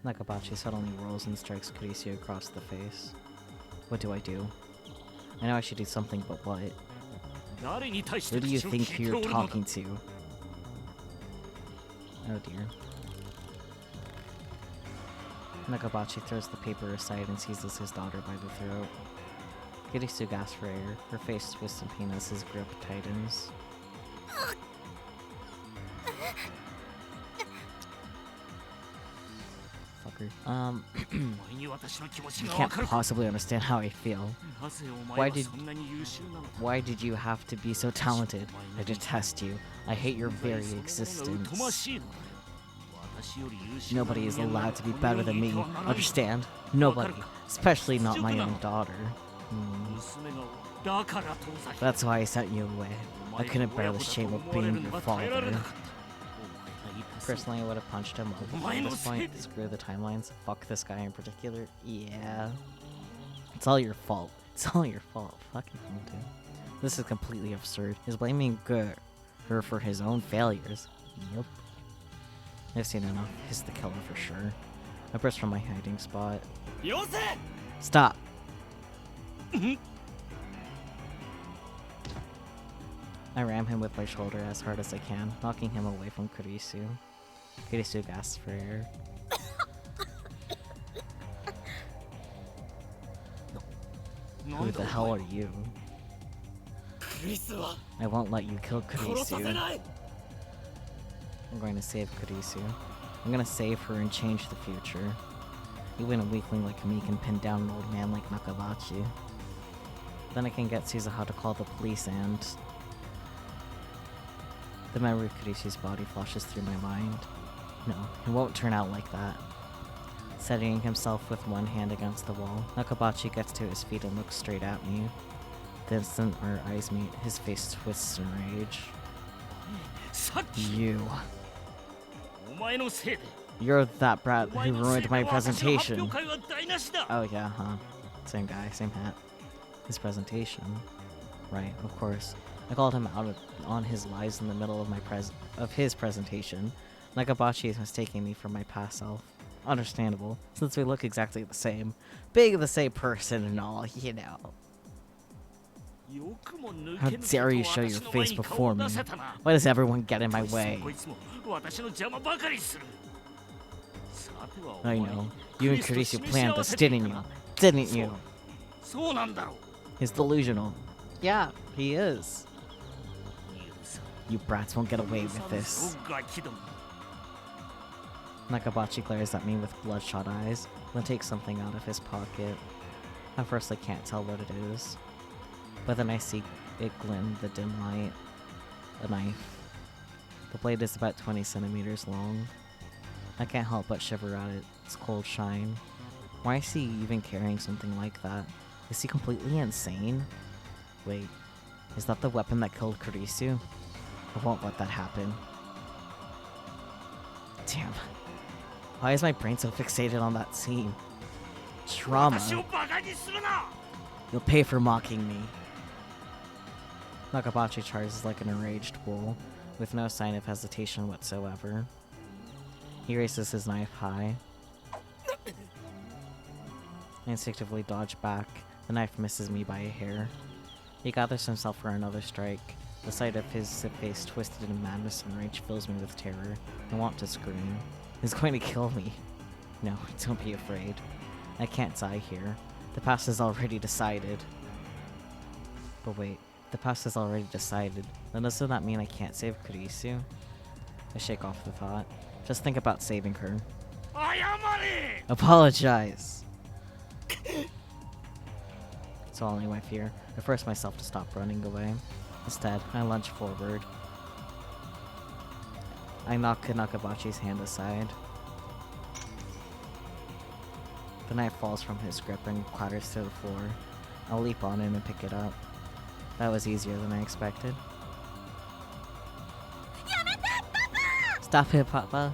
Nakabachi suddenly rolls and strikes Kurisu across the face. What do I do? I know I should do something, but what? 誰に対して Who do you 口を think 聞いて you're おるのだ。 talking to? Oh dear. Nakabachi throws the paper aside and seizes his daughter by the throat. Kurisu gasps for air. Her face twists in pain as his grip tightens. Fucker. お前に私の気持ち You が can't わかるか。 possibly understand how I feel. なぜお Why 前は did- そんなに優秀なのだ。 Why did you have to be so talented? I detest you. I hate your very そのものが疎ま existence. しいのだよ。私より優秀な Nobody is 人間な allowed ら to be この世 better に than い me. てはならない。 Understand? Nobody. Especially not my own daughter. 娘がだから遠ざけ。 That's why I sent you away. お I 前が couldn't 親 bear 子 the だと shame of 思われ being るの your が耐えられ father. なかった。お前がいたせい Personally, I would have punched him over at Mine this was point. hit. Screw the timelines. Fuck this guy in particular. Yeah. It's all your fault. It's all your fault. Fucking dude. This is completely absurd. He's blaming her for his own failures. Yep. I've seen enough. He's the killer for sure. I burst from my hiding spot. Stop! I ram him with my shoulder as hard as I can, knocking him away from Kurisu. Kurisu gasps for air. Who the hell are you? I won't let you kill Kurisu. I'm going to save Kurisu. I'm going to save her and change the future. Even a weakling like me can pin down an old man like Nakabachi. Then I can get Suzuha to call the police and... The memory of Kurisu's body flashes through my mind. No, it won't turn out like that. Steadying himself with one hand against the wall, Nakabachi gets to his feet and looks straight at me. The instant our eyes meet, his face twists in rage. You. You're that brat who ruined my presentation. Oh yeah, huh. Same guy, same hat. His presentation. Right, of course. I called him out on his lies in the middle of his presentation. Nakabachi is mistaking me for my past self. Understandable, since we look exactly the same. Being the same person and all, you know. How dare you show your face before me? Why does everyone get in my way? I know. You and Kurisu planned this, didn't you? Didn't you? He's delusional. Yeah, he is. You brats won't get away with this. Nakabachi glares at me with bloodshot eyes, then takes something out of his pocket. At first I can't tell what it is, but then I see it gleam in the dim light. A knife. The blade is about 20 centimeters long. I can't help but shiver at its cold shine. Why is he even carrying something like that? Is he completely insane? Wait, is that the weapon that killed Kurisu? I won't let that happen. Damn. Why is my brain so fixated on that scene? Trauma. You'll pay for mocking me. Nakabachi charges like an enraged bull, with no sign of hesitation whatsoever. He raises his knife high. I instinctively dodge back. The knife misses me by a hair. He gathers himself for another strike. The sight of his face twisted in madness and rage fills me with terror. I want to scream. He's going to kill me. No, don't be afraid. I can't die here. The past is already decided. But wait, the past is already decided. Then doesn't that mean I can't save Kurisu? I shake off the thought. Just think about saving her. Apologize! Swallowing my fear, I force myself to stop running away. Instead, I lunge forward. I knock Nakabachi's hand aside. The knife falls from his grip and clatters to the floor. I'll leap on it and pick it up. That was easier than I expected. Stop it, Papa!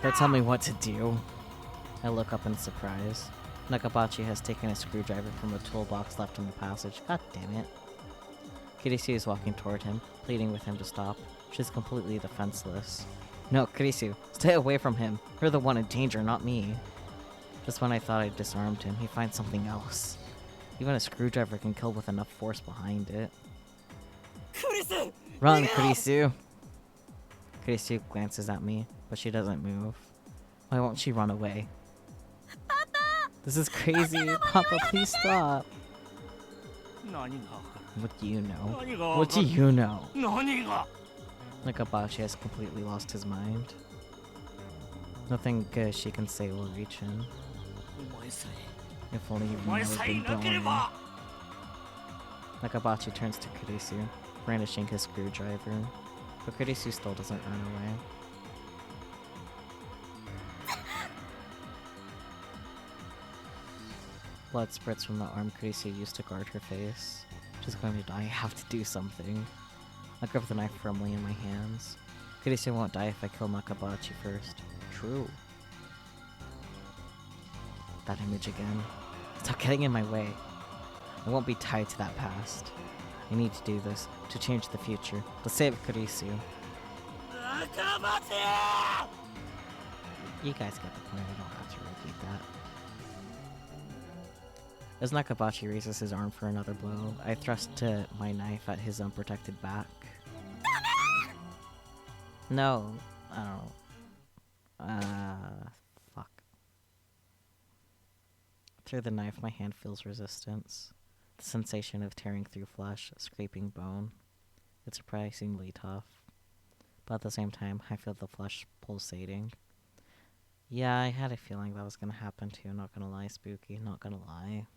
Don't tell me what to do. I look up in surprise. Nakabachi has taken a screwdriver from a toolbox left in the passage. God damn it. Kurisu is walking toward him, pleading with him to stop. She's completely defenseless. No, Kurisu, stay away from him. You're the one in danger, not me. Just when I thought I'd disarmed him, he finds something else. Even a screwdriver can kill with enough force behind it. Kurisu! Run, Kurisu! Kurisu glances at me, but she doesn't move. Why won't she run away? This is crazy. Papa, please stop. What do you know? What do you know? Nakabachi has completely lost his mind. Nothing good she can say will reach him. If only he would have been born. Nakabachi turns to Kurisu, brandishing his screwdriver, but Kurisu still doesn't run away. Blood spurts from the arm Kurisu used to guard her face. She's going to die. I have to do something. I grip the knife firmly in my hands. Kurisu won't die if I kill Nakabachi first. True. That image again. Stop getting in my way. I won't be tied to that past. I need to do this to change the future, to save Kurisu. You guys get the point, I don't have to repeat that. As Nakabachi raises his arm for another blow, I thrust my knife at his unprotected back. No, I don't know. Fuck. Through the knife, my hand feels resistance. The sensation of tearing through flesh, scraping bone. It's surprisingly tough. But at the same time, I feel the flesh pulsating. Yeah, I had a feeling that was gonna happen too, not gonna lie, Spooky, not gonna lie.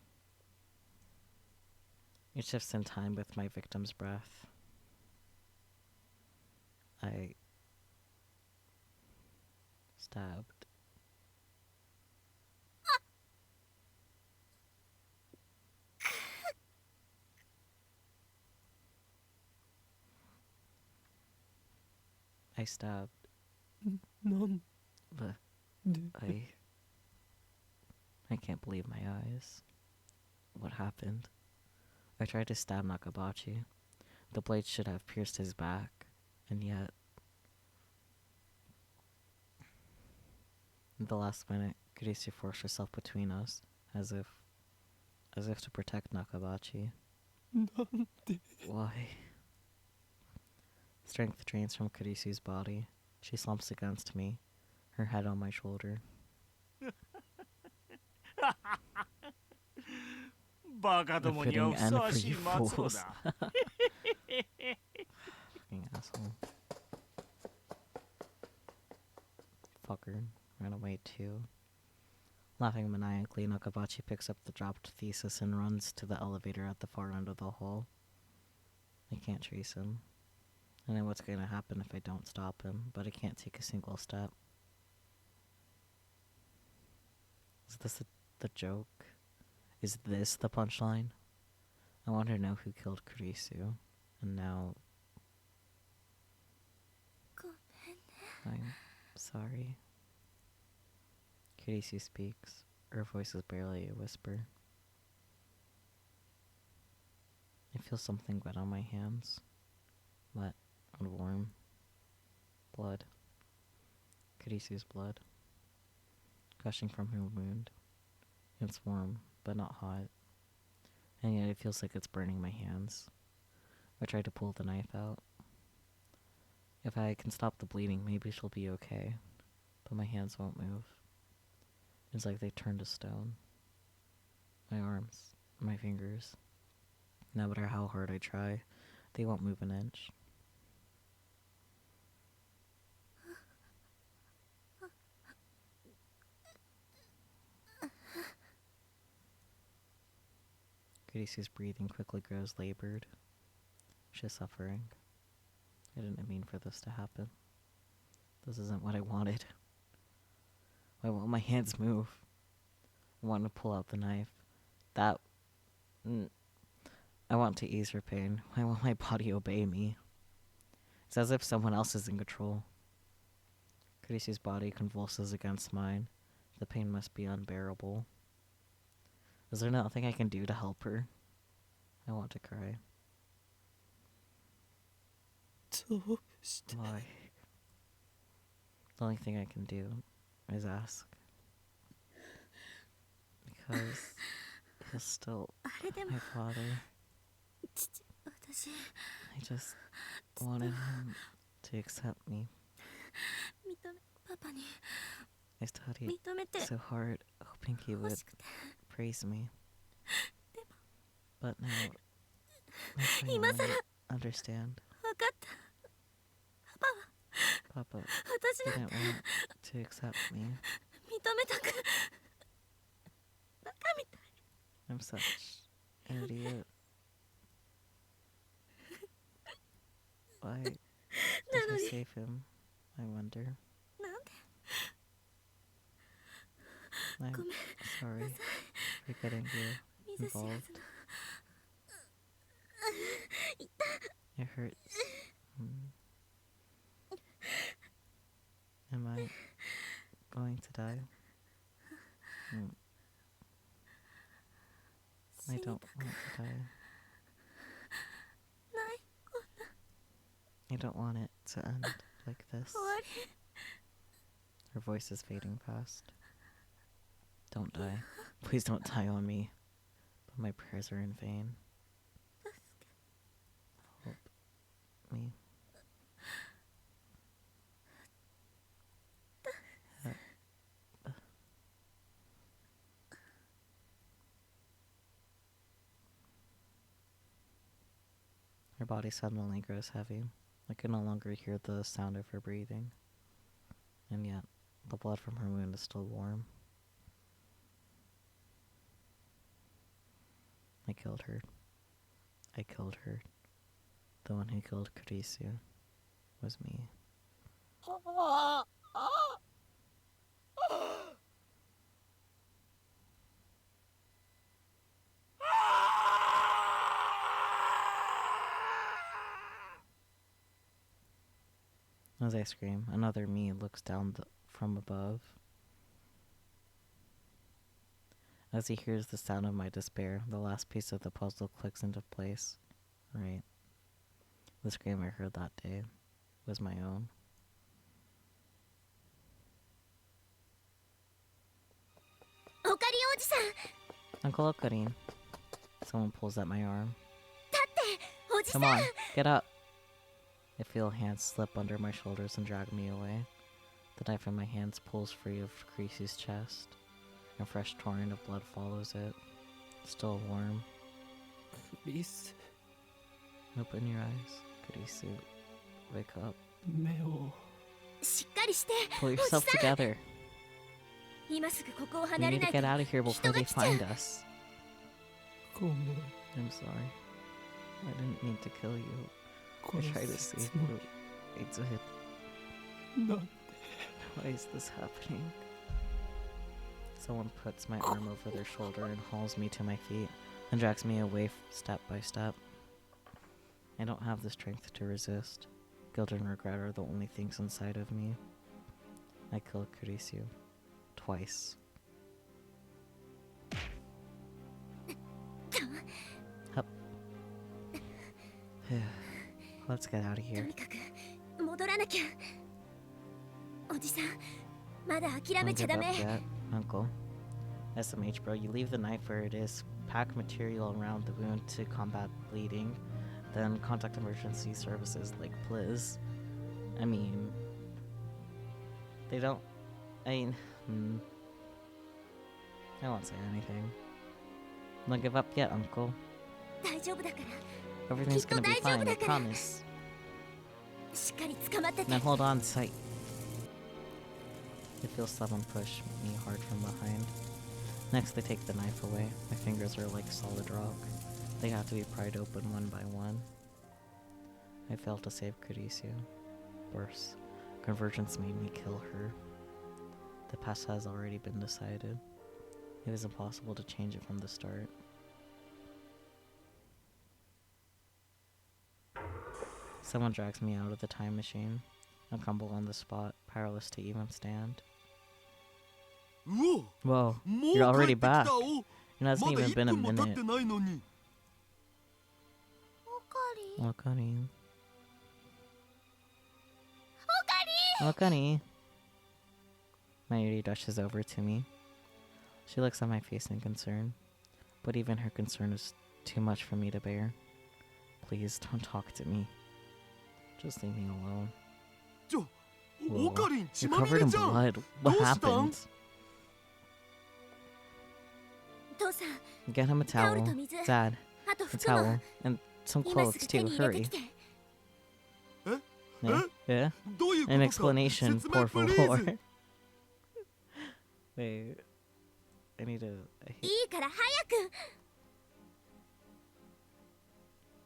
It shifts in time with my victim's breath. I stabbed. I stabbed. Nan But de. I can't believe my eyes. What happened? I tried to stab Nakabachi. The blade should have pierced his back, and yet... In the last minute, Kurisu forced herself between us, as if to protect Nakabachi. Nan de. Why? Strength drains from Kurisu's body. She slumps against me, her head on my shoulder. バカどもにはふさわしい末路だ。 Fucking asshole. Fucker. Ran away too. Laughing maniacally, Nakabachi picks up the dropped thesis and runs to the elevator at the far end of the hall. I can't trace him. I know what's going to happen if I don't stop him, but I can't take a single step. Is this the joke? Is this the punchline? I want to know who killed Kurisu, and now... I'm sorry. Kurisu speaks. Her voice is barely a whisper. I feel something wet on my hands. Wet and warm. Blood. Kurisu's blood. Gushing from her wound. It's warm, but not hot. And yet it feels like it's burning my hands. I try to pull the knife out. If I can stop the bleeding, maybe she'll be okay. But my hands won't move. It's like they turned to stone. My arms, my fingers. No matter how hard I try, they won't move an inch. Kurisu's breathing quickly grows labored. She's suffering. I didn't mean for this to happen. This isn't what I wanted. Why won't my hands move? I want to pull out the knife. I want to ease her pain. Why won't my body obey me? It's as if someone else is in control. Kurisu's body convulses against mine. The pain must be unbearable. Is there nothing I can do to help her? I want to cry. どうして Why? The only thing I can do is ask. Because he's still あれでも my father. 私 I just wanted him to accept me. 認めパパに I studied 認めて so hard, hoping he 欲 would しくて praise me. But now, I 今 finally さら understand. 分かった Papa 私なん didn't て want to accept me. 認めたくバカみたい I'm such an idiot. Why did I save him? I wonder. なんで I'm ごめん sorry for getting you 見ず知ら involved. ずの It hurts. Am I going to die? I don't want to die. ない I don't want it to end like this. 終わり Her voice is fading fast. Don't die. Please don't die on me. But my prayers are in vain. Help me. Her body suddenly grows heavy. I can no longer hear the sound of her breathing. And yet, the blood from her wound is still warm. I killed her. I killed her. The one who killed Kurisu was me. As I scream, another me looks down from above. As he hears the sound of my despair, the last piece of the puzzle clicks into place. Right. The scream I heard that day was my own. Uncle Okarin. Someone pulls at my arm. Come on, get up. I feel hands slip under my shoulders and drag me away. The knife in my hands pulls free of Kurisu's chest. A fresh torrent of blood follows it. Still warm. Kurisu. Open your eyes, Kurisu. Wake up. 目を しっかりして Pull yourself together. 今すぐここを We 離れ need な to いと get out of here before they 人が来ちゃう find us. ごめん I'm sorry. I didn't mean to kill you. I 殺 tried to す save つも you. I did. りなんて Why is this happening? Someone puts my arm over their shoulder and hauls me to my feet and drags me away step by step. I don't have the strength to resist. Guilt and regret are the only things inside of me. I killed Kurisu. Twice. Hup. Let's get out of と here. にかく戻らなきゃおじさんまだ諦 Don't めちゃ give ダ up メ yet, Uncle. SMH, bro, you leave the knife where it is, pack material around the wound to combat bleeding, then contact emergency services like Blizz. I mean, they don't. I mean, I won't say anything. Don't give up yet, Uncle. 大丈夫だから Everything's gonna be きっと大丈夫 fine, I だから promise. しっかり捕まってて Now hold on tight. I feel someone push me hard from behind. Next, they take the knife away. My fingers are like solid rock. They have to be pried open one by one. I failed to save Kurisu. Worse, convergence made me kill her. The past has already been decided. It was impossible to change it from the start. Someone drags me out of the time machine. I crumble on the spot, powerless to even stand. うお Whoa, もう you're 帰 already ってきた back. お It hasn't まだ even 1 been a 分も経っ minute. てないのにおかり Wakani. おかり Wakani. My Yuri rushes over to me. She looks at my face in concern, but even her concern is too much for me to bear. Please don't talk to me. Just leave me alone. ちょ Whoa. オカリン血 You're まみ covered れ in じゃん blood. What どうしたん happened? 父さん Get him a タオル towel. と水 Dad, あと a 服も towel. And some 今す clothes ぐ手 too. に入れて Hurry. きて Yeah? Yeah? どういうこ An とか explanation, 説 por 明プリー favor. ズ Wait. I need to... いいから早く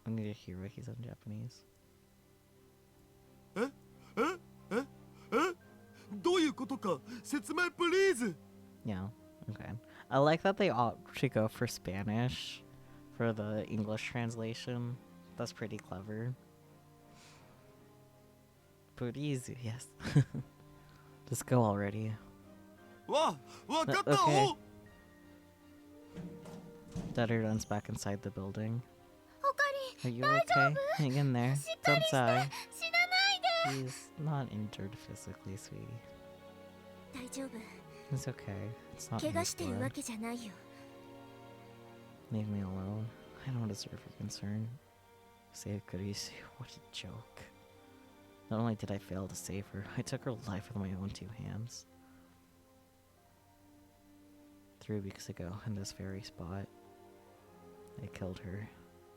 I need to hear what he's in Japanese. どういうことか説明プリーズ Yeah, okay. I like that they opt to go for Spanish for the English translation. That's pretty clever. Pretty easy, yes. Just go already. わかった Okay. お Daddy runs back inside the building. おか Are り you 大丈 okay? Hang in there. 夫しっか Don't りして sigh. 死なないで He's not injured physically, sweetie. 大丈夫 It's okay. It's not 怪 his 我してるわ blood. けじゃないよ Leave me alone. I don't deserve your concern. Save Kurisu. What a joke. Not only did I fail to save her, I took her life with my own 2 hands. 3 weeks ago, in this very spot, I killed her.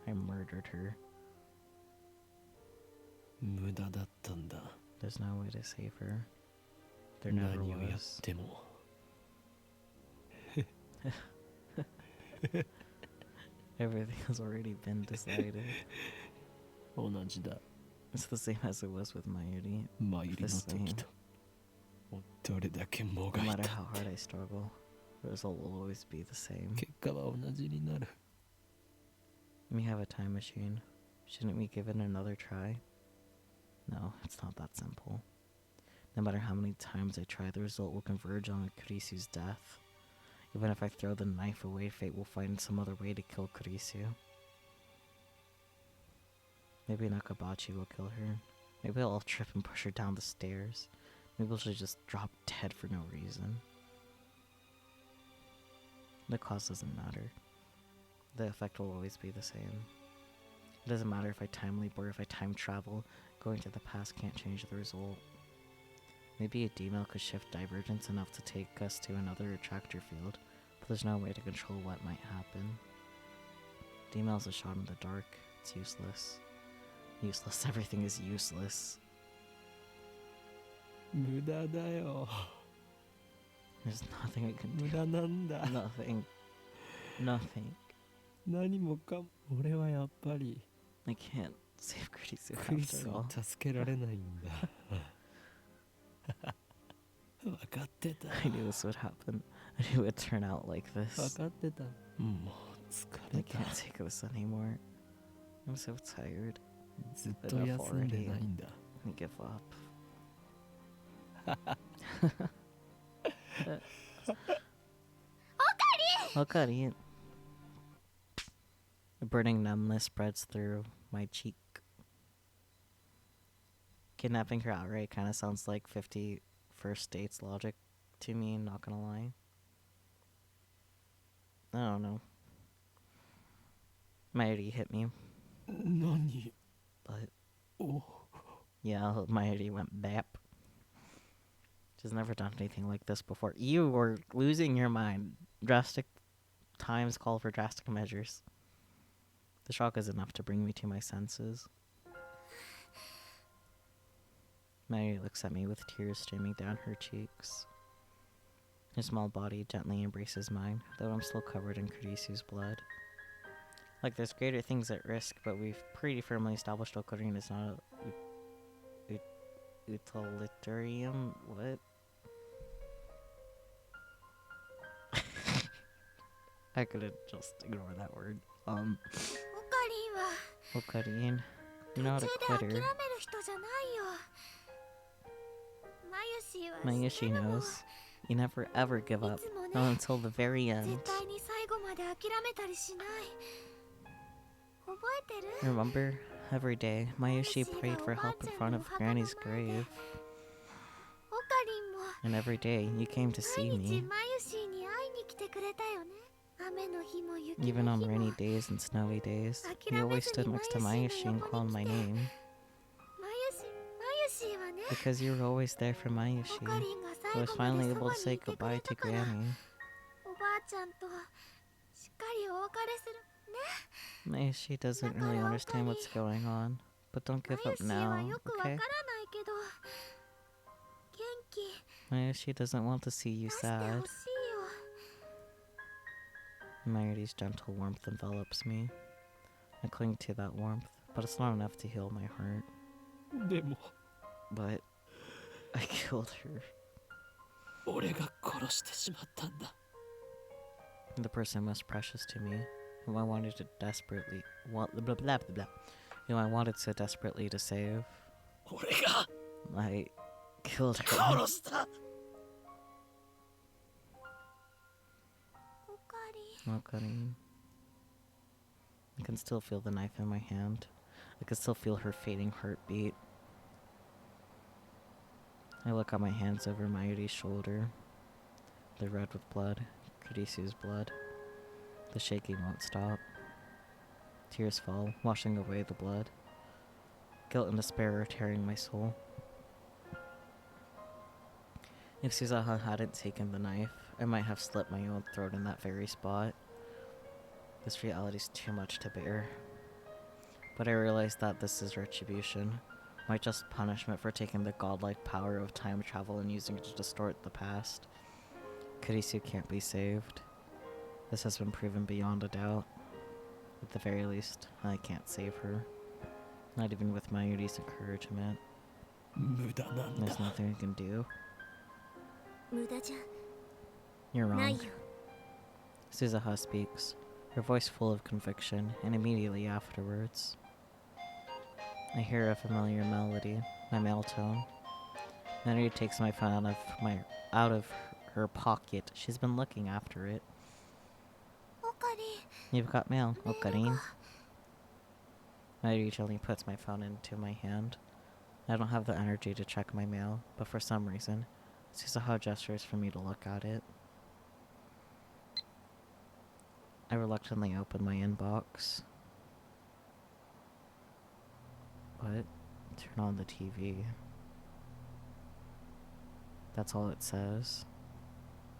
I murdered her. 無駄だったんだ。 There's no way to save her. There never 何をやっ was. ても。 Everything has already been decided. 同じだ。 It's the same as it was with Mayuri. 参りの The 時と。どれだけも No がい matter た。 how hard I struggle, the result will always be the same. 結果は同じになる。 We have a time machine. Shouldn't we give it another try? No, it's not that simple. No matter how many times I try, the result will converge on Kurisu's death. Even if I throw the knife away, fate will find some other way to kill Kurisu. Maybe Nakabachi will kill her. Maybe I'll trip and push her down the stairs. Maybe she'll just drop dead for no reason. The cause doesn't matter. The effect will always be the same. It doesn't matter if I time leap or if I time travel. Going to the past can't change the result. Maybe a D-mail could shift divergence enough to take us to another attractor field, but there's no way to control what might happen. D-mail's a shot in the dark. It's useless. Useless. Everything is useless. 無駄だよ。 There's nothing I can 無 do. 駄なんだ。 Nothing. Nothing. 何もかも。俺はやっぱり I can't save Kurisu クリス after を all. 助けられないんだ。分かってた。 I knew this would happen. I knew it would turn out like 分 this. かってた。もう疲 I れた。 can't take this anymore. I'm so tired. ずっと休んでないんだ。 I give up. Okari! A burning numbness spreads through my cheek. Kidnapping her outright kind of sounds like 50 First Dates logic to me, not gonna lie. I don't know. Mayuri hit me, 何 but お yeah, Mayuri went bap. She's never done anything like this before. You were losing your mind. Drastic times call for drastic measures. The shock is enough to bring me to my senses. Mary looks at me with tears streaming down her cheeks. Her small body gently embraces mine, though I'm still covered in Kurisu's blood. Like, there's greater things at risk, but we've pretty firmly established Ocarina is not a utilitarian. What? I couldn't just ignore that word. オカリンは Ocarina, you're 途 not 中 a で諦め quitter. る人じゃないよマユシは Mayushi 知ってるもん knows. You never ever give up, いつも not ね until the very 絶 end. 対に最後まで諦めたりしない覚えてる Remember? Every day, Mayushi prayed for help in front of Granny's grave. オカリンも And every day, you came to 毎 see 日 me. マユシに会いに来てくれたよね雨の日も雪 Even の on 日も rainy days and snowy days, you always stood next to Mayushi and called my name. マユシはね Because you were always there for オ Mayushi. カリンが I 最 was 後ま finally でそ able ば to に say いてく goodbye れ to たから Granny. おばあちゃんとしっかりお別れする Mayushi doesn't really understand what's going on. But don't give マユ up シは now, よくわから okay? ないけど元気 Mayushi doesn't want to see you 出して sad. ほしいよ Mayuri's gentle warmth envelops me. I cling to that warmth, but it's not enough to heal my heart. でも But I killed her. 俺が殺してしまったんだ。 The person most precious to me, whom I wanted to desperately, blah blah blah blah blah, whom I wanted so desperately to save. 俺が I killed her. 殺した。オカリン Okarin, I can still feel the knife in my hand. I can still feel her fading heartbeat. I look at my hands over Mayuri's shoulder. They're red with blood. Kurisu's blood. The shaking won't stop. Tears fall, washing away the blood. Guilt and despair are tearing my soul. If Suzaha hadn't taken the knife, I might have slit my own throat in that very spot. This reality's too much to bear. But I realize that this is retribution. My just punishment for taking the godlike power of time travel and using it to distort the past. Kurisu can't be saved. This has been proven beyond a doubt. At the very least, I can't save her. Not even with Mayuri's encouragement. There's nothing I can do. 無駄じゃ You're ない wrong. よ Suzaha speaks, her voice full of conviction, and immediately afterwards, I hear a familiar melody, my male tone. Mayuri takes my phone out of her pocket. She's been looking after it. オカリ You've got mail, メール Okarin. が Mayuri gently puts my phone into my hand. I don't have the energy to check my mail, but for some reason, Suzaha gestures for me to look at it. I reluctantly open my inbox. What? Turn on the TV. That's all it says.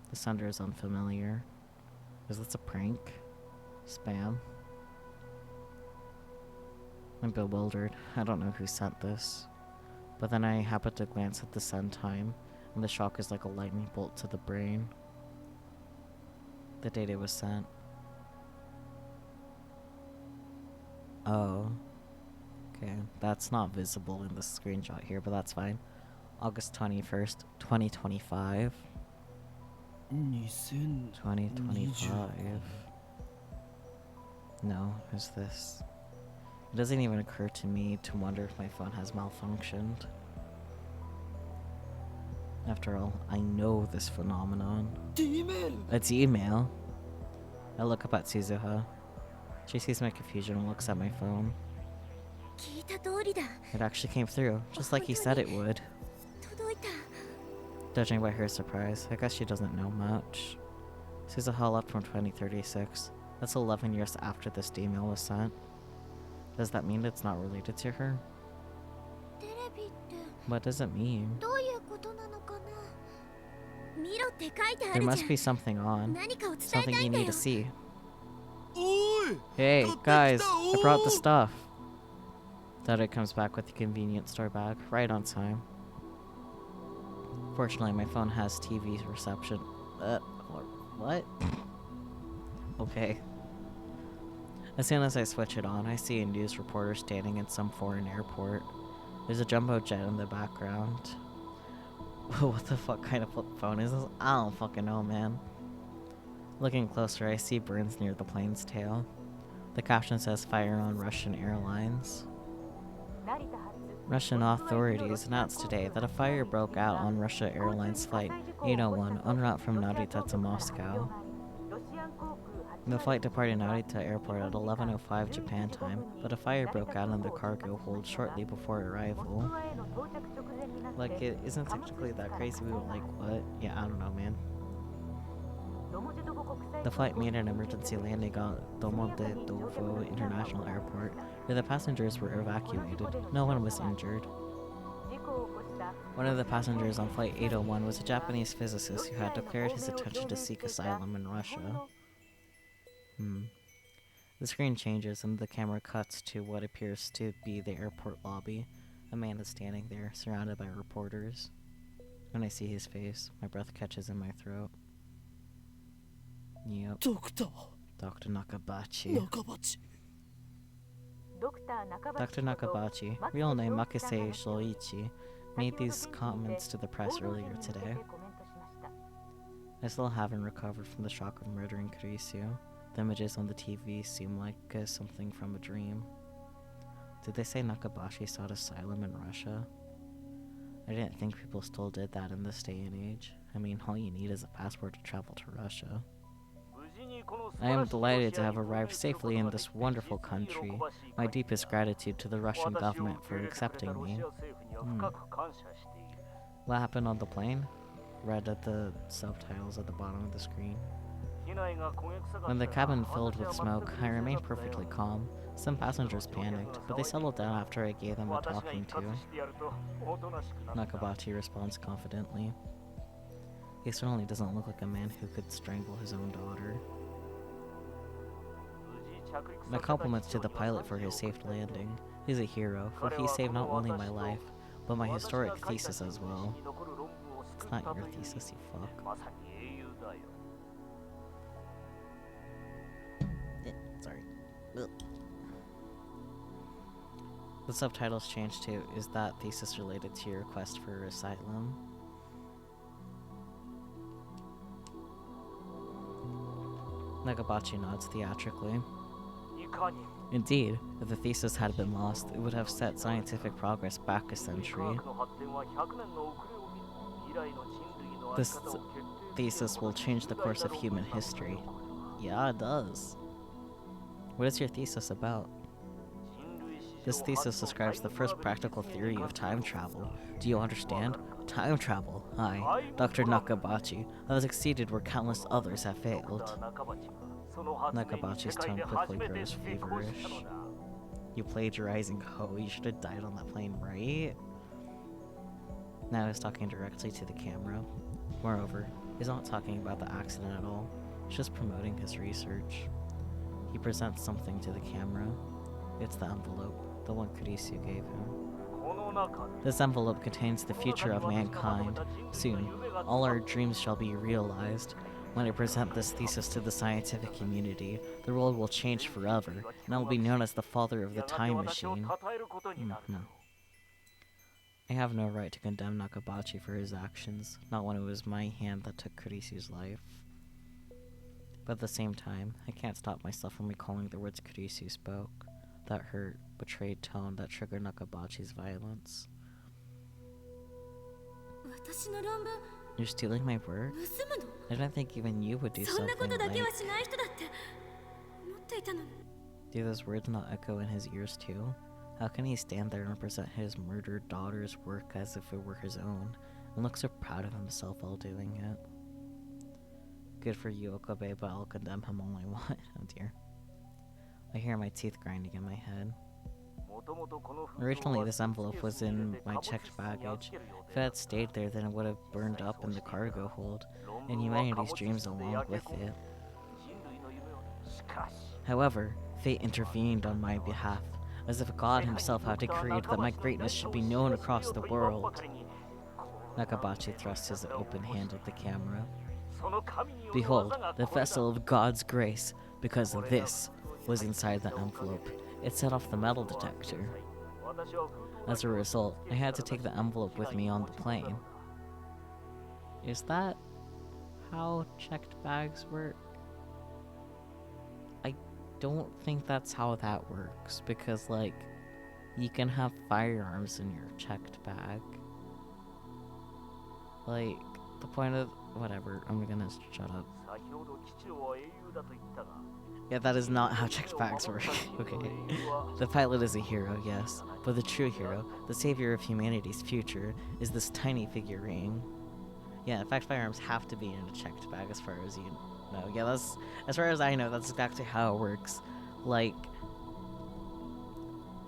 The sender is unfamiliar. Is this a prank? Spam? I'm bewildered. I don't know who sent this. But then I happen to glance at the send time, and the shock is like a lightning bolt to the brain. The date it was sent. Oh. Okay, that's not visible in the screenshot here, but that's fine. August 21st, 2025. 2025. No, who's this? It doesn't even occur to me to wonder if my phone has malfunctioned. After all, I know this phenomenon. It's email. I look up at Suzuha. She sees my confusion and looks at my phone. 聞いた通りだ It actually came through, just like he said it would. 届いた Judging by her surprise, I guess she doesn't know much. Suzuha left from 2036. That's 11 years after this email was sent. Does that mean it's not related to her? テレビって What does it mean? どういうことなのかな見ろって書いてあ There る must じゃ be ん something on. 何かを伝えた Something い you んだ need よ to see. おい Hey, 買って guys, きた I brought the stuff. Dada comes back with the convenience store bag, right on time. Fortunately, my phone has TV reception. What? Okay. As soon as I switch it on, I see a news reporter standing in some foreign airport. There's a jumbo jet in the background. What the fuck kind of flip phone is this? I don't fucking know, man. Looking closer, I see burns near the plane's tail. The caption says fire on Russian airlines. Russian authorities announced today that a fire broke out on Russia Airlines Flight 801 en route from Narita to Moscow. The flight departed Narita Airport at 11:05 Japan time, but a fire broke out in the cargo hold shortly before arrival. Like, it isn't technically that crazy, but like, what? Yeah, I don't know, man. The flight made an emergency landing at Domodedovo International Airport, where the passengers were evacuated. No one was injured. One of the passengers on Flight 801 was a Japanese physicist who had declared his intention to seek asylum in Russia. The screen changes and the camera cuts to what appears to be the airport lobby. A man is standing there, surrounded by reporters. When I see his face, my breath catches in my throat. Yep, ドクター Dr. Nakabachi. 中鉢 Dr. Nakabachi, real name Makise Shoichi, made these comments to the press earlier today. I still haven't recovered from the shock of murdering Kurisu. The images on the TV seem like something from a dream. Did they say Nakabashi sought asylum in Russia? I didn't think people still did that in this day and age. I mean, all you need is a passport to travel to Russia. I am delighted to have arrived safely in this wonderful country. My deepest gratitude to the Russian government for accepting me. What happened on the plane? Read at the subtitles at the bottom of the screen. When the cabin filled with smoke, I remained perfectly calm. Some passengers panicked, but they settled down after I gave them a talking to. Nakabachi responds confidently. He certainly doesn't look like a man who could strangle his own daughter. My compliments to the pilot for his safe landing. He's a hero, for he saved not only my life, but my historic thesis as well. It's not your thesis, you fuck. Sorry. Ugh. The subtitles changed to, is that thesis related to your request for asylum? Nagabachi nods theatrically. Indeed, if the thesis had been lost, it would have set scientific progress back a century. This thesis will change the course of human history. Yeah, it does. What is your thesis about? This thesis describes the first practical theory of time travel. Do you understand? Time travel. I, Dr. Nakabachi, have succeeded where countless others have failed. Nakabachi's tone quickly grows feverish. You plagiarizing hoe, you should have died on that plane, right? Now he's talking directly to the camera. Moreover, he's not talking about the accident at all. He's just promoting his research. He presents something to the camera. It's the envelope, the one Kurisu gave him. This envelope contains the future of mankind. Soon, all our dreams shall be realized. When I present this thesis to the scientific community, the world will change forever, and I will be known as the father of the time machine. I have no right to condemn Nakabachi for his actions, not when it was my hand that took Kurisu's life. But at the same time, I can't stop myself from recalling the words Kurisu spoke. That hurt, betrayed tone that triggered Nakabachi's violence. You're stealing my work? I don't think even you would do something like... Do those words not echo in his ears too? How can he stand there and present his murdered daughter's work as if it were his own, and look so proud of himself while doing it? Good for you, Okabe, but I'll condemn him only once. Oh dear. I hear my teeth grinding in my head. Originally, this envelope was in my checked baggage. If it had stayed there, then it would have burned up in the cargo hold, and humanity's dreams along with it. However, fate intervened on my behalf, as if God himself had decreed that my greatness should be known across the world. Nakabachi thrust his open hand at the camera. Behold, the vessel of God's grace, because this was inside the envelope. It set off the metal detector. As a result, I had to take the envelope with me on the plane. Is that how checked bags work? I don't think that's how that works, because, like, you can have firearms in your checked bag. Like, the point of... whatever, I'm gonna shut up. Yeah, that is not how checked bags work. Okay. The pilot is a hero, yes, but the true hero, the savior of humanity's future, is this tiny figurine. Yeah, in fact, firearms have to be in a checked bag as far as you know. Yeah, that's, as far as I know, that's exactly how it works. Like,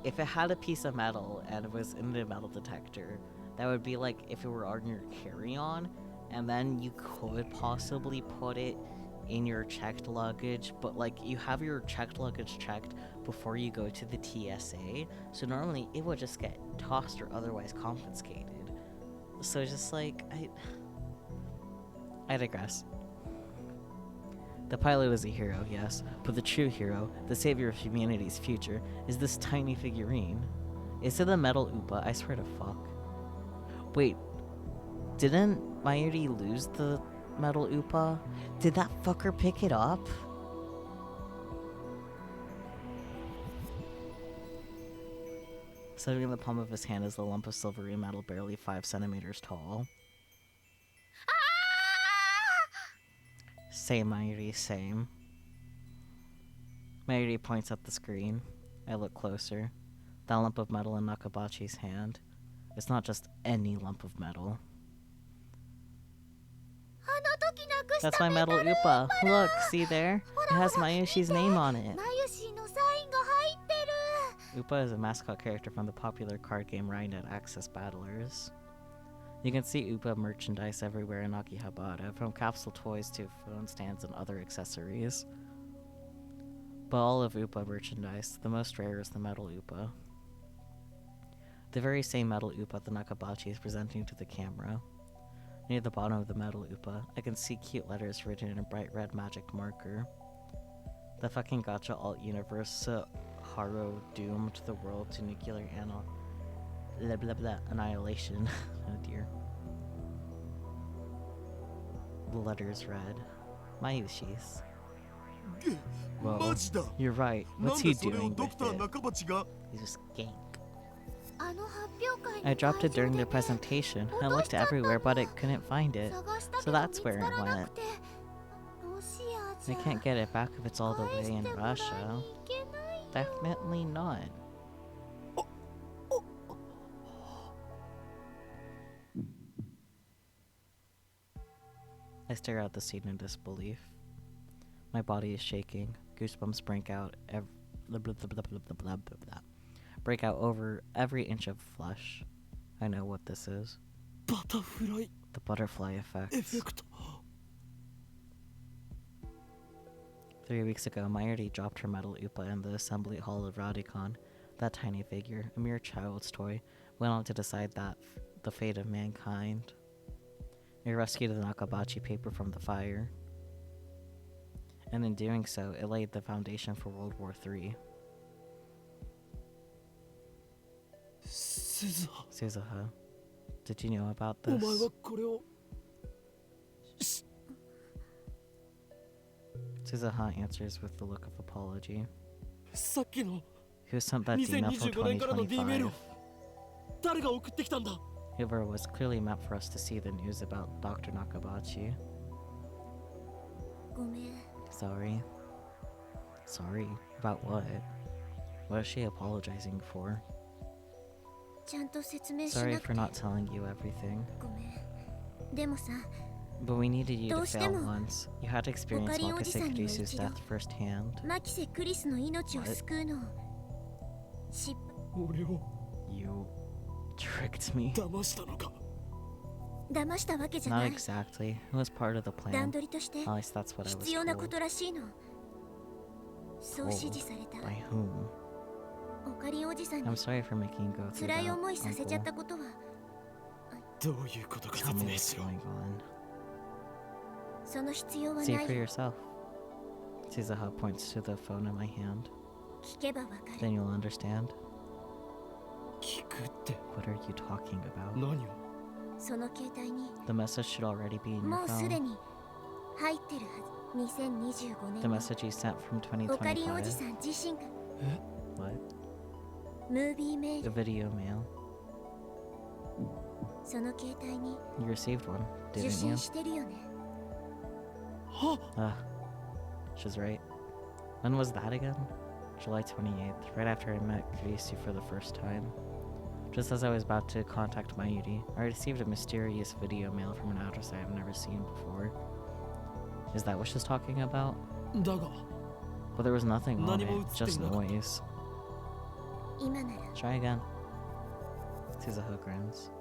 if it had a piece of metal and it was in the metal detector, that would be like if it were on your carry-on, and then you could possibly put it in your checked luggage, but like you have your checked luggage checked before you go to the TSA, so normally it would just get tossed or otherwise confiscated. So just like, I digress. The pilot is a hero, yes, but the true hero, the savior of humanity's future, is this tiny figurine. Is it a metal Oopa? I swear to fuck. Wait, didn't Mayuri lose the metal Oopa? Did that fucker pick it up? Sitting in the palm of his hand is the lump of silvery metal barely 5 centimeters tall. Same, Mayuri, same. Mayuri points at the screen. I look closer. That lump of metal in Nakabachi's hand. It's not just any lump of metal. あの時なくし That's た my メタ metal ル Upa. Look, see there? It has Mayushi's name on it. マユシのサインが入ってる Upa is a mascot character from the popular card game Rhino Access Battlers. You can see Upa merchandise everywhere in Akihabara, from capsule toys to phone stands and other accessories. But all of Upa merchandise, the most rare is the metal Upa. The very same metal Upa the Nakabachi is presenting to the camera. Near the bottom of the metal Upa, I can see cute letters written in a bright red magic marker. The fucking gacha alt universe Haro doomed the world to nuclear blah blah blah annihilation. Oh dear. The letters read, Mayushi's. Whoa, マジだ you're right. なん What's で he それを doing ド with クター it? 中鉢が He's a skank. あの発表会の I dropped it 会場 during で their ね presentation. I 落とし looked ちゃったん everywhere, だ but it couldn't find it. 探した So けど that's 見つ where か it らな went. くてロシアじ I ゃ can't get it back if it's all the 返 way し in てもらいに Russia. 行けないよ Definitely not. I stare at the scene in disbelief. My body is shaking. Goosebumps break out break out over every inch of flesh. I know what this is. バタフライ The butterfly エ effect. フェクト 3 weeks ago, Mayuri dropped her metal Upa in the assembly hall of Radicon. That tiny figure, a mere child's toy, went on to decide the fate of mankind. It rescued the Nakabachi paper from the fire. And in doing so, it laid the foundation for World War III. スザ Suzuha, did you know about お this? 前はこれを Suzuha answers with the look of apology. さっきの Who sent that D mail from 2025年からの D メール 2025? 誰が送ってきたんだ Whoever was clearly meant for us to see the news about Dr. Nakabachi. ごめん Sorry. Sorry? About what? What is she apologizing for? ちゃんと説明し Sorry なく for て not telling you everything. ごめんでもさ But we needed you to どうして fail も once. You had to experience オカリンおじさんには Wakase 一度 Kurisu's death firsthand. マキセ・クリスの命を救うのを失俺を You tricked me. 騙したのか騙したわけじゃ Not ない exactly. It was part of the 段 plan. 取りとして At least that's what I was 必要なこ told. とらしいのそう指示された By whom? オカリンおじさんに I'm sorry for making you go through 辛い that, 思いさせちゃった Uncle. ことはどういうことか Tell 説 me 明 what's しろ going on. その必要は See な it い for yourself. Suzuha points to the phone in my hand. 聞けばわか Then る you'll understand. 聞くって What are you talking about? 何をその携帯に The message should already be in も your うすで phone. に入ってるはず2025 The 年に message you sent from オカリンおじ 2025. さん自身が What? ムービーメー The ル video mail. その携帯に You received one, 受 didn't you? 信してるよね Ah, she's right. When was that again? July 28th, right after I met Kurisu for the first time. Just as I was about to contact Mayuri, I received a mysterious video mail from an address I have never seen before. Is that what she's talking about? だが But there was nothing on 何も映 it, ってい just なかった noise. 今なら Try again. Suzuha grins.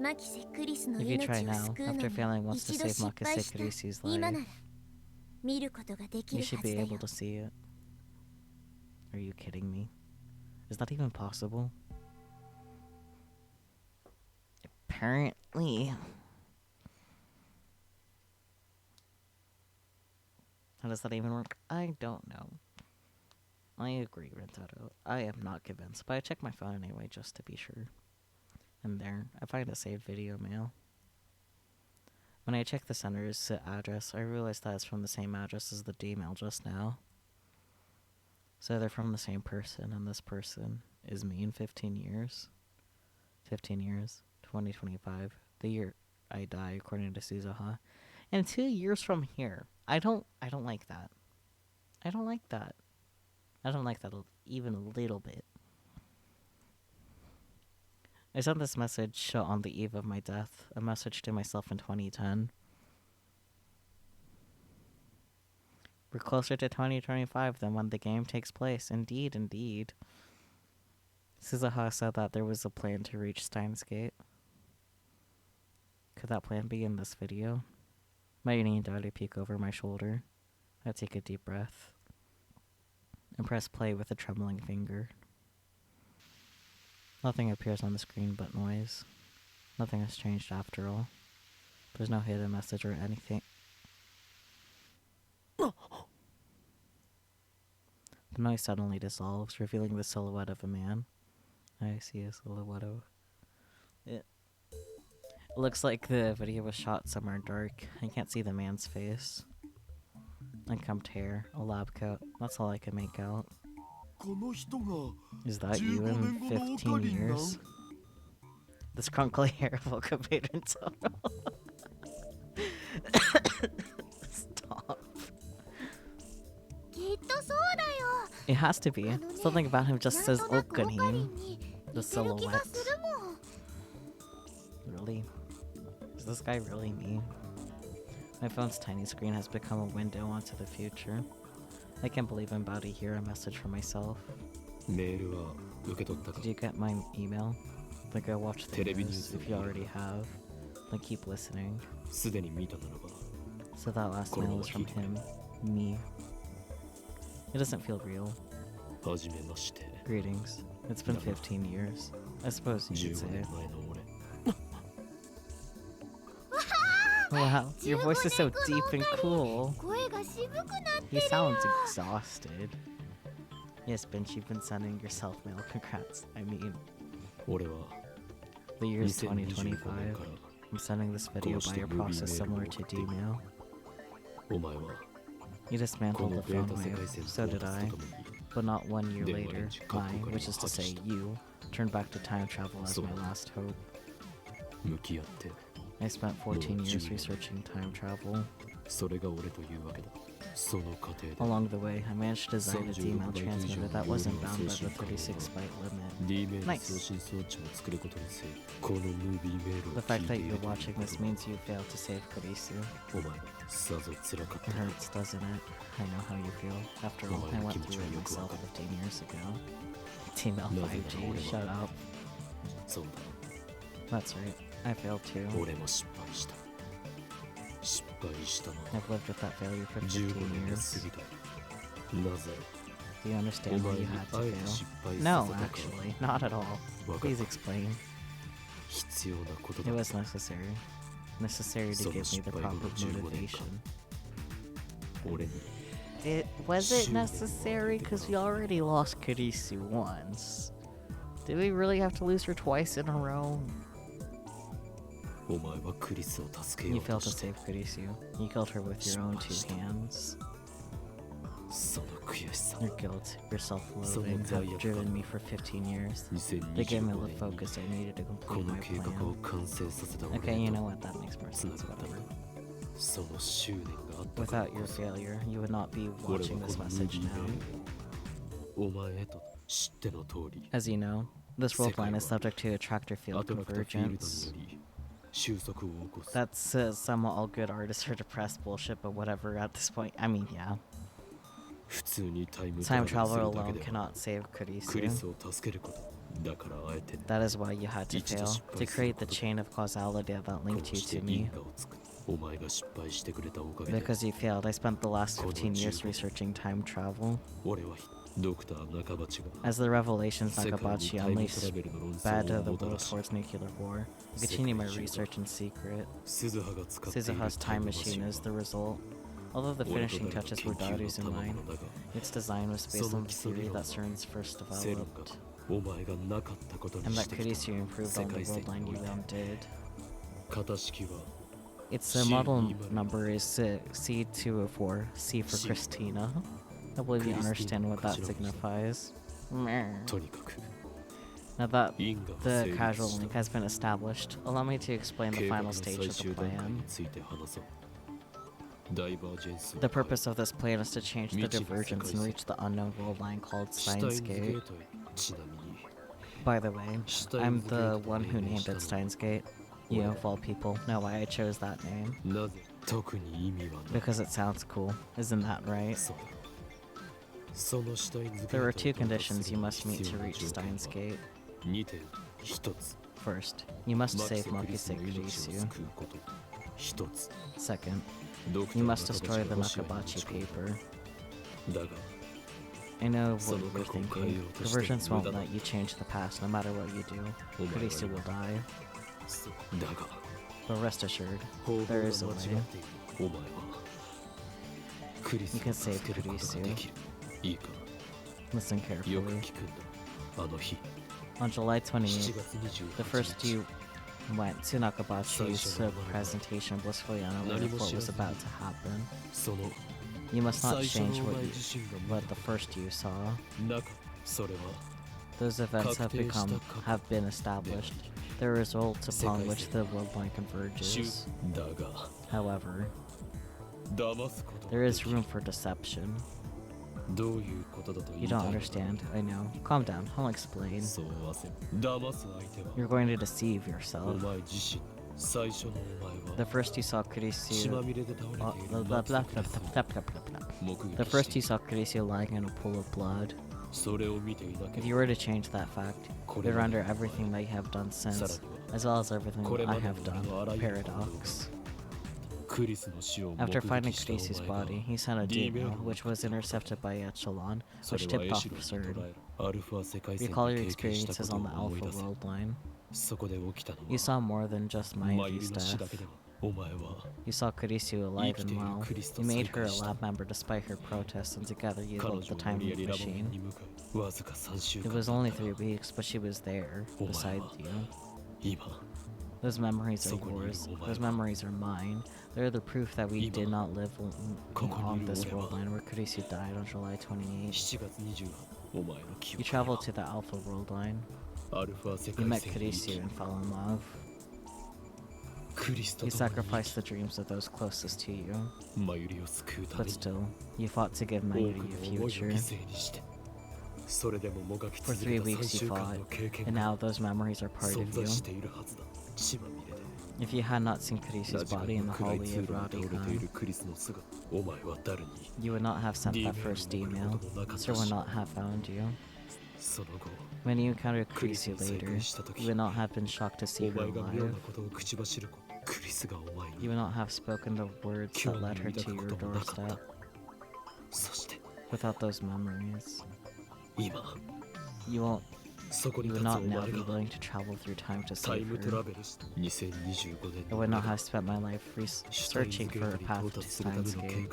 マキセ・クリスの If you 命 try を now, 救うの after に failing once to 一度 save 失敗 Makase した Kurisu's 今な life, ら見ることができ you るは should ず be だよ able to see it. Are you kidding me? Is that even possible? Apparently. How does that even work? I don't know. I agree, Rentaro. I am not convinced, but I check my phone anyway just to be sure. And there, I find a saved video mail. When I check the sender's address, I realize that it's from the same address as the D mail just now. So they're from the same person, and this person is me in 15 years. 15 years, 2025, the year I die, according to Suzuha. And 2 years from here. I don't like that. I don't like that. I don't like that even a little bit. I sent this message on the eve of my death, a message to myself in 2010. We're closer to 2025 than when the game takes place. Indeed, indeed. Suzuha said that there was a plan to reach Steins Gate. Could that plan be in this video? My need to peek over my shoulder. I take a deep breath and press play with a trembling finger. Nothing appears on the screen but noise. Nothing has changed after all. There's no hidden message or anything. The noise suddenly dissolves, revealing the silhouette of a man. I see a silhouette of... It looks like the video was shot somewhere dark. I can't see the man's face. Unkempt hair, a lab coat. That's all I can make out. Is that you in 15 years? This crunkly hair of Okabe in total. Stop. It has to be. Something about him just says Okani. The silhouette. Really? Is this guy really me? My phone's tiny screen has become a window onto the future. I can't believe I'm about to hear a message from myself. Did you get my email? Then go watch the news if you already have. Then keep listening. So that last mail was from him. Me. It doesn't feel real. Greetings. It's been 15 years. I suppose you could say it. Wow, your voice is so deep and cool. He sounds exhausted. Yes, Bench, you've been sending yourself mail. Congrats. I mean, the year is 2025. I'm sending this video by a process similar to D-mail. You dismantled the phone wave, so did I. But not 1 year later, I, which is to say you, turned back to time travel as my last hope. I spent 14 years researching time travel. Along the way, I managed to design a D-mail transmitter that wasn't bound by the 36-byte limit. Nice! The fact that you're watching this means you failed to save Kurisu. It hurts, doesn't it? I know how you feel. After all, I went through it myself 15 years ago. D-mail 5G, shut up. That's right, I failed too. I've lived with that failure for 15 years. Do you understand why you had to fail? No, actually, not at all. Please explain. It was necessary. Necessary to give me the proper motivation. Was it necessary? Because we already lost Kurisu once. Did we really have to lose her twice in a row? You failed to save Kurisu. You killed her with your own 2 hands. Your guilt, your self-loathing have driven me for 15 years. They gave me the focus I needed to complete my plan. Okay, you know what, that makes more sense, whatever. Without your failure, you would not be watching this message now. As you know, this world line is subject to attractor field convergence. That's some all good artists are depressed bullshit, but whatever at this point. I mean, yeah. Time travel alone cannot save Kurisu. That is why you had to fail, to create the chain of causality that linked you to me. Because you failed, I spent the last 15 years researching time travel. As the revelations Nakabachi unleashed sped the world towards nuclear war, I continue my research in secret. Suzuha's time machine is the result. Although the finishing touches were Daru's and mine, its design was based on the theory that Steins first developed, and that Kurisu improved on the world line you then did. Its model number is C204, C for Christina. I believe you understand what that signifies. Now that the causal link has been established, allow me to explain the final stage of the plan. The purpose of this plan is to change the divergence and reach the unknown world line called Steins Gate. By the way, I'm the one who named it Steins Gate. You of all people know why I chose that name. Because it sounds cool, isn't that right? There are 2 conditions you must meet to reach Steins Gate. First, you must save Makise Kurisu. Second, you must destroy the Nakabachi paper. I know what you're thinking. Divergence won't let you change the past no matter what you do. Kurisu will die. But rest assured, there is a way. You can save Kurisu. Listen carefully. On July 28th, the first you went to Nakabachi's presentation blissfully unaware of what was about to happen. You must not change what the first you saw. Those events have been established. They're results upon which the world line converges. However, there is room for deception. You don't understand, I know. Calm down, I'll explain. You're going to deceive yourself. The first you saw Kurisu The first you saw Kurisu lying in a pool of blood. If you were to change that fact, it would render everything that you have done since, as well as everything I have done, a paradox. After finding Kurisu's body, he sent a email, which was intercepted by Echelon, which tipped off CERN. Recall your experiences on the Alpha World line. You saw more than just Mayagi's death. You saw Kurisu alive and well. You made her a lab member despite her protests, and together you built the time machine. It was only 3 weeks, but she was there, beside you. Those memories are yours. Those memories are mine. They're the proof that we did not live on this world line where Kurisu died on July 28th. You traveled to the Alpha world line. You met Kurisu and fell in love. You sacrificed the dreams of those closest to you. But still, you fought to give Mayuri a future. For 3 weeks you fought, and now those memories are part of you. If you had not seen Kurisu's body in the hallway of Radikan, you would not have sent that first email, Sir would not have found you. When you encountered Kurisu later, you would not have been shocked to see her alive. You would not have spoken the words that led her to your doorstep. Without those memories, you would not now be willing to travel through time to save her. I would not have spent my life searching for a path to Steins Gate.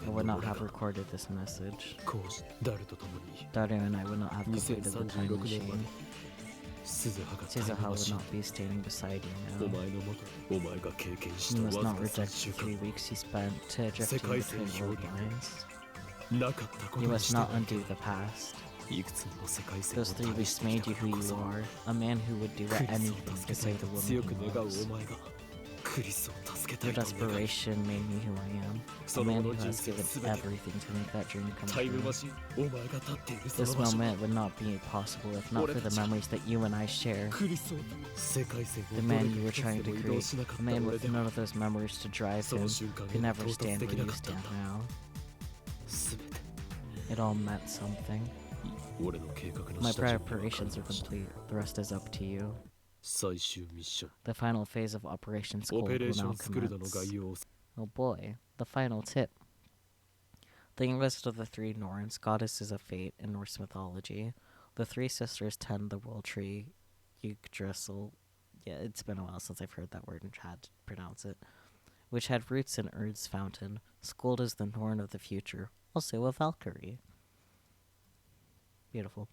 I would not have recorded this message. Daru and I would not have completed the time machine. Suzuha would not be standing beside you now. You must not reject the 3 weeks you spent to drifting between world lines. You must not undo the past. Those 3 weeks made you who you are, a man who would do anything to save the woman he loves. Your desperation made me who I am, a man who has given everything to make that dream come true. This moment would not be possible if not for the memories that you and I share. The man you were trying to create, a man with none of those memories to drive him, could never stand where you stand now. It all meant something. My preparations are complete. The rest is up to you. The final phase of Operation Scold will now commence. Oh boy, the final tip. The youngest of the 3 Norns, goddesses of fate in Norse mythology, the 3 sisters tend the world tree Yggdrasil. Yeah, it's been a while since I've heard that word and had to pronounce it. Which had roots in Urd's fountain. Skuld is the Norn of the future, also a Valkyrie. Beautiful.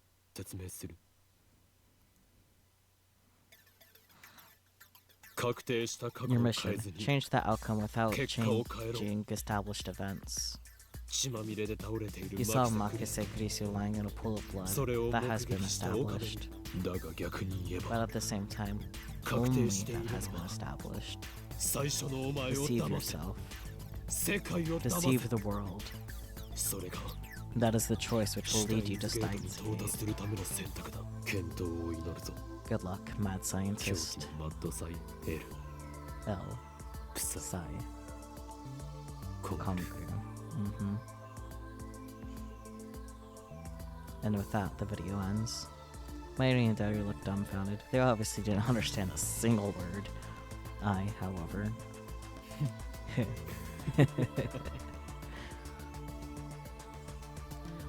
Your mission. Change the outcome without changing established events. 血まみれで倒れている You saw マキサ Makise Kurisu lying in a pool of blood. それを That 目 has been 撃した岡部 established. にだが逆に言え But ば at the same time, 確 only 定してい that る has の been は established. 最初のお前を Deceive 騙せ yourself. 世界を騙 Deceive せ the world. それが That is the choice which シ will ュタイ lead you ン to ズゲートに Steins 到達 Gate. するための選択だ健闘を祈るぞ Good luck, mad 狂 scientist. 気マッドサイ L L. 草 Sai. コン Kongu. Mm-hmm. And with that, the video ends. Mayuri and Daru looked dumbfounded. They obviously didn't understand a single word. I, however.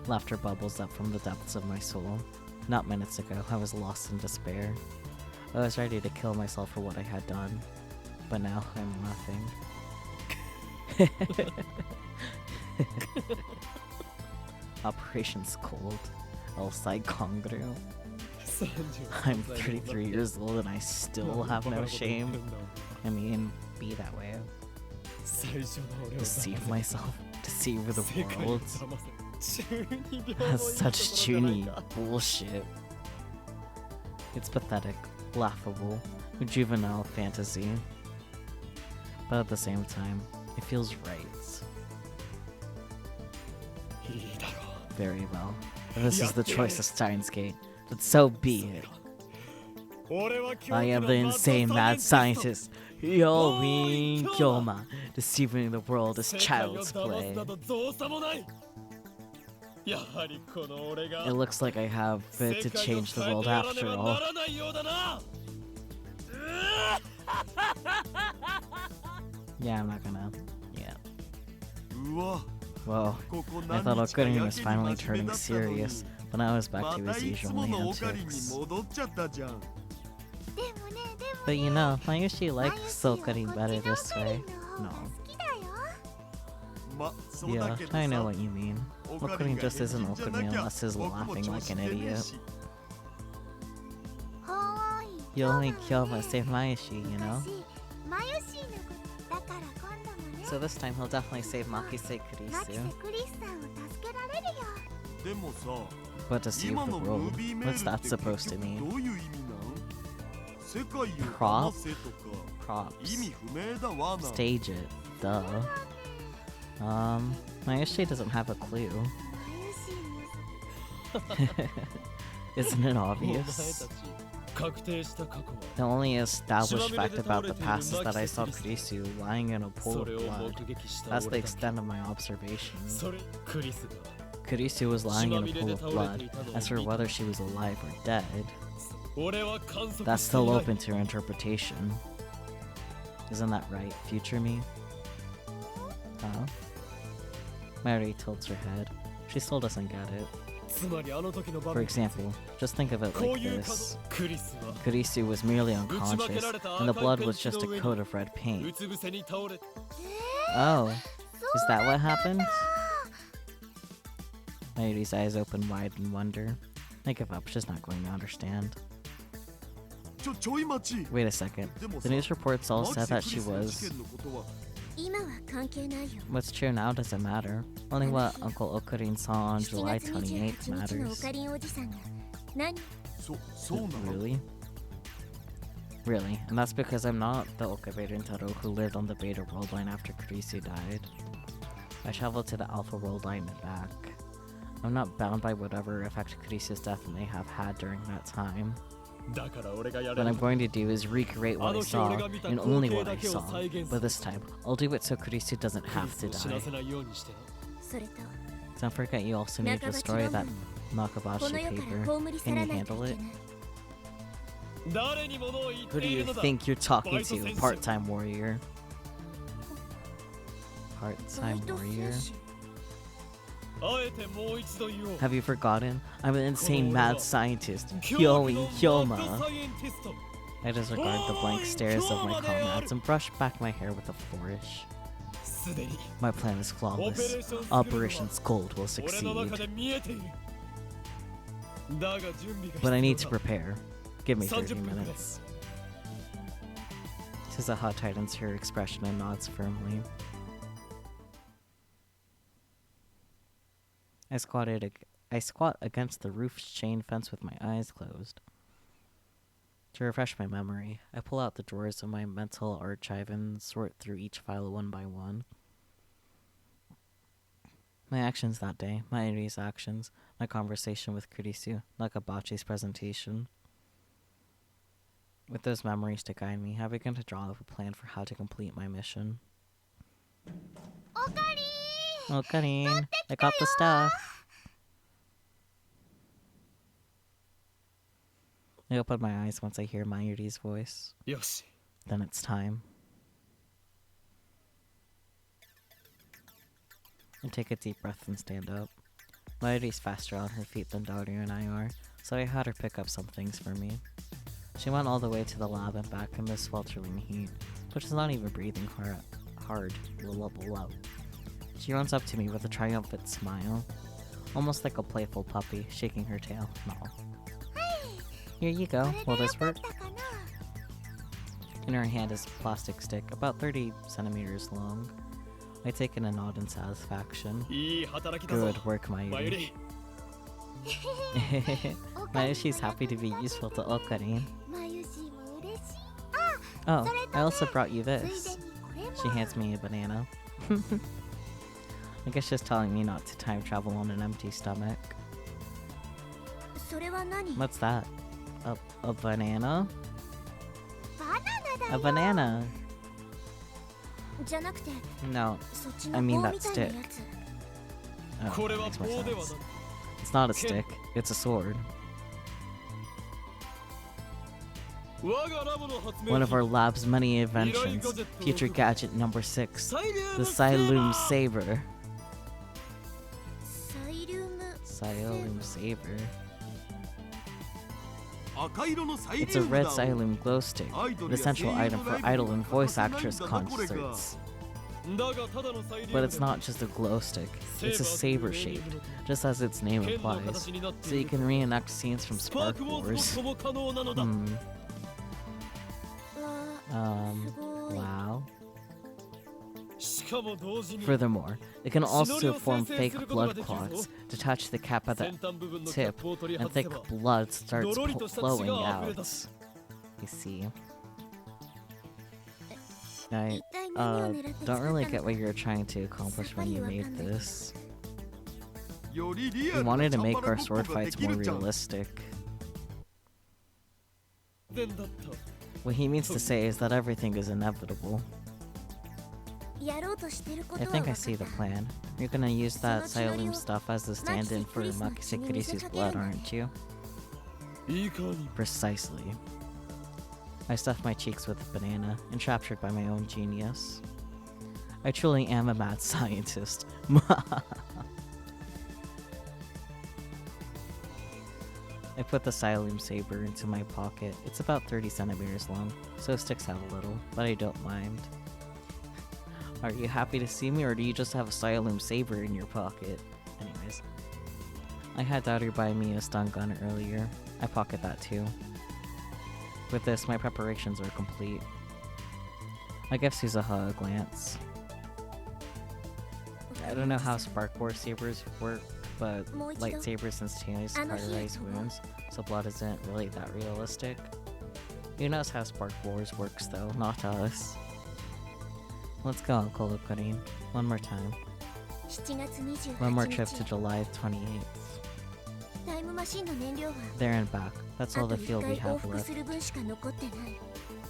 Laughter bubbles up from the depths of my soul. Not minutes ago, I was lost in despair. I was ready to kill myself for what I had done. But now, I'm laughing. Operation's cold. El Sai Kongru. I'm 33 years old and I still have no shame. I mean, be that way. Deceive myself. Deceive the world. That's such Junie bullshit. It's pathetic, laughable, juvenile fantasy. But at the same time, it feels right. Very well. If this is the choice of Steins Gate, then so be it. I am the insane mad scientist, Yoin Kyoma. Deceiving the world is child's play. It looks like I have it to change the world after all. Yeah, I'm not gonna. Yeah. Whoa. I thought Okurin was finally turning serious, but now it's back to his usual antics. But you know, Mayushi likes Okurin better this way. No. Yeah, I know what you mean. Okurin just isn't Okurin unless he's laughing like an idiot. You only Kyoma save Mayushi, you know? So this time he'll definitely save Makise Kurisu. But deceive the world? What's that supposed to mean? Props? Stage it. Duh. Mayushi doesn't have a clue. Isn't it obvious? The only established fact about the past is that I saw Kurisu lying in a pool of blood. That's the extent of my observation. Kurisu was lying in a pool of blood. As for whether she was alive or dead, that's still open to interpretation. Isn't that right, future me? Huh? Mary tilts her head. She still doesn't get it. For example, just think of it like this. Kurisu was merely unconscious, and the blood was just a coat of red paint. Oh, is that what happened? Mayuri's eyes open wide in wonder. I give up, she's not going to understand. Wait a second. The news reports all said that she was... What's true now doesn't matter. Only what Uncle Okurin saw on July 28th matters. Really? Really? And that's because I'm not the Okabe Rintaro who lived on the Beta World Line after Kurisu died. I traveled to the Alpha World Line and back. I'm not bound by whatever effect Kurisu's death may have had during that time. What I'm going to do is recreate what I saw, and only what I saw. But this time, I'll do it so Kurisu doesn't have to die. Don't forget you also need to destroy that Nakabashi paper. Can you handle it? Who do you think you're talking to, part-time warrior? Part-time warrior? Have you forgotten? I'm an insane mad scientist, Hyoin Hyoma. I disregard the blank stares of my comrades and brush back my hair with a flourish. My plan is flawless. Operation Scold will succeed. But I need to prepare. Give me 30 minutes. Shizuha tightens her expression and nods firmly. I squat against the roof's chain fence with my eyes closed. To refresh my memory, I pull out the drawers of my mental archive and sort through each file one by one. My actions that day, my Iri's actions, my conversation with Kurisu, Nakabachi's presentation. With those memories to guide me, I began to draw up a plan for how to complete my mission. Oh, Karin, I got the stuff. I open my eyes once I hear Mayuri's voice. よし Then it's time. I take a deep breath and stand up. Mayuri's faster on her feet than Dario and I are, so I had her pick up some things for me. She went all the way to the lab and back in the sweltering heat, but she's not even breathing hard. She runs up to me with a triumphant smile, almost like a playful puppy, shaking her tail. No. Here you go. Will this work? In her hand is a plastic stick, about 30 centimeters long. I take in a nod in satisfaction. いい働きだぞ Good work, Mayuri. マユリ Mayushi's happy to be useful to Okarin. まゆしも嬉しい Oh, I also brought you this. ついでにこれも She hands me a banana. I guess she's telling me not to time travel on an empty stomach. それは何 What's that? A banana? バナナだ A banana! じゃなくて No, そっち I の mean 棒 that みたいなやつ oh, これ that は makes more 棒では sense. なく It's not a stick, it's a sword. 我がラボの発明 One of 品 our lab's many inventions. Future gadget number 6. サイリウム The Siloom Saber. サイリウム Siloom Saber. 赤色のサイリ It's a ウム red だ Siloom glow stick, the essential item for idol and voice actress concerts. だがただのサイリウム But it's not just a glow stick, it's a saber shaped, just as its name 剣の implies, 形になって so い you る can reenact scenes from スパー Spark クウォー Wars. ズも可能なのだ Hmm. わすごい Wow. しかも同時に Furthermore, it can also 血のりを form 生成 fake することが blood できるぞ clots, detach the cap at the 先端部分のキャッ tip, プを取り and 外せ thick ば blood starts どろりとした血 flowing が溢れ out. 出す You see. 一 I 体何を狙って作った don't の really か get what you were trying to accomplish when you made this. よりリア We ルな wanted チ to ャン make バラ our ごっ sword こがで fights き more るじゃん realistic. 然だった What he means to say is that everything is inevitable. やろうとしてるこ I とは think 分 I か see っ the た plan. You're gonna use that Siloom stuff as the stand-in for Makise Kurisu's blood, aren't you? いいかに Precisely. I stuffed my cheeks with a banana, enraptured by my own genius. I truly am a mad scientist. I put the Siloom saber into my pocket. It's about 30 centimeters long, so it sticks out a little, but I don't mind. Are you happy to see me, or do you just have a Siloom saber in your pocket? Anyways. I had Daughter buy me a stun gun earlier. I pocket that too. With this, my preparations are complete. I give Suzaha a glance. I don't know how Spark War sabers work, but lightsabers instantaneously cauterize wounds, so blood isn't really that realistic. Who knows how Spark Wars works though, not us. Let's go, Uncle Okarin. One more time. 7月28 One more trip 日 to July 28th. タイムマシンの燃料は There and back. That's あ all と the 1 fuel we 回往 have 復 left. する分しか残ってない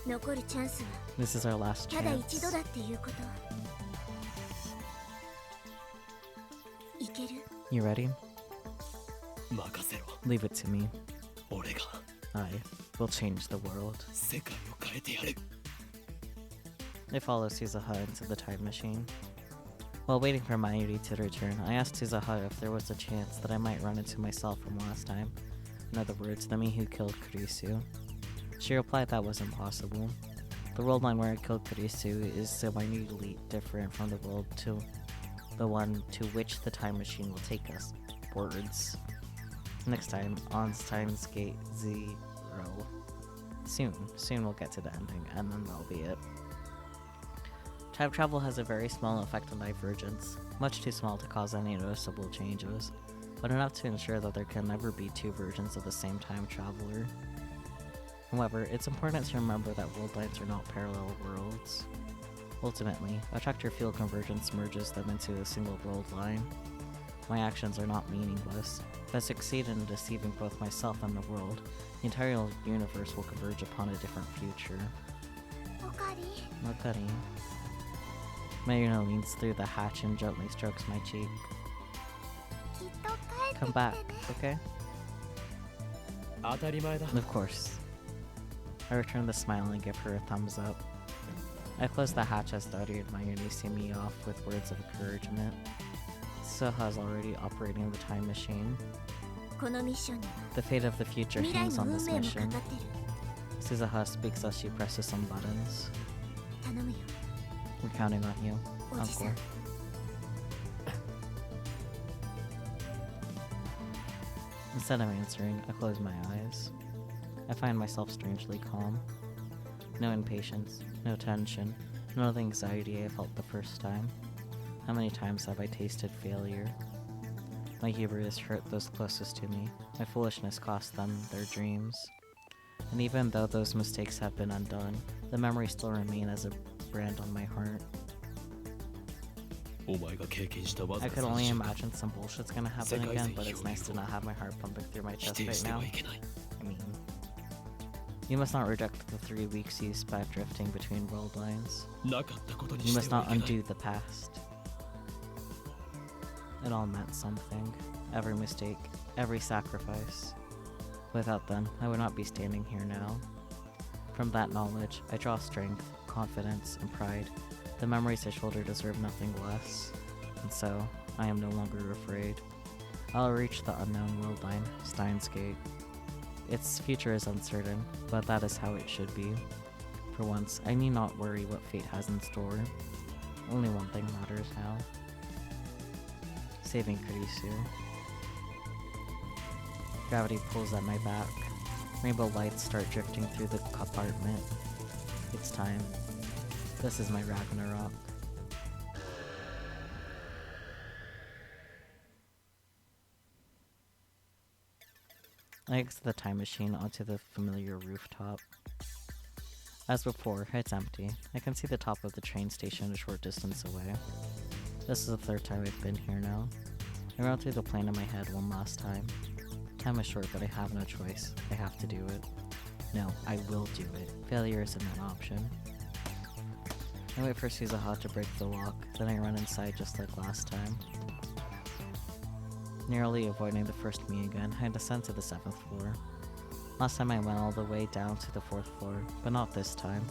残るチャンスは This is our last ただ一 chance. 度だっていうこといける You ready? 任せろ Leave it to me. 俺が I will change the world. 世界を変えてやる I follow Suzaha into the time machine. While waiting for Mayuri to return, I asked Suzaha if there was a chance that I might run into myself from last time. In other words, the me who killed Kurisu. She replied that was impossible. The world line where I killed Kurisu is so minutely different from the world to the one to which the time machine will take us. Words. Next time, on Steins Gate 0. Soon we'll get to the ending, and then that'll be it. Time travel has a very small effect on divergence, much too small to cause any noticeable changes. but enough to ensure that there can never be two versions of the same time traveler. However, it's important to remember that world lines are not parallel worlds. Ultimately, attractor field convergence merges them into a single world line. My actions are not meaningless. If I succeed in deceiving both myself and the world, the entire universe will converge upon a different future. おかり Makari. Mayuna leans through the hatch and gently strokes my cheek. きっと帰ってきて Come ね back, okay? 当たり前だ。 Of course. I return the smile and give her a thumbs up. I close the hatch as Dottie and Mayuri see me off with words of encouragement. Soha is already operating the time machine. このミッションには The fate of the future 未来 hangs の on 運 this 命もか mission. かってる Suzuha speaks as she presses some buttons. 頼むよ We're counting on you, おじさ Uncle. ん Instead of answering, I close my eyes. I find myself strangely calm. No impatience, no tension, none of the anxiety I felt the first time. How many times have I tasted failure? My hubris hurt those closest to me. My foolishness cost them their dreams. And even though those mistakes have been undone, the memories still remain as a brand on my heart. お前が経験したわず I か could only 3週間 imagine some bullshit's gonna happen again, but it's nice to not have my heart pumping through my 否 chest 定 right して now. はいけない I mean, you must not reject the 3 weeks you spent drifting between world lines. なかったことに You し must ては not いけない undo the past. It all meant something. Every mistake, every sacrifice. Without them, I would not be standing here now. From that knowledge, I draw strength, confidence, and pride. The memories I shoulder deserve nothing less. And so, I am no longer afraid. I'll reach the unknown world line, Steins Gate. Its future is uncertain, but that is how it should be. For once, I need not worry what fate has in store. Only one thing matters now. Saving Kurisu. Gravity pulls at my back. Rainbow lights start drifting through the compartment. It's time. This is my Ragnarok. I exit the time machine onto the familiar rooftop. As before, it's empty. I can see the top of the train station a short distance away. This is the 3rd time I've been here now. I run through the plan in my head one last time. Time is short, but I have no choice. I have to do it. No, I will do it. Failure isn't an option. I wait for Suzuha to break the lock, then I run inside just like last time. Narrowly avoiding the first me again, I descend to the 7th floor. Last time I went all the way down to the 4th floor, but not this time.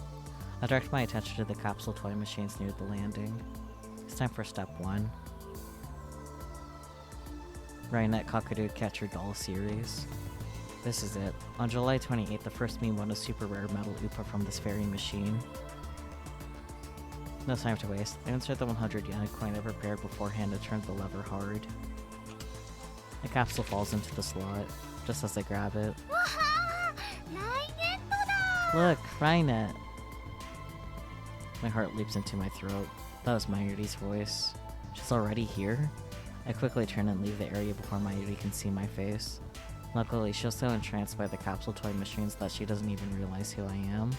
I direct my attention to the capsule toy machines near the landing. It's time for step 1. Rainet Kakadu Catcher Doll series. This is it. On July 28th, the first me won a super rare metal Upa from this very machine. No time to waste. I insert the 100 yen coin I prepared beforehand and turn the lever hard. The capsule falls into the slot, just as I grab it. わはー来年度だ Look, Rainet! My heart leaps into my throat. That was Mayuri's voice. She's already here? I quickly turn and leave the area before Mayuri can see my face. Luckily, she's so entranced by the capsule toy machines that she doesn't even realize who I am.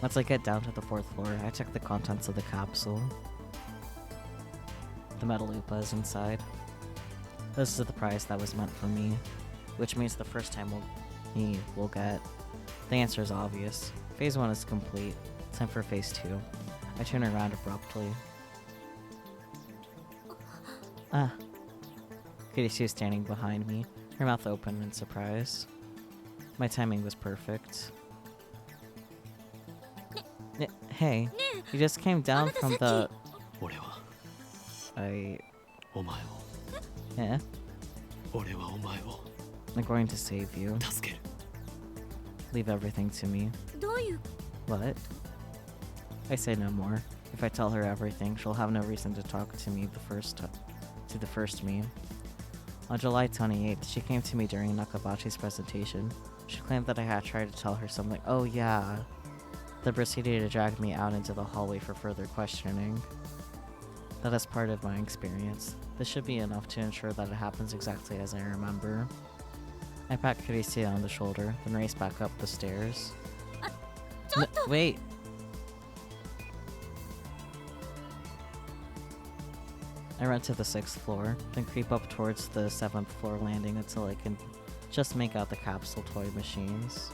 Once I get down to the 4th floor, I check the contents of the capsule. The metal Upa is inside. This is the prize that was meant for me, which means the first time we'll get. The answer is obvious. Phase 1 is complete. Time for Phase 2. I turn around abruptly. Ah. Kurisu is standing behind me, her mouth open in surprise. My timing was perfect. Hey, you just came down from the... 俺は I... お前を Eh? 俺はお前を I'm going to save you. 助ける Leave everything to me. どういう What? I say no more. If I tell her everything, she'll have no reason to talk to me to the first me. On July 28th, she came to me during Nakabachi's presentation. She claimed that I had tried to tell her something. Oh yeah. Then proceeded to drag me out into the hallway for further questioning. That is part of my experience. This should be enough to ensure that it happens exactly as I remember. I pat Kurisu on the shoulder, then race back up the stairs. Wait! I run to the 6th floor, then creep up towards the 7th floor landing until I can just make out the capsule toy machines.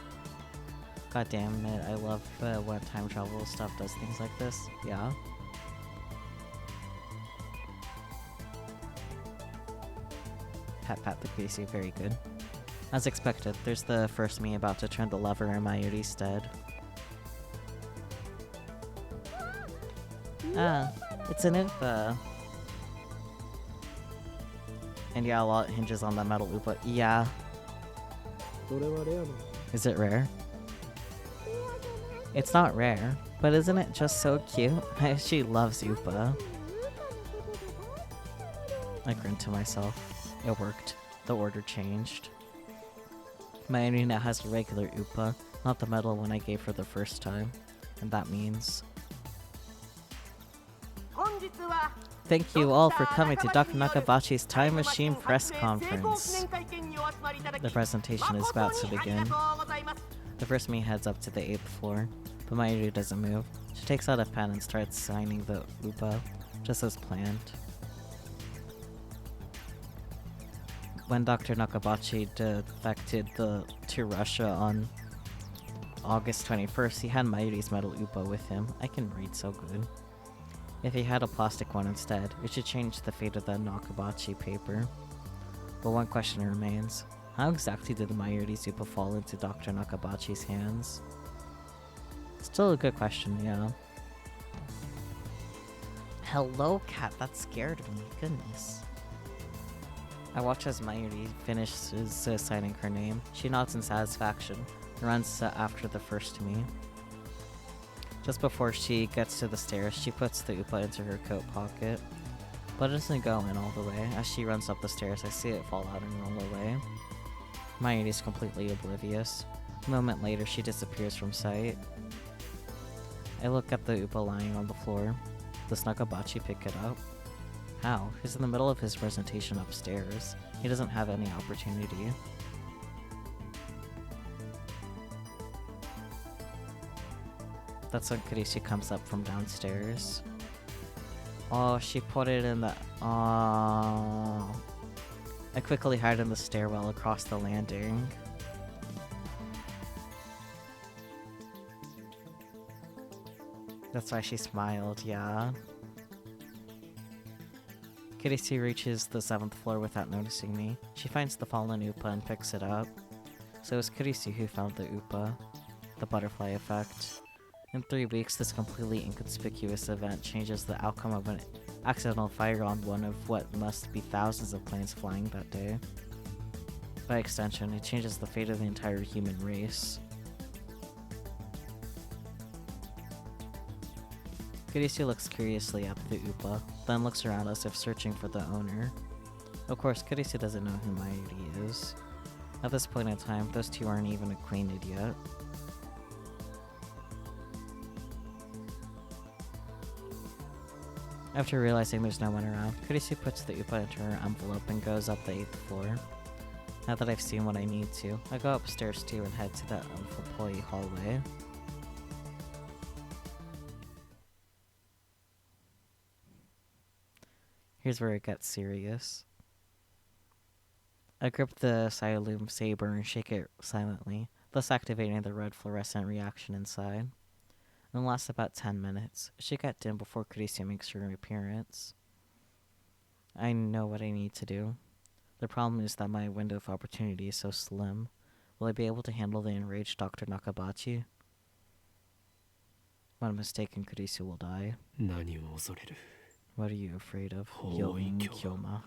God damn it, I love when time travel stuff does things like this. Yeah. Pat the Kurisu, very good. As expected, there's the first me about to turn the lever in Mayuri's stead. Ah, it's an Upa. And yeah, a lot hinges on that metal Upa. Yeah. それはレアなの？ Is it rare? It's not rare, but isn't it just so cute? She loves Upa. I grinned to myself. It worked. The order changed. Mayuri now has a regular Upa, not the metal one I gave her the first time. And that means... Thank you all for coming to Dr. Nakabachi's Time Machine Press Conference. The presentation is about to begin. The first me heads up to the 8th floor, but Mayuri doesn't move. She takes out a pen and starts signing the Upa, just as planned. When Dr. Nakabachi defected to Russia on August 21st, he had Mayuri's metal Upa with him. I can read so good. If he had a plastic one instead, it should change the fate of the Nakabachi paper. But one question remains. How exactly did Mayuri's Upa fall into Dr. Nakabachi's hands? Still a good question, yeah. Hello, cat, that scared me, goodness. I watch as Mayuri finishes signing her name. She nods in satisfaction and runs after the first me. Just before she gets to the stairs, she puts the Upa into her coat pocket. But it doesn't go in all the way. As she runs up the stairs, I see it fall out and roll away. Mayuri is completely oblivious. A moment later, she disappears from sight. I look at the Upa lying on the floor. Does Nakabachi pick it up? How? He's in the middle of his presentation upstairs. He doesn't have any opportunity. That's when Kurisu comes up from downstairs. Oh, she put it in the... Oh. I quickly hide in the stairwell across the landing. That's why she smiled, yeah. Kurisu reaches the 7th floor without noticing me. She finds the fallen Upa and picks it up. So it was Kurisu who found the Upa. The butterfly effect. In 3 weeks, this completely inconspicuous event changes the outcome of an accidental fire on one of what must be thousands of planes flying that day. By extension, it changes the fate of the entire human race. Kurisu looks curiously at the Upa, then looks around as if searching for the owner. Of course, Kurisu doesn't know who Mayuri is. At this point in time, those two aren't even acquainted yet. After realizing there's no one around, Kurisu puts the Upa into her envelope and goes up the 8th floor. Now that I've seen what I need to, I go upstairs too and head to the employee hallway. Here's where it gets serious. I grip the Siloom saber and shake it silently, thus activating the red fluorescent reaction inside. It lasts about 10 minutes. It should get dim before Kurisu makes her appearance. I know what I need to do. The problem is that my window of opportunity is so slim. Will I be able to handle the enraged Dr. Nakabachi? One mistaken, Kurisu will die. 何を恐れる？ What are you afraid of? 法医 Yoin 教魔。 Kyoma.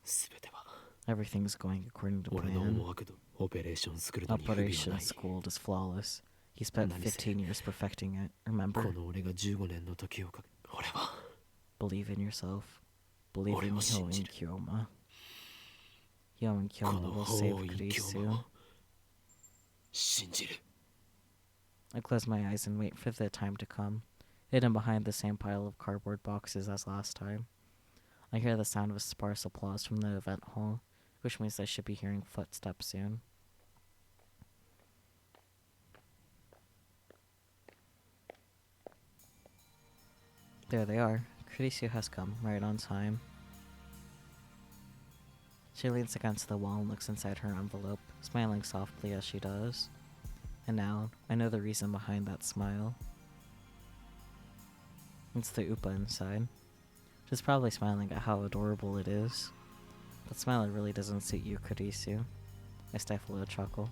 すべては Everything's going according to 俺の plan. 思惑とオペレーションスクールに不備は Operation ない。 Schooled is flawless. He spent 15 years perfecting it, こ remember? の俺が15年の時をかけ、俺は Believe in yourself. Believe in Yoin Kyoma. Yoin こ Kyoma の will 法 save 医教 Kurisu. 魔を信じる。 I close my eyes and wait for the time to come. hidden behind the same pile of cardboard boxes as last time. I hear the sound of sparse applause from the event hall, which means I should be hearing footsteps soon. There they are. Kurisu has come, right on time. She leans against the wall and looks inside her envelope, smiling softly as she does. And now, I know the reason behind that smile. It's the Upa inside. She's probably smiling at how adorable it is. That smile really doesn't suit you, Kurisu. I stifle a chuckle.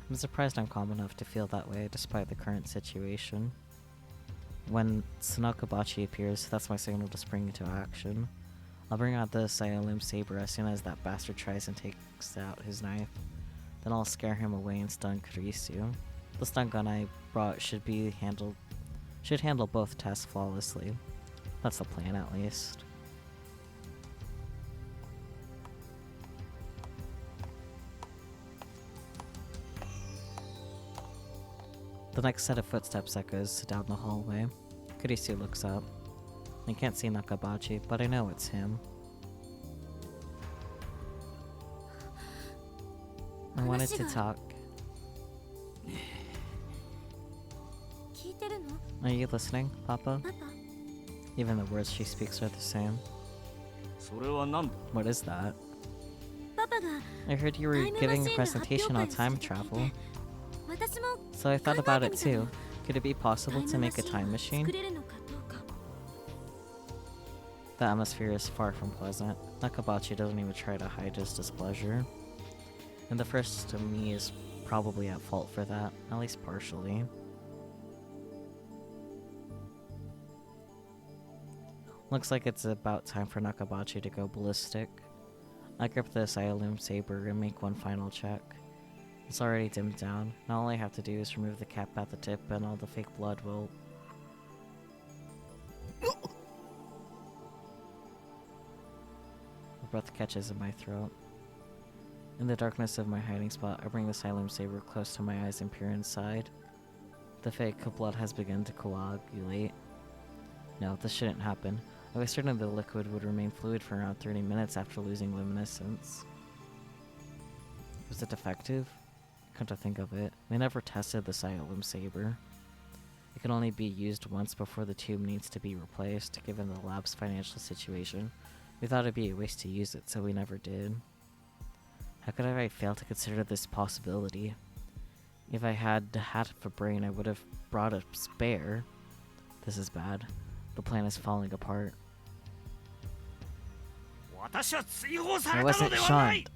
I'm surprised I'm calm enough to feel that way despite the current situation. When Tsunakabachi appears, that's my signal to spring into action. I'll bring out the Siolim saber as soon as that bastard tries and takes out his knife. Then I'll scare him away and stun Kurisu. The stun gun I brought should handle both tests flawlessly. That's the plan, at least. The next set of footsteps echoes down the hallway. Kurisu looks up. I can't see Nakabachi, but I know it's him. I wanted to talk. 聞いてるの？ Are you listening, Papa? パパ？ Even the words she speaks are the same. それは何だ？ What is that? パパが I heard you were タイムマ giving シ a ンの発表 presentation 会 on をする time と聞いて、 travel, 私も so I thought 考 about え it てみた too. の。 Could it be タ possible イ to ムマ make a シン time を machine? 作れるのかどうか。 The atmosphere is far from pleasant. Nakabachi doesn't even try to hide his displeasure. And the first to me is probably at fault for that, at least partially. Looks like it's about time for Nakabachi to go ballistic. I grip the Siolim saber and make one final check. It's already dimmed down. Now all I have to do is remove the cap at the tip and all the fake blood will... The breath catches in my throat. In the darkness of my hiding spot, I bring the Siolim saber close to my eyes and peer inside. The fake blood has begun to coagulate. No, this shouldn't happen. I was certain the liquid would remain fluid for around 30 minutes after losing luminescence. Was it defective? Come to think of it, they never tested the Siolim saber. It can only be used once before the tube needs to be replaced, given the lab's financial situation. We thought it'd be a waste to use it, so we never did. How could I fail to consider this possibility? If I had half a brain, I would have brought a spare. This is bad. The plan is falling apart. 私は追放さ I れたの wasn't ではない。 shunned!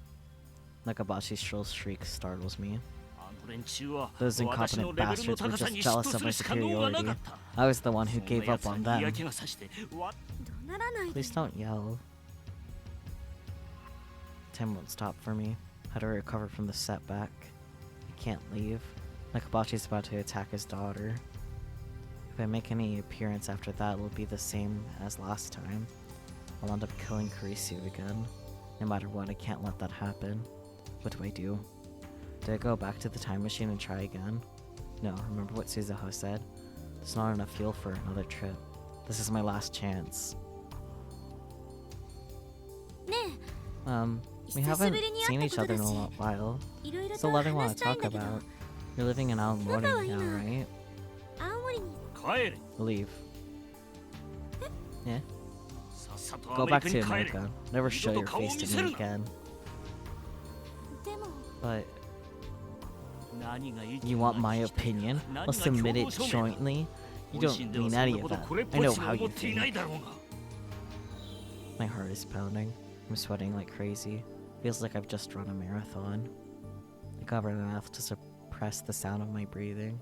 Nakabachi's shrill shriek startles me. あの連中は Those 私の incompetent レベルの bastards were 高さ just に jealous 嫉妬 of す my るしか能がな superiority. かった。 I was the one who そんな gave 奴 up は on 嫌 them. 気がさしてわ 怒鳴らないで。 Please don't yell. Time won't stop for me. How to recover from the setback? I can't leave. Nakabachi's about to attack his daughter. If I make any appearance after that, it'll be the same as last time. I'll end up killing Kurisu again. No matter what, I can't let that happen. What do? Do I go back to the time machine and try again? No, remember what Suzuho said? There's not enough fuel for another trip. This is my last chance. ね We haven't seen each other in a while. え、いろいろ So と a lot I 話 want し to たいん talk だけど、 about. You're living in Aomori now, right? 青森に。帰れ。 Leave. Yeah. さっさと Go アメリ back カ to に帰れ。 America. Never show your face to me again. でも、 But 何が言いたい you の want か my 聞きたい opinion? 何 I'll が submit 共 it 同証明だ。 jointly. You 本 don't 心では mean そんな any こ of と that. これっ I ぽ know っちも how 思 you っていない think. だろうが。 My heart is pounding. I'm sweating like crazy. Feels like I've just run a marathon. I covered my mouth to suppress the sound of my breathing.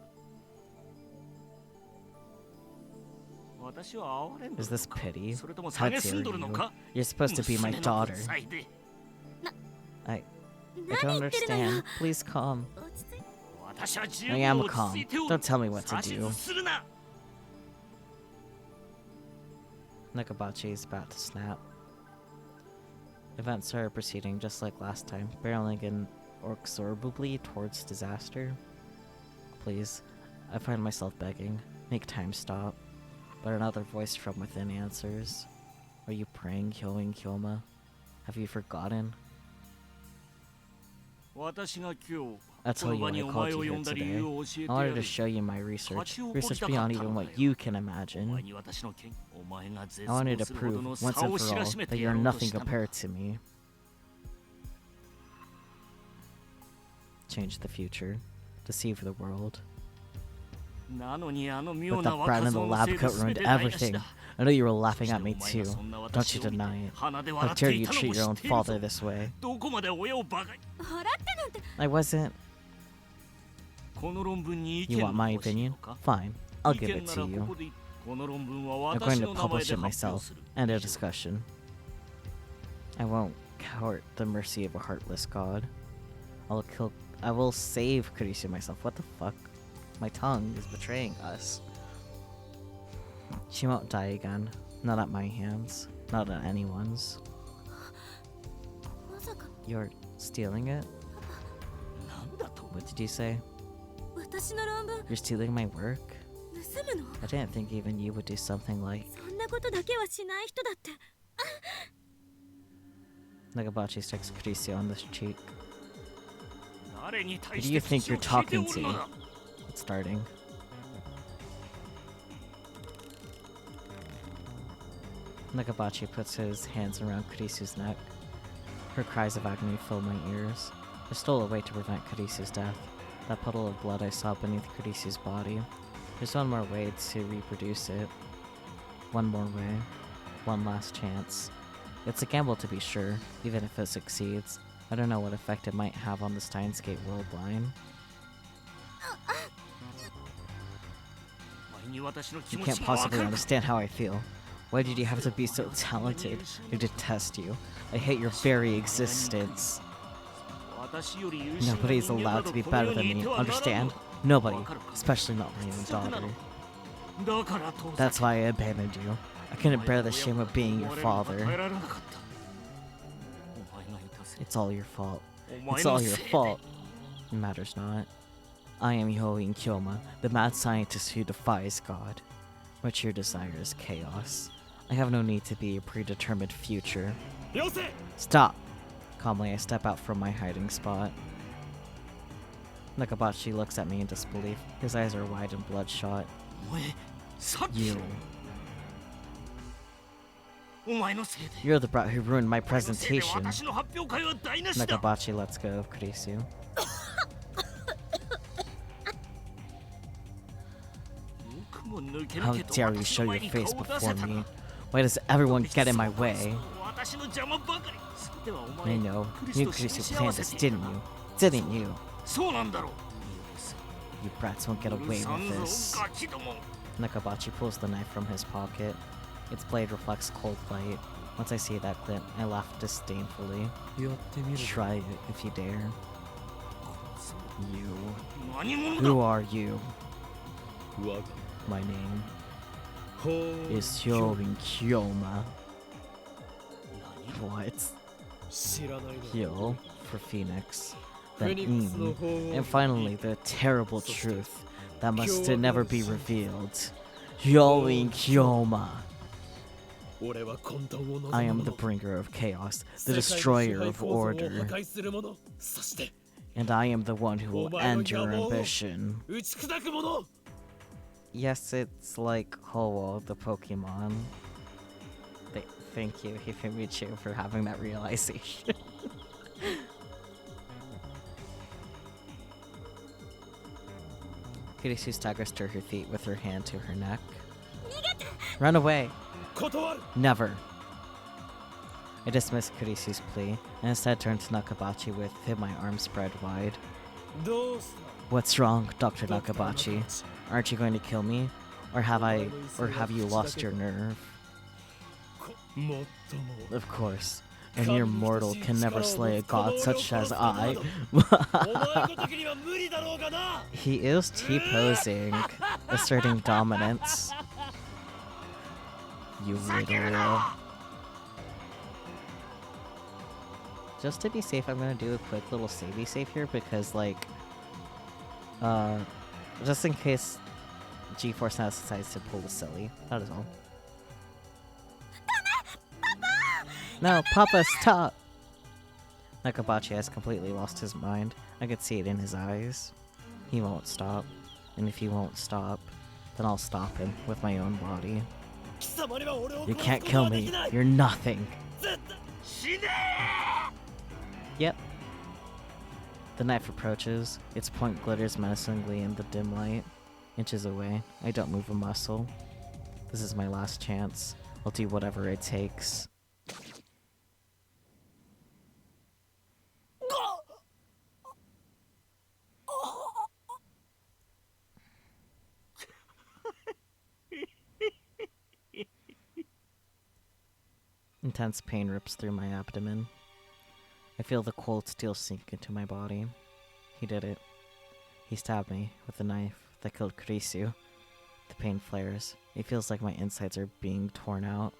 私は哀れんど Is る this のか pity? それとも How 蔑ん dare どるの you? か You're supposed to be my 娘の daughter. 不在で I 何 don't 言ってるのよ。 understand. Please calm. 落ち着いて。私は十 I am 分落ち calm. 着いてお Don't る。 tell me what to 指 do. 図するな。 Nakabachi is about to snap. Events are proceeding just like last time, barreling inexorably towards disaster. Please, I find myself begging. Make time stop. But another voice from within answers. Are you praying, Hyoin Kyoma? Have you forgotten? 私が今日 I'll こ tell の you 場 why に I お called 前 you を呼 here んだ理 today. 由を教えて I や wanted る to show you my research. 勝ち Research 誇りたか beyond ったの even だ what よ you can お imagine. 前に私の剣お前が絶 I wanted 望 to するほ prove どの once 差 and を for 知ら all しめ that て you're やろうと nothing したの compared to me. Change the future. Deceive the world. なのにあの妙 But な the 若 brat in the 造の lab せいで coat 全 ruined て台無し everything. だ I know you were そ laughing して at お me 前が too. そんな Don't 私 you を見て deny it. 鼻で How 笑っ dare てい you たの treat も your 知 own っているぞ father this way? どこまで親をバカに笑ってなんて I wasn't. この論文に意 You 見 want が my 欲しい opinion? のか Fine. I'll 意 give 見 it な to らこ you. こでこの論文は I'm 私 going の to 名前 publish で it 発表 myself. する End of discussion. I won't court the mercy of a heartless god. I will save Kurisu myself. What the fuck? My tongue is betraying us. She won't die again. Not at my hands. Not at anyone's. まさか You're stealing it? なんだと What did you say? 私の論文 You're stealing my work? 盗むの I didn't think even you would do something like... そんなことだけはしない人だって Nagabachi sticks Kurisu on the cheek. 誰に Who 対 do し you て think 口を you're 聞いて talking おるのだ to? It's starting. Nagabachi puts his hands around Kurisu's neck. Her cries of agony fill my ears. I stole away to prevent Kurisu's death. That puddle of blood I saw beneath Kurisu's body. There's one more way to reproduce it. One more way. One last chance. It's a gamble to be sure, even if it succeeds. I don't know what effect it might have on the Steins Gate world line. お前に私の気 You 持 can't ちがわ possibly かるか understand how I feel. Why did you have to be so talented? I detest you. I hate your very existence. 私より優秀な Nobody's 人間な allowed ど to be この better 世 than にい me. てはならん Understand? の Nobody, わかるか especially not my own 屈辱な daughter. のだから遠ざ That's why I abandoned you. I couldn't bear the shame of being your 耐え father. られなかったお前がいたせい It's all your fault. お It's 前 all の your せいで fault. It matters not. I am Yoin Kyoma, the mad scientist who defies God. What your desire is chaos. I have no need to be a predetermined future. よせ Stop! Calmly, I step out from my hiding spot. Nakabachi looks at me in disbelief. His eyes are wide and bloodshot. お前さっき You. お前のせいで You're the brat who ruined my お前のせいで presentation. 私の発表会は台無しだ Nakabachi lets go of Kurisu. How dare you show your face before me? Why does everyone get in my way? I know. You and Kurisu planned this, didn't you? Didn't you? そうなんだろう You brats won't get away with this. ガキども Nakabachi pulls the knife from his pocket. Its blade reflects cold light. Once I see that glint, I laugh disdainfully. やってみる Try it if you dare. You. 何者 Who だ are you? 我が My name ほう is Hyoin Kyoma. What? 知らないの Hyo for Phoenix. Then フェニックスの In. 鳳凰 And finally, the terrible truth that must never be revealed. Hyoin Kyoma. 俺は混沌を望む I am 者 the bringer of chaos, the 世界の支 destroyer 配 of 構造を order, 破壊する者そして and I am the one who will お前の end your 野望を ambition. 打ち砕く者 Yes, it's like Ho-Oh, the Pokemon. Thank you, Hifimichu, for having that realization. Kurisu staggers to her feet with her hand to her neck. Run away! 断る Never! I dismiss Kurisu's plea, and instead turn to Nakabachi with my arms spread wide. どうした What's wrong, Dr. Dr. Nakabachi? Nakabachi. Aren't you going to kill me? Or have you lost your nerve? もっとも Of course. A mere mortal can never slay a god such as I. お前ごときには無理だろうがな He is T-posing, asserting dominance. You little... Just to be safe, I'm gonna do a quick little savey save here because, like, just in case G-Force now decides to pull the silly. That is all. No, Papa, stop! Nakabachi has completely lost his mind. I could see it in his eyes. He won't stop. And if he won't stop, then I'll stop him with my own body. You can't kill me. You're nothing. Yep. The knife approaches. Its point glitters menacingly in the dim light. Inches away. I don't move a muscle. This is my last chance. I'll do whatever it takes. Intense pain rips through my abdomen. I feel the cold steel sink into my body. He did it. He stabbed me with a knife that killed Kurisu. The pain flares. It feels like my insides are being torn out.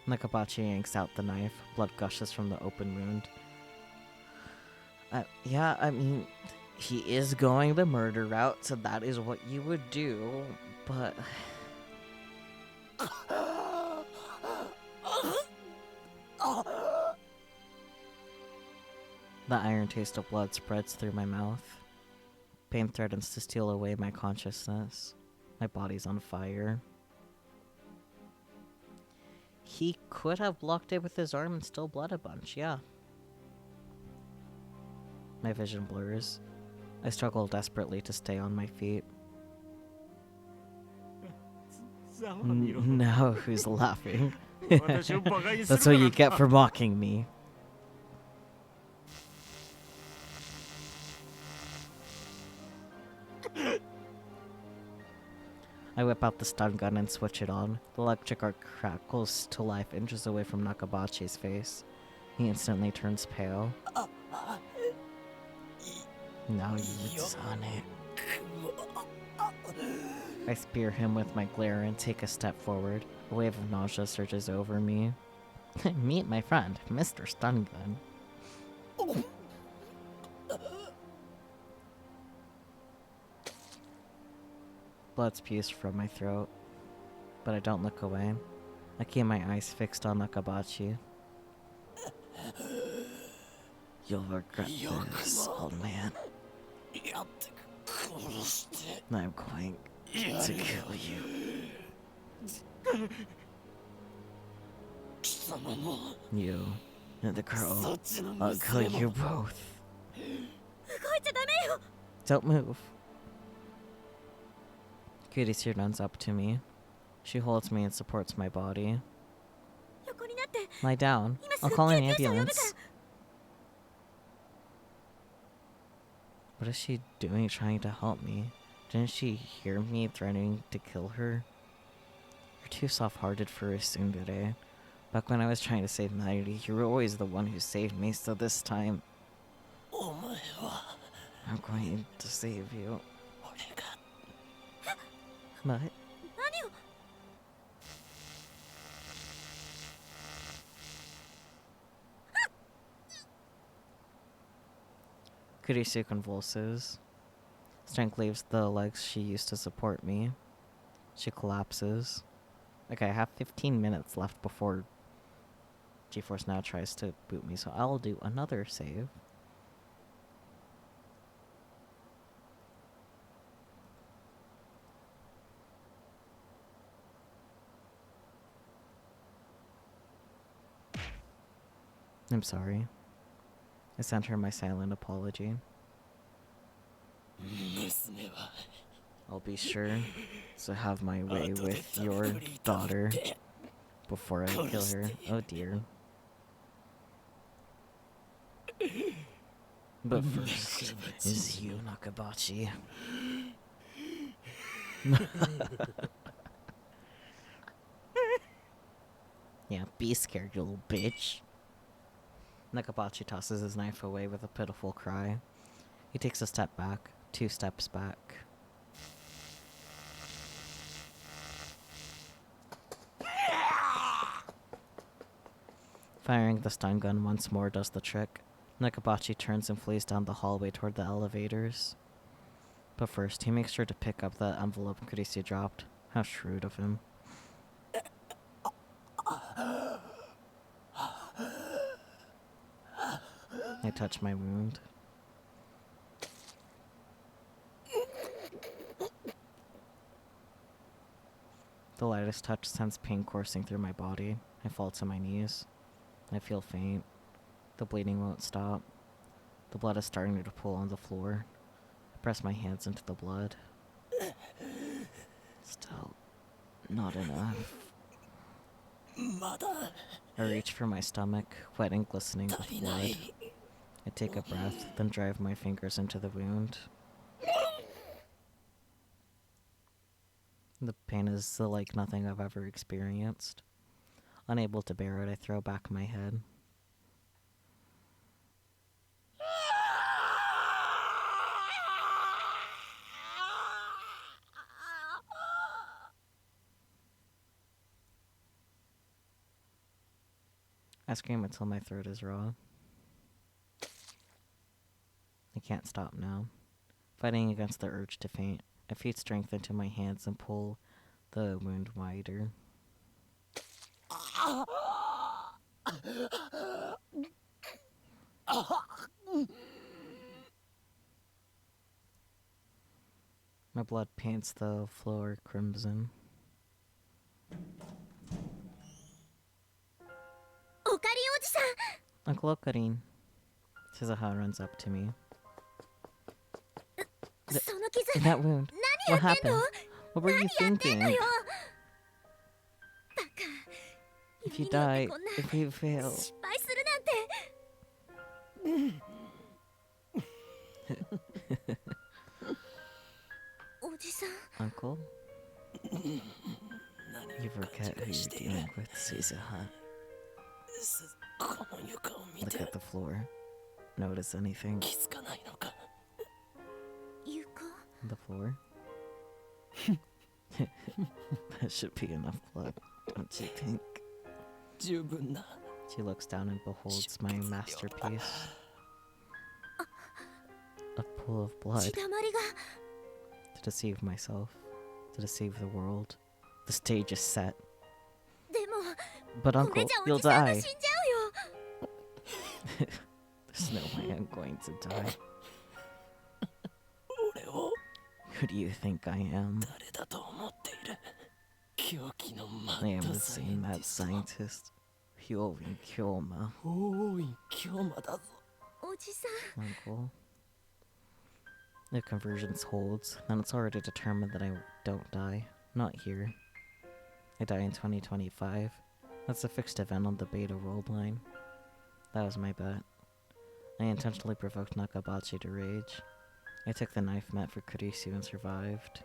Nakabachi yanks out the knife. Blood gushes from the open wound. Yeah, I mean, he is going the murder route, so that is what you would do, but... The iron taste of blood spreads through my mouth. Pain threatens to steal away my consciousness. My body's on fire. He could have blocked it with his arm and still bled a bunch, yeah. My vision blurs. I struggle desperately to stay on my feet. Now who's laughing? That's what you get for mocking me. I whip out the stun gun and switch it on. The electric arc crackles to life inches away from Nakabachi's face. He instantly turns pale. Now you've done it. I spear him with my glare and take a step forward. A wave of nausea surges over me. Meet my friend, Mr. Stun Gun. Blood spews from my throat, but I don't look away. I keep my eyes fixed on Nakabachi. You'll regret this, old man. I'm going to kill you. You and the girl, I'll kill you both. Don't move. Kurisu runs up to me. She holds me and supports my body. Lie down. I'll call an ambulance. What is she doing trying to help me? Didn't she hear me threatening to kill her? You're too soft-hearted for a tsundere. Back when I was trying to save Nairi, you were always the one who saved me, so this time... I'm going to save you. What? Kurisu convulses. Strength leaves the legs she used to support me. She collapses. Okay, I have 15 minutes left before G-Force now tries to boot me, so I'll do another save. I'm sorry. I sent her my silent apology. I'll be sure to have my way with your daughter before I kill her. Oh dear. But first is you, Nakabachi. Yeah, be scared, you little bitch. Nakabachi tosses his knife away with a pitiful cry. He takes a step back, 2 steps back. Firing the stun gun once more does the trick. Nakabachi turns and flees down the hallway toward the elevators. But first, he makes sure to pick up the envelope Kurisu dropped. How shrewd of him. I touch my wound. The lightest touch sends pain coursing through my body. I fall to my knees. I feel faint. The bleeding won't stop. The blood is starting to pool on the floor. I press my hands into the blood. Still, not enough. I reach for my stomach, wet and glistening with blood. I take a breath, then drive my fingers into the wound. The pain is like nothing I've ever experienced. Unable to bear it, I throw back my head. I scream until my throat is raw. I can't stop now. Fighting against the urge to faint, I feed strength into my hands and pull the wound wider. My blood paints the floor crimson. Uncle Okarin. Suzuha runs up to me. That wound. What happened? What were you thinking? If you die, if you fail. Uncle? You forget who you're dealing with, Suzuha. Look at the floor. Notice anything? The floor? That should be enough blood, don't you think? She looks down and beholds my masterpiece. A pool of blood. To deceive myself. To deceive the world. The stage is set. But Uncle, you'll die. There's no way I'm going to die. Who do you think I am? I am the same mad scientist. Hyouin Kyoma. Uncle. If convergence holds, then it's already determined that I don't die. Not here. I die in 2025. That's a fixed event on the beta world line. That was my bet. I intentionally provoked Nakabachi to rage. I took the knife meant for Kurisu and survived.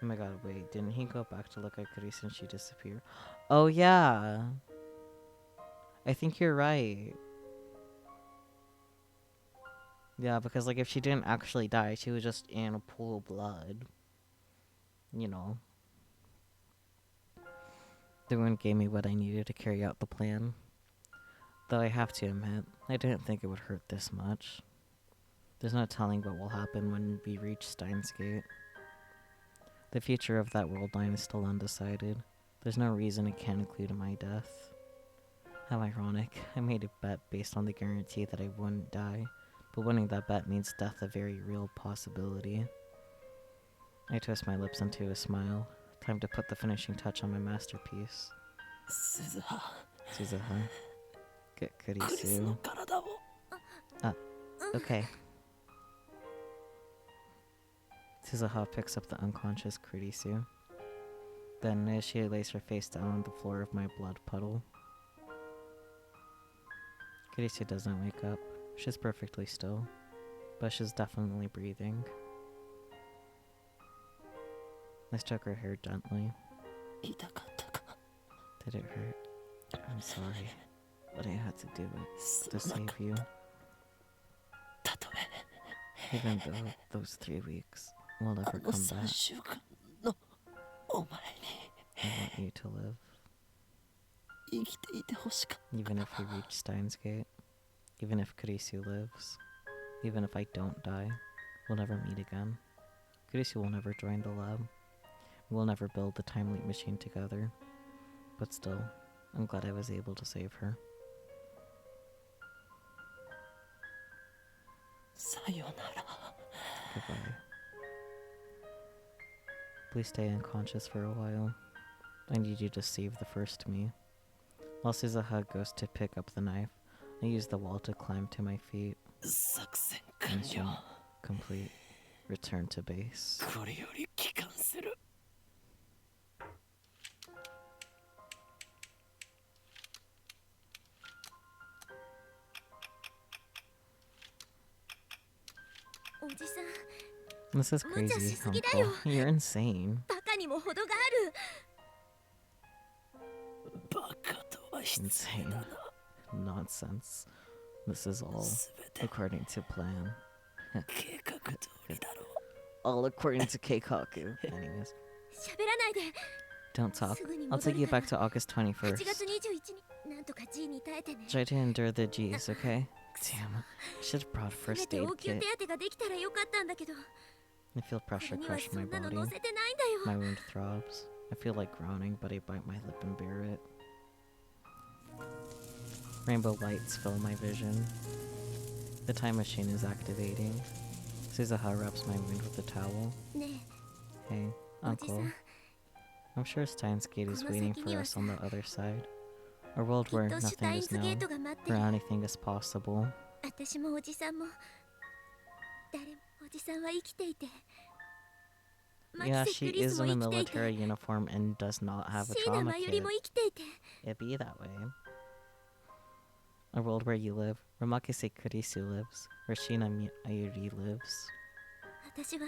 Oh my god, wait, didn't he go back to look at Kurisu and she disappeared? Oh yeah! I think you're right. Yeah, because like if she didn't actually die, she was just in a pool of blood. You know. The wound gave me what I needed to carry out the plan. Though I have to admit, I didn't think it would hurt this much. There's no telling what will happen when we reach Steins Gate. The future of that world line is still undecided. There's no reason it can't include my death. How ironic. I made a bet based on the guarantee that I wouldn't die, but winning that bet means death a very real possibility. I twist my lips into a smile. Time to put the finishing touch on my masterpiece. Suzuha. Get Kurisu. Okay. Suzuha picks up the unconscious Kurisu. Then, as she lays her face down on the floor of my blood puddle, Kurisu doesn't wake up. She's perfectly still, but she's definitely breathing. I stroke her hair gently. Did it hurt? I'm sorry, but I had to do it to save you. Even though those 3 weeks will never come back, I want you to live. 生きていてほしかった。 Even if we reach Steins Gate, even if Kurisu lives, even if I don't die, we'll never meet again. Kurisu will never join the lab. We'll never build the time leap machine together. But still, I'm glad I was able to save her. さよなら。 Goodbye. Please stay unconscious for a while. I need you to save the first me. While Suzuha goes to pick up the knife, I use the wall to climb to my feet. 作戦完 Mission 了。 complete. Return to base. これより帰還する。おじさん This is crazy, Uncle. You're insane. バカにも程がある。バカとは失礼 Insane. だな。 Nonsense. This is all すべて according to plan. 計画通りだろう。 All according to Keikaku. Anyways, 喋らないで。 don't talk. すぐに I'll 戻 take る you から back to August 8 21st. 月21日なんとか G に耐えてね。 Try to endure the G's, okay? Damn, I should have brought a せめ first て aid 応急 kit. 手当てができたらよかったんだけど、 I feel これ pressure には crush そ my んなの body. 乗せてないんだ My よ。 wound throbs. I feel like groaning, but I bite my lip and bear it. Rainbow lights fill my vision. The time machine is activating. Suzuha wraps my wound with a towel. ね Hey, え、おじさ Uncle. ん、 I'm sure Steins Gate is この waiting 先 for には us さ、 on the other side. A world きっ where とシュタ nothing イン is ズゲー known, トが待って where る。 anything is possible. 私もおじさんも誰もおじさんは生きていて、マ Yeah, キセ she クリス is も in a 生きていて、 military uniform and does not have a 椎名 trauma 真由里 kit. も生きていて、 It be that way. A world where you live, where Makise Kurisu lives, where Shina Ayuri lives. 私は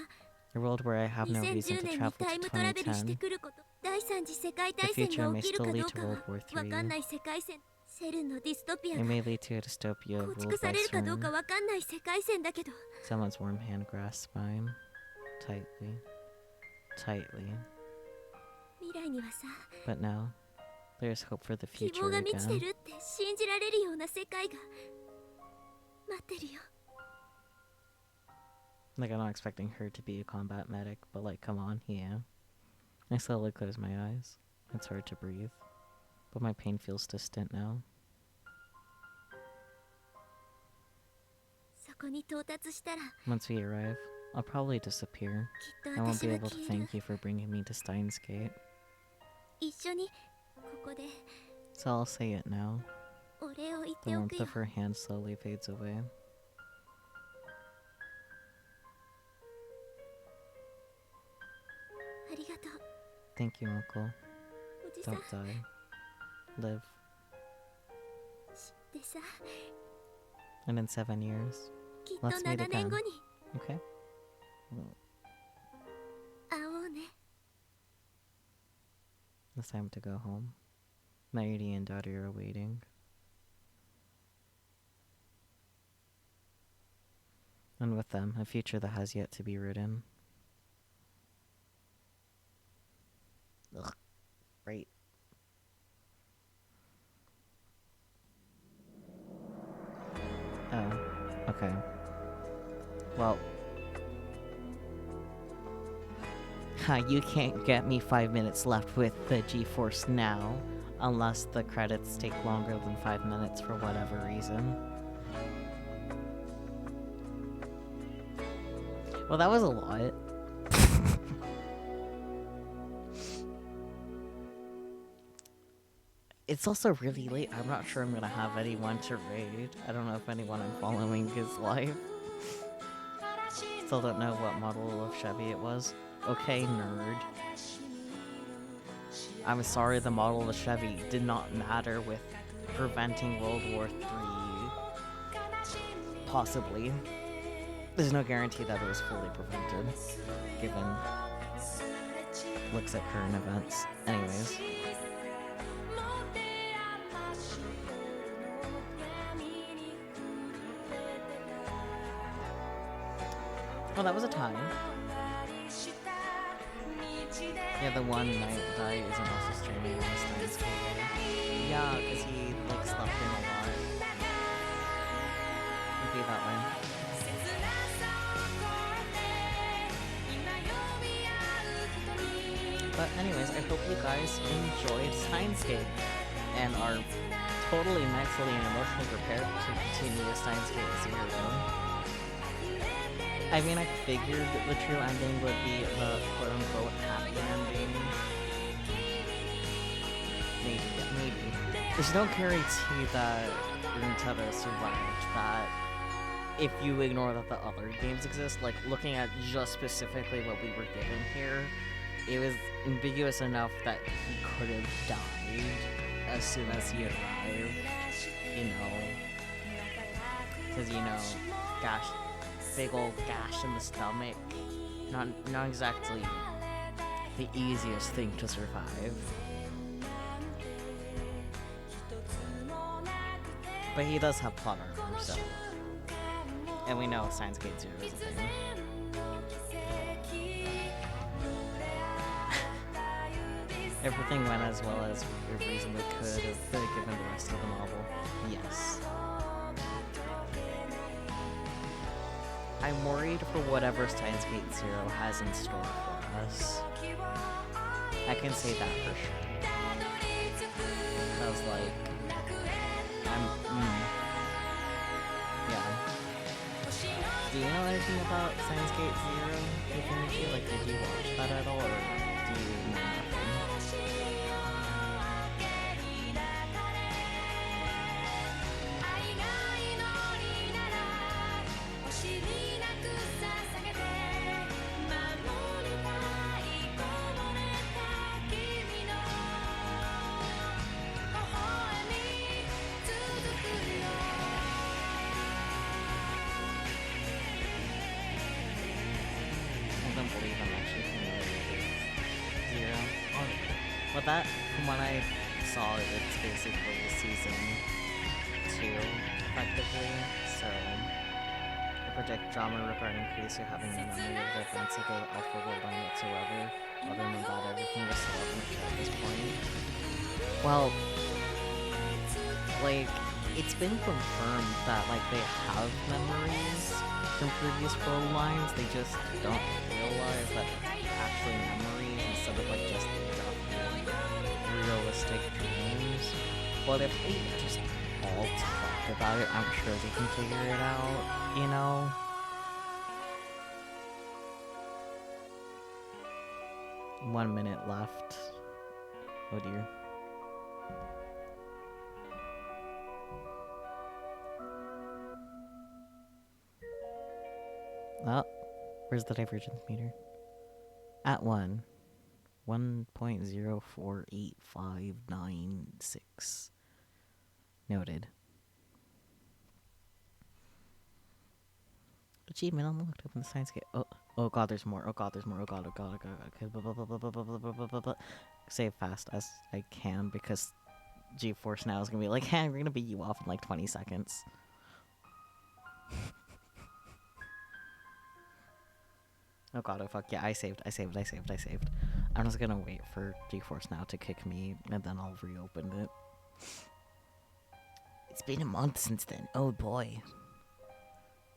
A world where I have no reason 2010 to 年に travel タイ to ムトラベルして 2010. くること、第三次世界 The 大戦 future が may 起きる still かど lead う to かは World War わかん III. ない世界線、セルのディストピア It が may lead to a dystopia 構築 ruled さ by れるかどう CERN. かわかんない世界線だけど、 Someone's warm hand grasps mine. Tightly. Tightly. 未来にはさ、 But now, there's hope for the 希 future 望が満ちて again. るって信じられるような世界が待ってるよ。 Like, I'm not expecting her to be a combat medic, but like, come on, yeah. I slowly close my eyes. It's hard to breathe, but my pain feels distant now. そこに到達したら、 Once we arrive, I'll probably disappear. きっ I と won't 私 be は able to 消える。 thank you for bringing me to Steins Gate. 一緒にここで So I'll say it now. お礼を言っ The てお warmth くよ。 of her hand slowly fades away. ありがとう、 Thank you, Uncle. おじさん。 Don't die. Live. でさ、 And in 7 years. きっと Let's meet 7年後 again. に Okay? 会おうね。 It's time to go home. Mayuri and Daddy are waiting. And with them, a future that has yet to be written. Ugh. Right. Oh, okay. Well. You can't get me 5 minutes left with the G-Force now, unless the credits take longer than 5 minutes for whatever reason. Well, that was a lot. It's also really late. I'm not sure I'm gonna have anyone to raid. I don't know if anyone I'm following is live. Still don't know what model of Chevy it was. Okay, nerd. I'm sorry the model of the Chevy did not matter with preventing World War III. Possibly. There's no guarantee that it was fully prevented, given looks at current events. Anyways. Well, that was a time. Yeah, the one night that isn't also streaming on Steins. Yeah, because he like slept in a lot. It'd be that way. But anyways, I hope you guys enjoyed Steins Gate and are totally mentally and emotionally prepared to continue Steins Gate 0. I mean, I figured the true ending would be the quote-unquote happy ending. Maybe. There's no guarantee that Unedited survived that. If you ignore that the other games exist, like looking at just specifically what we were given here, it was ambiguous enough that he could have died as soon as he arrived, you know. Because, you know, gosh, big old gash in the stomach, not exactly the easiest thing to survive. But he does have plot armor, so. And we know Steins Gate 0 is a thing. Everything went as well as we reasonably could have given the rest of the novel. Yes. I'm worried for whatever Steins Gate 0 has in store for us. I can say that for sure. Because, like, yeah. Do you know anything about Steins Gate 0? Definitively? Like, did you watch that at all, or do you know nothing? I don't believe I'm actually familiar with 0. Oh, well, that, from what I saw, it's basically season 2, effectively, so I predict drama regarding Kurisu having no memory of the events of the Alpha World Line whatsoever. Other than that, everything was still up in the at this point. Well, like, it's been confirmed that, like, they have memories from previous world lines, they just don't realize that it's actually memories instead of, like, just realistic dreams. But if they just all talk about it, I'm sure they can figure it out, you know? One minute left. Oh dear. Oh, where's the divergence meter? At 1. 1.048596. Noted. Achievement unlocked. Open the science gate. Oh god, there's more. Oh god, there's more. Oh god, oh god, oh god. Okay, blah, blah, blah. Save fast as I can because GeForce Now is gonna be like, hey, we're gonna beat you off in like 20 seconds. Oh god, oh fuck, yeah, I saved. I'm just gonna wait for GeForce Now to kick me, and then I'll reopen it. It's been a month since then. Oh boy.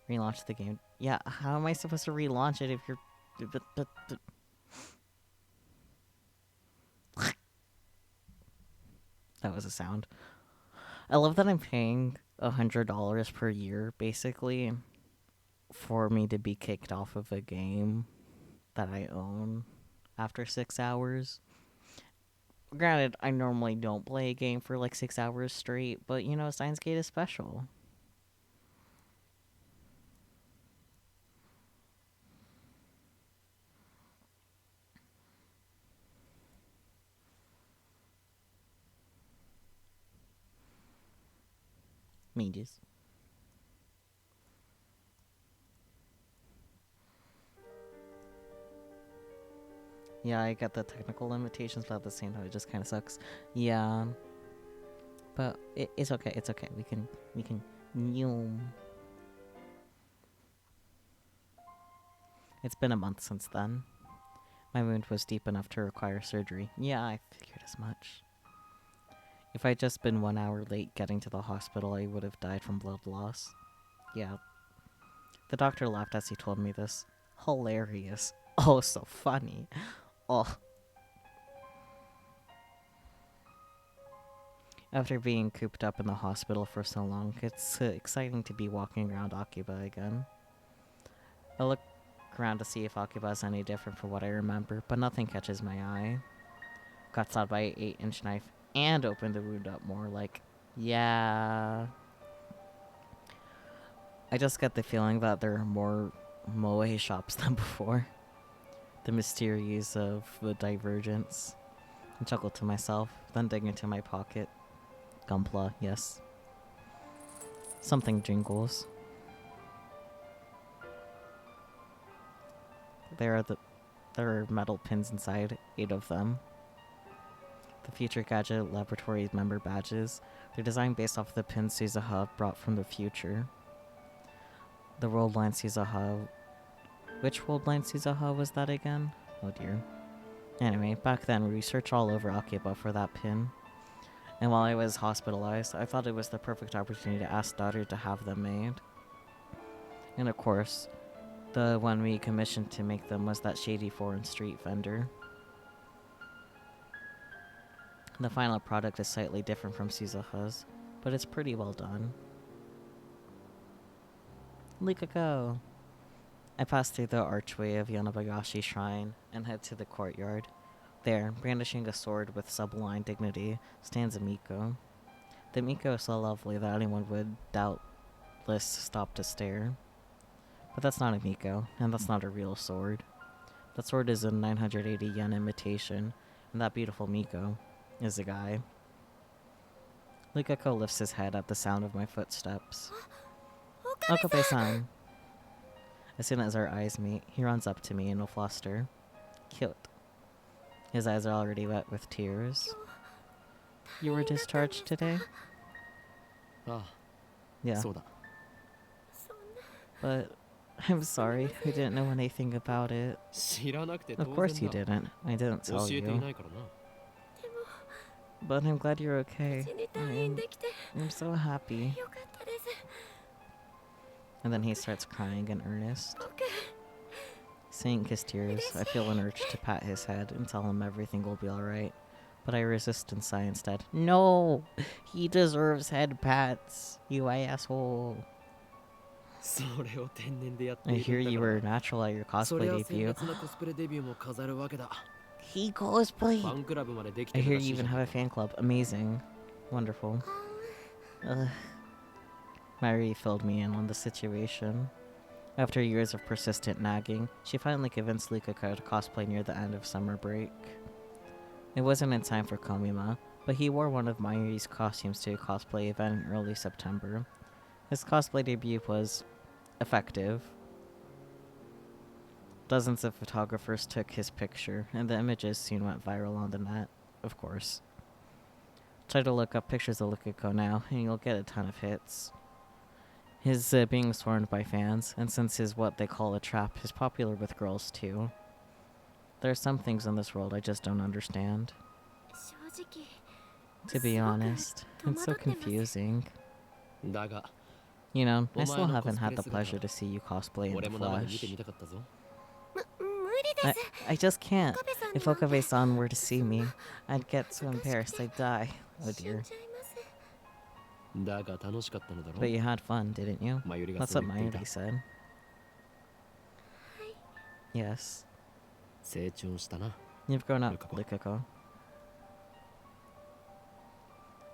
Relaunch the game. Yeah, how am I supposed to relaunch it if you're... That was a sound. I love that I'm paying $100 per year, basically, for me to be kicked off of a game that I own after 6 hours. Granted, I normally don't play a game for like 6 hours straight, but you know, Steins Gate is special. Mages. Yeah, I got the technical limitations, but at the same time, it just kind of sucks. Yeah, but it's okay. It's okay. We can. It's been a month since then. My wound was deep enough to require surgery. Yeah, I figured as much. If I'd just been 1 hour late getting to the hospital, I would have died from blood loss. Yeah. The doctor laughed as he told me this. Hilarious. Oh, so funny. Oh. After being cooped up in the hospital for so long, it's exciting to be walking around Akiba again. I look around to see if Akiba is any different from what I remember, but nothing catches my eye. Got stabbed by an 8-inch knife and opened the wound up more, like, yeah. I just get the feeling that there are more moe shops than before. The mysteries of the divergence. I chuckle to myself, then dig into my pocket. Gunpla, yes. Something jingles. There are metal pins inside, 8 of them. The Future Gadget Laboratory member badges. They're designed based off the pins Suzuha brought from the future. The World Line Suzuha. Which World Line Suzuha was that again? Oh dear. Anyway, back then we searched all over Akiba for that pin. And while I was hospitalized, I thought it was the perfect opportunity to ask daughter to have them made. And of course, the one we commissioned to make them was that shady foreign street vendor. The final product is slightly different from Suzuha's, but it's pretty well done. Likako! I pass through the archway of Yanabagashi Shrine and head to the courtyard. There, brandishing a sword with sublime dignity, stands a Miko. The Miko is so lovely that anyone would doubtless stop to stare. But that's not a Miko, and that's not a real sword. That sword is a 980 yen imitation, and that beautiful Miko is a guy. Likako lifts his head at the sound of my footsteps. Okabe-san! As soon as our eyes meet, he runs up to me in a fluster. Cute. His eyes are already wet with tears. You were discharged today? Yeah. But I'm sorry, I didn't know anything about it. Of course you didn't. I didn't tell you. But I'm glad you're okay. I'm so happy. And then he starts crying in earnest. Seeing his tears, I feel an urge to pat his head and tell him everything will be alright. But I resist and sigh instead. No! He deserves head pats, you asshole. I hear you were natural at your cosplay debut. He cosplay! I hear you even have a fan club. Amazing. Wonderful. Mary filled me in on the situation. After years of persistent nagging, she finally convinced Likako to cosplay near the end of summer break. It wasn't in time for Komima, but he wore one of Mayuri's costumes to a cosplay event in early September. His cosplay debut was effective. Dozens of photographers took his picture, and the images soon went viral on the net, of course. Try to look up pictures of Likako now, and you'll get a ton of hits. His being swarmed by fans, and since his what they call a trap is popular with girls too. There are some things in this world I just don't understand. To be honest, it's so confusing. You know, I still haven't had the pleasure to see you cosplay in the flesh. I just can't. If Okabe-san were to see me, I'd get so embarrassed I'd die. Oh dear. But you had fun, didn't you? That's what Mayuri said. Yes. You've grown up, Likako.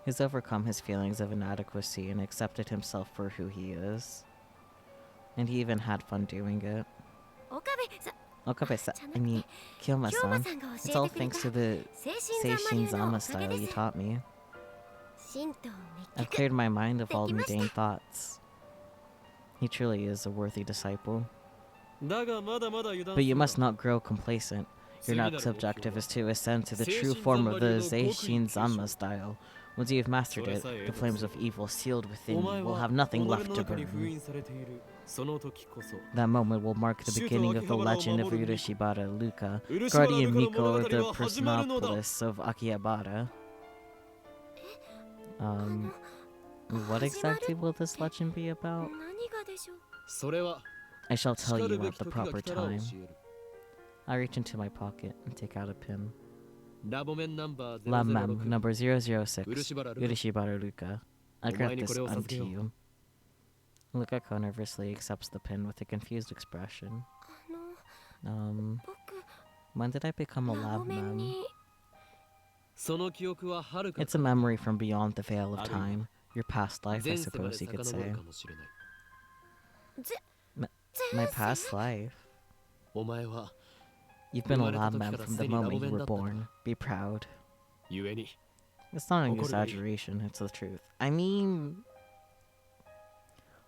He's overcome his feelings of inadequacy and accepted himself for who he is. And he even had fun doing it. Okabe-san, I mean, Kiyoma-san. It's all thanks to the Seishin-zama style you taught me. I've cleared my mind of all mundane thoughts. He truly is a worthy disciple. But you must not grow complacent. Your next objective is to ascend to the true form of the Seishin-zama style, Once you have mastered it, the flames of evil sealed within you will have nothing left to burn. That moment will mark the beginning of the legend of Urashibara Luka, guardian Miko of the Personopolis of Akihabara. What exactly will this legend be about? 何がでしょう。 I shall tell you at the proper time. I reach into my pocket and take out a pin. Lam number 006, Urashibara Luka. I grant this unto you. Lukako nervously accepts the pin with a confused expression. 僕 When did I become a ラボ lab メン mem? に It's a memory from beyond the veil of time. Your past life, I suppose you could say. ぜ My past life? You've been a lab mem from the moment you were born. Be proud. It's not an exaggeration, it's the truth. I mean...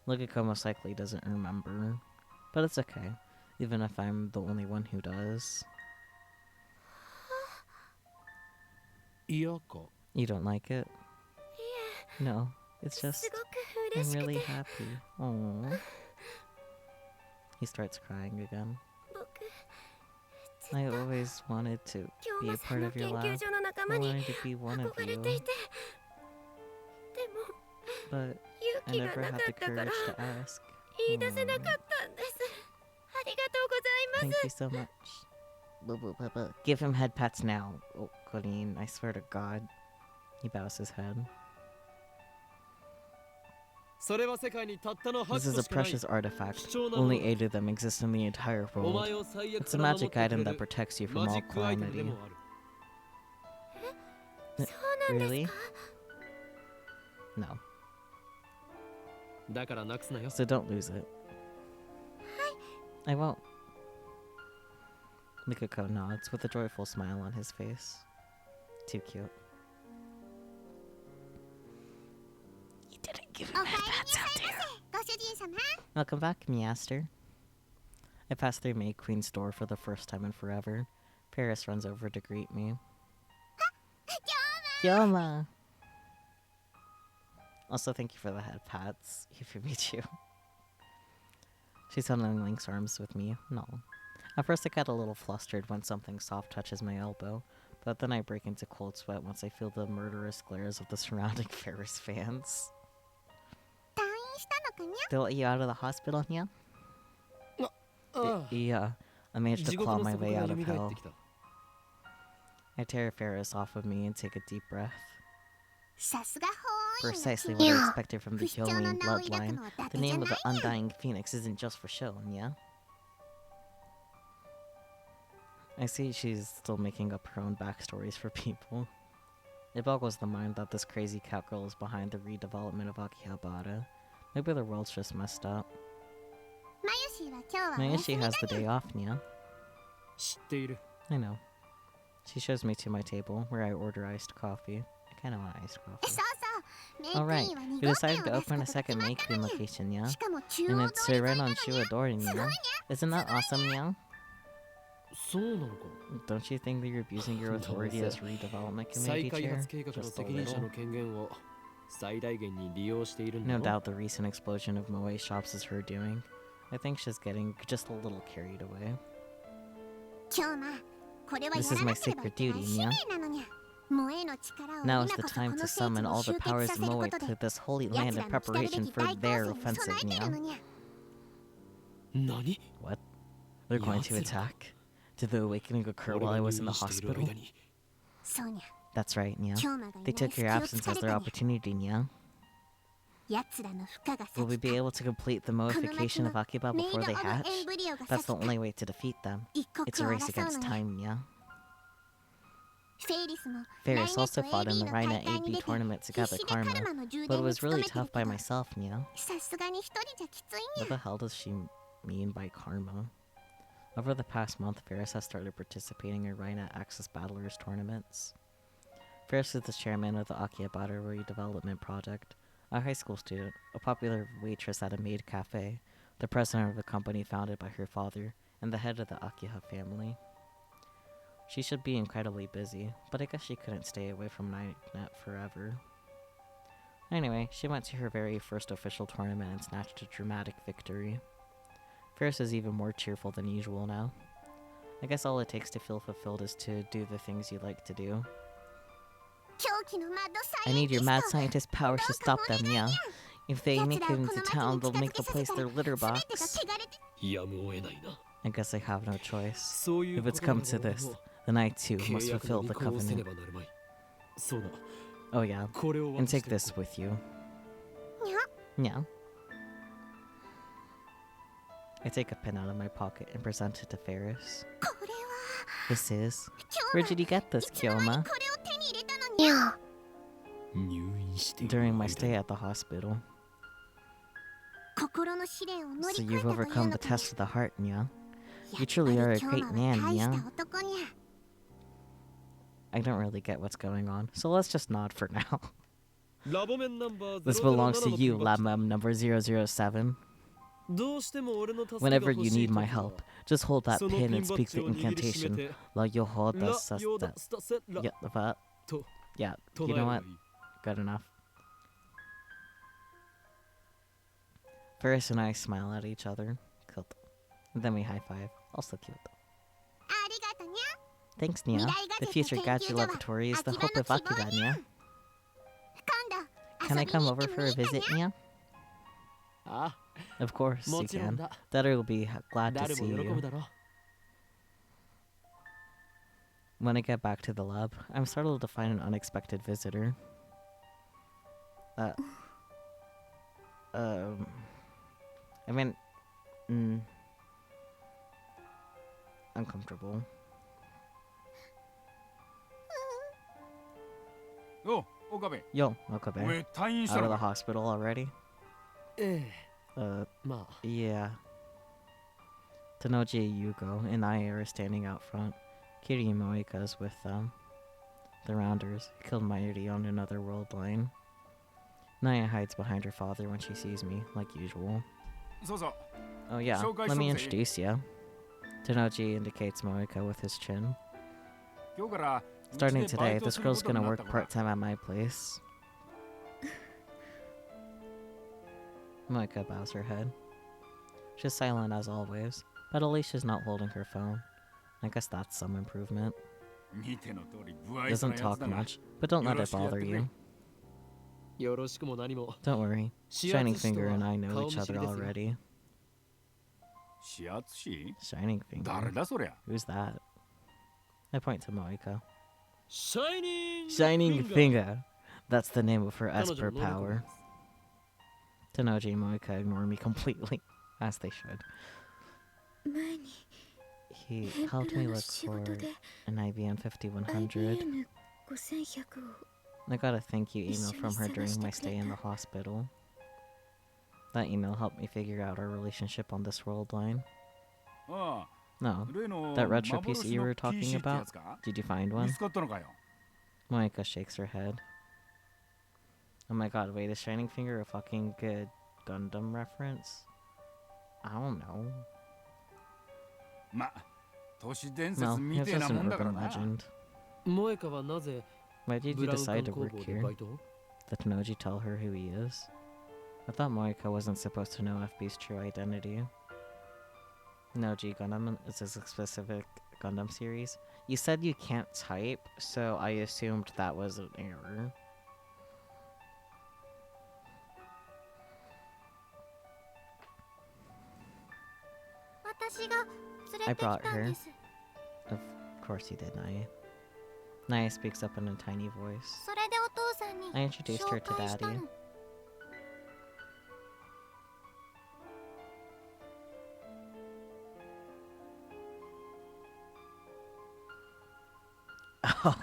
Lukako most likely doesn't remember. But it's okay, even if I'm the only one who does. You don't like it? いえ No, it's す just... ごく I'm 嬉しく really て happy. Aww. He starts crying again. 僕 I always wanted to 今 be 日 a もそ part の of 研 your 究 lab. 所の仲 I 間に wanted to be one of 憧れ you, ていてで but も I 勇気が never な had か the ったか courage ら to ask. 言い出せなかったんですありがとうございます Thank you so much. Give him head pats now. Oh, Colleen, I swear to God. He bows his head. This is a precious artifact. Only 8 of them exist in the entire world. It's a magic item that protects you from all calamity. そうなんです Really? か No. So don't lose it. I won't. Mikako nods with a joyful smile on his face. Too cute. You didn't give him おかえり head な pats さ out い there. ませご主人様 Welcome back, Measter. I pass through May Queen's door for the first time in forever. Paris runs over to greet me. Yoma! Also, thank you for the head pats. If you me too. She suddenly links arms with me. No. At first I get a little flustered when something soft touches my elbow, but then I break into cold sweat once I feel the murderous glares of the surrounding Ferris fans. 退院したのかにゃ They let you out of the hospital, yeah? Yeah, I managed to claw my way out of hell. I tear Ferris off of me and take a deep breath. さすが法院 Precisely what I expected from the 不死鳥の Hyoin 名を抱く bloodline. のはだ The けじゃ name な of い the よ Undying Phoenix isn't just for show, yeah? I see she's still making up her own backstories for people. It boggles the mind that this crazy cat girl is behind the redevelopment of Akihabara. Maybe the world's just messed up. マユシーは今日はお休 Maybe み she だ has the day off, Nya. 知っている I know. She shows me to my table, where I order iced coffee. I kinda want iced そう coffee. そうメイクイ Alright, ンは you 2号 decided 店 to を出す open こ a とが決 second まっ May た Queen のに location, yeah? しかも中央 And 通 it's り沿い right なの on に Shiwadori, yeah? Isn't that awesome, yeah? そうなのか Don't you think that you're abusing your authority as redevelopment 再 committee 開 chair? 発計画の Just a 責任者 little. の権限を最大限に利用しているんだ No ろ doubt the recent explosion of Moe shops is her doing. I think she's getting just a little carried away. 今日まあこれはや This is ら my なければい sacred けない duty, 使 yeah? 命なのにゃ萌えの力を Now 今 is こ the そこ time の to 聖地 summon に all the 集結 powers さ of せる Moe こと to で this holy 奴 land in らの来たるべ preparation き for 大 their 攻勢に offensive, 備えてる yeah? のにゃ何 What? They're going to attack? Did the awakening occur while I was in the hospital? そうにゃ That's right, Nya. 京馬がい They ない took 隙 your を absence つか as their れたにゃ opportunity, Nya. 奴らの負荷が Will we 先 be か able to complete the この町 moification の of Akiba メイド・ before オブ・ they エ hatch? ンブリオが That's 先 the か only way to defeat them. 一刻 It's a を race 争う against のにゃ time, Nya. フェイリスも Ferris 来 also 年 fought と in the AB の Rhina 大会に AB 出て tournament 必 together, 死でカル Karma. マの充 But it 電に was 努 really めてる tough け by ど myself, Nya. さすがに一人じゃきつい What にゃ the hell does she mean by karma? Over the past month, Ferris has started participating in Rhina Axis Battlers tournaments. Ferris is the chairman of the Akihabara Redevelopment Project, a high school student, a popular waitress at a maid cafe, the president of a company founded by her father, and the head of the Akiha family. She should be incredibly busy, but I guess she couldn't stay away from Nightnet forever. Anyway, she went to her very first official tournament and snatched a dramatic victory. Ferris is even more cheerful than usual now. I guess all it takes to feel fulfilled is to do the things you like to do. I need your mad scientist powers to stop them, yeah. If they make it into town, they'll make the place their litter box. I guess I have no choice. If it's come to this, then I too must fulfill the covenant. Oh yeah, and take this with you. Yeah. I take a pin out of my pocket and present it to Ferris. This is... Where did you get this, Kyoma? During my stay at the hospital. So you've overcome the test of the heart, Nya. You truly are a great man, Nya. I don't really get what's going on, so let's just nod for now. This belongs to you, Labmem number 007. Whenever you need my help, just hold that pin and speak the incantation. La yohoda sasta. Yeah, you know what? Good enough. Ferris and I smile at each other. And then we high five. Also cute. Thanks, Nya. The future Gachi laboratory is the hope of Akiba, Nya. Can I come over for a visit, Nya? Of course, you can. Daddy will be glad to see you. When I get back to the lab, I'm startled to find an unexpected visitor. I mean, uncomfortable. Yo, Okabe. Out of the hospital already? Yeah. Tanoji, Yugo, and I are standing out front. Kiri and Moika's with them. The Rounders killed Mayuri on another world line. Naya hides behind her father when she sees me, like usual. Oh yeah, let me introduce you. Tanoji indicates Moika with his chin. Starting today, this girl's gonna work part-time at my place. Moika bows her head. She's silent as always, but at least she's not holding her phone. I guess that's some improvement. Doesn't talk much, but don't let it bother you. Don't worry, Shining Finger and I know each other already. Shining Finger? Who's that? I point to Moika. Shining Finger! That's the name of her Esper power. Tanoji and Moika ignore me completely, as they should. He helped me look for an IBM 5100. I got a thank you email from her during my stay in the hospital. That email helped me figure out our relationship on this world line. No, that retro PC you were talking about? Did you find one? Moika shakes her head. Oh my god, wait, is Shining Finger a fucking good Gundam reference? I don't know. Well, it's just an urban legend. Why did you decide to work here? Did Tanoji tell her who he is? I thought Moika wasn't supposed to know FB's true identity. No, G Gundam is a specific Gundam series. You said you can't type, so I assumed that was an error. I brought her. Of course you did, Naya. Naya speaks up in a tiny voice. I introduced her to Daddy. Oh.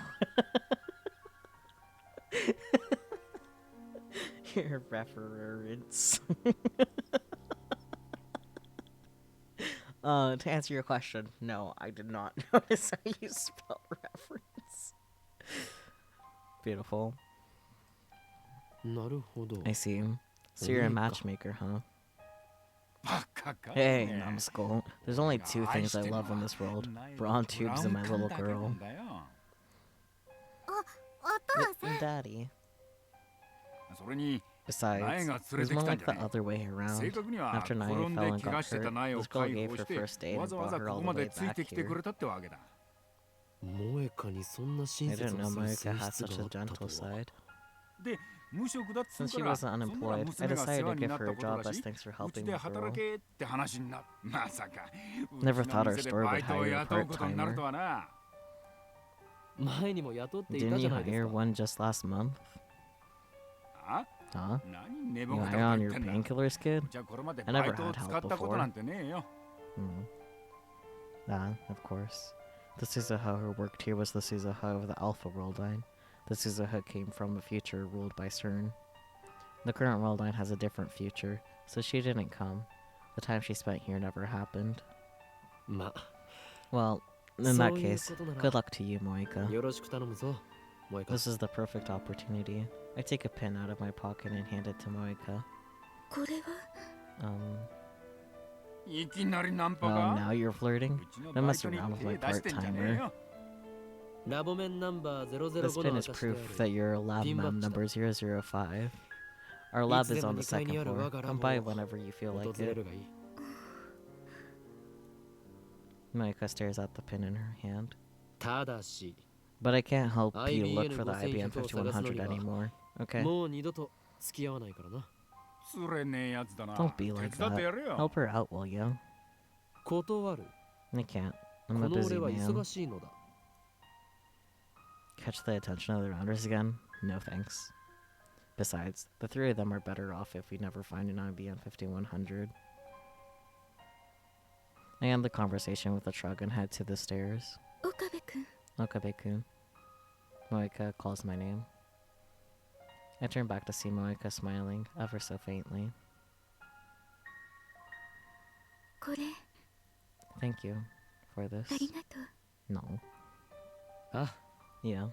Your reference. To answer your question, no, I did not notice how you spelled reference. Beautiful. I see. So you're a matchmaker, huh? Hey, numbskull. There's only two things I love in this world. Brawn tubes and my little girl. And Daddy. それに Besides, 苗が it 連れ was てき more たん like じゃ the ね other way 正 around. 確には After 転 Naya ん fell で and 怪我 got してた hurt, 苗を this girl 介 gave 抱 her して first aid わ and ざわ brought ざ her こ all こ the まで way ついて back きてく here. れたってわけだ 萌かにそんな親 I 切 didn't を know する Moika 性 had 質 such があ a った gentle とは side. で無職だっつう Since か she ら wasn't そんなら unemployed, I 娘が decided 世 to 話に give なっ her た a こと job だ as し thanks for うち helping で the 働 girl. けって話になまさかう Never ちの thought our 店で store バ would イトを hire a 雇うことになる part-timer. とはな前にも雇っていた Didn't じ you ゃないです hire か one just last month? あ Huh? 何寝ぼ You けた hire こと on 言っ your てんだ painkillers, kid? じゃあこれまで I バ never イトを had 使 help ったこと before. なんてねえよ Of course. The Suzuha who worked here was the Suzuha of the Alpha World Line. The Suzuha came from a future ruled by CERN. The current world line has a different future, so she didn't come. The time she spent here never happened. ま Well, in そ that ういう case, ことな good ら luck to you, Moika. よろしく頼むぞ萌か This is the perfect opportunity. I take a pen out of my pocket and hand it to Moika. これは いきなりナンパ Oh, か now you're flirting? うちの I バイ must トに around with my 手出してんじゃねえ part-timer. よラボメンナンバー This 005 pin の is 証で proof あ that る you're lab Pin mem box number 005. Our lab is on the second floor. Come by whenever you feel 訪 like れ it. るがいい Moika stares at the pin in her hand. ただし But I can't help you look IBM for the IBM 5100 anymore. Okay? もう二度と付き合わないからな釣れねえやつだな Don't be like 手伝ってやる that. よ Help her out, will you? 断る I can't. こ I'm a の busy 俺は man. 忙しいのだ Catch the attention of the rounders again? No thanks. Besides, the three of them are better off if we never find an IBM 5100. I end the conversation with a shrug and head to the stairs. 岡部君 Okabe-kun. Moika calls my name. I turn back to see Moika smiling, ever so faintly. これ Thank you for this. ありがとう No. あ Yeah.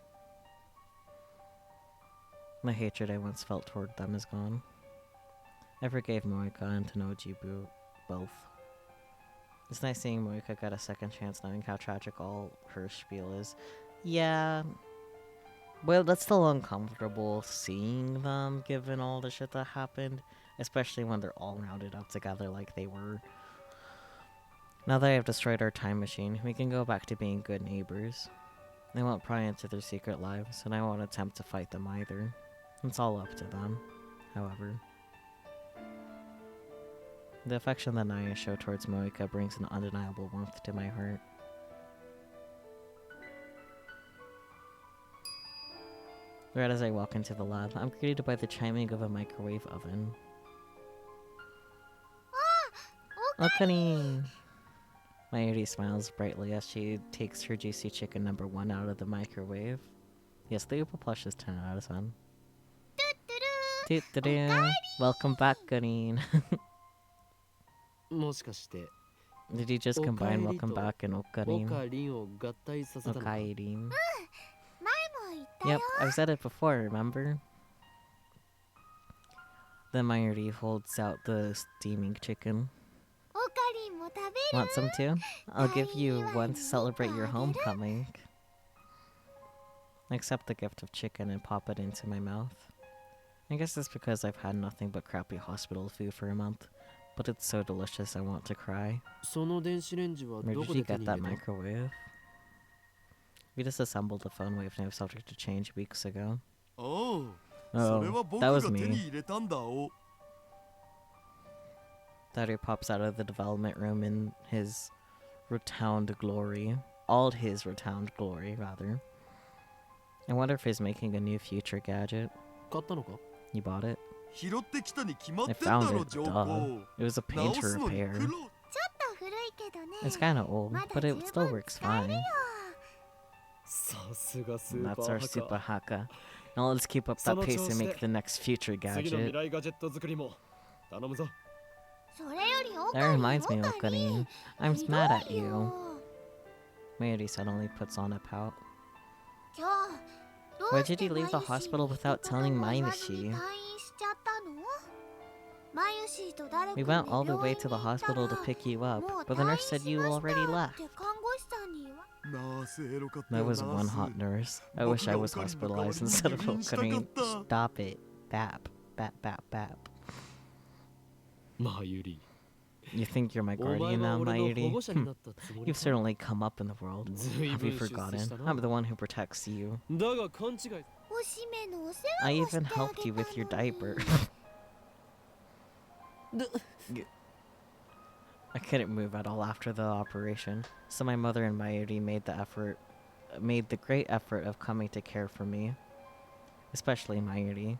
The hatred I once felt toward them is gone. I forgave Moika and Tenojibu both. It's nice seeing Moika get a second chance knowing how tragic all her spiel is. Yeah. Well, that's still uncomfortable seeing them given all the shit that happened. Especially when they're all rounded up together like they were. Now that I have destroyed our time machine, we can go back to being good neighbors. I won't pry into their secret lives, and I won't attempt to fight them either. It's all up to them, however. The affection that Naya showed towards Moika brings an undeniable warmth to my heart. Right as I walk into the lab, I'm greeted by the chiming of a microwave oven. Okani! Mayuri smiles brightly as she takes her juicy chicken number 1 out of the microwave. Yes, the Upa plush is 10 out of 10. Toot-toot-doo. Welcome back, Guneen. もしかして Did you just combine welcome back and オ Okarin? カリンを合体させたのか Okairin. 前も言ったよ Yep, I've said it before, remember? Then Mayuri holds out the steaming chicken. オカリンも食べる Want some too? I'll give you one to celebrate your homecoming. I accept the gift of chicken and pop it into my mouth. I guess it's because I've had nothing but crappy hospital food for a month, but it's so delicious I want to cry. その電子レンジは Where ど did こ you で手 get に that 入れた microwave? We disassembled the phone wave now subject to change weeks ago. おう、 Oh, それは僕 that が was 手に me. 入れたんだお。 Daddy pops out of the development room in his rotund glory. All his rotund glory, rather. I wonder if he's making a new future gadget. 買ったのか You bought it? 拾ってきたに決まっ I てんだ found ろ、 it, 情 duh. 報。 It was a pain 直 to すのに repair. 苦労。ちょっと古いけどね It's kinda old, まだ but 十 it still 分 works 使える fine. よさすがスーパ That's ー our ハ super カ haka. Now let's keep up that その pace 調子 and で make the next future 次の未 gadget. 来ガジェット作りも頼むぞそれよりオカ That リン reminds me, オカリ Okarin. ン I'm ひ mad ど at い you. よ Mayuri suddenly puts on a pout. 今日ど Why うして did you leave the マユシ hospital without 一言 telling も言わ Mayushi? ずに退院しちゃったのマユシと誰か We で went 病 all the 院 way に to 行 the った hospital to ら pick you も up, う but the 退院 nurse し said ま you した already っ left. て看護師さんに言わなあ、せいろかったよ That な was one hot nurse. I wish I was hospitalized instead of Okarin. Stop it. Bap. Bap, bap, bap. まゆり You think you're my お前 guardian は now, 俺の保 Mairi? 護者になったつもり You've か certainly come up in the world. ずい Have ぶ you ん出世 forgotten? したな I'm the one who protects you. だが勘違いおしめのお世 I 話をして even あ helped げ you た with your のに diaper. I couldn't move at all after the operation, so my mother and Mairi made the great effort of coming to care for me. Especially Mairi.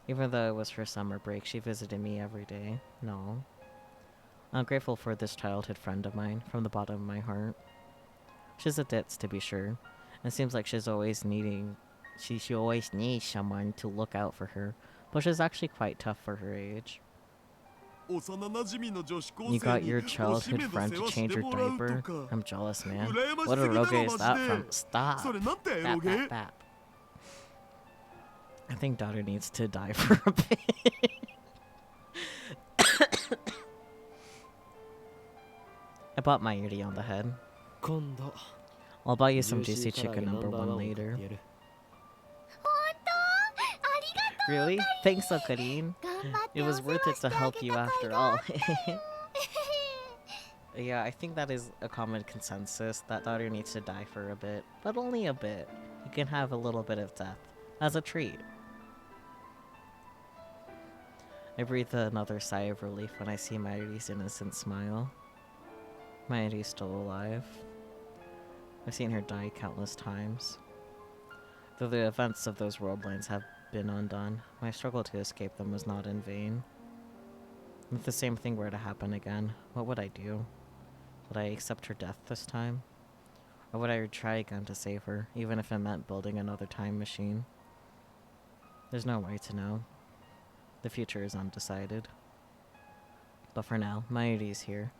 Even though it was her summer break, she visited me every day. No. I'm grateful for this childhood friend of mine, from the bottom of my heart. She's a ditz, to be sure. It seems like she always needs someone to look out for her, but she's actually quite tough for her age. 幼馴染の女子高 You 生 got に your おし childhood めの friend 世 to 話し change て your もらうと diaper? か I'm jealous, man. 羨まし What すぎだろ eroge is マ that ジ from? で Stop. それなんてエ Bap, ロゲ bap, bap. I think daughter needs to die for a bit. I bought my Yuri on the head. 今度 I'll buy you ジュ some ーシ juicy ー唐揚げ chicken ナン number バーワン one を買っ later. てやる Really? Thanks, Okarine. 頑張って It お was 世 worth 話 it して to あ help げ you た甲 after 斐が all. Yeah, I think that is a common consensus that daughter needs to die for a bit, but only a bit. You can have a little bit of death as a treat. I breathe another sigh of relief when I see Mairi's innocent smile. Mairi's still alive. I've seen her die countless times. Though the events of those world lines have been undone, my struggle to escape them was not in vain. If the same thing were to happen again, what would I do? Would I accept her death this time? Or would I try again to save her, even if it meant building another time machine? There's no way to know. The future is undecided. But for now, Mairi's here.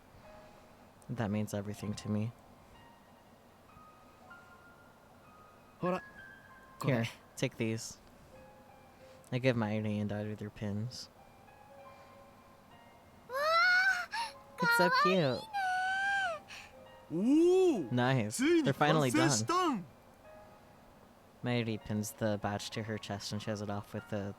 That means everything to me. ほらこれ Here, take these. I give Mairi and daughter their pins. It's so cute. おお Nice. ついに They're 完 finally 成 done. したん Mairi pins the badge to her chest and shows it off with the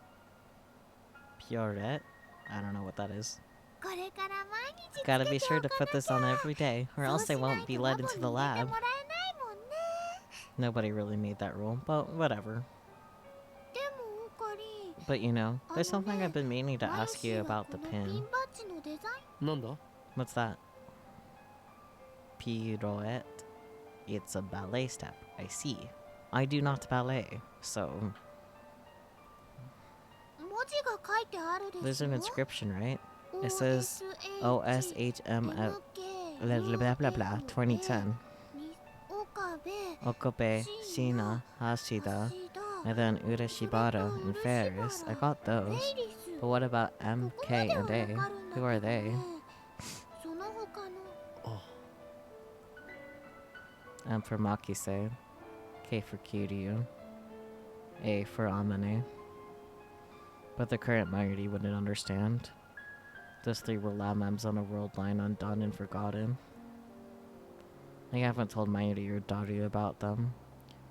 Purette. I don't know what that is. これから毎日つけて Gotta be sure to おかな put this きゃ on every day, or そう else し I ない won't be と led マボ into に the 入れて lab. もらえないもんね Nobody really made that rule, but whatever. でもオカリン But you know, there's あの something ね I've been meaning to マル ask シ you ーは about こ the のピン pin. バッジのデザインなんだ What's that? Pirouette. It's a ballet step. I see. I do not ballet, so 文字が書いてあるで there's す an よ inscription, right? It says OSHM blah blah blah blah 2010. 岡部 Okope, Shina, Hashida, and then Urashibara and Ferris. I got those. But what about M, K, and A? Who are they? その他の M for Makise, K for Kiryu, A for Amane. But the current Mairi wouldn't understand. Those three were Lamems on a world line undone and forgotten. I haven't told Mairi or Daru about them.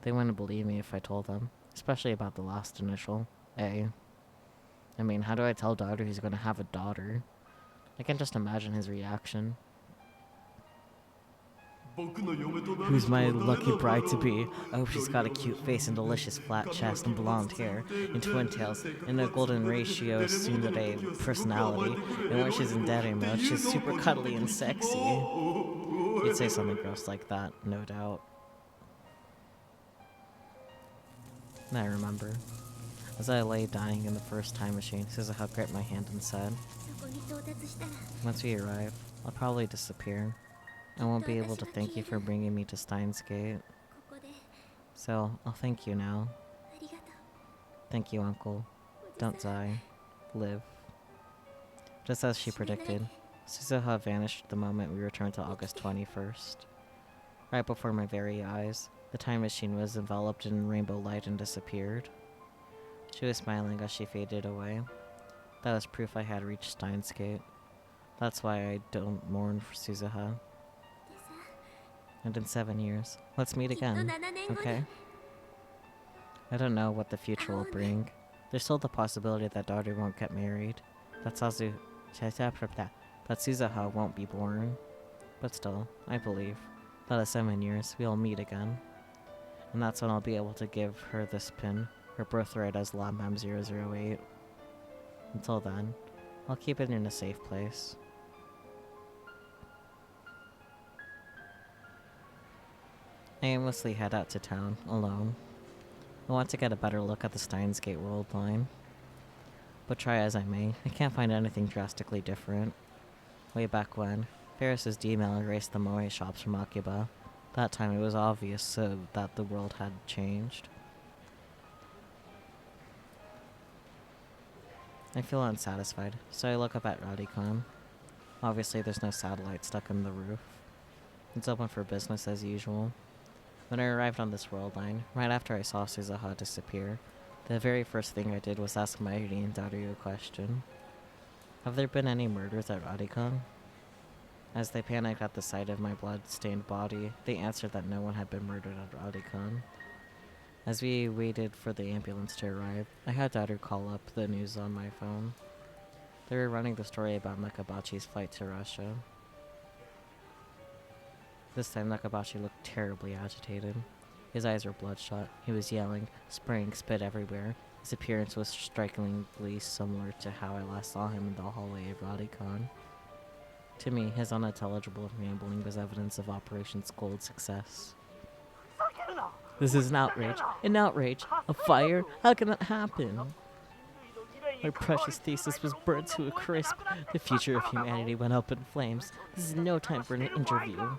They wouldn't believe me if I told them, especially about the last initial, A. I mean, how do I tell Daru he's gonna have a daughter? I can just imagine his reaction. 僕の嫁となる Who's 人は my 誰なんだ lucky ろう bride to be? I hope she's got a cute face and delicious flat chest and blonde hair and twin tails and a golden ratio tsundere personality. And when she's in daddy mode, she's super cuddly and sexy. You'd say something gross like that, no doubt. And I remember. As I lay dying in the first time machine, Suzuha gripped my hand and said, そこに到達したら Once we arrive, I'll probably disappear. I won't be able to thank you for bringing me to Steins Gate. ここで So, I'll thank you now. ありがと Thank you, Uncle. うおじ Don't さん die. Live. Just as she predicted, Suzuha vanished the moment we returned to August 21st. Right before my very eyes, the time machine was enveloped in rainbow light and disappeared. She was smiling as she faded away. That was proof I had reached Steins Gate. That's why I don't mourn for Suzuha. でさ And in 7 years, let's meet きっと again, 7年後に okay? I don't know what the future will bring. There's still the possibility that daughter won't get married. That Suzuha won't be born. But still, I believe that in 7 years we'll meet again. And that's when I'll be able to give her this pin, her birthright as LabMem008. Until then, I'll keep it in a safe place. I aimlessly head out to town, alone. I want to get a better look at the Steins Gate world line. But try as I may, I can't find anything drastically different. Way back when, Ferris's D-mail erased the moe shops from Akiba. That time it was obvious that the world had changed. I feel unsatisfied, so I look up at Radicon. Obviously there's no satellite stuck in the roof. It's open for business as usual. When I arrived on this world line, right after I saw Suzuha disappear, the very first thing I did was ask Mairi and Daru a question. Have there been any murders at Radicon? As they panicked at the sight of my blood-stained body, they answered that no one had been murdered at Radicon. As we waited for the ambulance to arrive, I had Daru call up the news on my phone. They were running the story about Nakabachi's flight to Russia. This time Nakabachi looked terribly agitated. His eyes were bloodshot, he was yelling, spraying spit everywhere. His appearance was strikingly similar to how I last saw him in the hallway of Radicon. To me, his unintelligible rambling was evidence of Operation Scold's success. This is an outrage. An outrage? A fire? How can that happen? My precious thesis was burnt to a crisp. The future of humanity went up in flames. This is no time for an interview.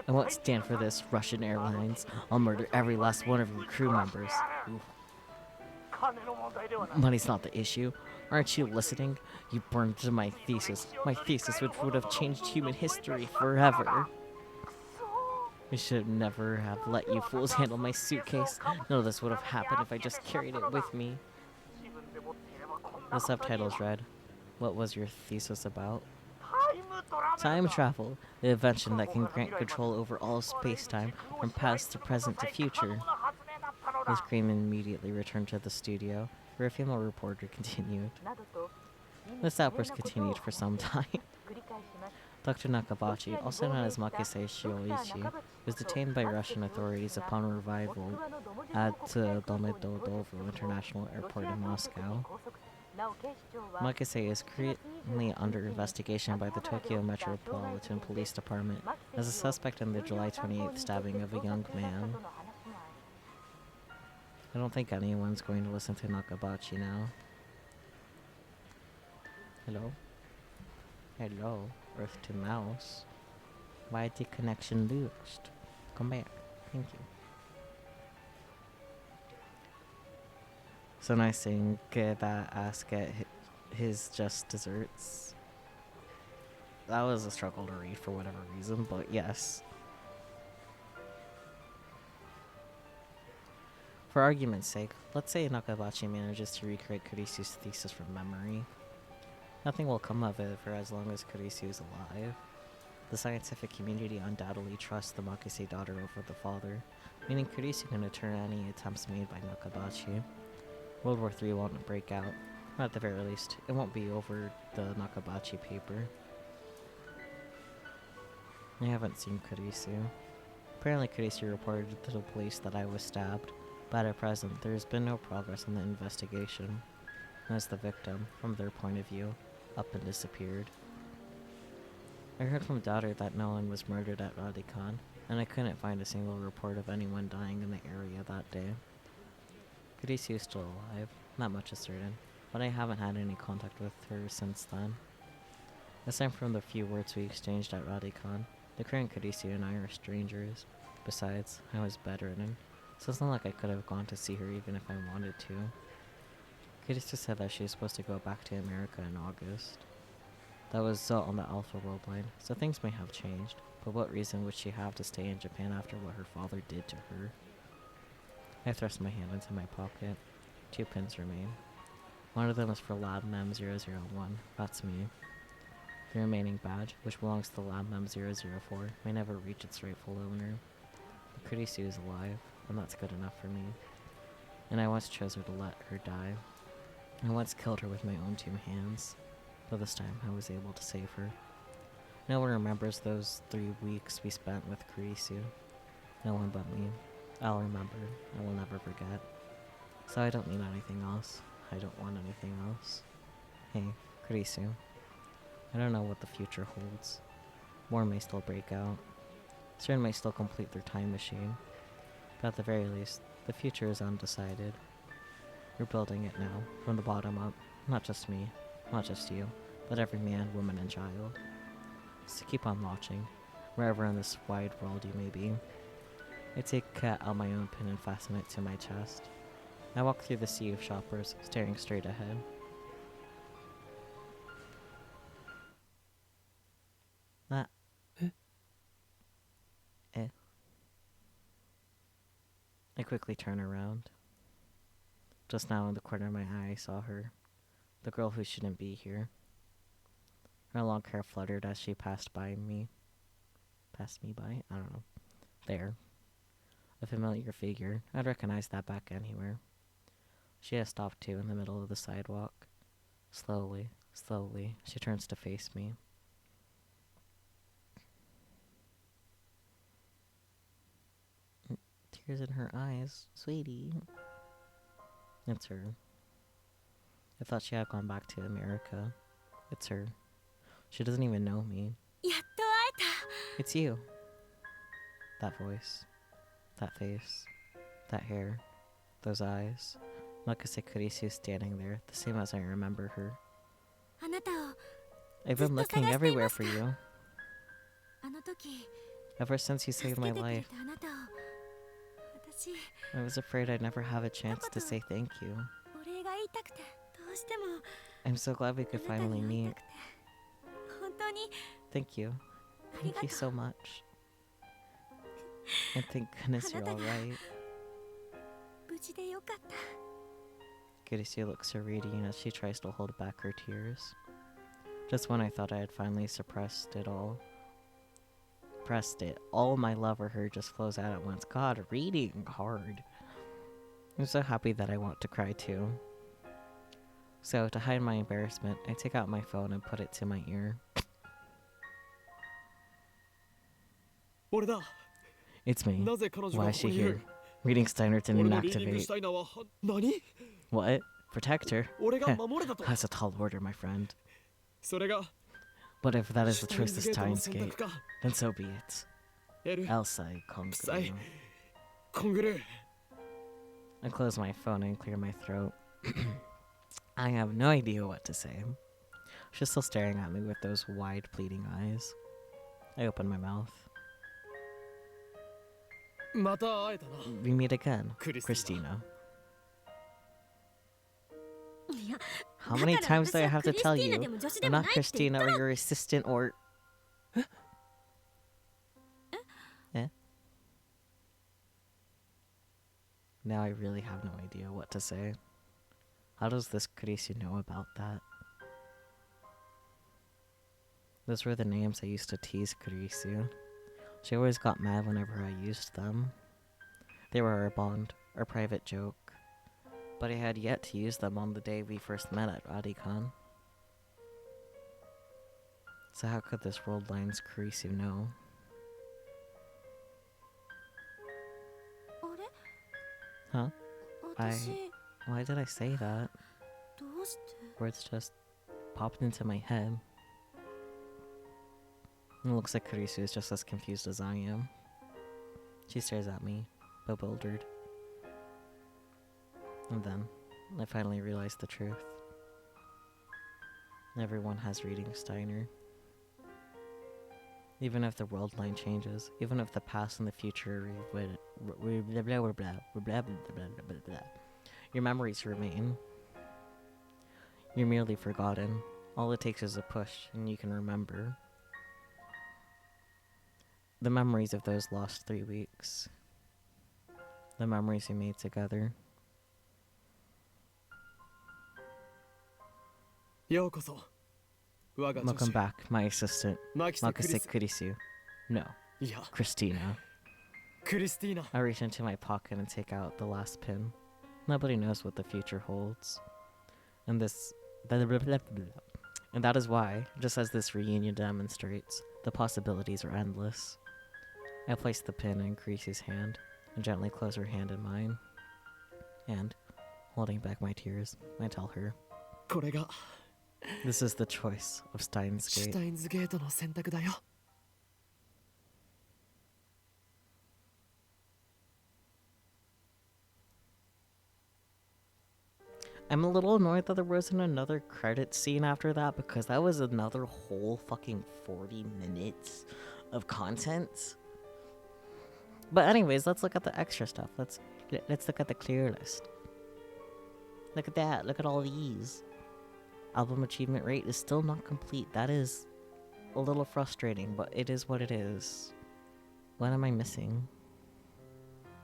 I won't stand for this, Russian Airlines. I'll murder every last one of your crew members. Ooh. Money's not the issue. Aren't you listening? You burned my thesis which would have changed human history forever. I should never have let you fools handle my suitcase. None of this would have happened if I just carried it with me. The subtitles read, "What was your thesis about?" Time travel, the invention that can grant control over all space-time from past to present to future. The scream immediately returned to the studio, where a female reporter continued. This outburst continued for some time. Dr. Nakabachi, also known as Makise Shioichi, was detained by Russian authorities upon arrival at Domodedovo International Airport in Moscow. Makise is currently under investigation by the Tokyo Metropolitan Police Department as a suspect in the July 28th stabbing of a young man. I don't think anyone's going to listen to Nakabachi now. Hello? Hello, Earth to Mouse. Why the connection lost? Come back. Thank you. So nice seeing that ass get his just desserts. That was a struggle to read for whatever reason, but yes. For argument's sake, let's say Nakabachi manages to recreate Kurisu's thesis from memory. Nothing will come of it for as long as Kurisu is alive. The scientific community undoubtedly trusts the Makise daughter over the father, meaning Kurisu can deter any attempts made by Nakabachi. World War III won't break out, or at the very least, it won't be over the Nakabachi paper. I haven't seen Kurisu. Apparently Kurisu reported to the police that I was stabbed, but at present there has been no progress in the investigation, as the victim, from their point of view, up and disappeared. I heard from daughter that no one was murdered at Radicon, and I couldn't find a single report of anyone dying in the area that day. Kurisu is still alive, not much is certain, but I haven't had any contact with her since then. Aside from the few words we exchanged at Radicon, the current Kurisu and I are strangers. Besides, I was bedridden, so it's not like I could have gone to see her even if I wanted to. Kurisu said that she was supposed to go back to America in August. That was on the Alpha World line, so things may have changed, but what reason would she have to stay in Japan after what her father did to her? I thrust my hand into my pocket. 2 pins remain. One of them is for LabMem001, that's me. The remaining badge, which belongs to LabMem004, may never reach its rightful owner. But Kurisu is alive, and that's good enough for me. And I once chose her to let her die. I once killed her with my own 2 hands. But this time I was able to save her. No one remembers those 3 weeks we spent with Kurisu. No one but me. I'll remember. I will never forget. So I don't need anything else. I don't want anything else. Hey, Kurisu. I don't know what the future holds. War may still break out. CERN may still complete their time machine. But at the very least, the future is undecided. We're building it now, from the bottom up. Not just me, not just you, but every man, woman, and child. So keep on watching, wherever in this wide world you may be. I take out my own pin and fasten it to my chest. I walk through the sea of shoppers, staring straight ahead. That. Eh. I quickly turn around. Just now in the corner of my eye I saw her. The girl who shouldn't be here. Her long hair fluttered as she passed me by? I don't know. There. A familiar figure. I'd recognize that back anywhere. She has stopped too in the middle of the sidewalk. Slowly, she turns to face me. Tears in her eyes. Sweetie. It's her. I thought she had gone back to America. It's her. She doesn't even know me. やっと会えた。 It's you. That voice. That face. That hair. Those eyes. Makase Kurisu standing there, the same as I remember her. あなたを I've been looking everywhere for you. あの時 Ever since you 助 saved け my てくれ life, たあなたを私 I was afraid I'd never have a chance to say thank you. お礼が言いたくてどうしても I'm so glad we could あなた finally に会い meet. たくて本当に Thank you. あり Thank が you と so う much. And thank goodness you're alright. 無事でよかった Kurisu looks so radiant as she tries to hold back her tears. Just when I thought I had finally suppressed it all. All my love for her just flows out at once. God, reading hard. I'm so happy that I want to cry too. So, to hide my embarrassment, I take out my phone and put it to my ear. 俺だ。 It's me. なぜ彼女 Why が is ここ she にい here? る？ Reading Steiner 俺 didn't のリーディング activate. シュタイナーは何？ What? Protect her? 俺が守れたと。 That's a tall order, my friend. それが But if that is シ the ュタイ truth ン of ズゲートの Steins 選 Gate, 択か。 then so be it. エル、 Elsai 臭い Konguru. コングル。 I close my phone and clear my throat. I have no idea what to say. She's still staring at me with those wide, pleading eyes. I open my mouth. また会えたな。 We meet again, Christina. Christina. いや How many だから times do I 私は have to tell クリスティー you? ナでも女子で I'm も not ないって言 Christina った or ろ your assistant or... Eh? Now I really have no idea what to say. How does this Kurisu know about that? Those were the names I used to tease Kurisu. She always got mad whenever I used them. They were our bond, our private joke. But I had yet to use them on the day we first met at Radikan. So how could this World Line's Kurisu know? あれ Huh? 私 Why did I say that? どうして Words just popped into my head. It looks like Kurisu is just as confused as I am. She stares at me, bewildered. And then, I finally realized the truth. Everyone has reading Steiner. Even if the world line changes, even if the past and the future your memories remain. You're merely forgotten. All it takes is a push, and you can remember. The memories of those lost 3 weeks. The memories we made together. ようこそ。我が女 Welcome 子。 back, my assistant, マキセクリ Makase ス。 Kurisu. No, いや、 Christina. クリスティーナ。 I reach into my pocket and take out the last pin. Nobody knows what the future holds. And this... And that is why, just as this reunion demonstrates, the possibilities are endless. I place the pin in Kurisu's hand and gently close her hand in mine. And, holding back my tears, I tell her, これが this is the choice of Steins シュ Gate. タインズゲートの選択だよ。 I'm a little annoyed that there wasn't another credit scene after that, because that was another whole fucking 40 minutes of content. But anyways, let's look at the extra stuff. Let's look at the clear list. Look at that. Look at all these. Album achievement rate is still not complete. That is a little frustrating, but it is what it is. What am I missing?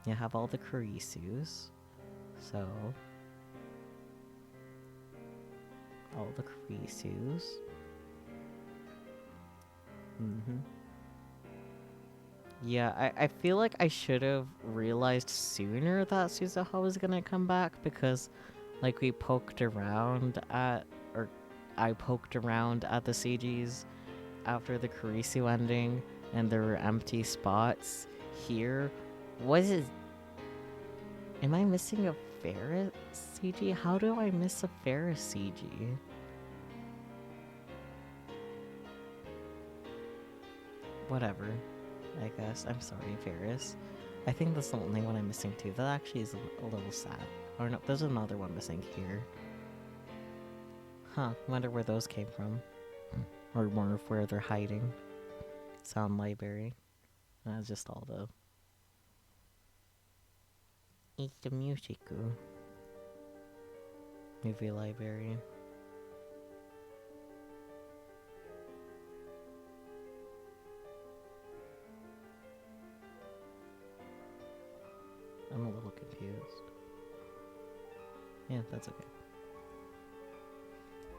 You have all the Kurisus. So... all the Kurisus. Yeah, I feel like I should have realized sooner that Suzuha was gonna come back, because like we poked around at, or I poked around at the CGs after the Kurisu ending and there were empty spots here. Was it... am I missing a Ferris CG? How do I miss a Ferris CG? Whatever, I guess. I'm sorry, Ferris. I think that's the only one I'm missing too. That actually is a little sad. Or no, there's another one missing here. Huh, wonder where those came from. Or more of where they're hiding. Sound library. That's just all the... it's the music. Movie library. I'm a little confused. Yeah, that's okay.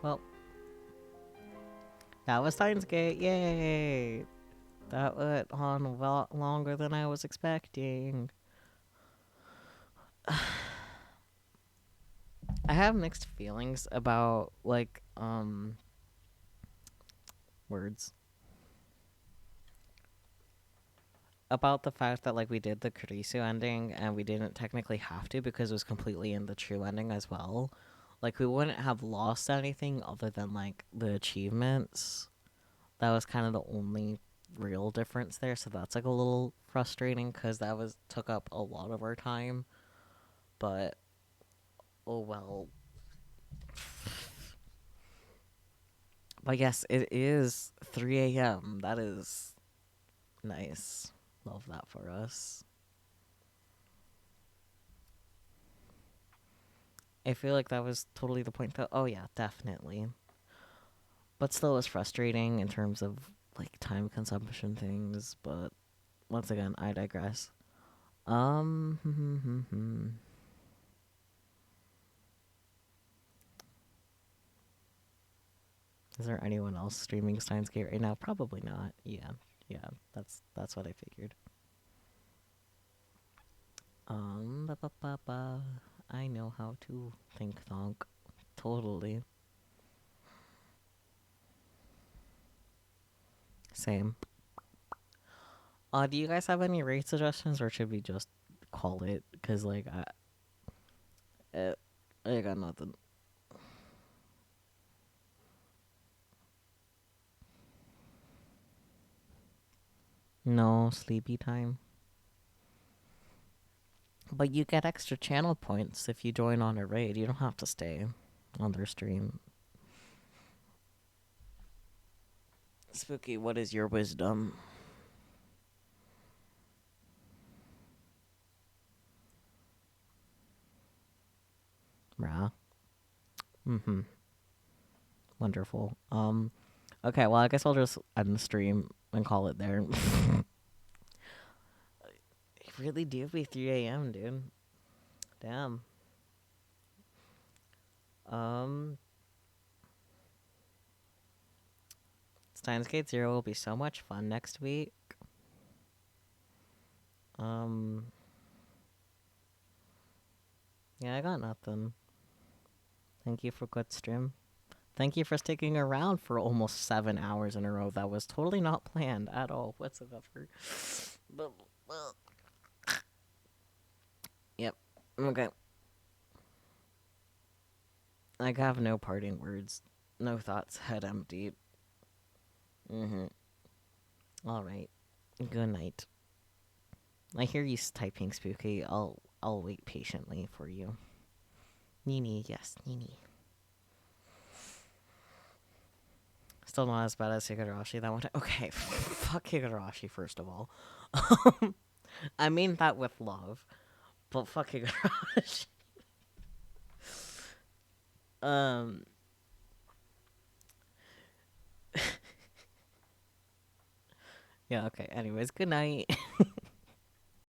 Well, that was Steins Gate. Yay! That went on a lot longer than I was expecting. I have mixed feelings about, like, words. About the fact that, like, we did the Kurisu ending and we didn't technically have to because it was completely in the true ending as well. Like, we wouldn't have lost anything other than, like, the achievements. That was kind of the only real difference there, so that's, like, a little frustrating because that took up a lot of our time. But, oh well. But yes, it is 3 a.m. That is nice. Love that for us. I feel like that was totally the point though. Oh yeah, definitely. But still it was frustrating in terms of like time consumption things, but once again, I digress. Is there anyone else streaming Steins Gate right now? Probably not. Yeah, that's what I figured. I know how to think thonk. Totally. Same. Do you guys have any rate suggestions, or should we just call it? Cause like I got nothing. No sleepy time. But you get extra channel points if you join on a raid. You don't have to stay on their stream. Spooky, what is your wisdom? Rah. Wonderful. Okay, well I guess I'll just end the stream and call it there. It really do be 3 a.m., dude. Damn. Steins Gate 0 will be so much fun next week. Yeah, I got nothing. Thank you for good stream. Thank you for sticking around for almost 7 hours in a row. That was totally not planned at all whatsoever. Yep. Okay. I have no parting words. No thoughts. Head emptied. Alright. Good night. I hear you typing spooky. I'll wait patiently for you. Nini, yes, Nini. Still not as bad as Higurashi. That one. Okay, fuck Higurashi first of all. I mean that with love, but fuck Higurashi. Yeah. Okay. Anyways, good night.